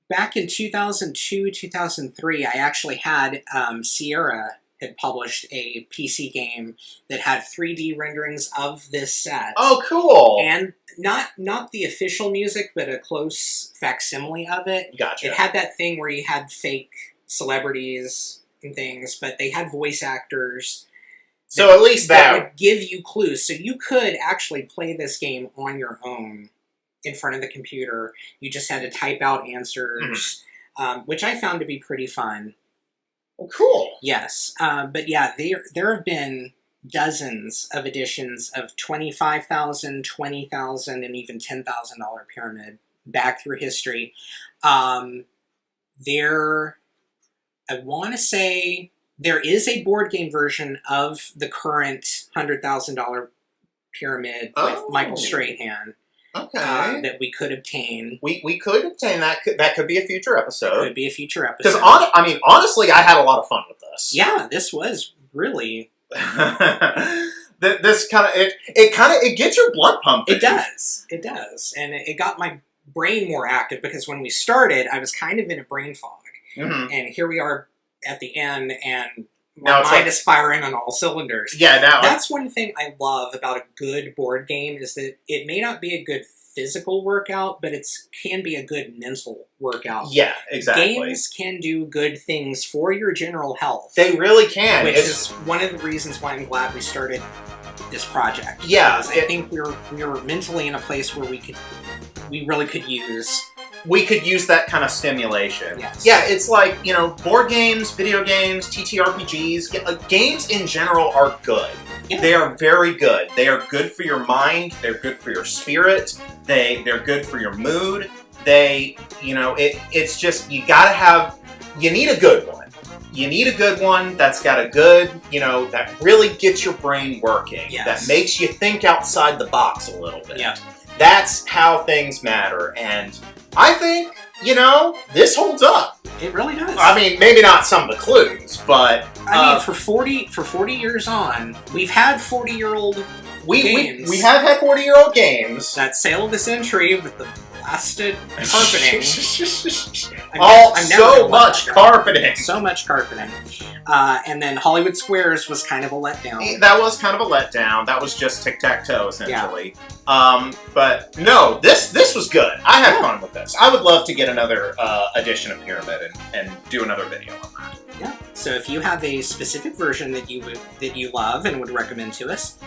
Back in 2002, 2003, I actually had Sierra had published a PC game that had 3D renderings of this set. Oh, cool! And not the official music, but a close facsimile of it. Gotcha. It had that thing where you had fake celebrities and things, but they had voice actors. So at least that would give you clues. So you could actually play this game on your own in front of the computer. You just had to type out answers, which I found to be pretty fun. Well, cool. Yes. But yeah, there have been dozens of editions of $25,000, $20,000, and even $10,000 Pyramid back through history. I want to say there is a board game version of the current $100,000 Pyramid with Michael Strahan. Okay. That we could obtain. We could obtain that. That could be a future episode. It could be a future episode. Because honestly, I had a lot of fun with this. Yeah, this was really. This kind of it gets your blood pumping. It does, and it got my brain more active because when we started, I was kind of in a brain fog, and here we are at the end, and my mind is firing on all cylinders. Yeah, that's one thing I love about a good board game is that it may not be a good physical workout, but it can be a good mental workout. Yeah, exactly. Games can do good things for your general health. They really can. Which is one of the reasons why I'm glad we started this project. Yeah. I think we were mentally in a place where we really could use... We could use that kind of stimulation. Yes. Yeah, it's like, board games, video games, TTRPGs, games in general are good. Yeah. They are very good. They are good for your mind. They're good for your spirit. They're good for your mood. It's just, you need a good one. You need a good one that's got a good, that really gets your brain working. Yes. That makes you think outside the box a little bit. Yeah. That's how things matter. And I think, this holds up. It really does. I mean, maybe not some of the clues, but... for 40 years on, we've had 40-year-old games. We have had 40-year-old games. That Sale of the Century with the blasted carpeting. So much carpeting. So much carpeting. And then Hollywood Squares was kind of a letdown. That was kind of a letdown. That was just tic-tac-toe, essentially. Yeah. But no, this was good. I had fun with this. I would love to get another edition of Pyramid and do another video on that. Yeah. So if you have a specific version that you love and would recommend to us,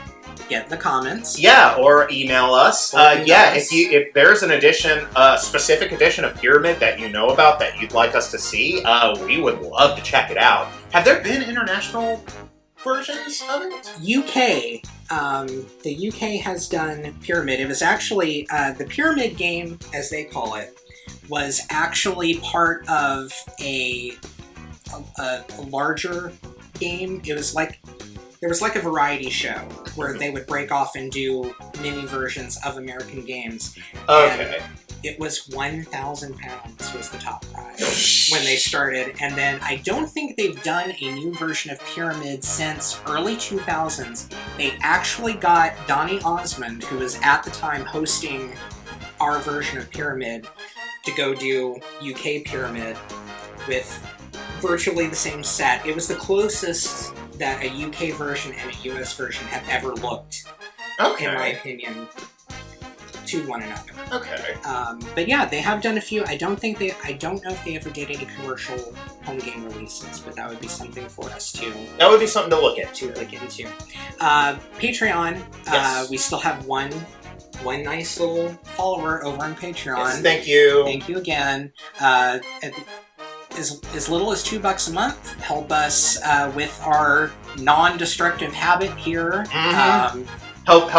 get in the comments. Yeah, or email us. If there's an edition, specific edition of Pyramid that you know about that you'd like us to see, we would love to check it out. Have there been international versions of it? UK. The UK has done Pyramid. It was actually the Pyramid game, as they call it, was actually part of a larger game. It was like there was like a variety show where they would break off and do mini versions of American games. Okay. And it was £1,000 was the top prize when they started, and then I don't think they've done a new version of Pyramid since early 2000s. They actually got Donny Osmond, who was at the time hosting our version of Pyramid, to go do UK Pyramid with virtually the same set. It was the closest that a UK version and a US version have ever looked, in my opinion, to one another. Okay. But yeah, they have done a few. I don't know if they ever did any commercial home game releases, but that would be something for us to. That would be something to look into. Patreon. Yes. We still have one nice little follower over on Patreon. Yes, thank you. Thank you again. As little as $2 a month, help us with our non-destructive habit here. Mm-hmm. Help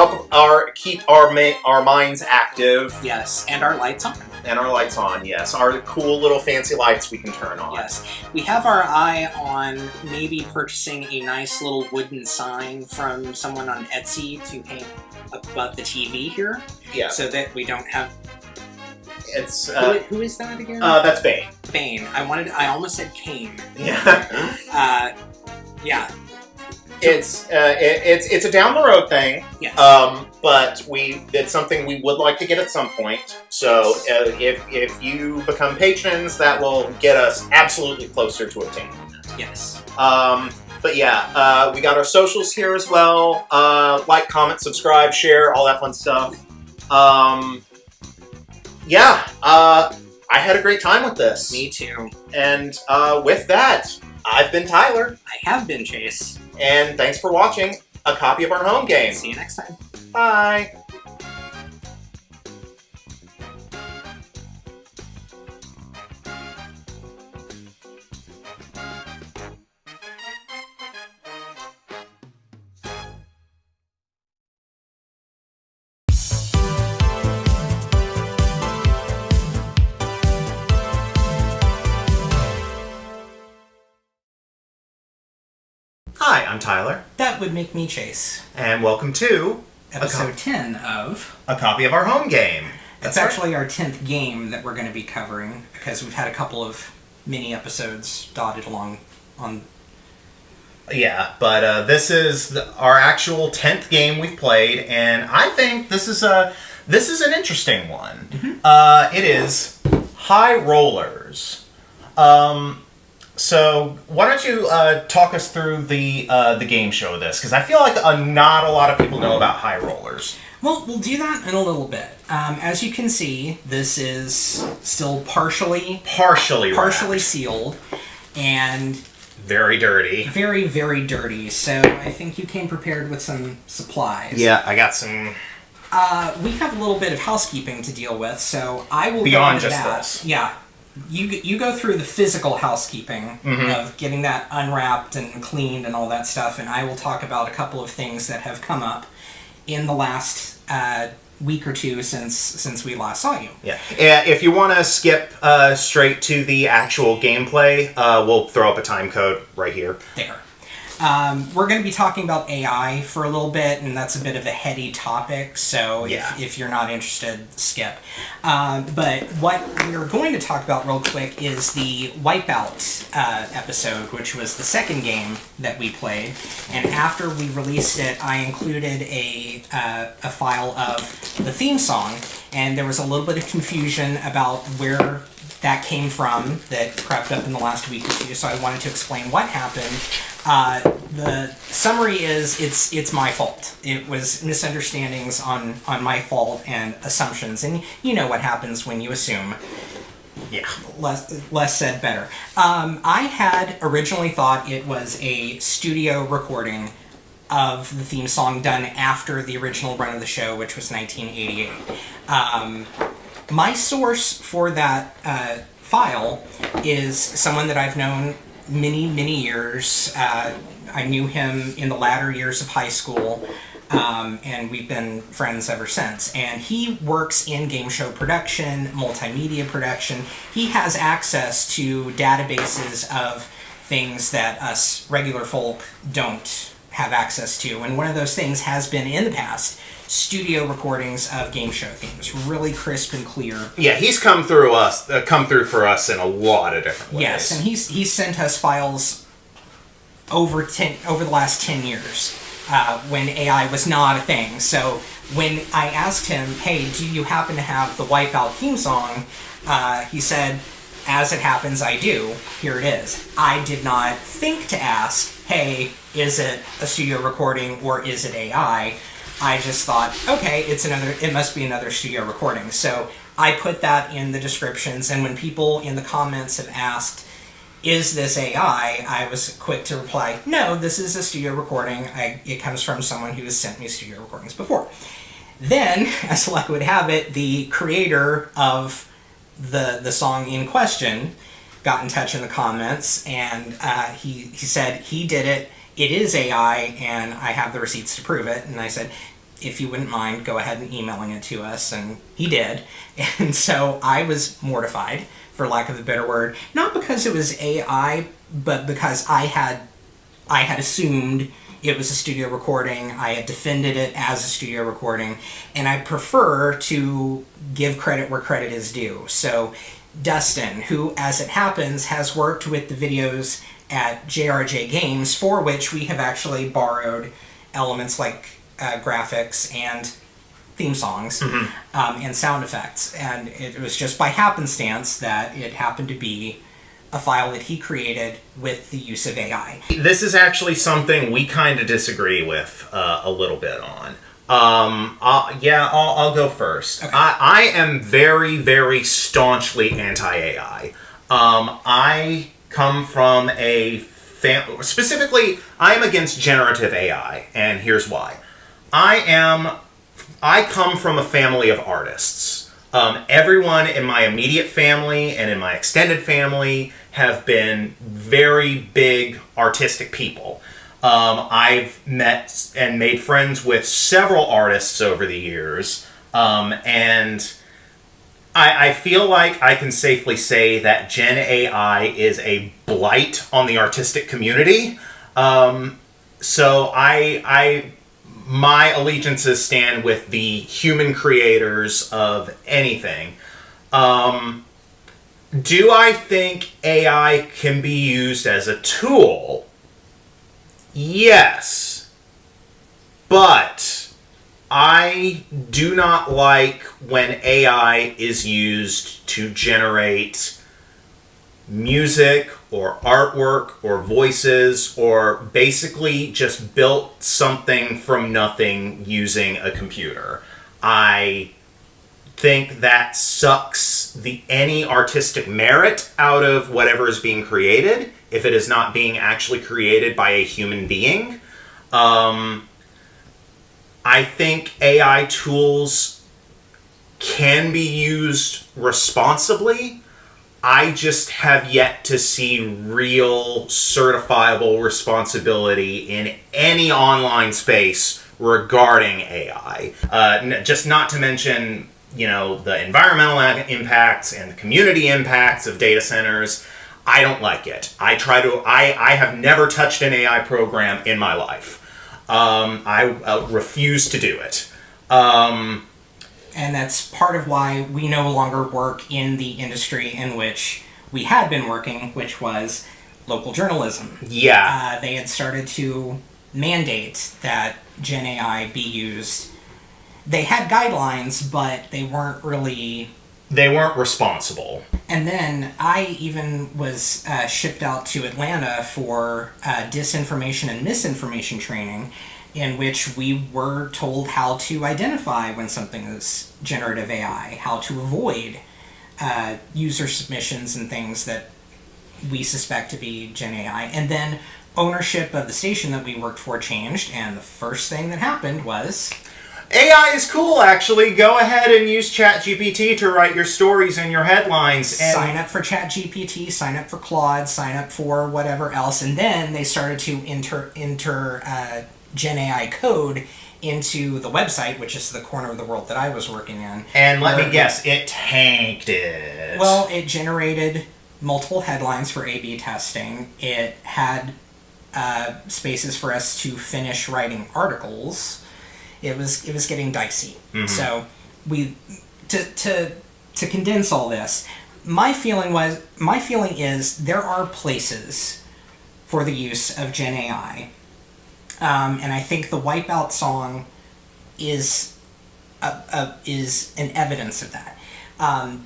keep our minds active. Yes, and our lights on. Yes. Our cool little fancy lights we can turn on. Yes. We have our eye on maybe purchasing a nice little wooden sign from someone on Etsy to hang above the TV here. Yeah. So that we don't have... It's who is that again? That's Bane. Bane. I almost said Kane. Yeah. Yeah. It's a down the road thing. Yes. But it's something we would like to get at some point. So if you become patrons, that will get us absolutely closer to obtaining. Yes. But yeah, we got our socials here as well. Like, comment, subscribe, share, all that fun stuff. Yeah, I had a great time with this. Me too. And with that, I've been Tyler. I have been Chase. And thanks for watching a copy of our home game. See you next time. Bye. Hi, I'm Tyler. That would make me Chase. And welcome to episode 10 of A Copy of Our Home Game. It's actually our 10th game that we're going to be covering, because we've had a couple of mini episodes dotted along on... Yeah, but this is our actual 10th game we've played, and I think this is an interesting one. Mm-hmm. It is High Rollers. So why don't you talk us through the game show of this? Because I feel like not a lot of people know about High Rollers. Well, we'll do that in a little bit. As you can see, this is still partially sealed, and very dirty. Very, very dirty. So I think you came prepared with some supplies. Yeah, I got some. We have a little bit of housekeeping to deal with, so I will beyond go into just that. this. Yeah. You go through the physical housekeeping of getting that unwrapped and cleaned and all that stuff, and I will talk about a couple of things that have come up in the last week or two since we last saw you. Yeah. If you want to skip straight to the actual gameplay, we'll throw up a time code right here. There. We're going to be talking about AI for a little bit, and that's a bit of a heady topic, so if you're not interested, skip. But what we're going to talk about real quick is the Wipeout episode, which was the second game that we played. And after we released it, I included a file of the theme song, and there was a little bit of confusion about where that came from that crept up in the last week or two, so I wanted to explain what happened. The summary is it's my fault. It was misunderstandings on my fault and assumptions, and you know what happens when you assume. Yeah. Less said, better. I had originally thought it was a studio recording of the theme song done after the original run of the show, which was 1988. My source for that file is someone that I've known many, many years. I knew him in the latter years of high school. and we've been friends ever since. And he works in game show production, multimedia production. He has access to databases of things that us regular folk don't have access to. And one of those things has been, in the past, studio recordings of game show themes, really crisp and clear. Yeah, he's come through for us in a lot of different ways. Yes, and he's sent us files over the last 10 years when AI was not a thing. So when I asked him, hey, do you happen to have the Wipeout theme song? He said, as it happens, I do. Here it is. I did not think to ask, hey, is it a studio recording or is it AI? I just thought, okay, it must be another studio recording. So I put that in the descriptions, and when people in the comments have asked, is this AI? I was quick to reply, no, this is a studio recording. It comes from someone who has sent me studio recordings before. Then, as luck would have it, the creator of the song in question got in touch in the comments, and he said he did it. It is AI, and I have the receipts to prove it. And I said, if you wouldn't mind, go ahead and emailing it to us. And he did. And so I was mortified, for lack of a better word, not because it was AI, but because I had assumed it was a studio recording. I had defended it as a studio recording, and I prefer to give credit where credit is due. So Dustin, who, as it happens, has worked with the videos at JRJ Games, for which we have actually borrowed elements like graphics and theme songs and sound effects. And it was just by happenstance that it happened to be a file that he created with the use of AI. This is actually something we kind of disagree with a little bit on. I'll go first. Okay. I am very, very staunchly anti-AI. I come from specifically, I am against generative AI, and here's why. I come from a family of artists. Everyone in my immediate family and in my extended family have been very big artistic people. I've met and made friends with several artists over the years, and I feel like I can safely say that Gen AI is a blight on the artistic community. So my allegiances stand with the human creators of anything. Do I think AI can be used as a tool? Yes. But I do not like when AI is used to generate music or artwork or voices, or basically just built something from nothing using a computer. I think that sucks any artistic merit out of whatever is being created if it is not being actually created by a human being. I think AI tools can be used responsibly. I just have yet to see real certifiable responsibility in any online space regarding AI. Just not to mention, the environmental impacts and the community impacts of data centers. I don't like it. I have never touched an AI program in my life. I refuse to do it. And that's part of why we no longer work in the industry in which we had been working, which was local journalism. Yeah. They had started to mandate that Gen AI be used. They had guidelines, but they weren't responsible. And then I even was shipped out to Atlanta for disinformation and misinformation training, in which we were told how to identify when something is generative AI, how to avoid user submissions and things that we suspect to be Gen AI. And then ownership of the station that we worked for changed, and the first thing that happened was... AI is cool, actually. Go ahead and use ChatGPT to write your stories and your headlines. And sign up for ChatGPT, sign up for Claude, sign up for whatever else. And then they started to enter Gen AI code into the website, which is the corner of the world that I was working in. And let me guess, it tanked it. Well, it generated multiple headlines for A/B testing. It had spaces for us to finish writing articles. It was getting dicey. Mm-hmm. So we to condense all this, my feeling is there are places for the use of Gen AI, and I think the Wipeout song is an evidence of that.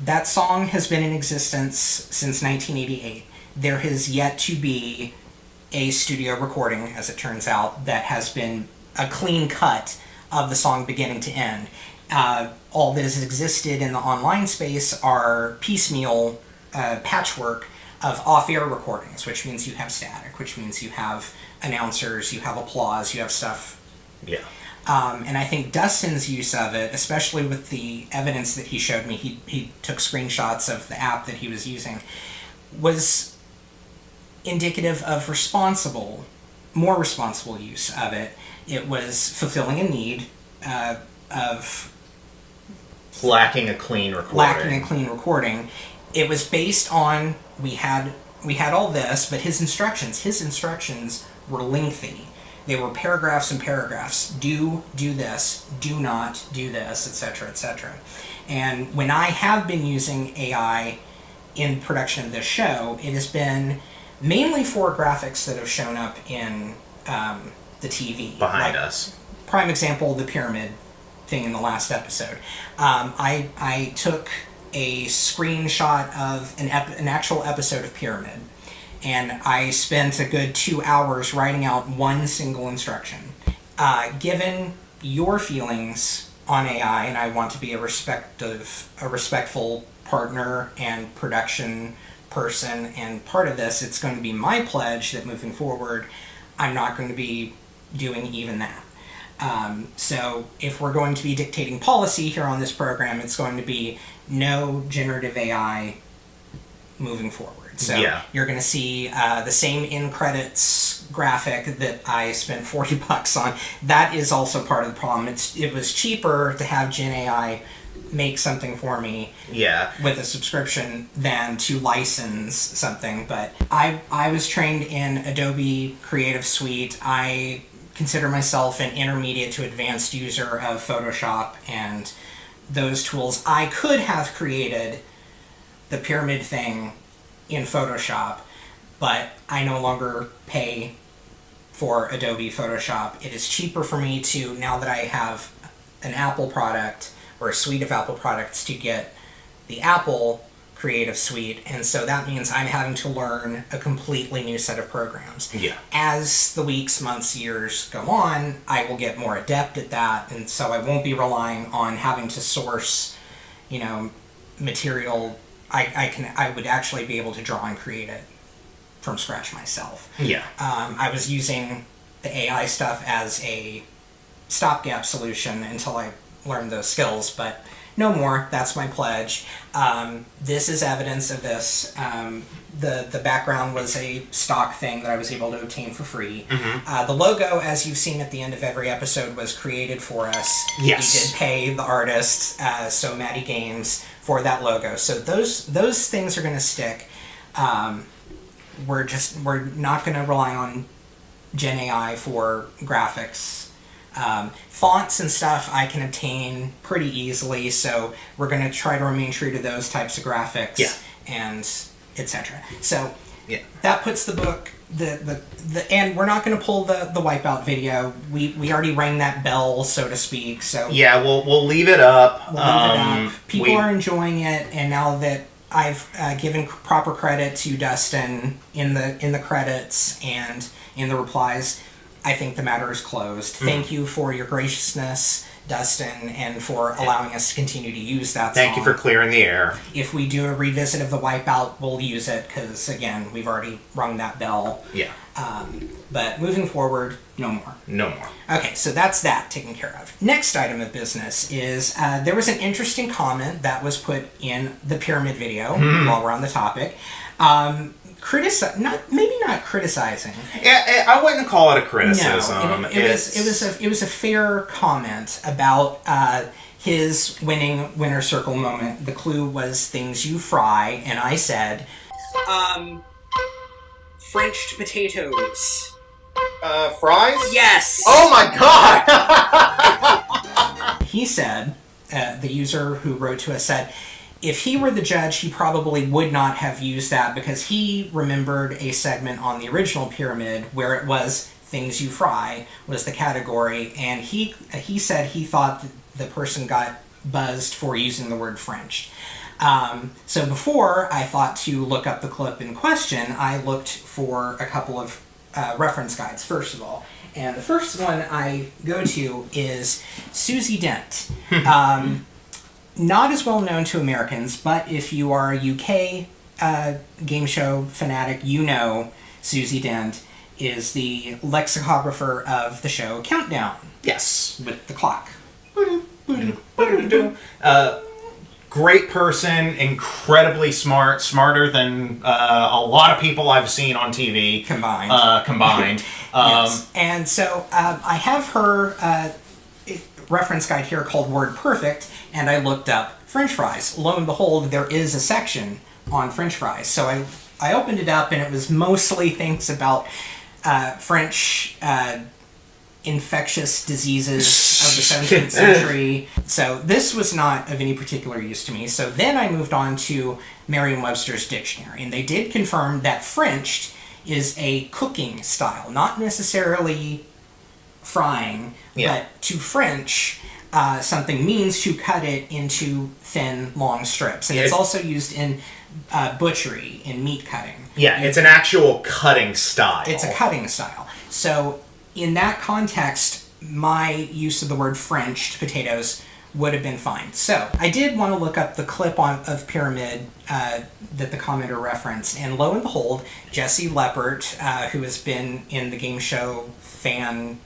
That song has been in existence since 1988. There has yet to be a studio recording, as it turns out, that has been a clean cut of the song beginning to end. All that has existed in the online space are piecemeal patchwork of off-air recordings, which means you have static, which means you have announcers, you have applause, you have stuff. Yeah. And I think Dustin's use of it, especially with the evidence that he showed me, he took screenshots of the app that he was using, was indicative of more responsible use of it. It was fulfilling a need of lacking a clean recording. It was based on we had all this, but his instructions were lengthy. They were paragraphs and paragraphs. Do this. Do not do this, etc., etc. And when I have been using AI in production of this show, it has been mainly for graphics that have shown up in the TV behind us. Prime example, the pyramid thing in the last episode. I took a screenshot of an actual episode of Pyramid, and I spent a good 2 hours writing out one single instruction. Given your feelings on AI, and I want to be a respectful partner and production person and part of this, it's going to be my pledge that moving forward, I'm not going to be doing even that. So if we're going to be dictating policy here on this program, it's going to be no generative AI moving forward. So you're going to see the same in credits graphic that I spent $40 on. That is also part of the problem. It was cheaper to have Gen AI make something for me with a subscription than to license something. But I was trained in Adobe Creative Suite. I consider myself an intermediate to advanced user of Photoshop and those tools. I could have created the pyramid thing in Photoshop, but I no longer pay for Adobe Photoshop. It is cheaper for me to, now that I have an Apple product or a suite of Apple products, to get the Apple Creative Suite, and so that means I'm having to learn a completely new set of programs. As the weeks, months, years go on, I will get more adept at that, and so I won't be relying on having to source, material. I would actually be able to draw and create it from scratch myself. I was using the AI stuff as a stopgap solution until I learned those skills, but no more. That's my pledge. This is evidence of this. The background was a stock thing that I was able to obtain for free. The logo, as you've seen at the end of every episode, was created for us. Yes. We did pay the artist, So Maddie Games, for that logo. So those things are going to stick. We're not going to rely on Gen AI for graphics. Fonts and stuff I can obtain pretty easily, so we're going to try to remain true to those types of graphics and etc. So that puts the book and we're not going to pull the Wipeout video. We already rang that bell, so to speak. So we'll leave it up. People are enjoying it, and now that I've given proper credit to Dustin in the credits and in the replies, I think the matter is closed. Thank you for your graciousness, Dustin, and for allowing us to continue to use that song. Thank you for clearing the air. If we do a revisit of the Wipeout, we'll use it, because, again, we've already rung that bell. But moving forward, no more. No more. Okay, so that's that taken care of. Next item of business is there was an interesting comment that was put in the pyramid video while we're on the topic. maybe not criticizing. Yeah, I wouldn't call it a criticism. No, it was a fair comment about his winner circle moment. The clue was things you fry, and I said, Frenched potatoes. Fries? Yes! Oh my god! He said, the user who wrote to us said, if he were the judge, he probably would not have used that because he remembered a segment on the original pyramid where it was things you fry was the category, and he said he thought the person got buzzed for using the word French. So before I thought to look up the clip in question, I looked for a couple of reference guides, first of all. And the first one I go to is Susie Dent. Not as well known to Americans, but if you are a UK game show fanatic, you know Susie Dent is the lexicographer of the show Countdown. Yes. With the clock. Great person, incredibly smart, smarter than a lot of people I've seen on TV. Combined. Yes. And so I have her reference guide here called Word Perfect, and I looked up French fries. Lo and behold, there is a section on French fries. So I opened it up, and it was mostly things about French infectious diseases of the 17th century. So this was not of any particular use to me. So then I moved on to Merriam-Webster's dictionary, and they did confirm that Frenched is a cooking style, not necessarily frying, but to French, something means to cut it into thin, long strips. And it's also used in butchery, in meat cutting. Yeah, it's an actual cutting style. It's a cutting style. So in that context, my use of the word Frenched potatoes would have been fine. So I did want to look up the clip of Pyramid that the commenter referenced, and lo and behold, Jesse Leppert, who has been in the game show fan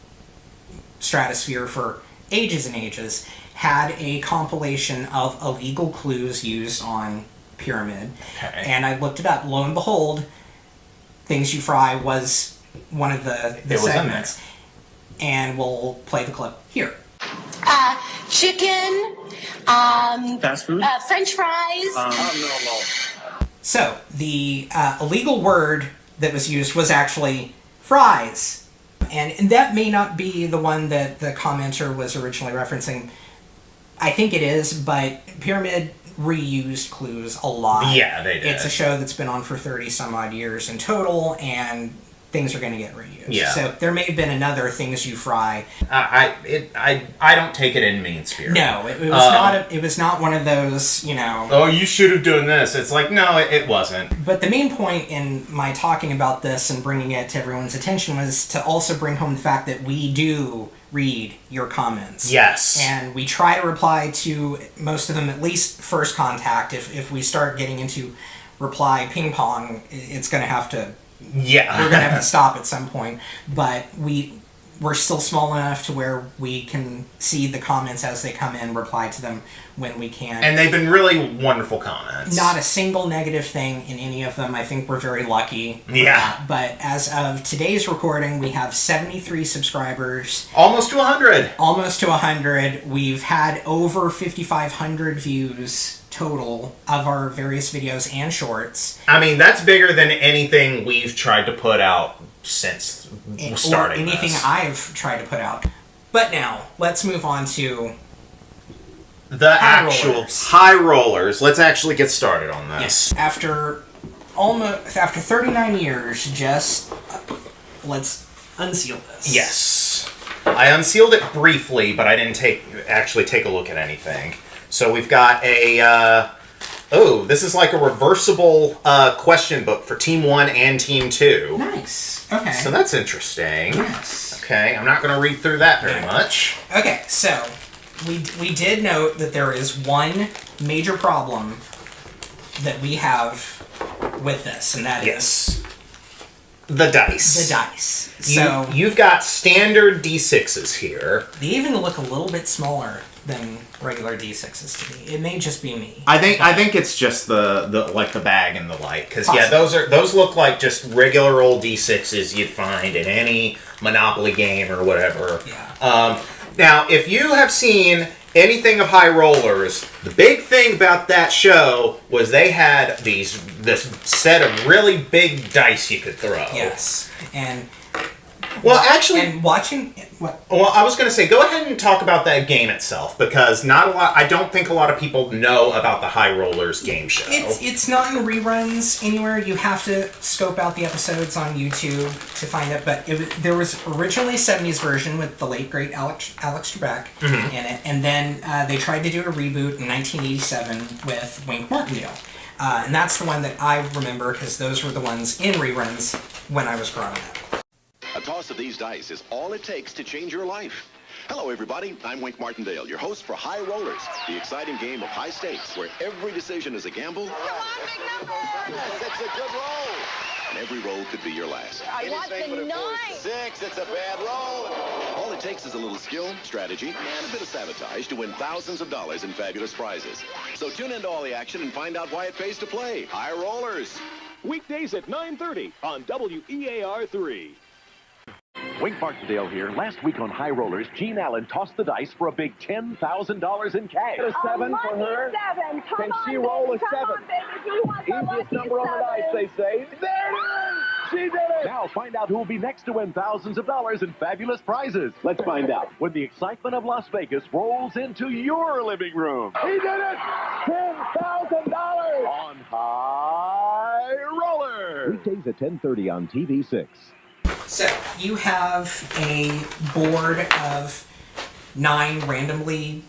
stratosphere for ages and ages, had a compilation of illegal clues used on Pyramid. Okay. And I looked it up. Lo and behold, Things You Fry was one of the segments. And we'll play the clip here. Chicken, fast food, French fries. So the illegal word that was used was actually fries. And that may not be the one that the commenter was originally referencing. I think it is, but Pyramid reused clues a lot. Yeah, they did. It's a show that's been on for 30 some odd years in total, and things are going to get reused. Yeah. So there may have been another Things You Fry. I don't take it in mean spirit. No, it was not. It was not one of those, you know. Oh, you should have done this. It's like, no, it wasn't. But the main point in my talking about this and bringing it to everyone's attention was to also bring home the fact that we do read your comments. Yes. And we try to reply to most of them, at least first contact. If we start getting into reply ping pong, it's going to have to. Yeah. We're going to have to stop at some point. But we're still small enough to where we can see the comments as they come in, reply to them when we can. And they've been really wonderful comments. Not a single negative thing in any of them. I think we're very lucky. Yeah. But as of today's recording, we have 73 subscribers. Almost to 100. Almost to 100. We've had over 5,500 views total of our various videos and shorts. I mean, that's bigger than anything we've tried to put out since starting or anything this. I've tried to put out. But now, let's move on to the actual high rollers. Let's actually get started on this. Yes. After 39 years, just let's unseal this. Yes. I unsealed it briefly, but I didn't actually take a look at anything. So we've got a, this is like a reversible question book for Team 1 and Team 2. Nice. Okay. So that's interesting. Yes. Okay, I'm not going to read through that very much. Okay, so we did note that there is one major problem that we have with this, and that is the dice. The dice. So you've got standard D6s here. They even look a little bit smaller than regular D6s to me. It may just be me. I think it's just the bag and the light, because those look like just regular old D6s you'd find in any Monopoly game or whatever. Yeah. Now, if you have seen anything of High Rollers, the big thing about that show was they had this set of really big dice you could throw. Yes, and watching. Well, I was going to say, go ahead and talk about that game itself, because I don't think a lot of people know about the High Rollers game show. It's not in reruns anywhere. You have to scope out the episodes on YouTube to find it. But there was originally a 70s version with the late great Alex Trebek in it, and then they tried to do a reboot in 1987 with Wink Martindale, and that's the one that I remember because those were the ones in reruns when I was growing up. A toss of these dice is all it takes to change your life. Hello, everybody. I'm Wink Martindale, your host for High Rollers, the exciting game of high stakes where every decision is a gamble. It's a good roll. And every roll could be your last. I want the 9. 6, it's a bad roll. All it takes is a little skill, strategy, and a bit of sabotage to win thousands of dollars in fabulous prizes. So tune into all the action and find out why it pays to play High Rollers. Weekdays at 9:30 on WEAR3. Wink Martindale here. Last week on High Rollers, Gene Allen tossed the dice for a big $10,000 in cash. A 7 for her. 7. Can she roll a 7? Easiest number on the dice, they say. There it is! She did it! Now find out who will be next to win thousands of dollars in fabulous prizes. Let's find out when the excitement of Las Vegas rolls into your living room. He did it! $10,000 on High Rollers. Weekdays at 10:30 on TV6. So, you have a board of 9 randomly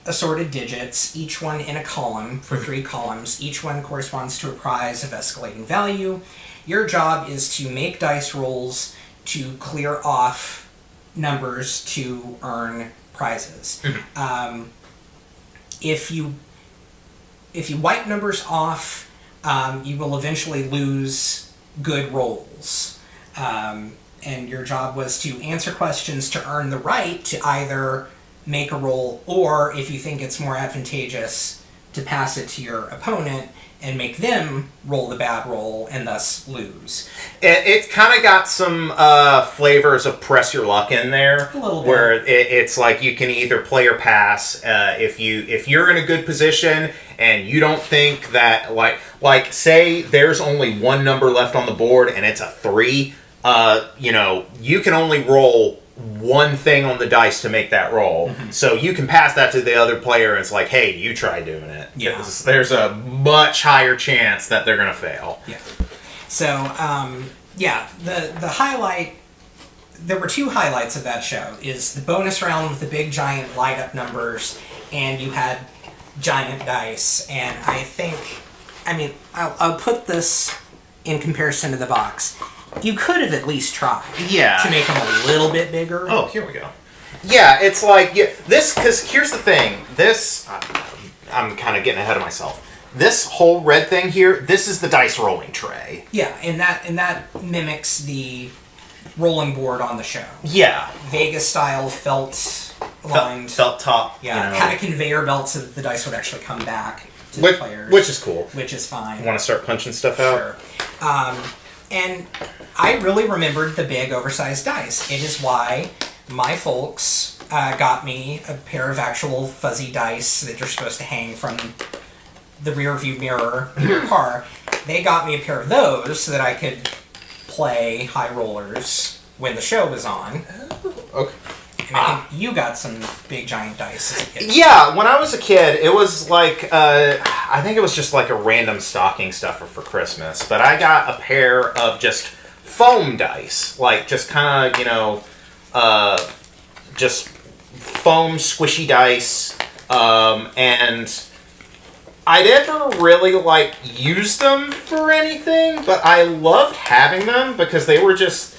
assorted digits, each one in a column for 3 columns. Each one corresponds to a prize of escalating value. Your job is to make dice rolls to clear off numbers to earn prizes. If you wipe numbers off, you will eventually lose good rolls. And your job was to answer questions to earn the right to either make a roll, or if you think it's more advantageous, to pass it to your opponent and make them roll the bad roll and thus lose. It kind of got some flavors of press your luck in there, a little bit. Where it's like you can either play or pass. If you're in a good position and you don't think that like say there's only one number left on the board and it's a 3. You can only roll one thing on the dice to make that roll. So you can pass that to the other player and it's like, hey, you try doing it. Yeah. There's a much higher chance that they're going to fail. Yeah. So, the highlight, there were 2 highlights of that show, is the bonus round with the big giant light up numbers, and you had giant dice. And I'll put this in comparison to the box. You could have at least tried to make them a little bit bigger. Oh, here we go. Yeah, it's like, this, because here's the thing. This, I'm kind of getting ahead of myself. This whole red thing here, this is the dice rolling tray. Yeah, and that mimics the rolling board on the show. Yeah. Vegas style felt lined. Felt top. Yeah, had a conveyor belt so that the dice would actually come back to the players. Which is cool. Which is fine. Want to start punching stuff out? Sure. And I really remembered the big oversized dice. It is why my folks got me a pair of actual fuzzy dice that you're supposed to hang from the rear view mirror in your car. They got me a pair of those so that I could play High Rollers when the show was on. Okay. And I think you got some big giant dice as a kid. Yeah, when I was a kid, it was like, I think it was just like a random stocking stuffer for Christmas. But I got a pair of just foam dice. Like, just kind of, just foam squishy dice. And I never really, used them for anything. But I loved having them because they were just...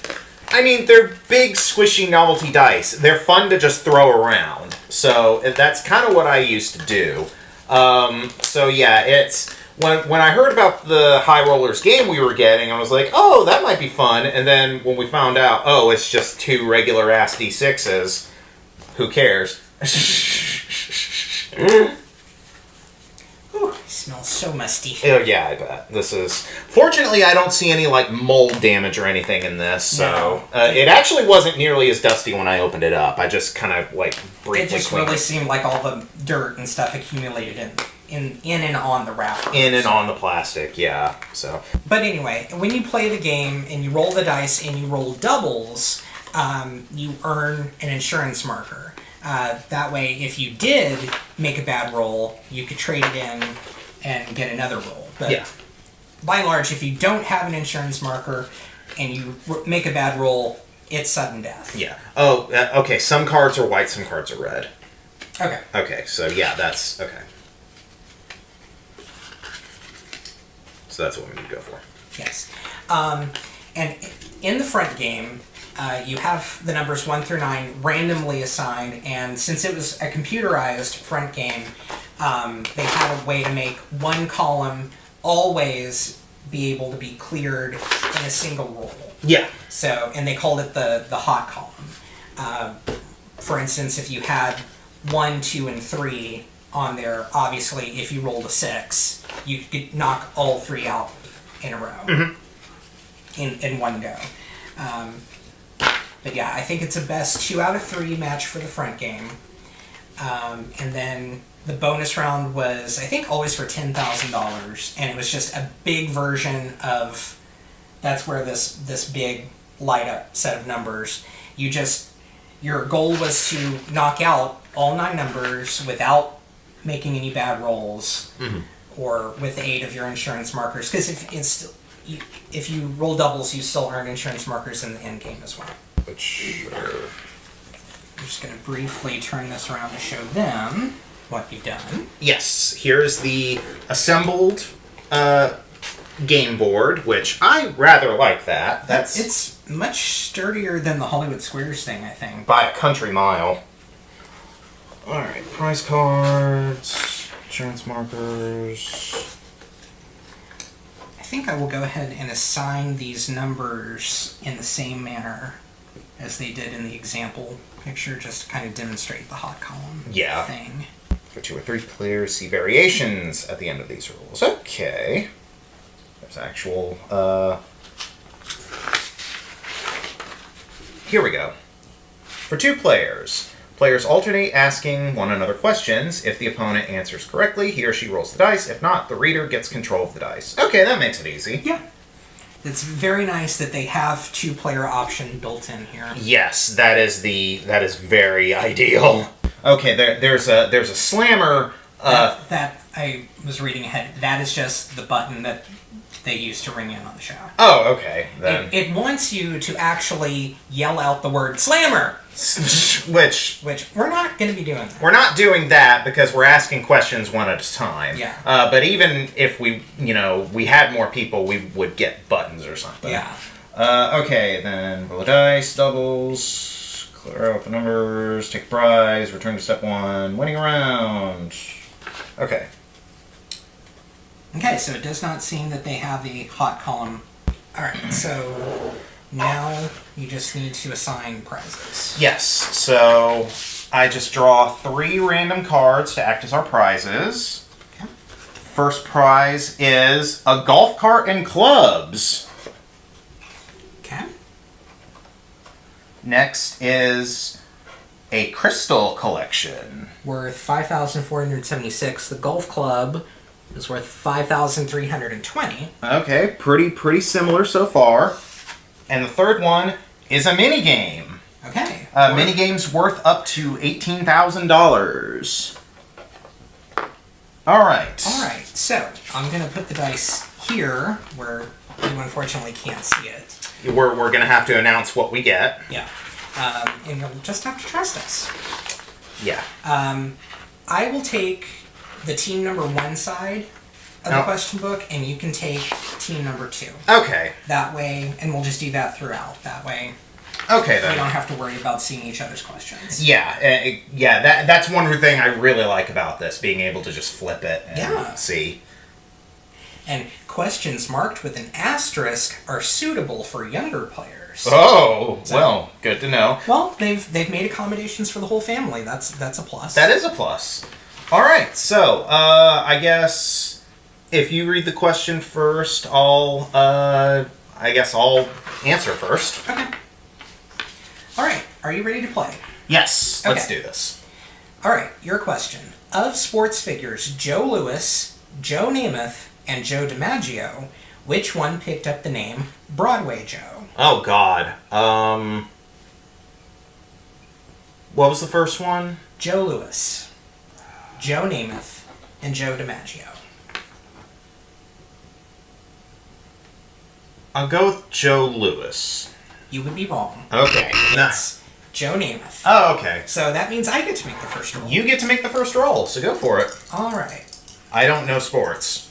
they're big, squishy novelty dice. They're fun to just throw around. So that's kind of what I used to do. It's... When I heard about the High Rollers game we were getting, I was like, oh, that might be fun. And then when we found out, oh, it's just 2 regular-ass D6s, who cares? Ooh, it smells so musty. Oh, yeah, I bet. This is... Fortunately, I don't see any, like, mold damage or anything in this, so... it actually wasn't nearly as dusty when I opened it up. I just kind of, like, briefly It just really seemed like all the dirt and stuff accumulated in and on the wrapper. In and on the plastic, yeah, so... But anyway, when you play the game and you roll the dice and you roll doubles, you earn an insurance marker. That way, if you did make a bad roll, you could trade it in and get another roll. But yeah. By and large, if you don't have an insurance marker and you make a bad roll, it's sudden death. Yeah. Oh, okay, some cards are white, some cards are red. Okay. Okay, so yeah, that's... Okay. So that's what we need to go for. Yes. And in the front game... you have the numbers 1 through 9 randomly assigned, and since it was a computerized front game, they had a way to make one column always be able to be cleared in a single roll. Yeah. So, and they called it the hot column. For instance, if you had 1, 2, and 3 on there, obviously, if you rolled a 6, you could knock all 3 out in a row in one go. But yeah, I think it's a best 2 out of 3 match for the front game. And then the bonus round was, I think, always for $10,000. And it was just a big version of, that's where this big light up set of numbers, your goal was to knock out all 9 numbers without making any bad rolls, or with the aid of your insurance markers. Because if you roll doubles, you still earn insurance markers in the end game as well. I'm just going to briefly turn this around to show them what you've done. Yes, here's the assembled game board, which I rather like that. It's much sturdier than the Hollywood Squares thing, I think. By a country mile. Alright, prize cards, insurance markers... I think I will go ahead and assign these numbers in the same manner as they did in the example picture, just to kind of demonstrate the hot column thing. For 2 or 3 players, see variations at the end of these rules. Okay. There's actual... Here we go. For 2 players, players alternate asking one another questions. If the opponent answers correctly, he or she rolls the dice. If not, the reader gets control of the dice. Okay, that makes it easy. Yeah. It's very nice that they have 2-player option built in here. Yes, that is very ideal. Okay, there's a slammer. That I was reading ahead. That is just the button that they use to ring in on the show. Oh, okay. Then it wants you to actually yell out the word "slammer," which we're not going to be doing. That. We're not doing that because we're asking questions one at a time. Yeah. But even if we had more people, we would get buttons or something. Yeah. Okay, then roll a dice, doubles, clear out the numbers, take a prize, return to step 1, winning a round. Okay. Okay, so it does not seem that they have the hot column. Alright, so now you just need to assign prizes. Yes, so I just draw 3 random cards to act as our prizes. Okay. First prize is a golf cart and clubs. Okay. Next is a crystal collection. Worth $5,476. The golf club is worth $5,320. Okay, pretty similar so far. And the third one is a mini game. Okay. Mini game's worth up to $18,000. All right. All right. So I'm gonna put the dice here, where you unfortunately can't see it. We're gonna have to announce what we get. Yeah. And you'll just have to trust us. Yeah. I will take the team number 1 side of the question book, and you can take team number 2. Okay. That way, and we'll just do that throughout. That way, okay, then we don't have to worry about seeing each other's questions. Yeah, that's one thing I really like about this, being able to just flip it and see. And questions marked with an asterisk are suitable for younger players. Oh, so, well, good to know. Well, they've made accommodations for the whole family. That's a plus. That is a plus. All right, so I guess if you read the question first, I'll answer first. Okay. All right, are you ready to play? Yes, let's Okay. do this. All right, your question. Of sports figures Joe Louis, Joe Namath, and Joe DiMaggio, which one picked up the name Broadway Joe? Oh God. What was the first one? Joe Louis, Joe Namath, and Joe DiMaggio. I'll go with Joe Louis. You would be wrong. Okay. It's Joe Namath. Oh, okay. So that means I get to make the first roll. You get to make the first roll, so go for it. All right. I don't know sports.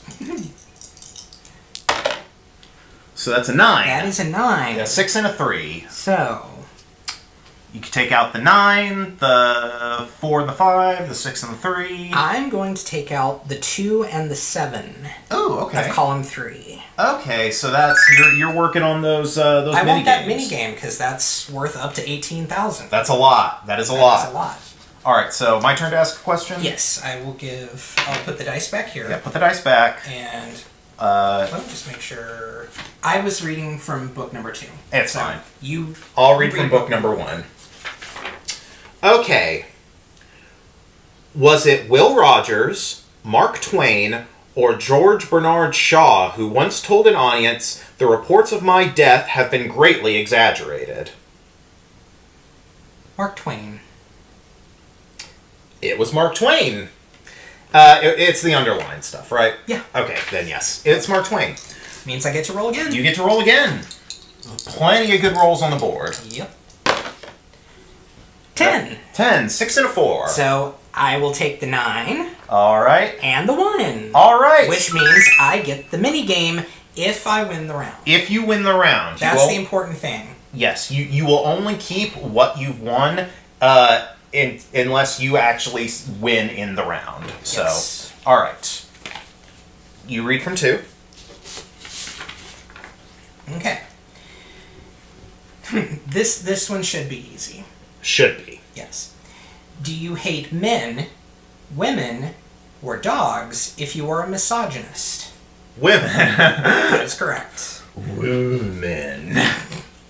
So that's a 9. That is a 9. A 6 and a 3. So you can take out the 9, the 4 and the 5, the 6 and the 3. I'm going to take out the 2 and the 7. Oh, okay. Of column 3. Okay, so that's you're working on those mini I want that games. mini game because that's worth up to 18,000. That's a lot. That is a lot. That's a lot. All right, so my turn to ask a question. Yes, I'll put the dice back here. Yeah, put the dice back. And let me just make sure. I was reading from book number 2. It's fine. I'll read from book number 1. Okay. Was it Will Rogers, Mark Twain, or George Bernard Shaw who once told an audience, "The reports of my death have been greatly exaggerated"? Mark Twain. It was Mark Twain. It's the underlined stuff, right? Yeah. Okay, then yes. It's Mark Twain. Means I get to roll again. You get to roll again. Plenty of good rolls on the board. Yep. 10. 10, 6 and a 4. So I will take the 9. All right. And the 1. All right. Which means I get the mini game if I win the round. If you win the round. That's the important thing. Yes, you will only keep what you've won unless you actually win in the round. So, Yes. All right. You read from 2. Okay. This one should be easy. Should be. Yes. Do you hate men, women, or dogs if you are a misogynist? Women. That is correct. Women.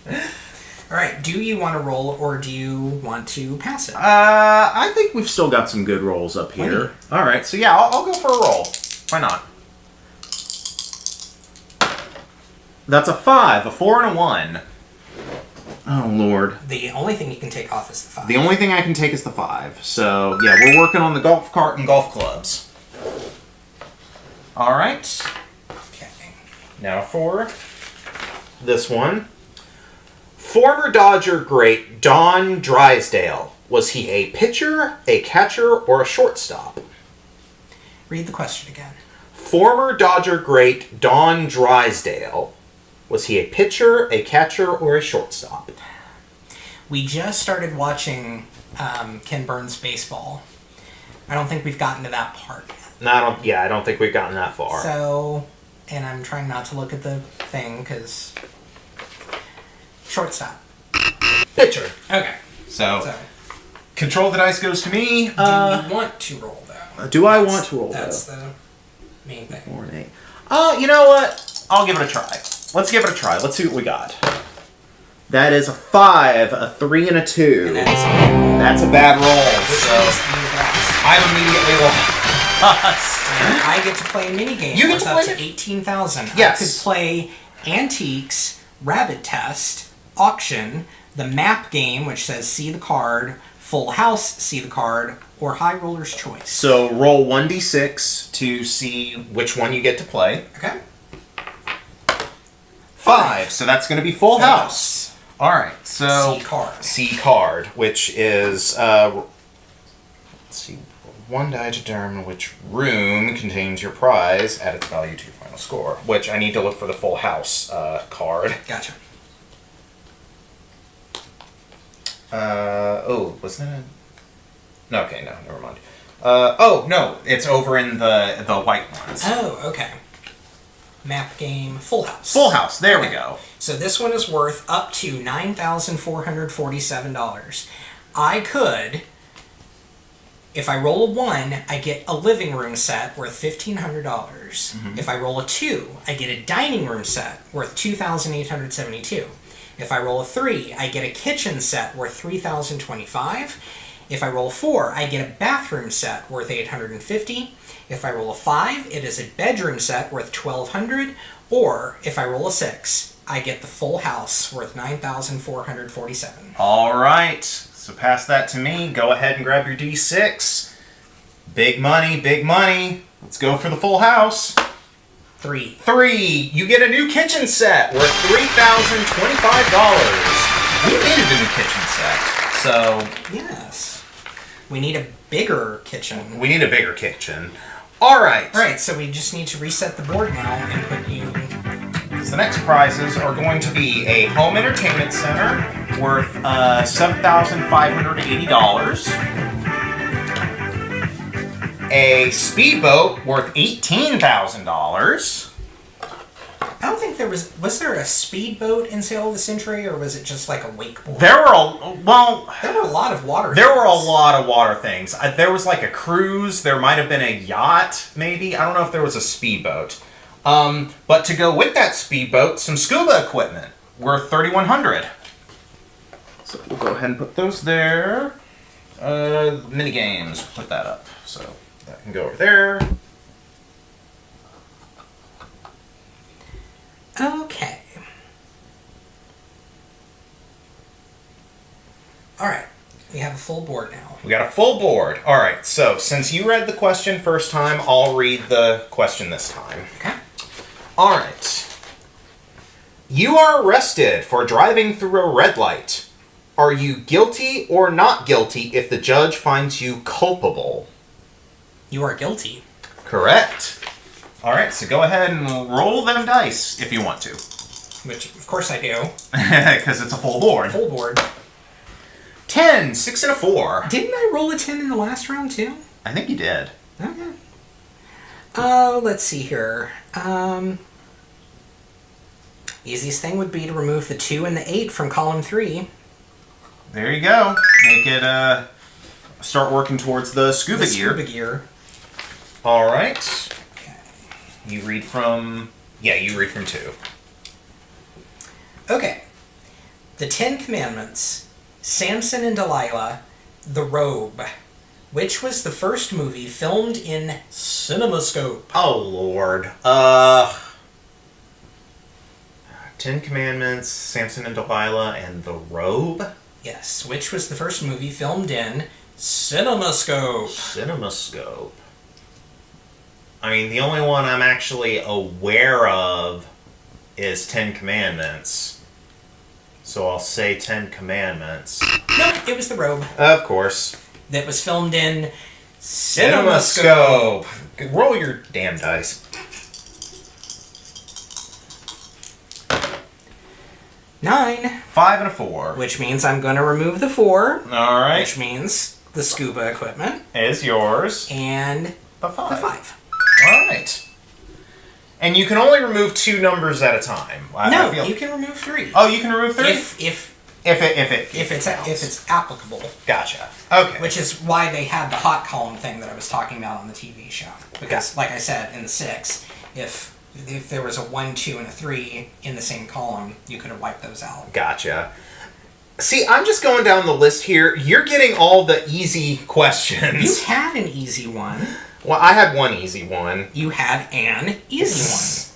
All right. Do you want to roll or do you want to pass it? I think we've still got some good rolls up here. All right. So yeah, I'll go for a roll. Why not? That's a 5, a 4, and a 1. Oh, Lord. The only thing you can take off is the 5. The only thing I can take is the 5. So, yeah, we're working on the golf cart and golf clubs. All right. Okay. Now for this one. Former Dodger great Don Drysdale. Was he a pitcher, a catcher, or a shortstop? Read the question again. Former Dodger great Don Drysdale. Was he a pitcher, a catcher, or a shortstop? We just started watching Ken Burns baseball. I don't think we've gotten to that part yet. I don't think we've gotten that far. So, and I'm trying not to look at the thing because shortstop. Pitcher. Okay. So, control of the dice goes to me. Do you want to roll though? Do I want to roll That's though? the main thing. 4 and 8. You know what? I'll give it a try. Let's give it a try. Let's see what we got. That is a 5, a 3, and a 2. And that's a bad roll. So I'm immediately lost. I get to play a mini game. You get to up play to 18,000. Yes. I could play Antiques, Rabbit Test, Auction, the map game, which says see the card, Full House, see the card, or High Roller's Choice. So roll 1d6 to see which one you get to play. Okay. 5. So that's going to be Full House. All right. So C card. C card, which is let's see, 1 die to determine which room contains your prize at its value to your final score. Which I need to look for the Full House card. Gotcha. Oh, wasn't that a... No, okay, no, never mind. Oh, no, it's over in the white ones. Oh, okay. Map game, Full House. Full House, there we go. So this one is worth up to $9,447. I could If I roll a 1, I get a living room set worth $1,500. If I roll a 2, I get a dining room set worth $2,872. If I roll a 3, I get a kitchen set worth $3,025. If I roll a 4, I get a bathroom set worth $850. If I roll a 5, it is a bedroom set worth $1,200. Or if I roll a 6, I get the full house worth $9,447. All right. So pass that to me. Go ahead and grab your D6. Big money, big money. Let's go for the full house. 3. 3. You get a new kitchen set worth $3,025. We needed a new kitchen set. So... Yes. We need a bigger kitchen. We need a bigger kitchen. All right. All right, so we just need to reset the board now and put you... The next prizes are going to be a home entertainment center worth $7,580. A speedboat worth $18,000. I don't think there was... Was there a speedboat in Sail of the Century, or was it just like a wakeboard? There were a lot of water There were a lot of water things. There was like a cruise. There might have been a yacht, maybe. I don't know if there was a speedboat. But to go with that speedboat, some scuba equipment worth $3,100. So we'll go ahead and put those there. Mini games, put that up. So that can go over there. Okay. All right. We have a full board now. We got a full board. All right. So since you read the question first time, I'll read the question this time. Okay. All right. You are arrested for driving through a red light. Are you guilty or not guilty if the judge finds you culpable? You are guilty. Correct. All right, so go ahead and roll them dice if you want to. Which, of course, I do. Because it's a full board. Full board. 10, 6, and a 4. Didn't I roll a 10 in the last round, too? I think you did. Okay. Let's see here. Easiest thing would be to remove the 2 and the 8 from column 3. There you go. Make it, start working towards the scuba gear. Scuba gear. All right. Okay. You read from... Yeah, you read from 2. Okay. The 10 Commandments, Samson and Delilah, The Robe. Which was the first movie filmed in CinemaScope? Oh, Lord. 10 Commandments, Samson and Delilah, and The Robe? Yes. Which was the first movie filmed in CinemaScope? CinemaScope. I mean, the only one I'm actually aware of is 10 Commandments. So I'll say 10 Commandments. Nope, it was The Robe. Of course. That was filmed in CinemaScope. Roll your damn dice. 9. 5 and a 4. Which means I'm going to remove the 4. All right. Which means the scuba equipment is yours. And the 5. The 5. All right. And you can only remove 2 numbers at a time. No, you can remove 3. Oh, you can remove 3? If it's applicable. Gotcha. Okay. Which is why they had the hot column thing that I was talking about on the TV show. Because, like I said, in the 6, if there was a 1, 2, and a 3 in the same column, you could have wiped those out. Gotcha. See, I'm just going down the list here. You're getting all the easy questions. You had an easy one. Well, I had one easy one. You had an easy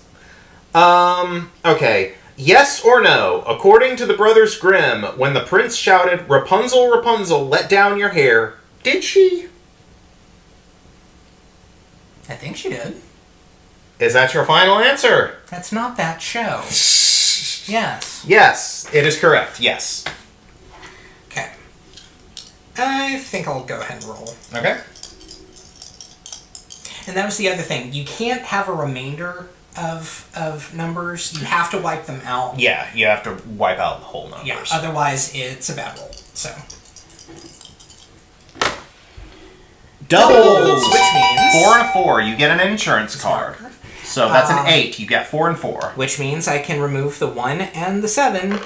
one. Okay. Yes or no? According to the Brothers Grimm, when the prince shouted, "Rapunzel, Rapunzel, let down your hair," did she? I think she did. Is that your final answer? That's not that show. Yes. Yes, it is correct. Yes. Okay. I think I'll go ahead and roll. Okay. And that was the other thing. You can't have a remainder of numbers. You have to wipe them out. Yeah, you have to wipe out the whole numbers. Yeah, otherwise it's a bad roll. So. Doubles! Which means 4 and a 4. You get an insurance card. So that's an 8. You get 4 and 4. Which means I can remove the 1 and the 7.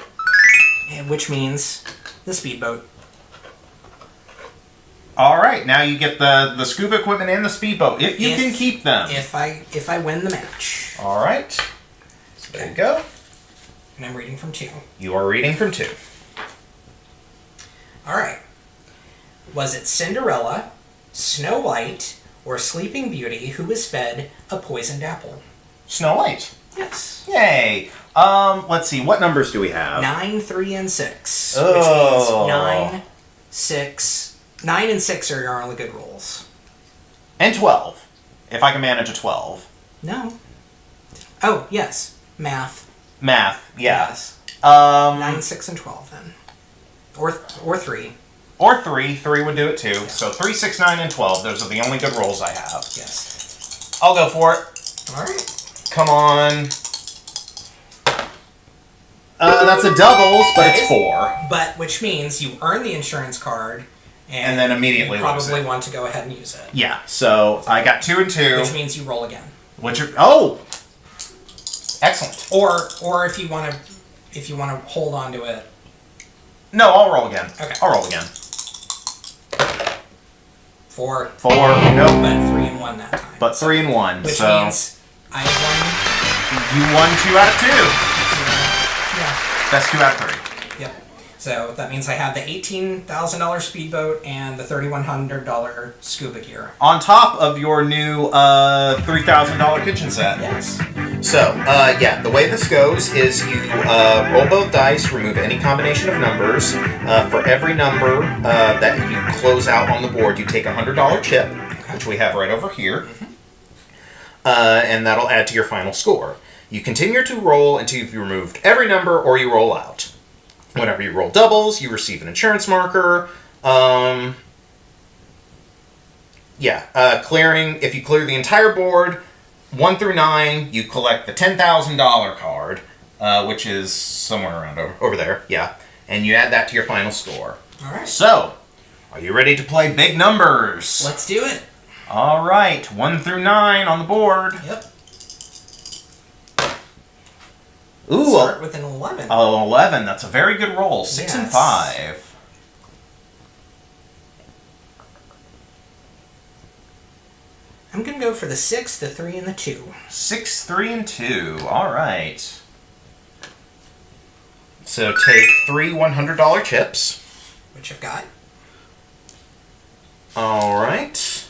Which means the speedboat. All right, now you get the scuba equipment and the speedboat, if you can keep them. If I win the match. All right. So there you go. And I'm reading from 2. You are reading from 2. All right. Was it Cinderella, Snow White, or Sleeping Beauty who was fed a poisoned apple? Snow White. Yes. Yay. Let's see. What numbers do we have? 9, 3, and 6. Oh. Which means 9, 6. 9 and 6 are your only good rolls. And 12. If I can manage a 12. No. Oh, yes. Math. Math, yeah. Yes. 9, 6, and 12 then. Or 3. Or 3. 3 would do it too. Yeah. So 3, 6, 9, and 12. Those are the only good rolls I have. Yes. I'll go for it. All right. Come on. That's a doubles, but it's 4. But which means you earn the insurance card, and then immediately you probably want to go ahead and use it. Yeah. So I got 2 and 2, which means you roll again. Excellent. Or if you want to hold on to it. No, I'll roll again. Okay. I'll roll again. 4. 4. Nope. But 3 and 1 that time. But 3 and 1. Which so means I won. You won 2 out of 2. Yeah. That's 2 out of 3. Yep. So that means I have the $18,000 speedboat and the $3,100 scuba gear. On top of your new $3,000 kitchen set. Yes. So, yeah, the way this goes is you roll both dice, remove any combination of numbers. For every number that you close out on the board, you take a $100 chip, which we have right over here. And that'll add to your final score. You continue to roll until you've removed every number or you roll out. Whenever you roll doubles, you receive an insurance marker. If you clear the entire board, 1 through 9, you collect the $10,000 card, which is somewhere around over there, yeah. And you add that to your final score. All right. So, are you ready to play big numbers? Let's do it. All right, 1 through 9 on the board. Yep. Ooh, start with an 11. Oh, 11. That's a very good roll. 6 and 5. I'm going to go for the 6, the 3, and the 2. 6, 3, and 2. All right. So take 3 $100 chips. Which I've got. All right.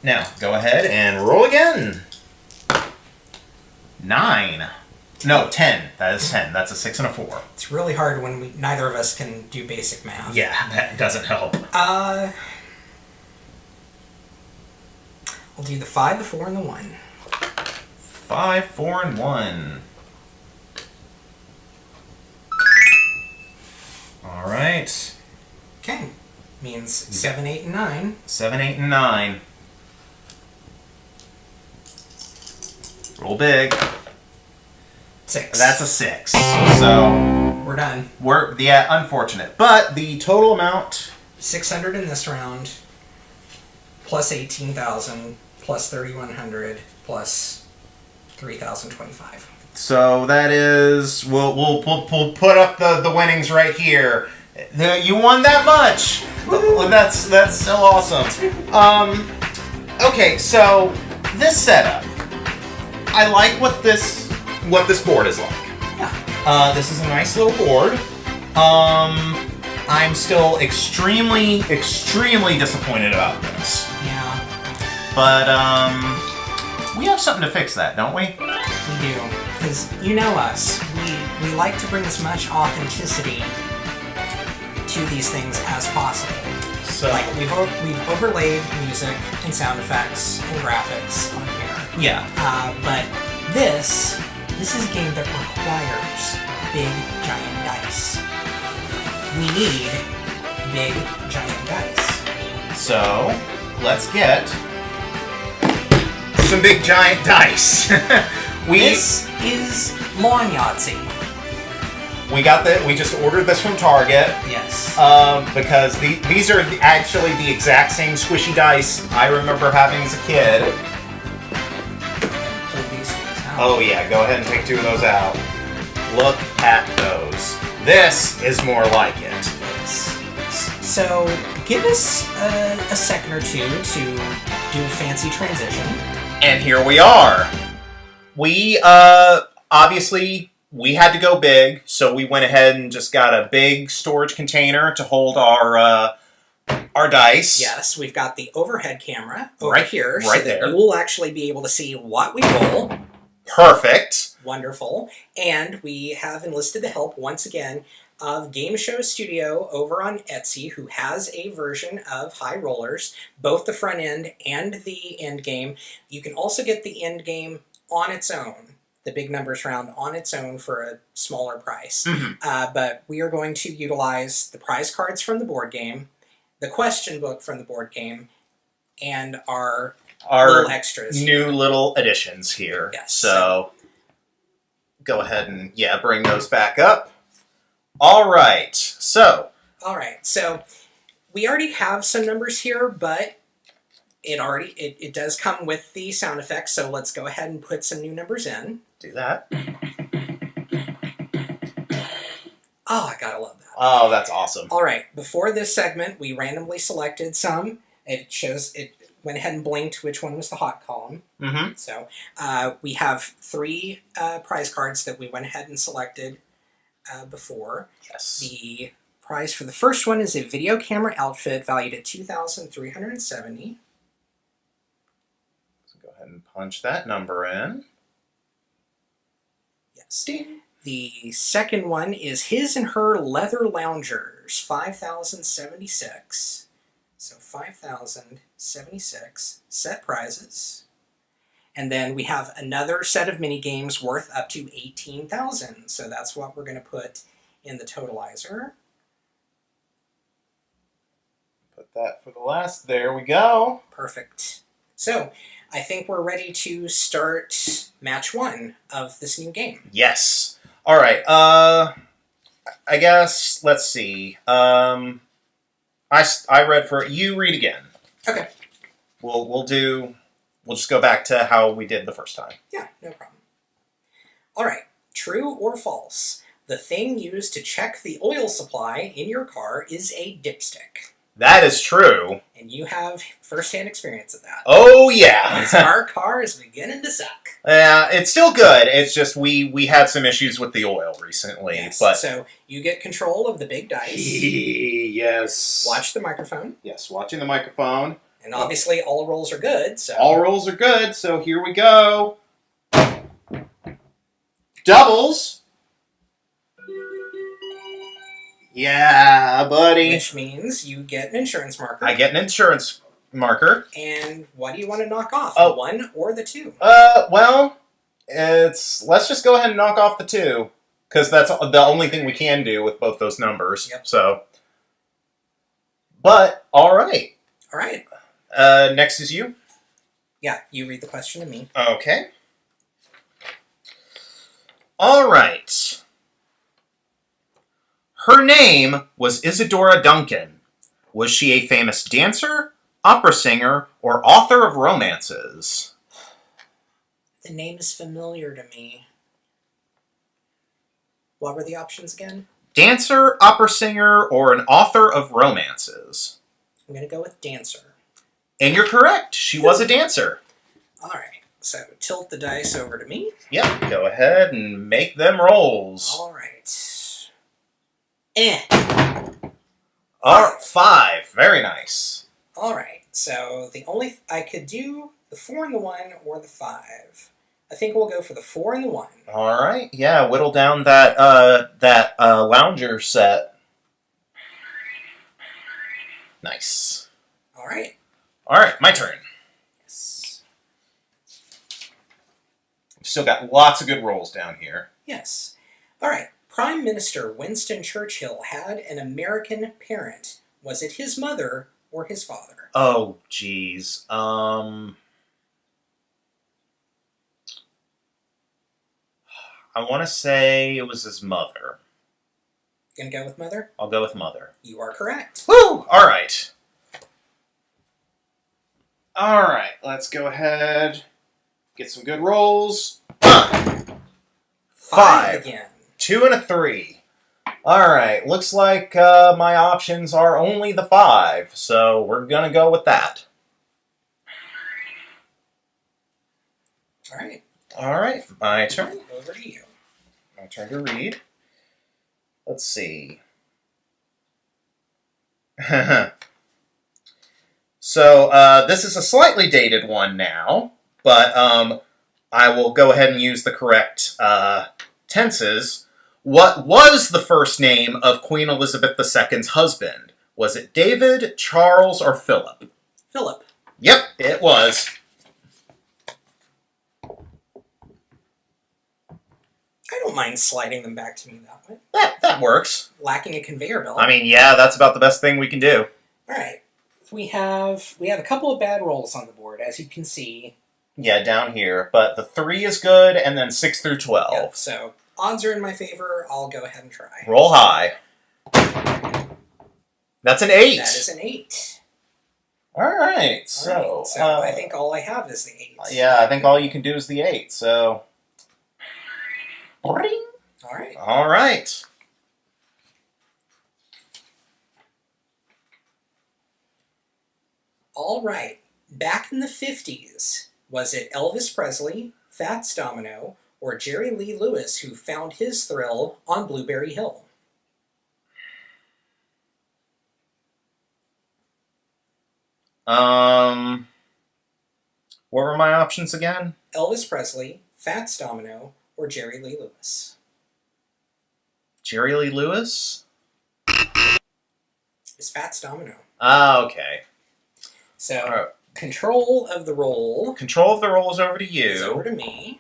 Now, go ahead and roll again. 9. No, 10. That is 10. That's a 6 and a 4. It's really hard when neither of us can do basic math. Yeah, that doesn't help. I'll do the 5, the 4, and the 1. 5, 4, and 1. All right. Okay. Means 7, 8, and 9. 7, 8, and 9. Roll big. 6. That's a 6. So we're done. Unfortunate. But the total amount 600 in this round, plus 18,000, plus 3,100, plus 3,025. So that is we'll put up the winnings right here. You won that much. Well, that's so awesome. Okay, so this setup, I like what this board is like. Yeah. This is a nice little board. I'm still extremely disappointed about this. Yeah. But we have something to fix that, don't we? We do, because you know us. We like to bring as much authenticity to these things as possible. So like we've overlaid music and sound effects and graphics on here. Yeah. But this is a game that requires big giant dice. We need big giant dice. So let's get some big giant dice. This is lawn Yahtzee. We just ordered this from Target. Yes. Because these are actually the exact same squishy dice I remember having as a kid. Pull these things out. Oh yeah, go ahead and take 2 of those out. Look at those. This is more like it. So give us a second or two to do a fancy transition. And here we are. We, obviously, we had to go big, so we went ahead and just got a big storage container to hold our dice. Yes, we've got the overhead camera over here, so right that there. you will actually be able to see what we roll. Perfect. Wonderful. And we have enlisted the help, once again, of Game Show Studio over on Etsy, who has a version of High Rollers, both the front end and the end game. You can also get the end game on its own, the big numbers round on its own for a smaller price. But we are going to utilize the prize cards from the board game, the question book from the board game, and our little extras. New little additions here. Yes. So go ahead and, bring those back up. All right. So we already have some numbers here, but it does come with the sound effects, so let's go ahead and put some new numbers in. Do that. Oh, I gotta love that. Oh, that's awesome. All right, before this segment, we randomly selected some. It went ahead and blinked which one was the hot column. Mm-hmm. So we have 3 prize cards that we went ahead and selected before. Yes. The prize for the first one is a video camera outfit valued at $2,370. So go ahead and punch that number in. Yes. The second one is his and her leather loungers, 5,076. So 5,076 set prizes. And then we have another set of mini games worth up to 18,000. So that's what we're going to put in the totalizer. Put that for the last. There we go. Perfect. So I think we're ready to start match 1 of this new game. Yes. All right. I guess let's see. I read for you. Read again. Okay. We'll just go back to how we did the first time. Yeah, no problem. All right. True or false? The thing used to check the oil supply in your car is a dipstick. That is true. And you have first-hand experience of that. Oh, yeah. Because our car is beginning to suck. Yeah, it's still good. It's just we had some issues with the oil recently. Yes. But So you get control of the big dice. Yes. Watch the microphone. Yes, watching the microphone. And obviously all rolls are good. So all rolls are good, so here we go. Doubles. Yeah, buddy. Which means you get an insurance marker. I get an insurance marker. And what do you want to knock off? Oh. The 1 or the 2? Well, let's just go ahead and knock off the 2. Because that's the only thing we can do with both those numbers. Yep. So. But, alright. Alright. Next is you. Yeah, you read the question to me. Okay. Alright. Her name was Isadora Duncan. Was she a famous dancer, opera singer, or author of romances? The name is familiar to me. What were the options again? Dancer, opera singer, or an author of romances? I'm going to go with dancer. And you're correct. She was a dancer. All right. So tilt the dice over to me. Yep. Go ahead and make them rolls. All right. 5. Very nice. All right. So I could do the 4 and the 1 or the 5. I think we'll go for the 4 and the 1. All right. Yeah. Whittle down that lounger set. Nice. All right. All right. My turn. Yes. We've still got lots of good rolls down here. Yes. All right. Prime Minister Winston Churchill had an American parent. Was it his mother or his father? Oh, geez. I want to say it was his mother. Gonna go with mother? I'll go with mother. You are correct. Woo! All right. All right. Let's go ahead. Get some good rolls. 5 again. 2 and a 3. Alright, looks like my options are only the 5, so we're gonna go with that. Alright. Alright, my turn. Over to you. My turn to read. Let's see. So, this is a slightly dated one now, but I will go ahead and use the correct tenses. What was the first name of Queen Elizabeth II's husband? Was it David, Charles, or Philip? Philip. Yep, it was. I don't mind sliding them back to me that way. That works. Lacking a conveyor belt. I mean, yeah, that's about the best thing we can do. Alright. We have a couple of bad rolls on the board, as you can see. Yeah, down here. But the 3 is good, and then 6 through 12. Yep, so odds are in my favor. I'll go ahead and try. Roll high. That's an 8. That is an 8. Alright, so... I think all I have is the 8. Yeah, I think all you can do is the 8, so... Alright. Alright. Alright. Back in the 50s, was it Elvis Presley, Fats Domino, or Jerry Lee Lewis who found his thrill on Blueberry Hill? What were my options again? Elvis Presley, Fats Domino, or Jerry Lee Lewis? Jerry Lee Lewis? It's Fats Domino. Ah, okay. So, control of the roll. Control of the roll is over to you. Is over to me.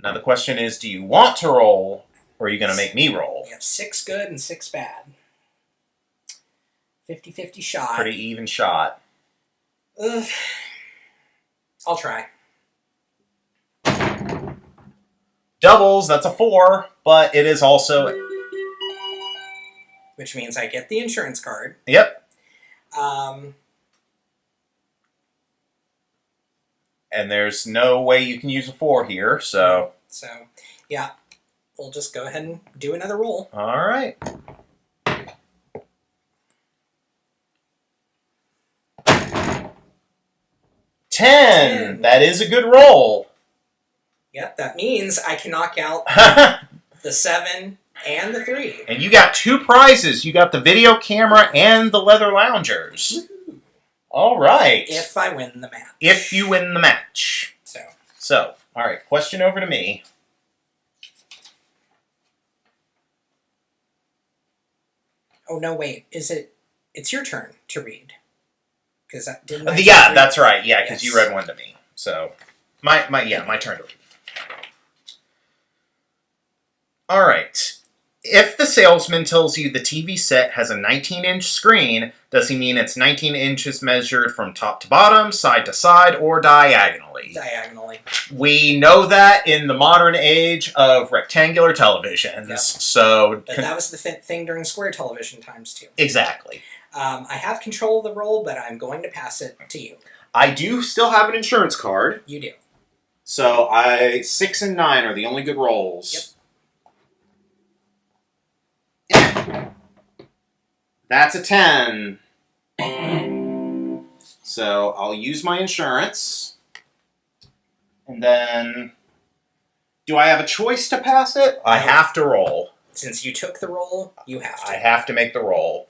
Now the question is, do you want to roll, or are you going to make me roll? We have 6 good and 6 bad. 50-50 shot. Pretty even shot. I'll try. Doubles, that's a 4, but it is also... Which means I get the insurance card. Yep. And there's no way you can use a 4 here, so... So, yeah. We'll just go ahead and do another roll. Alright. 10! That is a good roll. Yep, that means I can knock out the 7 and the 3. And you got 2 prizes. You got the video camera and the leather loungers. Alright. If I win the match. If you win the match. So, alright, question over to me. Oh, no, wait. It's your turn to read. Because that didn't I Yeah, that's right. Yeah, because Yes. you read one to me. So, my turn to read. Alright. If the salesman tells you the TV set has a 19-inch screen, does he mean it's 19 inches measured from top to bottom, side to side, or diagonally? Diagonally. We know that in the modern age of rectangular televisions. Yep. So, But that was the thing during square television times, too. Exactly. I have control of the roll, but I'm going to pass it to you. I do still have an insurance card. You do. So, 6 and 9 are the only good rolls. Yep. That's a 10. So I'll use my insurance. And then, do I have a choice to pass it? I have to roll. Since you took the roll, you have to. I have to make the roll.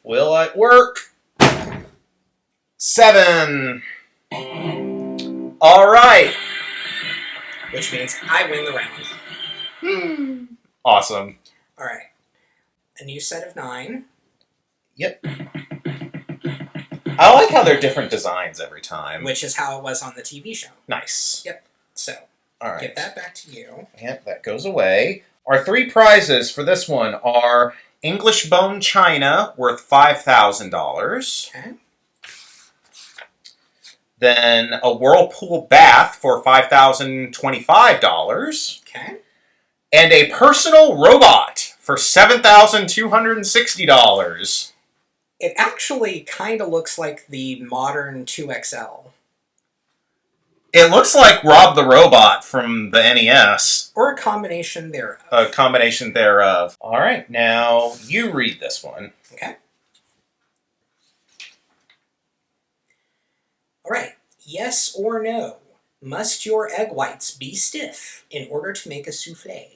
Will it work? 7. All right. Which means I win the round. Awesome. All right. A new set of 9. Yep. I like how they're different designs every time. Which is how it was on the TV show. Nice. Yep. So, all right. Give that back to you. Yep, that goes away. Our 3 prizes for this one are English bone china worth $5,000. Okay. Then a Whirlpool bath for $5,025. Okay. And a personal robot for $7,260. It actually kind of looks like the modern 2XL. It looks like Rob the Robot from the NES. Or a combination thereof. A combination thereof. All right, now you read this one. Okay. All right. Yes or no? Must your egg whites be stiff in order to make a souffle?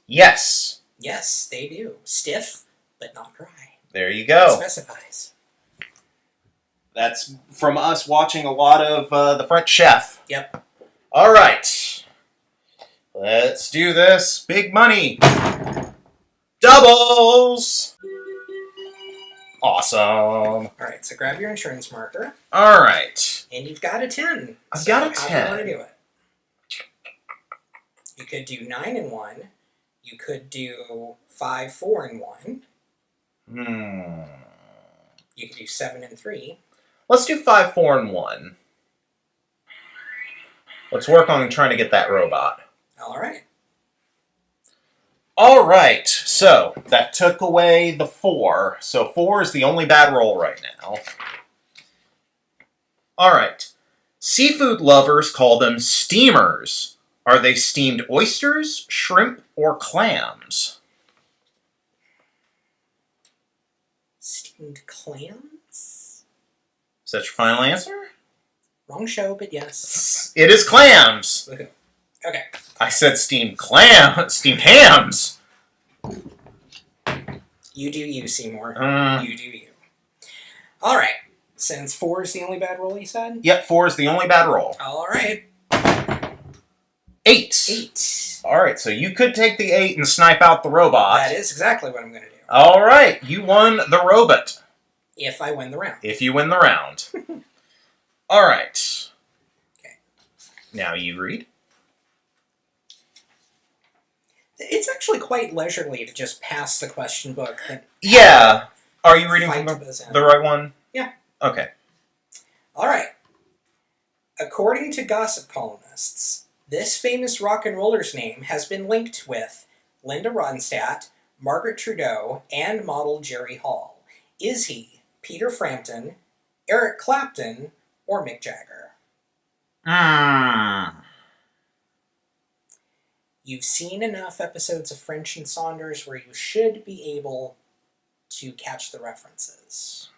Yes. Yes, they do. Stiff, but not dry. There you go. It specifies. That's from us watching a lot of The French Chef. Yep. All right. Let's do this. Big money. Doubles. Awesome. All right, so grab your insurance marker. All right. And you've got a 10. I've got a How 10. do you want to do it? You could do 9 and 1. You could do 5, 4 and 1. You could do 7 and 3. Let's do 5, 4, and 1. Let's work on trying to get that robot. All right. All right. So that took away the 4. So 4 is the only bad roll right now. All right. Seafood lovers call them steamers. Are they steamed oysters, shrimp, or clams? Steamed clams? Is that your final answer? Wrong show, but yes. It is clams. Okay. I said steamed hams. You do you, Seymour. You do you. All right. Since 4 is the only bad roll, you said? Yep, 4 is the only bad roll. All right. 8. 8. All right, so you could take the 8 and snipe out the robot. That is exactly what I'm going to do. All right, you won the robot. If I win the round. If you win the round. All right. Okay. Now you read. It's actually quite leisurely to just pass the question book. Yeah. Are you reading from the right one? Yeah. Okay. All right. According to gossip columnists, this famous rock and roller's name has been linked with Linda Ronstadt, Margaret Trudeau, and model Jerry Hall. Is he Peter Frampton, Eric Clapton, or Mick Jagger? You've seen enough episodes of French and Saunders where you should be able to catch the references.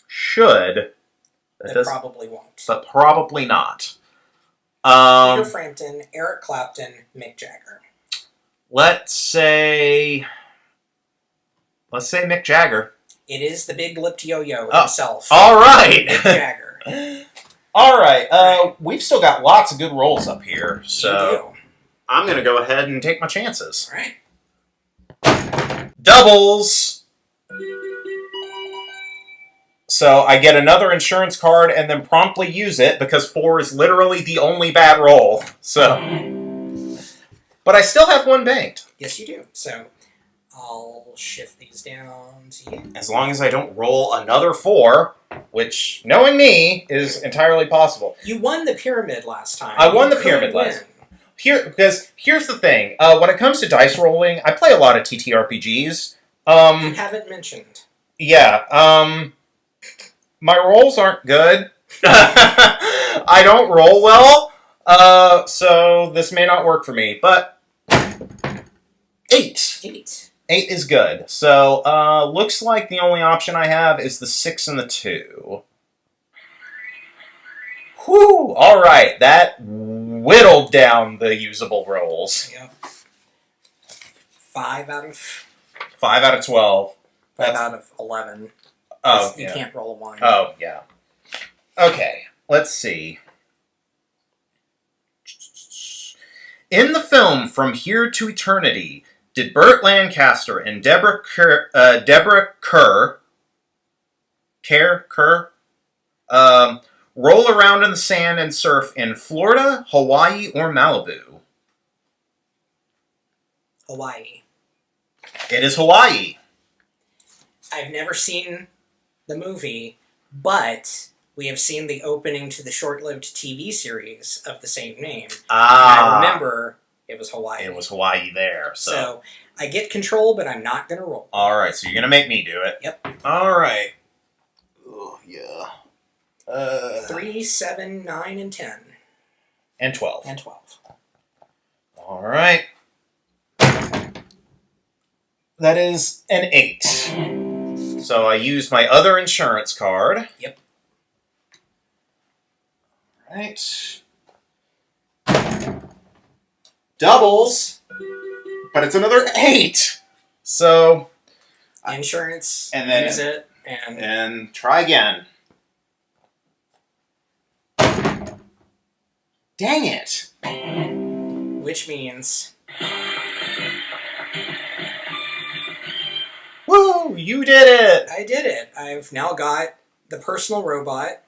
Should. But probably won't. But probably not. Peter Frampton, Eric Clapton, Mick Jagger. Let's say Mick Jagger. It is the big lipped yo-yo himself. All right. Mick Jagger. All right. We've still got lots of good rolls up here, so You do. I'm going to go ahead and take my chances. All right. Doubles. So I get another insurance card and then promptly use it because 4 is literally the only bad roll. So, but I still have 1 banked. Yes, you do. So I'll shift these down to you. As long as I don't roll another 4, which, knowing me, is entirely possible. You won the pyramid last time. I won the pyramid last time. Because here's the thing. When it comes to dice rolling, I play a lot of TTRPGs. You haven't mentioned. Yeah. My rolls aren't good. I don't roll well. So this may not work for me. But 8. 8. 8 is good. So, looks like the only option I have is the 6 and the 2. Whew! Alright, that whittled down the usable rolls. Yep. 5 out of... 5 out of 12. 5 out of 11. Oh, You can't roll a 1. Oh, yeah. Okay, let's see. In the film From Here to Eternity, did Burt Lancaster and Deborah Kerr roll around in the sand and surf in Florida, Hawaii, or Malibu? Hawaii. It is Hawaii. I've never seen the movie, but we have seen the opening to the short-lived TV series of the same name. And I remember it was Hawaii. It was Hawaii there. So I get control, but I'm not going to roll. All right, so you're going to make me do it. Yep. All right. Oh, yeah. 3, 7, 9, and 10. And 12. And 12. All right. That is an 8. So I use my other insurance card. Yep. All right. Doubles. But it's another 8. So... Insurance, and then, use it, and try again. Dang it. Which means... Woo! You did it! I did it. I've now got the personal robot,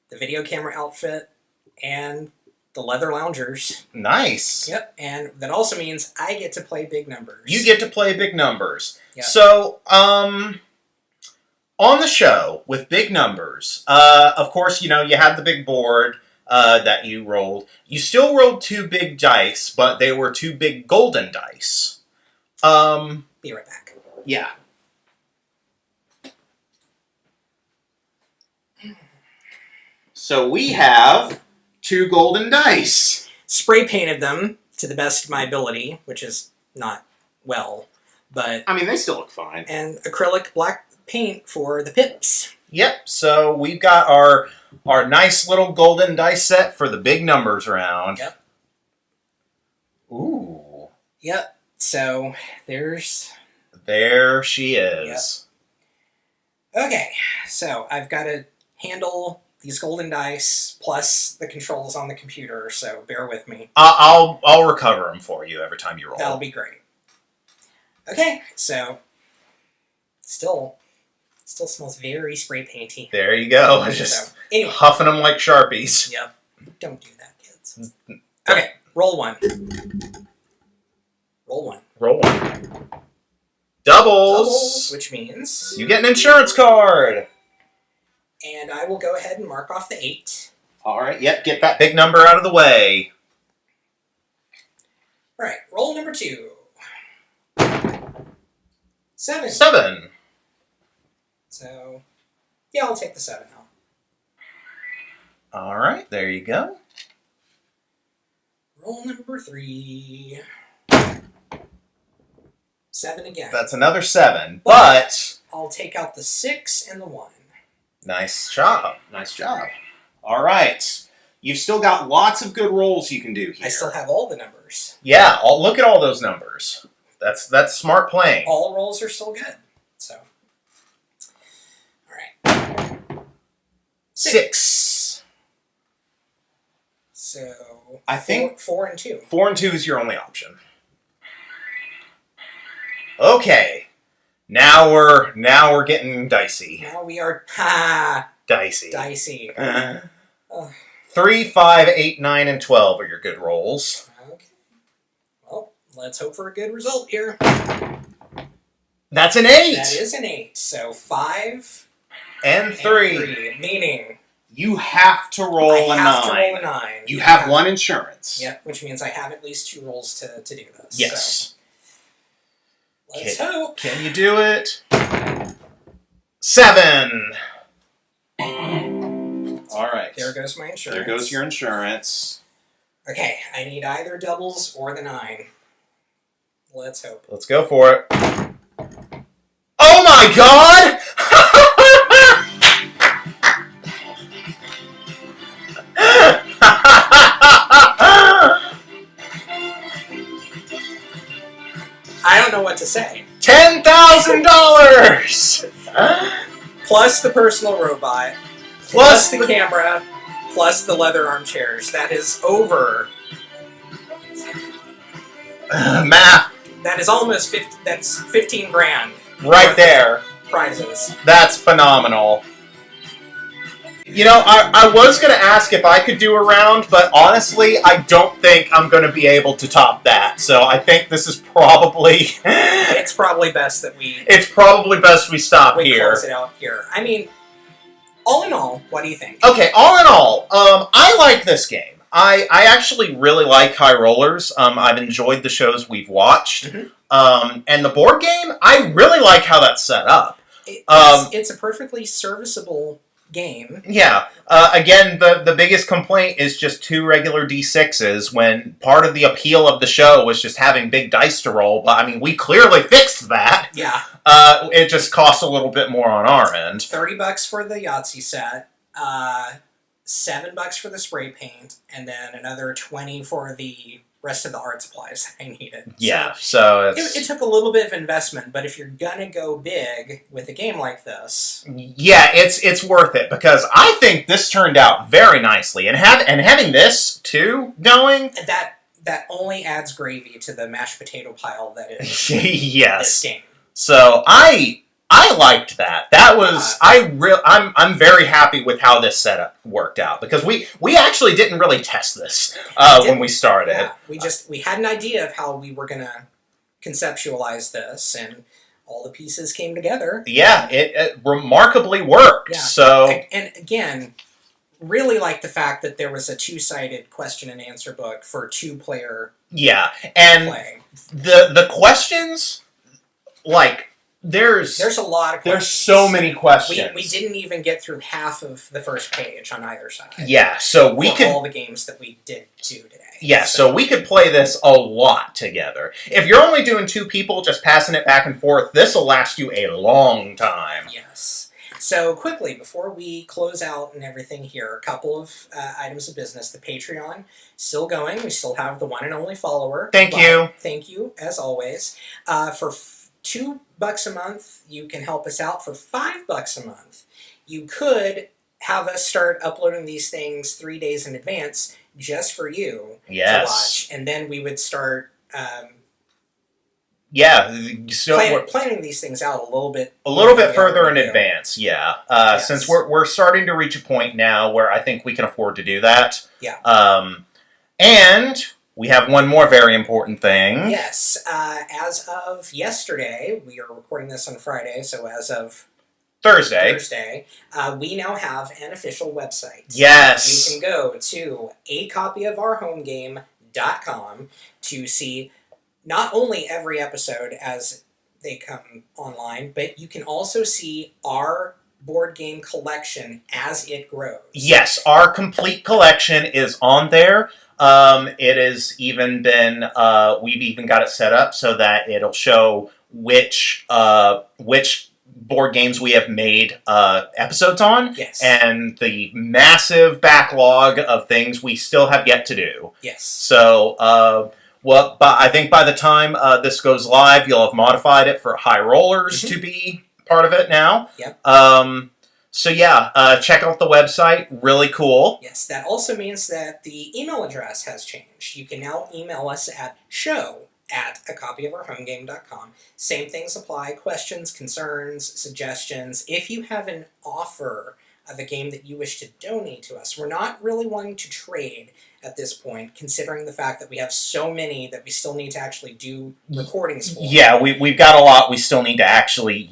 the video camera outfit, and the leather loungers. Nice. Yep, and that also means I get to play big numbers. You get to play big numbers. Yep. So, on the show with big numbers, of course, you had the big board that you rolled. You still rolled 2 big dice, but they were 2 big golden dice. Be right back. Yeah. So we have 2 golden dice. Spray painted them to the best of my ability, which is not well, but... I mean, they still look fine. And acrylic black paint for the pips. Yep, so we've got our nice little golden dice set for the big numbers round. Yep. Ooh. Yep, so there's... There she is. Yep. Okay, so I've got to handle these golden dice plus the controls on the computer, so bear with me. I'll recover them for you every time you roll. That'll be great. Okay, so still smells very spray painty. There you go. Just anyway. Huffing them like Sharpies. Yep. Don't do that, kids. Okay, roll 1. Roll 1. Roll 1. Doubles. Which means... You get an insurance card. And I will go ahead and mark off the 8. All right, yep, get that big number out of the way. All right, roll number 2. 7. 7. So, yeah, I'll take the 7 now. All right, there you go. Roll number 3. 7 again. That's another 7, but... I'll take out the 6 and the 1. Nice job. Nice job. All right. You've still got lots of good rolls you can do here. I still have all the numbers. Yeah, look at all those numbers. That's smart playing. All rolls are still good. So, all right. 6. So, I think 4 and 2. 4 and 2 is your only option. Okay. Now we're getting dicey. Now we are dicey. Dicey. 3, 5, 8, 9, and 12 are your good rolls. Okay. Well, let's hope for a good result here. That's an 8. That is an 8. So 5 and 3. Meaning you have to roll a 9. I have to roll a 9. You have 1 insurance. Yep, which means I have at least 2 rolls to do this. Yes. So. Let's hope. Can you do it? 7. All right. There goes my insurance. There goes your insurance. Okay, I need either doubles or the 9. Let's hope. Let's go for it. Oh my god! I don't know what to say. $10,000! Plus the personal robot, plus the camera, plus the leather armchairs. That is over. Math. That is almost 50. That's 15 grand. Right there. Prizes. That's phenomenal. You know, I was going to ask if I could do a round, but honestly, I don't think I'm going to be able to top that. So I think this is probably... It's probably best that we... It's probably best we stop here. Close it out here. I mean, all in all, what do you think? Okay, all in all, I like this game. I actually really like High Rollers. I've enjoyed the shows we've watched. Mm-hmm. And the board game, I really like how that's set up. It's a perfectly serviceable game. Yeah. Again, the biggest complaint is just 2 regular D6s when part of the appeal of the show was just having big dice to roll. But, I mean, we clearly fixed that. Yeah. It just costs a little bit more on our end. $30 for the Yahtzee set, $7 for the spray paint, and then another $20 for the rest of the art supplies I needed. Yeah, so it took a little bit of investment, but if you're gonna go big with a game like this, yeah, it's worth it because I think this turned out very nicely, and having this too going, that only adds gravy to the mashed potato pile that is yes. this game. So I liked that. That was I'm very happy with how this setup worked out because we actually didn't really test this when we started. Yeah, we had an idea of how we were gonna conceptualize this, and all the pieces came together. Yeah, it remarkably worked. Yeah. So and again, really like the fact that there was a 2-sided question and answer book for 2-player. Yeah, and play. the questions, like. There's a lot of questions. There's so many questions. We didn't even get through half of the first page on either side. Yeah, so we could... all the games that we did do today. Yeah, so we could play this a lot together. If you're only doing 2 people, just passing it back and forth, this will last you a long time. Yes. So quickly, before we close out and everything here, a couple of items of business. The Patreon, still going. We still have the one and only follower. Thank you. Thank you, as always. For $2 a month, you can help us out. For $5 a month, you could have us start uploading these things 3 days in advance just for you to watch, and then we would start planning these things out a little bit further in advance. Yeah, since we're starting to reach a point now where I think we can afford to do that. Yeah, and we have one more very important thing. Yes. As of yesterday, we are recording this on Friday, so as of Thursday, we now have an official website. Yes. You can go to acopyofourhomegame.com to see not only every episode as they come online, but you can also see our board game collection as it grows. Yes, our complete collection is on there. It has even been, we've even got it set up so that it'll show which board games we have made episodes on, and the massive backlog of things we still have yet to do. Yes. So, but I think by the time this goes live, you'll have modified it for high rollers to be part of it now. Yep. So yeah, check out the website. Really cool. Yes, that also means that the email address has changed. You can now email us at show@acopyofourhomegame.com. Same things apply. Questions, concerns, suggestions. If you have an offer of a game that you wish to donate to us, we're not really wanting to trade at this point, considering the fact that we have so many that we still need to actually do recordings for. Yeah, we've got a lot we still need to actually,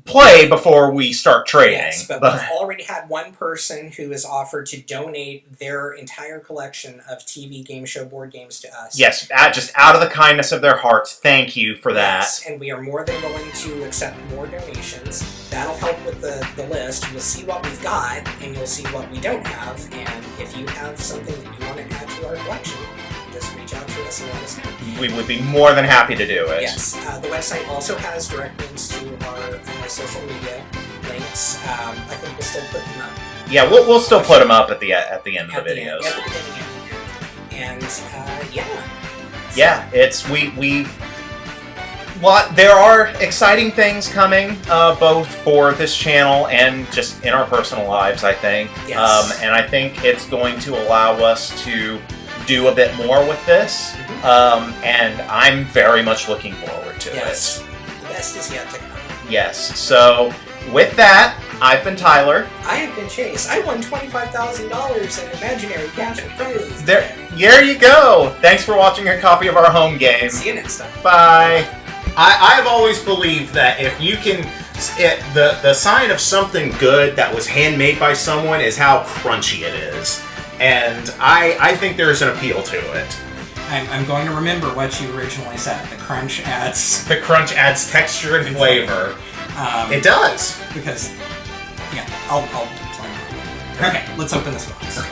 play before we start trading. Yes, but we've already had one person who has offered to donate their entire collection of TV game show board games to us. Yes, just out of the kindness of their hearts. Thank you for that. Yes, and we are more than willing to accept more donations. That'll help with the list. You'll see what we've got, and you'll see what we don't have. And if you have something that you want to add to our collection, just reach out to us and let us know. We would be more than happy to do it. Yes. The website also has direct links to our social media links. I think we'll still put them up. Yeah, we'll still put them up at the end of the videos. At the beginning of the end. And yeah, it's there are exciting things coming, both for this channel and just in our personal lives, I think. Yes. And I think it's going to allow us to do a bit more with this. And I'm very much looking forward to it. The best is yet to come. Yes. So with that, I've been Tyler. I have been Chase. I won $25,000 in imaginary cash and prizes. There you go. Thanks for watching a copy of our home game. See you next time. Bye. I've always believed that if you can, the sign of something good that was handmade by someone is how crunchy it is. And I think there's an appeal to it. I'm going to remember what you originally said. The crunch adds texture and flavor. It does. Because, yeah. I'll play mine. Okay, let's open this box. Okay.